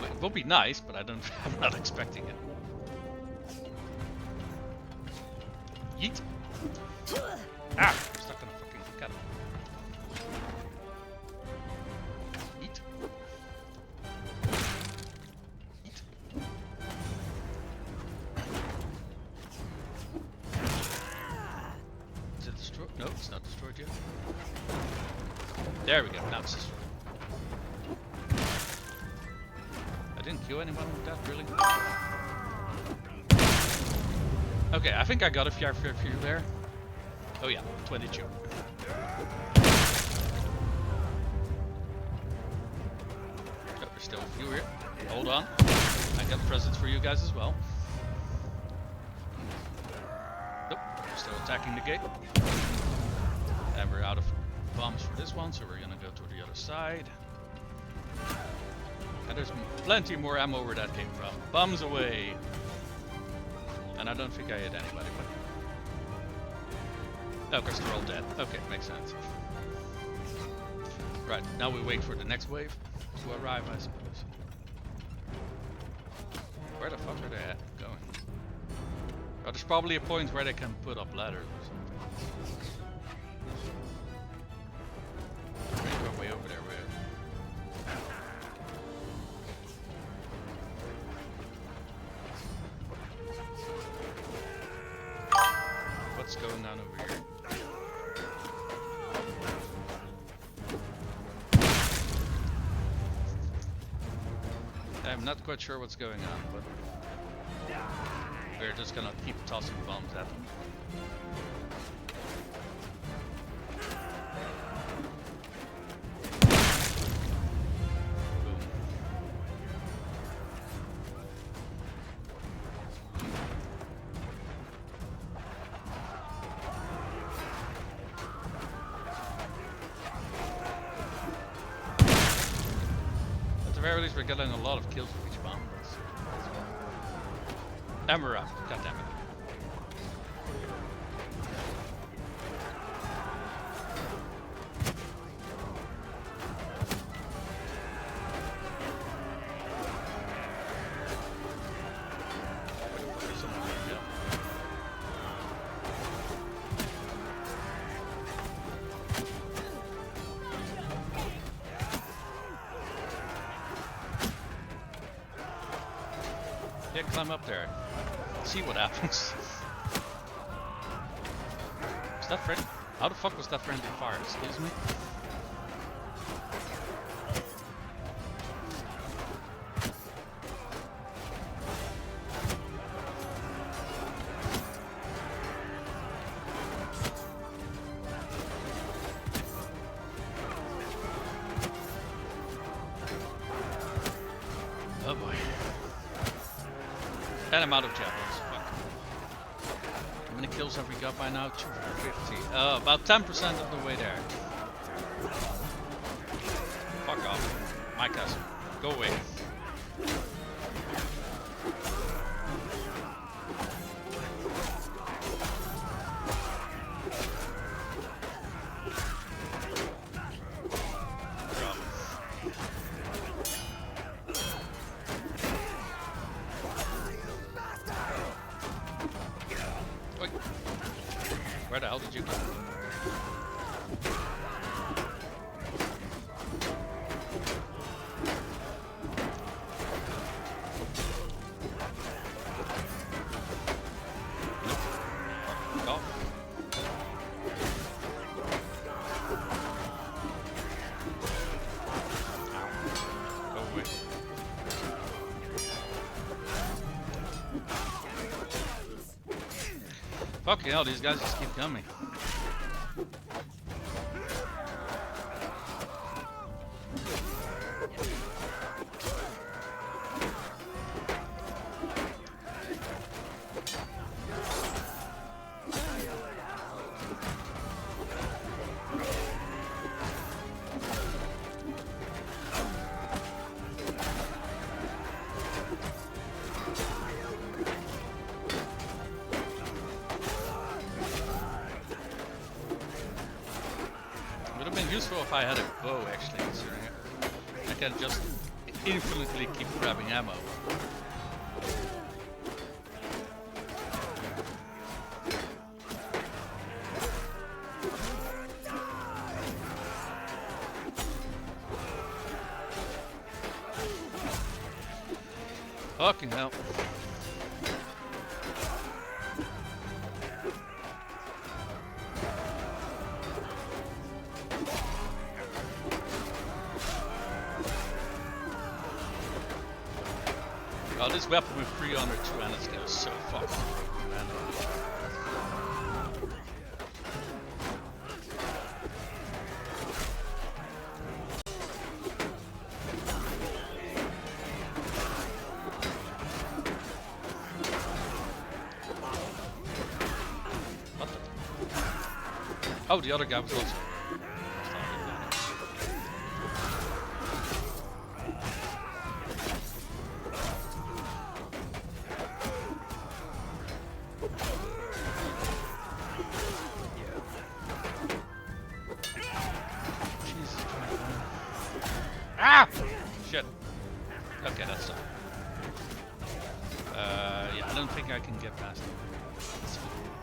It would be nice, but I'm not expecting it. Yeet! Ah! I'm stuck on a fucking catapult. Yeet! Yeet! Is it destroyed? No, it's not destroyed yet. There we go, now it's destroyed. I didn't kill anyone with that, really. Okay, I think I got a fair few there. Oh yeah, 22. Oh, there's still a few here. Hold on. I got presents for you guys as well. Nope, we're still attacking the gate. And we're out of bombs for this one, so we're gonna go to the other side. And there's plenty more ammo where that came from. Bombs away! And I don't think I hit anybody, but... Oh, because they're all dead. Okay, makes sense. Right, now we wait for the next wave to arrive, I suppose. Where the fuck are they at going? Oh, there's probably a point where they can put up ladders or something. Maybe go way over there, what's going on over here? I'm not quite sure what's going on, but we're just gonna keep tossing bombs at them. Boom. At the very least, we're getting a lot of kills with each bomb. And we're up. God damn it. Yeah, climb up there. See what happens. Is that friend? How the fuck was that friendly fire? Excuse me? Oh boy. And I'm out of javelins. Fuck. How many kills have we got by now? 250. About 10% of the way there. Fuck off. My cousin. Go away. Where the hell did you go? Nope. Fuck off. Go away. Fucking hell, these guys just keep coming. Useful if I had a bow, actually, considering I can just infinitely keep grabbing ammo. Fucking hell. Oh, this weapon with 302 and it's getting so fucking broken, man. What the? Oh, the other guy was also. don't think I can get past it.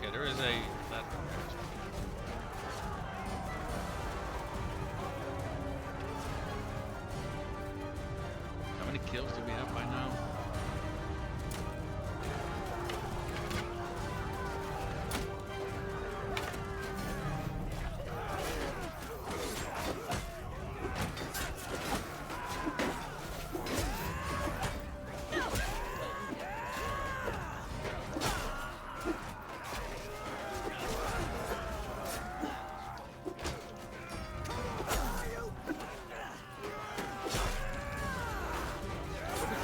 Okay, there is a platform there. How many kills do we have by now?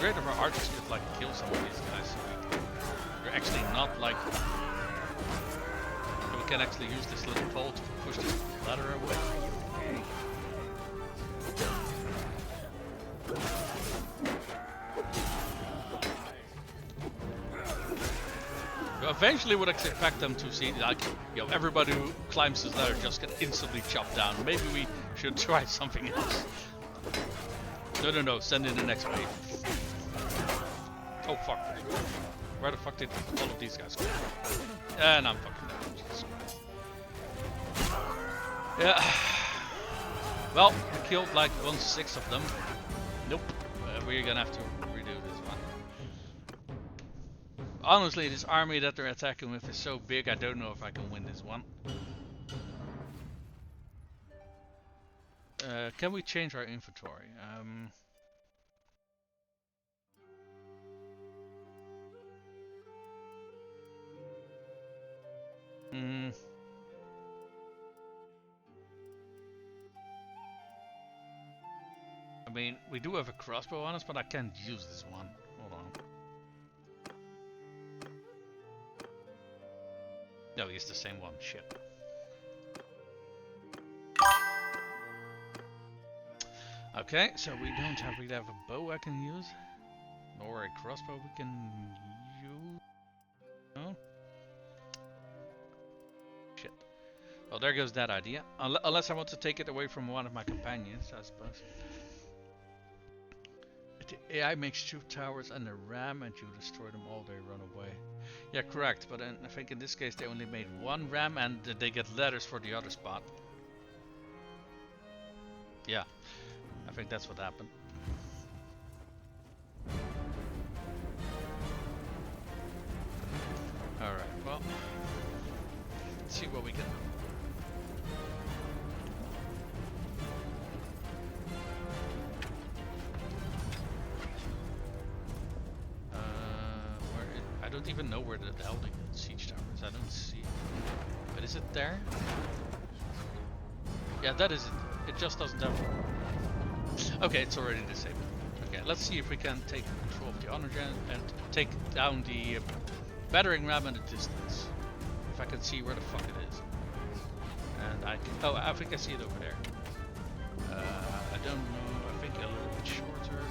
Great if our archers could like kill some of these guys, so we're actually not like, so we can actually use this little pole to push this ladder away. So eventually would expect them to see like, you know, everybody who climbs this ladder just get instantly chopped down. Maybe we should try something else. No, send in the next wave. Oh fuck. Where the fuck did all of these guys go? And I'm fucking dead. Jesus Christ. Yeah. Well, we killed like 1/6 of them. Nope. We're gonna have to redo this one. Honestly, this army that they're attacking with is so big, I don't know if I can win this one. Can we change our inventory? I mean, we do have a crossbow on us, but I can't use this one. Hold on. No, it's the same one. Shit. Okay, so we don't really have a bow I can use, nor a crossbow we can use. No. Shit. Well, there goes that idea. Unless I want to take it away from one of my companions, I suppose. The AI makes 2 towers and a ram, and you destroy them all, they run away. Yeah, correct. But I think in this case they only made 1 ram, and they get letters for the other spot. Yeah. I think that's what happened. Alright, well, let's see what we can do. I don't even know where the hell the siege tower is. I don't see it. But is it there? Yeah, that is it. It just doesn't have... Okay, it's already disabled. Okay, let's see if we can take control of the honor gen and take down the battering ram in the distance. If I can see where the fuck it is. And I can... Oh, I think I see it over there. I don't know. I think a little bit shorter.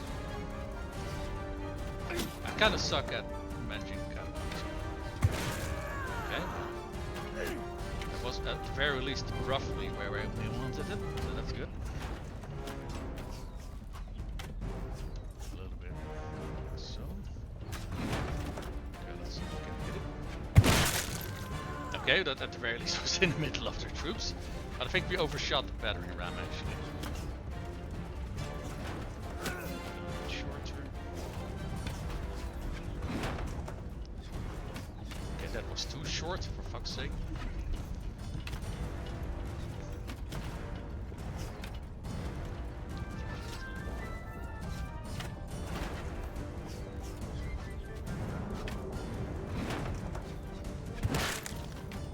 I kind of suck at managing cannons. Okay. It was at the very least roughly where we wanted it, so that's good. Okay, that at the very least was in the middle of their troops. But I think we overshot the battering ram actually. Shorter. Okay, that was too short, for fuck's sake.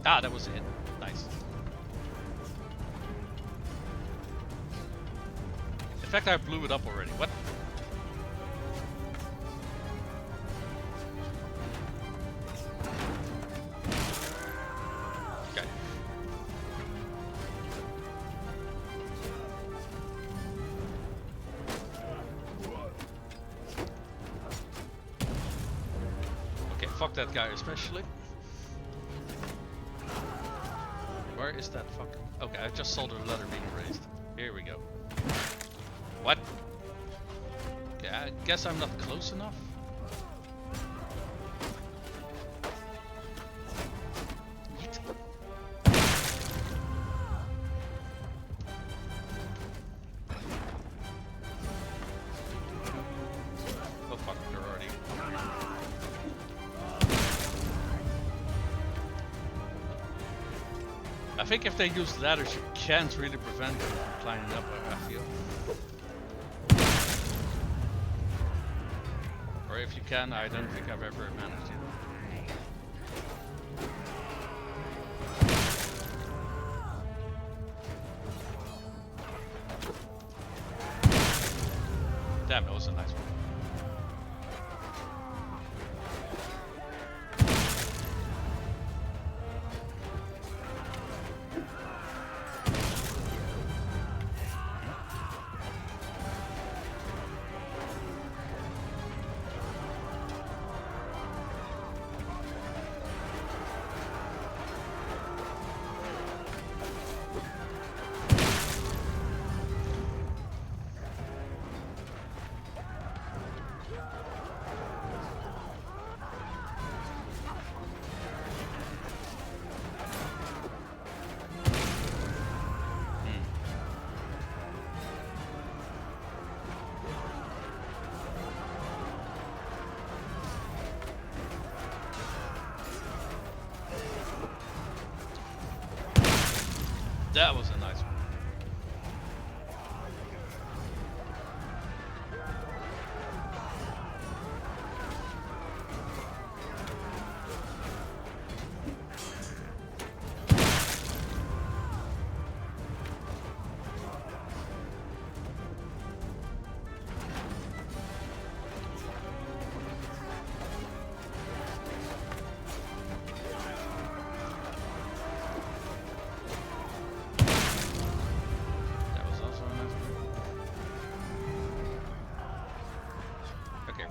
Ah, that was it. Nice. In fact, I blew it up already. What? Okay. Okay, fuck that guy especially. Where is that fucking... Okay, I just saw the ladder being raised. Here we go. What? Okay, I guess I'm not close enough. I think if they use ladders, you can't really prevent them from climbing up, I feel. Or if you can, I don't think I've ever managed it. Damn, that was a nice one. That was a nice one.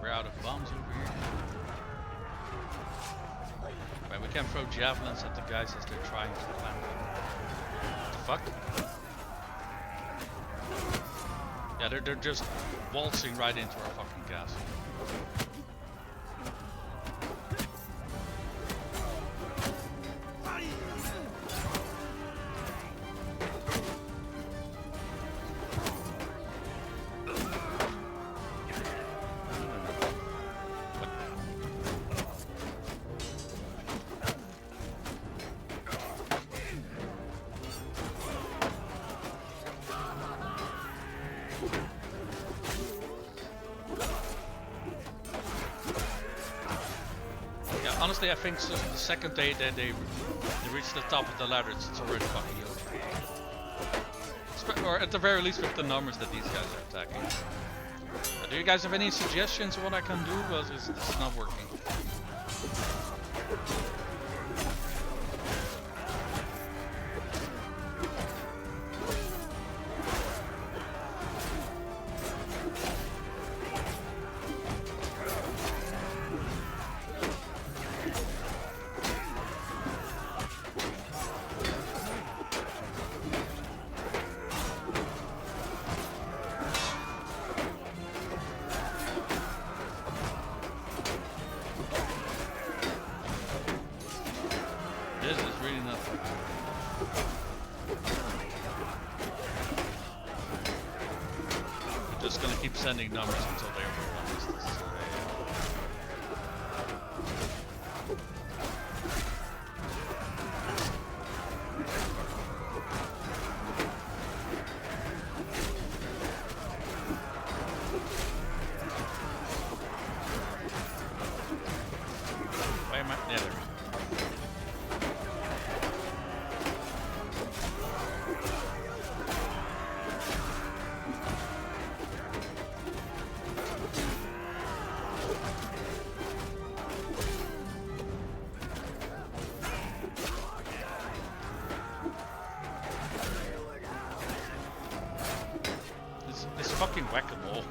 We're out of bombs over here. Right, we can throw javelins at the guys as they're trying to climb them. What the fuck? Yeah, they're just waltzing right into our fucking castle. Honestly, I think so the second day that they reach the top of the ladder, it's already fucking healed. Or at the very least with the numbers that these guys are attacking. Do you guys have any suggestions of what I can do? Well, it's not working. This is really not fun. We're just gonna keep sending numbers until they overrun us. This is why am I? Yeah, there we go. This fucking whack-a-mole.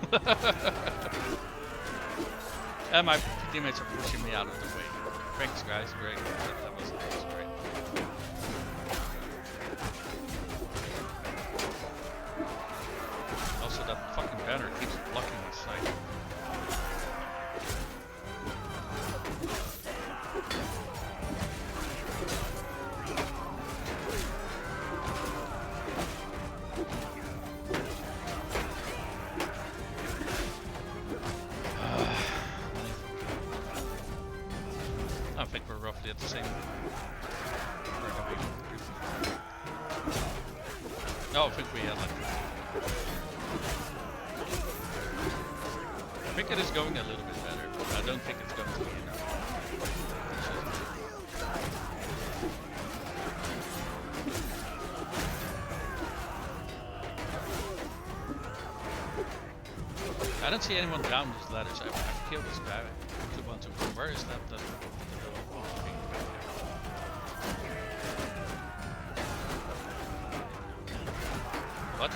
And my teammates are pushing me out of the way. Thanks guys, great. That was great. Also that fucking banner keeps blocking my sight. I think we're roughly at the same. No, I think we had like... I think it is going a little bit better, but I don't think it's going to be enough. I don't see anyone down these ladders. I've killed this guy. 212. Where is that? The thing back there? What?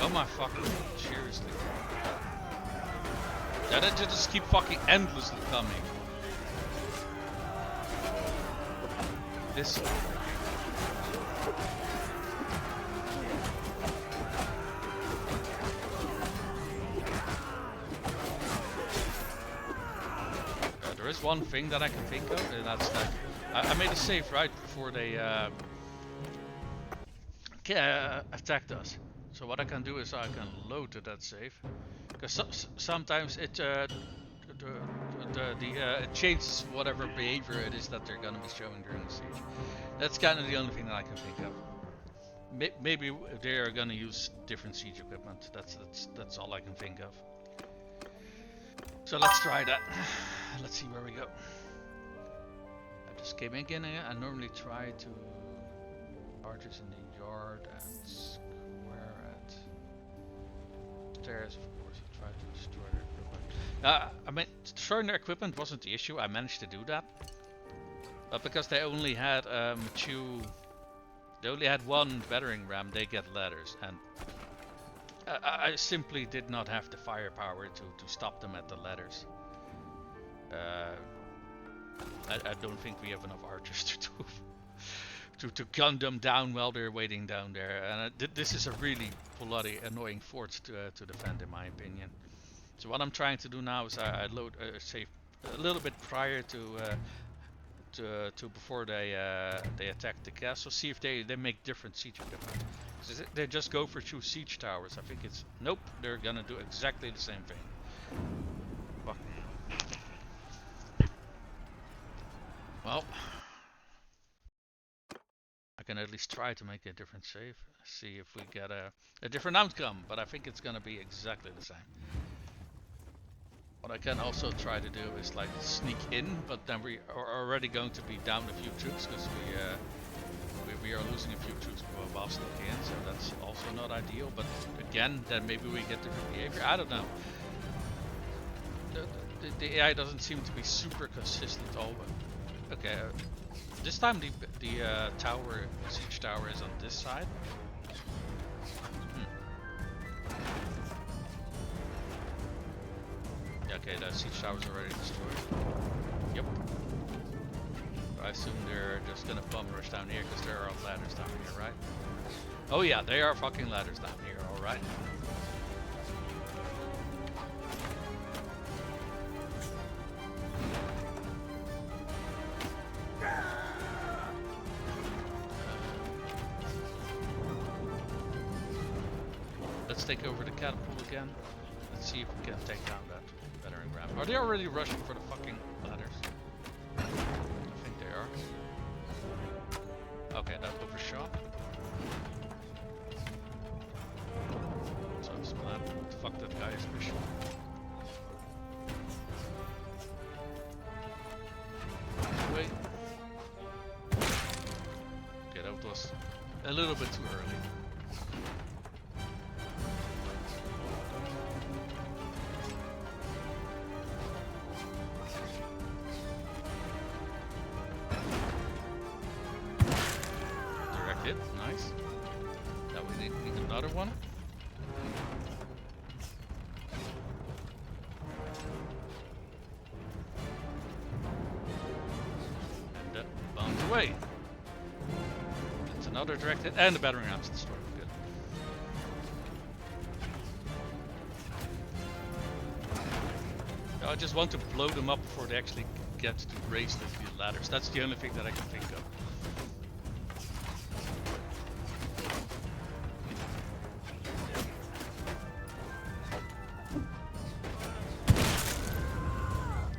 Oh my fucking... seriously. Yeah, they just keep fucking endlessly coming. This... there is one thing that I can think of, and that's that I made a save right before they attacked us. So what I can do is I can load to that save, because sometimes it it changes whatever behavior it is that they're gonna be showing during the siege. That's kind of the only thing that I can think of. Maybe they are gonna use different siege equipment. That's all I can think of. So let's try that. Let's see where we go. I just came in again. I normally try to archers in the yard and square at stairs, of course. I try to destroy their equipment. I mean, destroying their equipment wasn't the issue. I managed to do that, but because they only had they only had one battering ram, they get ladders, and I simply did not have the firepower to stop them at the ladders. I don't think we have enough archers to gun them down while they're waiting down there, and this is a really bloody annoying fort to defend, in my opinion. So what I'm trying to do now is I load save a little bit prior to before they attack the castle. See if they make different siege equipment. They just go for 2 siege towers. I think it's... nope, they're gonna do exactly the same thing. Fuck. Well, I can at least try to make a different save. See if we get a different outcome, but I think it's gonna be exactly the same. What I can also try to do is like sneak in, but then we are already going to be down a few troops, because we are losing a few troops while sneaking in, so that's also not ideal. But again, then maybe we get different behavior. I don't know. The AI doesn't seem to be super consistent always. Okay, this time the siege tower is on this side. Okay, that siege tower is already destroyed. Yep. I assume they're just gonna bum rush down here because there are ladders down here, right? Oh yeah, they are fucking ladders down here, alright. Let's take over the catapult again. Let's see if we can take down that battering ram. Are they already rushing for the fucking ladders? I think they are. Okay, that overshot. So I'm just glad what the fuck that guy is pushing. Wait. Okay, that was a little bit too early. Nice. Now we need another one. And that bombs away. It's another directed, and the battering ram's destroyed. Good. Now I just want to blow them up before they actually get to raise the ladders. That's the only thing that I can think of.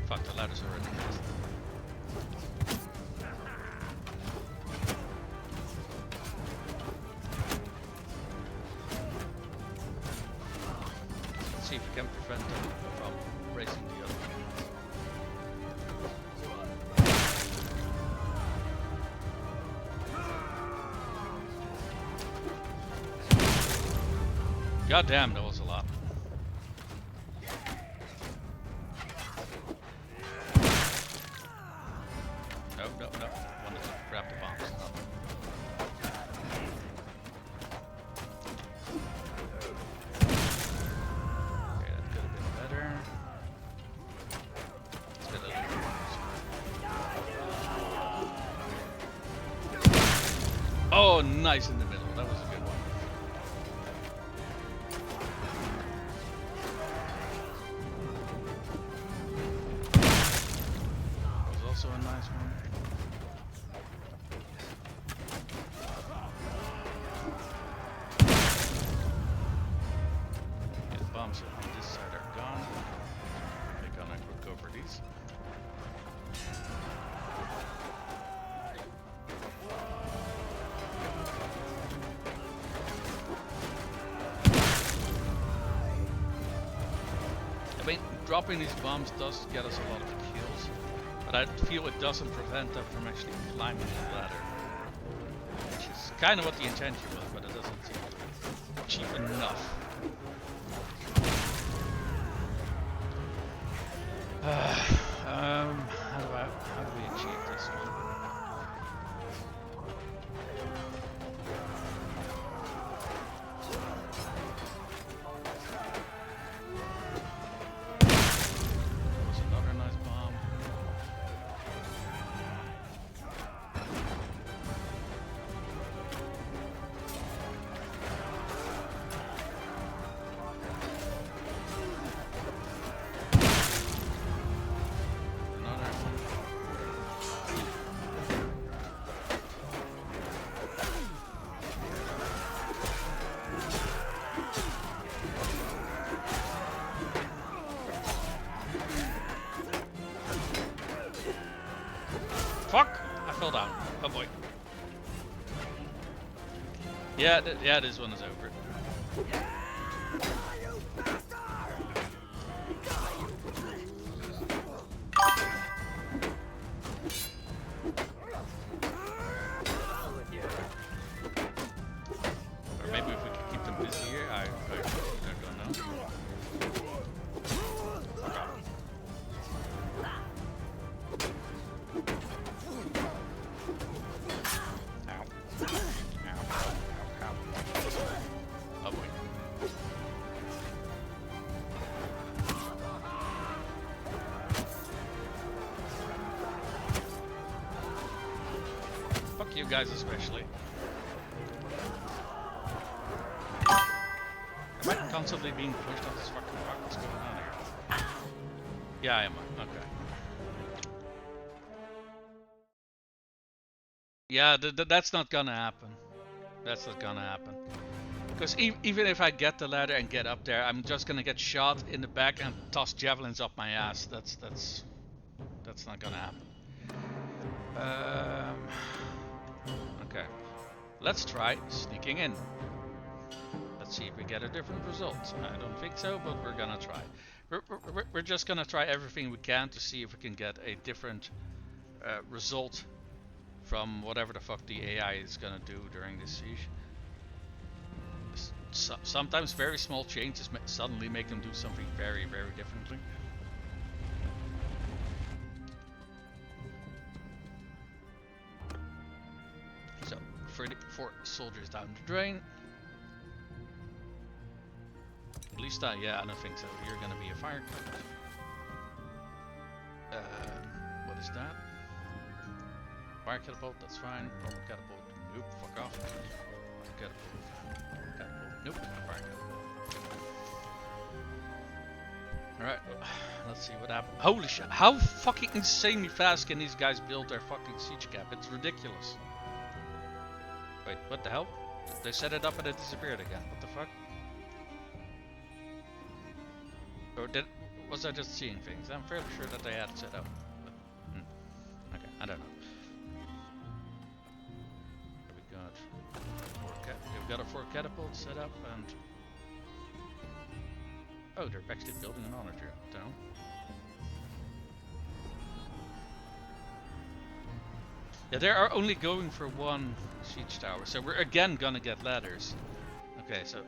Fuck, the ladders are already raised. see if we can prevent them from raising the other one. God damn, that was a lot. No. Wanted to grab the bombs. Okay, that could have been better. Let's get a little more. Oh, nice in the middle. That was a good one. Also a nice one. The bombs on this side are gone. We're gonna recover these. I mean, dropping these bombs does get us a lot of kills. But I feel it doesn't prevent them from actually climbing the ladder. Which is kind of what the intention was, but it doesn't seem cheap enough. How do we achieve this one? There's another nice bomb. Fuck! I fell down. Oh boy. Yeah, this one is over. Or maybe if we could keep them busy here, I don't know. Oh boy. Fuck you guys especially. Am I constantly being pushed on this fucking rock? What's going on here? Yeah, I am. Okay. Yeah, that's not gonna happen. That's not gonna happen. Because even if I get the ladder and get up there, I'm just gonna get shot in the back and toss javelins up my ass. That's not gonna happen. Okay, let's try sneaking in. Let's see if we get a different result. I don't think so, but we're gonna try. We're just gonna try everything we can to see if we can get a different result from whatever the fuck the AI is gonna do during this siege. Sometimes very small changes suddenly make them do something very, very differently. So, 34 soldiers down the drain. At least yeah, I don't think so. You're gonna be a fire cut. What is that? Fire catapult, that's fine. Normal catapult, nope, fuck off. Fire catapult, nope, fire catapult. Alright, let's see what happens. Holy shit, how fucking insanely fast can these guys build their fucking siege cap? It's ridiculous. Wait, what the hell? They set it up and it disappeared again. What the fuck? Or was I just seeing things? I'm fairly sure that they had it set up. But, okay, I don't know. We've got a 4 catapult set up and Oh, they're actually building an honor town. Yeah, they are only going for one siege tower, so we're again gonna get ladders. Okay, so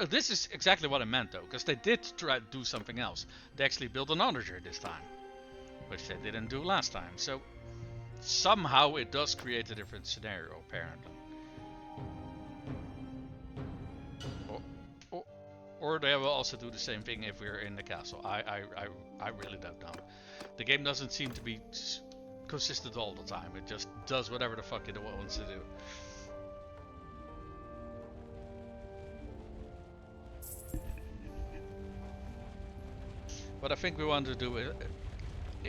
this is exactly what I meant though, because they did try to do something else. They actually built an onager this time, which they didn't do last time. So somehow it does create a different scenario, apparently. Or they will also do the same thing if we're in the castle. I really don't know. The game doesn't seem to be consistent all the time. It just does whatever the fuck it wants to do. What I think we want to do is,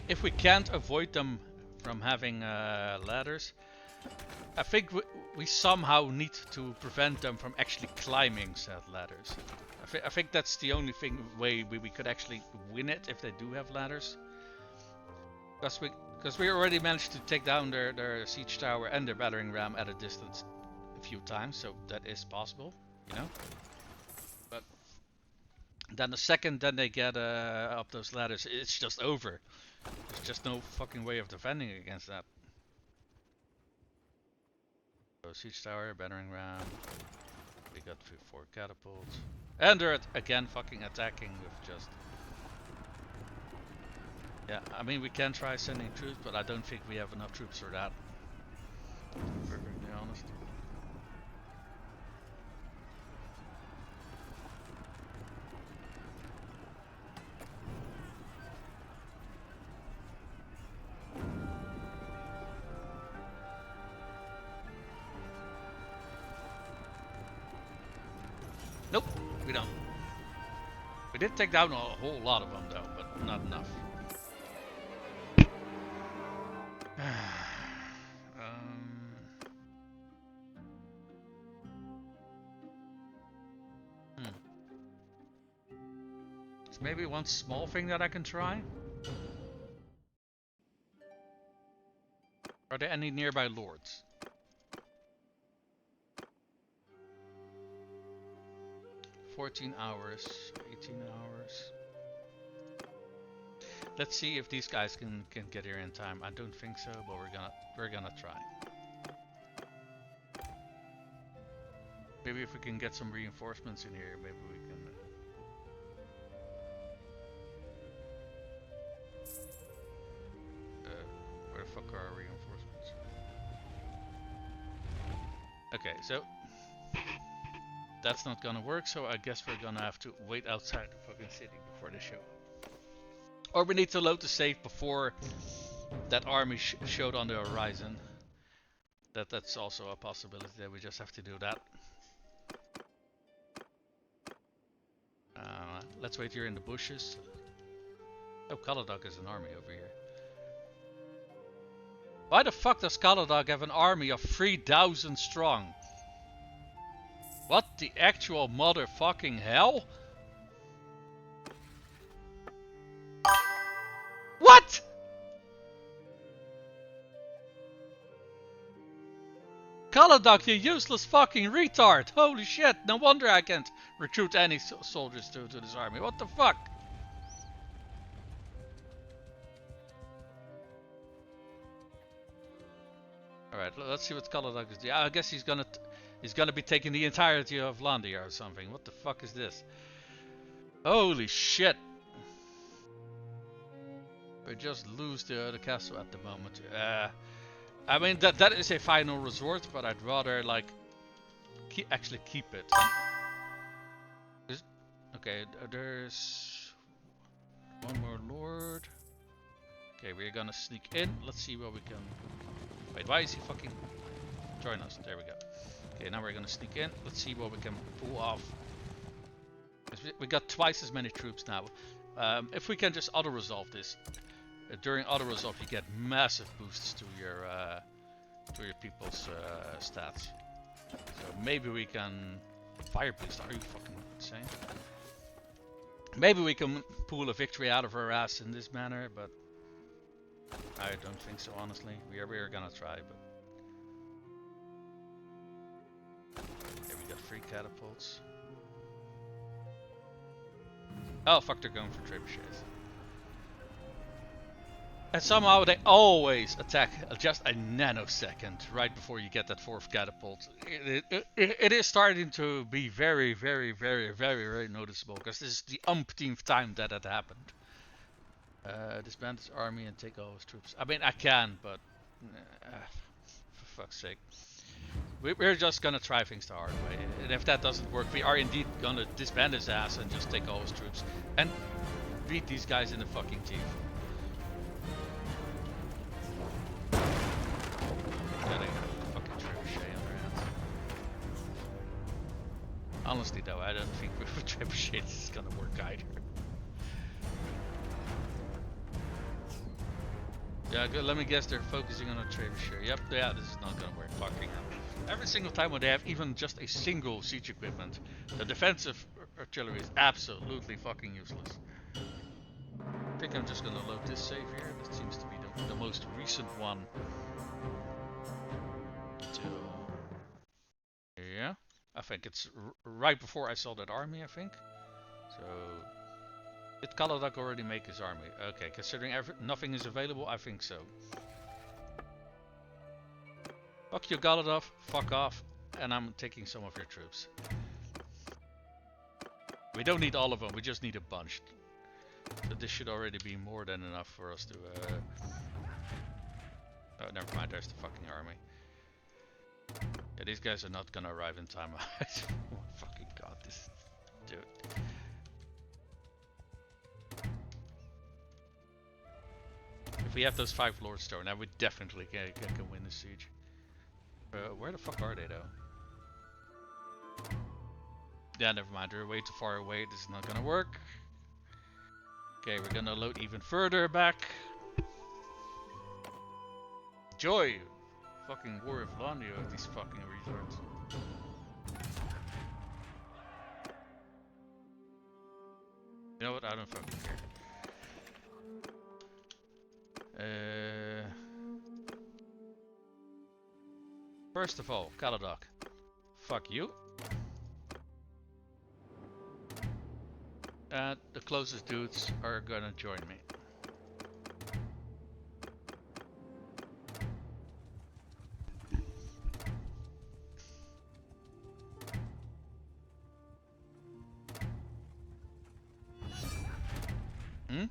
if we can't avoid them from having ladders, I think we somehow need to prevent them from actually climbing said ladders. I think that's the only way we could actually win it if they do have ladders. Because we already managed to take down their siege tower and their battering ram at a distance a few times, so that is possible, you know. But then the second they get up those ladders, it's just over. There's just no fucking way of defending against that. So siege tower, battering ram. We got 4 catapults. And they're again fucking attacking with just... Yeah, I mean we can try sending troops, but I don't think we have enough troops for that. To be perfectly honest. Nope, we don't. We did take down a whole lot of them though, but not enough. There's maybe one small thing that I can try. Are there any nearby lords? $14 hours, 18 hours. Let's see if these guys can get here in time. I don't think so, but we're gonna try. Maybe if we can get some reinforcements in here, maybe we can. Where the fuck are our reinforcements? Okay, so that's not gonna work. So I guess we're gonna have to wait outside the fucking city before they show. Or we need to load the save before that army showed on the horizon. That's also a possibility that we just have to do that. Let's wait here in the bushes. Oh, Kaladog is an army over here. Why the fuck does Kaladog have an army of 3,000 strong? What the actual motherfucking hell? What? Kaladog, you useless fucking retard! Holy shit, no wonder I can't recruit any soldiers to this army. What the fuck? Alright, let's see what Kaladog is doing. I guess he's gonna be taking the entirety of Vlandia or something. What the fuck is this? Holy shit! We just lose the castle at the moment. I mean that is a final resort, but I'd rather like actually keep it. Okay, there's one more lord. Okay, we're gonna sneak in. Let's see what we can. Wait, why is he fucking join us? There we go. Okay, now we're gonna sneak in. Let's see what we can pull off. We got twice as many troops now. If we can just auto-resolve this. During auto-resolve you get massive boosts to your people's stats. So maybe we can... Fire Beast, are you fucking insane? Maybe we can pull a victory out of our ass in this manner, but... I don't think so, honestly. We are gonna try, but... Okay, we got 3 catapults. Oh fuck, they're going for trebuchets. And somehow they always attack just a nanosecond right before you get that fourth catapult. It is starting to be very, very, very, very, very noticeable because this is the umpteenth time that had happened. Disband his army and take all his troops. I mean, I can, but for fuck's sake. We're just gonna try things the hard way. And if that doesn't work, we are indeed gonna disband his ass and just take all his troops and beat these guys in the fucking teeth. Fucking trebuchet on their hands. Honestly though, I don't think with trebuchet this is gonna work either. Yeah, good. Let me guess they're focusing on a trebuchet. Yep, yeah, this is not gonna work. Fucking hell. Every single time when they have even just a single siege equipment, the defensive artillery is absolutely fucking useless. I think I'm just gonna load this save here. That seems to be the most recent one. Yeah, I think it's right before I saw that army, I think. So, did Kaladak already make his army? Okay, considering nothing is available, I think so. Fuck you, Galadov, fuck off, and I'm taking some of your troops. We don't need all of them, we just need a bunch. So this should already be more than enough for us to... Oh, never mind, there's the fucking army. Yeah, these guys are not gonna arrive in time. Oh my fucking god, this... Dude. If we have those 5 Lord Stone, then we definitely can win the siege. Where the fuck are they though? Yeah, never mind, they're way too far away, this is not gonna work. Okay, we're gonna load even further back. Joy! Fucking War of Vlandia of these fucking retards. You know what, I don't fucking care. First of all, Kaladak. Fuck you. And the closest dudes are gonna join me. Hmm?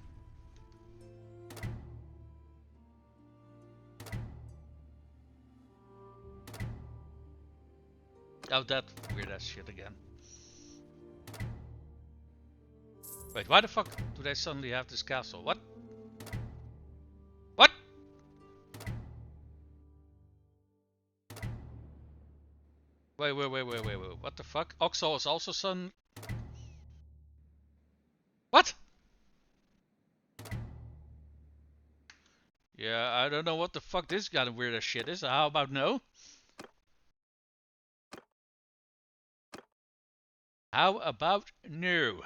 Oh, that weird ass shit again. Wait, why the fuck do they suddenly have this castle? What? What? Wait. What the fuck? Oxal is also son. What? Yeah, I don't know what the fuck this kind of weird ass shit is. How about no? How about no?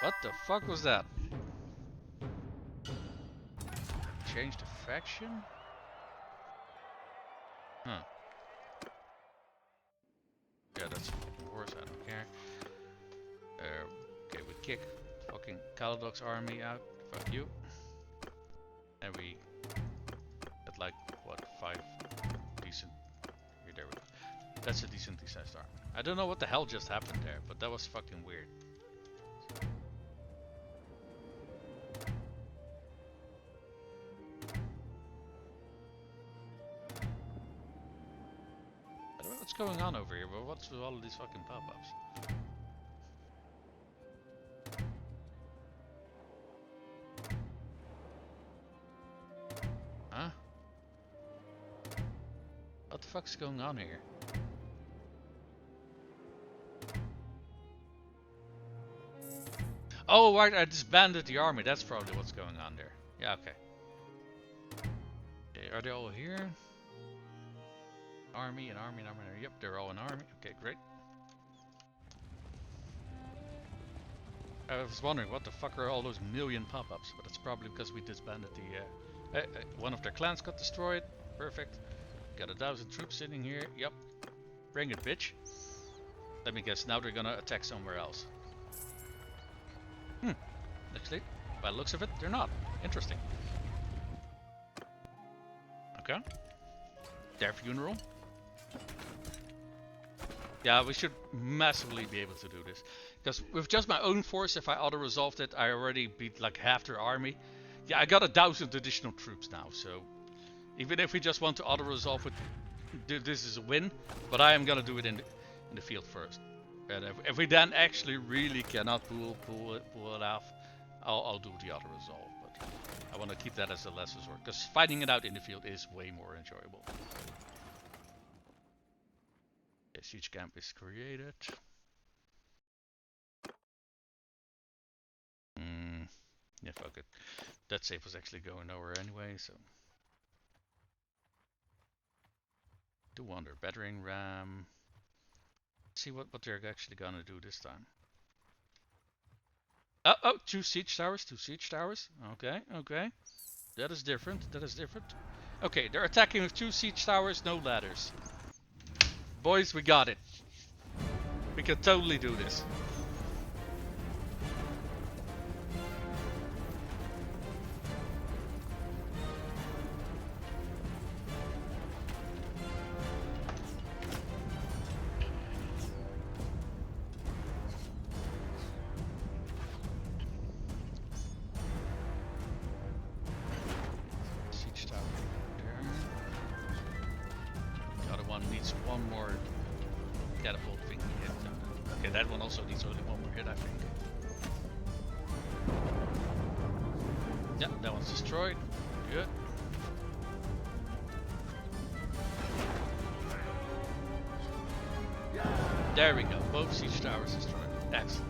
What the fuck was that? Change the faction? Huh. Yeah, that's fucking worse, I don't care. Okay, we kick fucking Kaladok's army out. Fuck you. And we get like, what, 5 decent... Here, there we go. That's a decently sized army. I don't know what the hell just happened there, but that was fucking weird. I don't know what's going on over here, but what's with all of these fucking pop-ups? Huh? What the fuck's going on here? Oh, right, I disbanded the army. That's probably what's going on there. Yeah, okay. Okay, are they all here? Army and army and army. Yep, they're all in army. Okay, great. I was wondering what the fuck are all those million pop-ups, but it's probably because we disbanded the... one of their clans got destroyed. Perfect. Got 1,000 troops sitting here. Yep. Bring it, bitch. Let me guess, now they're gonna attack somewhere else. Actually, by the looks of it, they're not. Interesting. Okay. Their funeral. Yeah, we should massively be able to do this. Because with just my own force, if I auto-resolved it, I already beat like half their army. Yeah, I got 1,000 additional troops now, so... Even if we just want to auto-resolve it, this is a win. But I am gonna do it in the field first. And if we then actually really cannot pull it off, I'll do the auto-resolve. But I want to keep that as a last resort. Because fighting it out in the field is way more enjoyable. Okay, siege camp is created. Yeah, fuck it. That save was actually going nowhere anyway, so... 200 battering ram. Let's see what they're actually gonna do this time. Oh, 2 siege towers, 2 siege towers. Okay, okay. That is different, that is different. Okay, they're attacking with 2 siege towers, no ladders. Boys, we got it. We can totally do this. Needs one more catapult thing hit. Okay, that one also needs only one more hit, I think. Yeah, that one's destroyed. Good. There we go. Both siege towers destroyed. Excellent.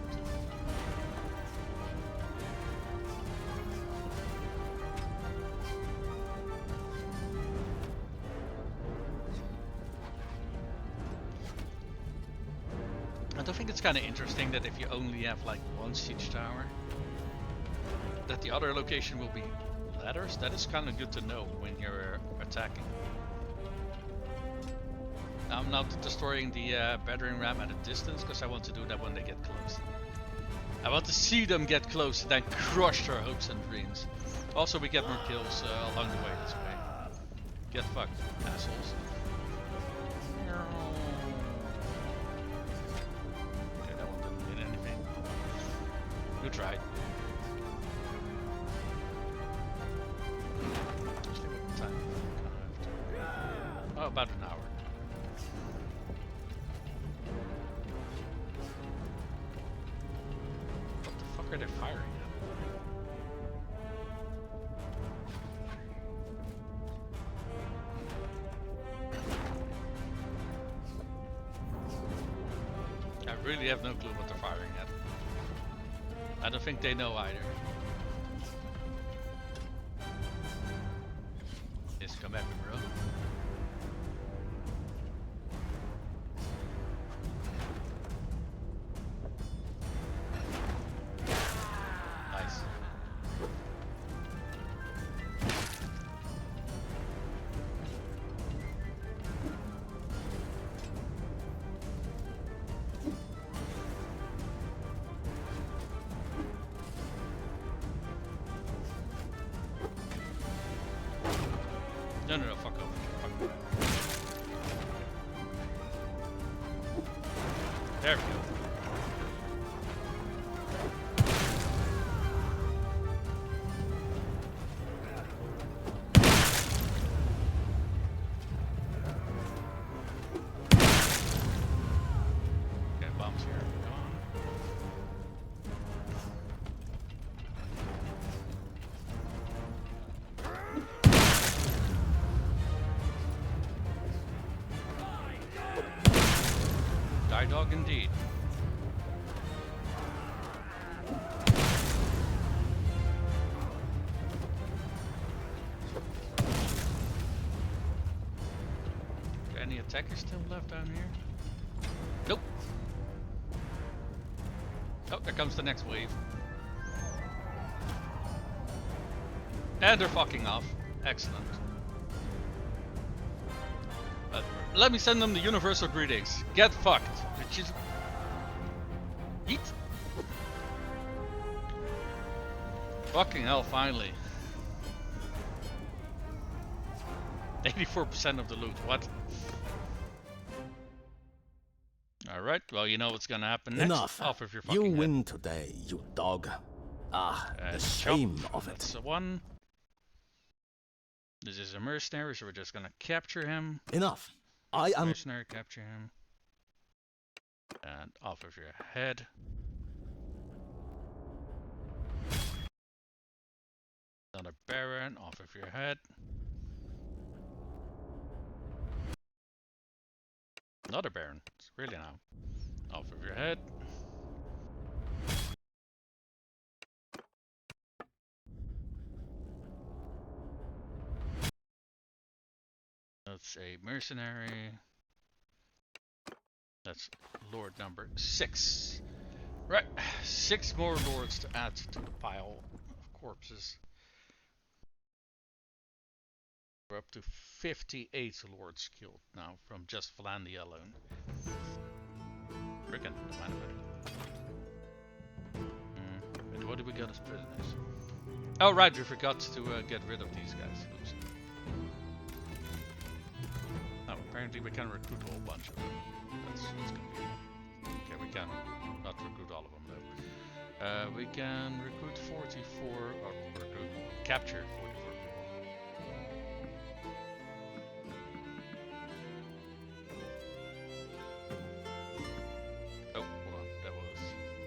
I think it's kind of interesting that if you only have like one siege tower, that the other location will be ladders. That is kind of good to know when you're attacking. I'm not destroying the battering ram at a distance because I want to do that when they get close. I want to see them get close and then crush their hopes and dreams. Also, we get more kills along the way this way. Get fucked, assholes. Good try. Actually, what time oh, about an hour. What the fuck are they firing at? I really have no clue what they're firing at. I don't think they know either. Just come at me, bro. Nice. No, fuck over. Fuck over. There we go. Okay, bombs here. Gone. Dog indeed. Any attackers still left down here? Nope. Oh, there comes the next wave. And they're fucking off. Excellent. Let me send them the universal greetings. Get fucked. Eat. Fucking hell, finally. 84% of the loot, what? Alright, well, you know what's gonna happen next. Enough. Off of your You fucking win today, you dog. Ah, head. the Chop. shame of it. That's the one. This is a mercenary, so we're just gonna capture him. Enough. I am. Mercenary, capture him. And off of your head. Another Baron, off of your head. Another Baron, it's really now. Off of your head. That's a mercenary. That's Lord number 6. Right, 6 more lords to add to the pile of corpses. We're up to 58 lords killed now from just Vlandia alone. Frickin' mind of it. And what did we get as prisoners? Oh right, we forgot to get rid of these guys. Oops. Oh, apparently we can recruit a whole bunch of them. That's gonna be... Okay, we can not recruit all of them though. We can recruit 44, or recruit, capture 44 people. Oh, hold on, that was...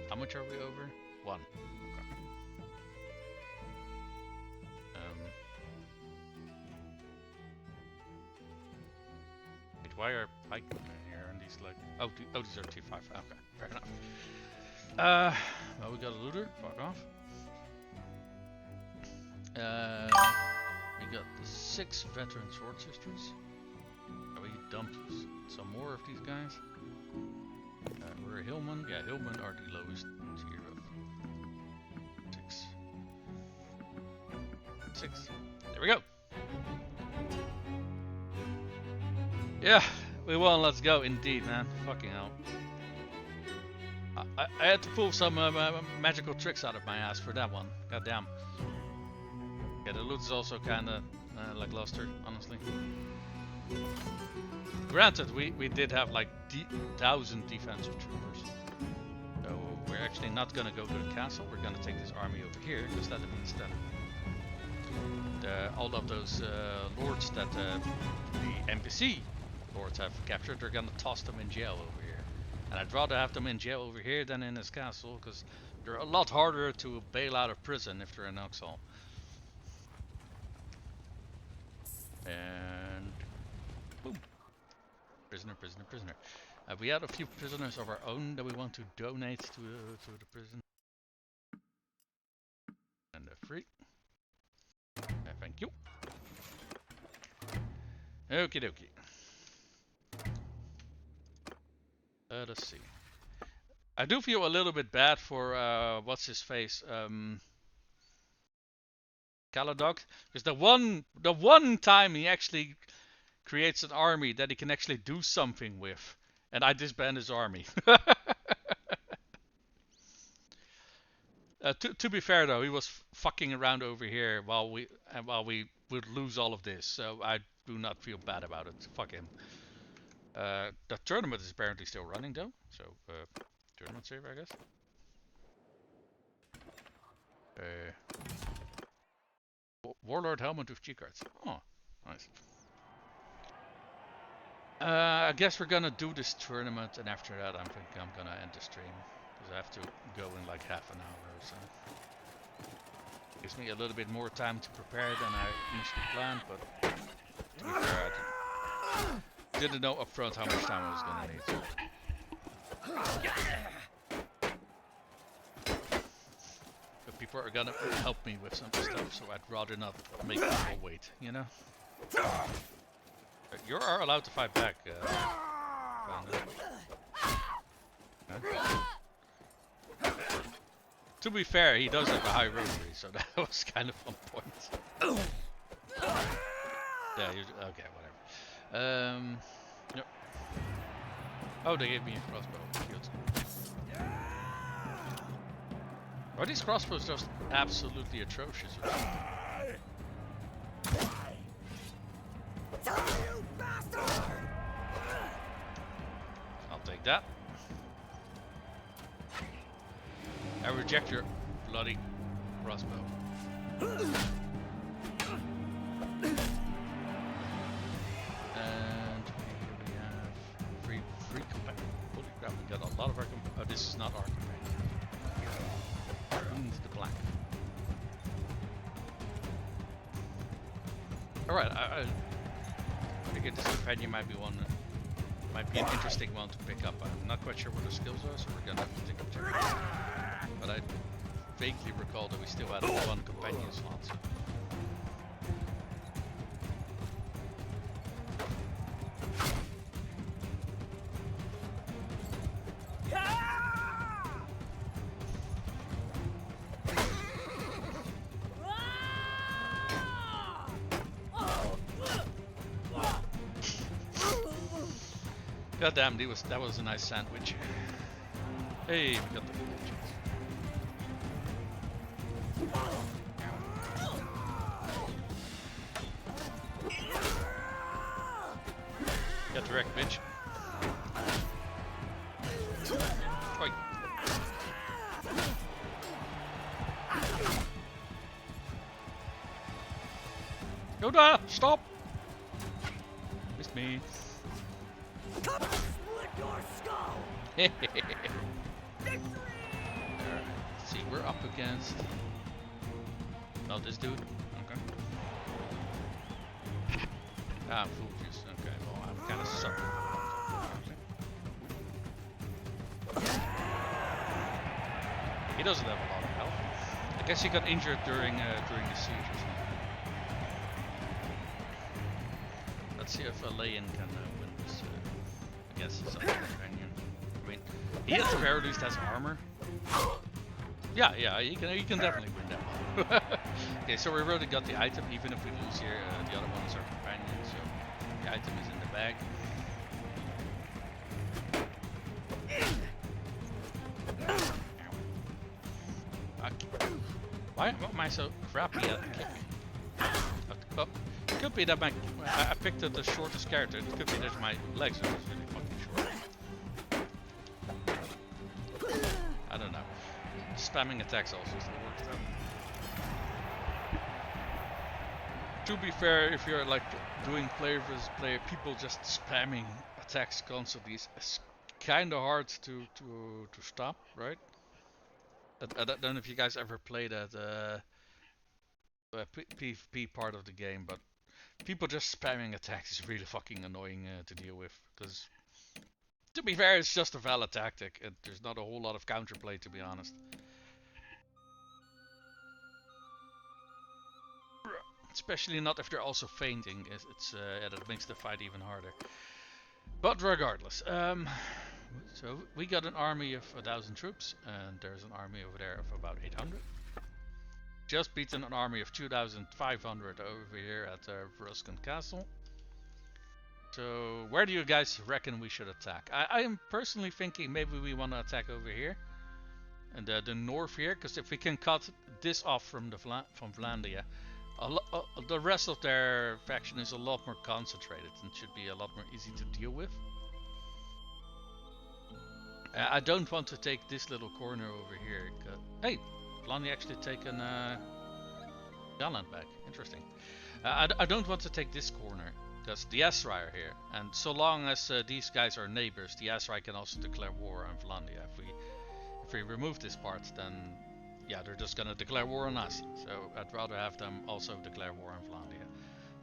How much are we over? 1. Okay. Wait, why are pikemen in here and these like... Oh, these are T5. Okay, fair enough. Well, we got a looter. Fuck off. We got the 6 veteran sword sisters. We dumped some more of these guys. We're a Hillman. Yeah, Hillman are the lowest tier of 6. 6. There we go. Yeah, we won. Let's go. Indeed, man. Fucking hell. I had to pull some magical tricks out of my ass for that one. God damn. Yeah, the loot is also kinda lackluster, honestly. Granted, we did have like 1,000 defensive troopers. So we're actually not gonna go to the castle. We're gonna take this army over here, because that means that all of those lords that the NPC lords have captured, they're gonna toss them in jail over here. And I'd rather have them in jail over here than in this castle, because they're a lot harder to bail out of prison if they're in exile. And boom. Prisoner, prisoner, prisoner. We have a few prisoners of our own that we want to donate to the prison. And they're free. Thank you. Okie dokie. Let us see. I do feel a little bit bad for what's his face, Caladog, because the one time he actually creates an army that he can actually do something with, and I disband his army. To be fair though, he was fucking around over here while we would lose all of this, so I do not feel bad about it. Fuck him. The tournament is apparently still running though, so tournament save, I guess. Warlord helmet with G cards. Oh, nice. I guess we're gonna do this tournament, and after that, I think I'm gonna end the stream because I have to go in like half an hour or so. Gives me a little bit more time to prepare than I initially planned, but to be fair, I didn't know upfront how much time I was gonna need. But people are gonna help me with some stuff, so I'd rather not make people wait, you know? You are allowed to fight back, To be fair, he does have a high rotary, so that was kind of on point. Yeah, okay, whatever. Yep. Oh, they gave me a crossbow. Cute. Are these crossbows just absolutely atrocious? Or something? You bastard! I'll take that. I reject your bloody crossbow. And here we have free companion. Holy crap, we got a lot of our oh, this is not our companion. Wounds the black. Alright, I figured this companion might be an interesting one to pick up. I'm not quite sure what the skills are, so we're gonna have to take a check. But I vaguely recall that we still had one companion slot. So. God damn, that was a nice sandwich. Hey, we got the villagers. Get the wreck, bitch. Oi. Yoda, stop! Missed me. Come split your skull! Alright, see, we're up against... Oh, this dude? Okay. Ah, food juice. Okay, well, I'm kind of suffering. He doesn't have a lot of health. I guess he got injured during the siege or something. Let's see if Alayan can win this against his other companion. I mean, he at the very least has armor. Yeah, he can definitely win that one. Okay, so we already got the item, even if we lose here, the other one is our companion, so the item is in the bag. Why am I so crappy at the kick? Oh, it could be that I picked up the shortest character, it could be that my legs are just really fucking short. I don't know. Spamming attacks also still works out. To be fair, if you're like doing player versus player, people just spamming attacks constantly is kind of hard to stop, right? I don't know if you guys ever played that PvP part of the game, but people just spamming attacks is really fucking annoying to deal with. Because to be fair, it's just a valid tactic, and there's not a whole lot of counterplay, to be honest. Especially not if they're also fainting. Yeah, that makes the fight even harder. But regardless, so we got an army of 1,000 troops, and there's an army over there of about 800. Just beaten an army of 2,500 over here at Vruskan Castle. So where do you guys reckon we should attack? I am personally thinking maybe we want to attack over here, and the north here, because if we can cut this off from Vlandia, the rest of their faction is a lot more concentrated and should be a lot more easy to deal with. I don't want to take this little corner over here. Hey, Vlandia actually taken Gunland back. Interesting. I don't want to take this corner because the Asrai are here, and so long as these guys are neighbors, the Asrai can also declare war on Vlandia. If we remove this part, then yeah, they're just gonna declare war on us. So I'd rather have them also declare war on Vlandia.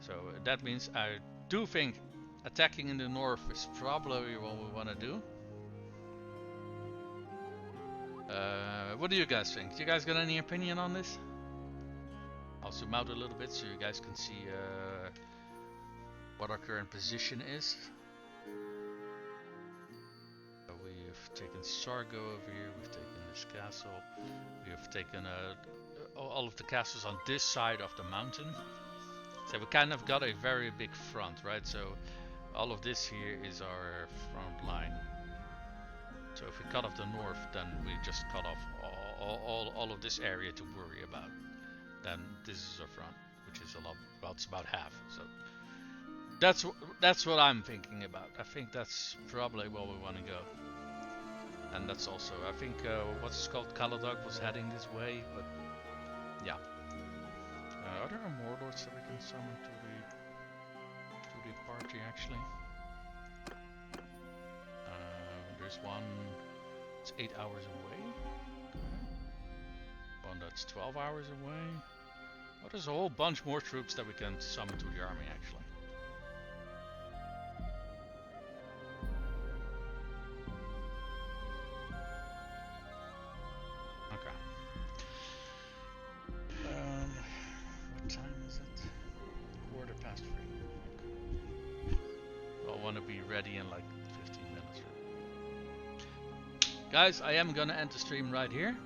So that means I do think attacking in the north is probably what we want to do. What do you guys think? Do you guys got any opinion on this? I'll zoom out a little bit so you guys can see what our current position is. We've taken Sargo over here, we've taken this castle, we have taken all of the castles on this side of the mountain. So we kind of got a very big front, right? So all of this here is our front line. So if we cut off the north, then we just cut off all of this area to worry about. Then this is our front, which is a lot. Well, it's about half. So that's what I'm thinking about. I think that's probably where we want to go. And that's also, I think, what's it called, Caladog was heading this way, but yeah. Are there more lords that we can summon to the party actually? There's one. It's 8 hours away. One that's 12 hours away. Oh, there's a whole bunch more troops that we can summon to the army actually. What time is it? 3:15. I want to be ready in like 15 minutes. Guys, I am gonna end the stream right here.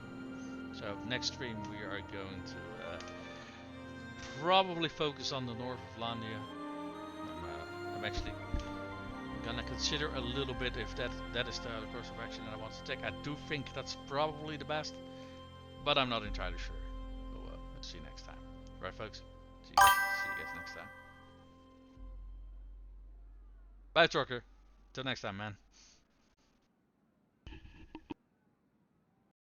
So next stream we are going to probably focus on the north of Vlandia. I'm actually gonna consider a little bit if that is the course of action that I want to take. I do think that's probably the best, but I'm not entirely sure. So let's see next time. Right, folks? See you guys next time. Bye, Torker. Till next time, man.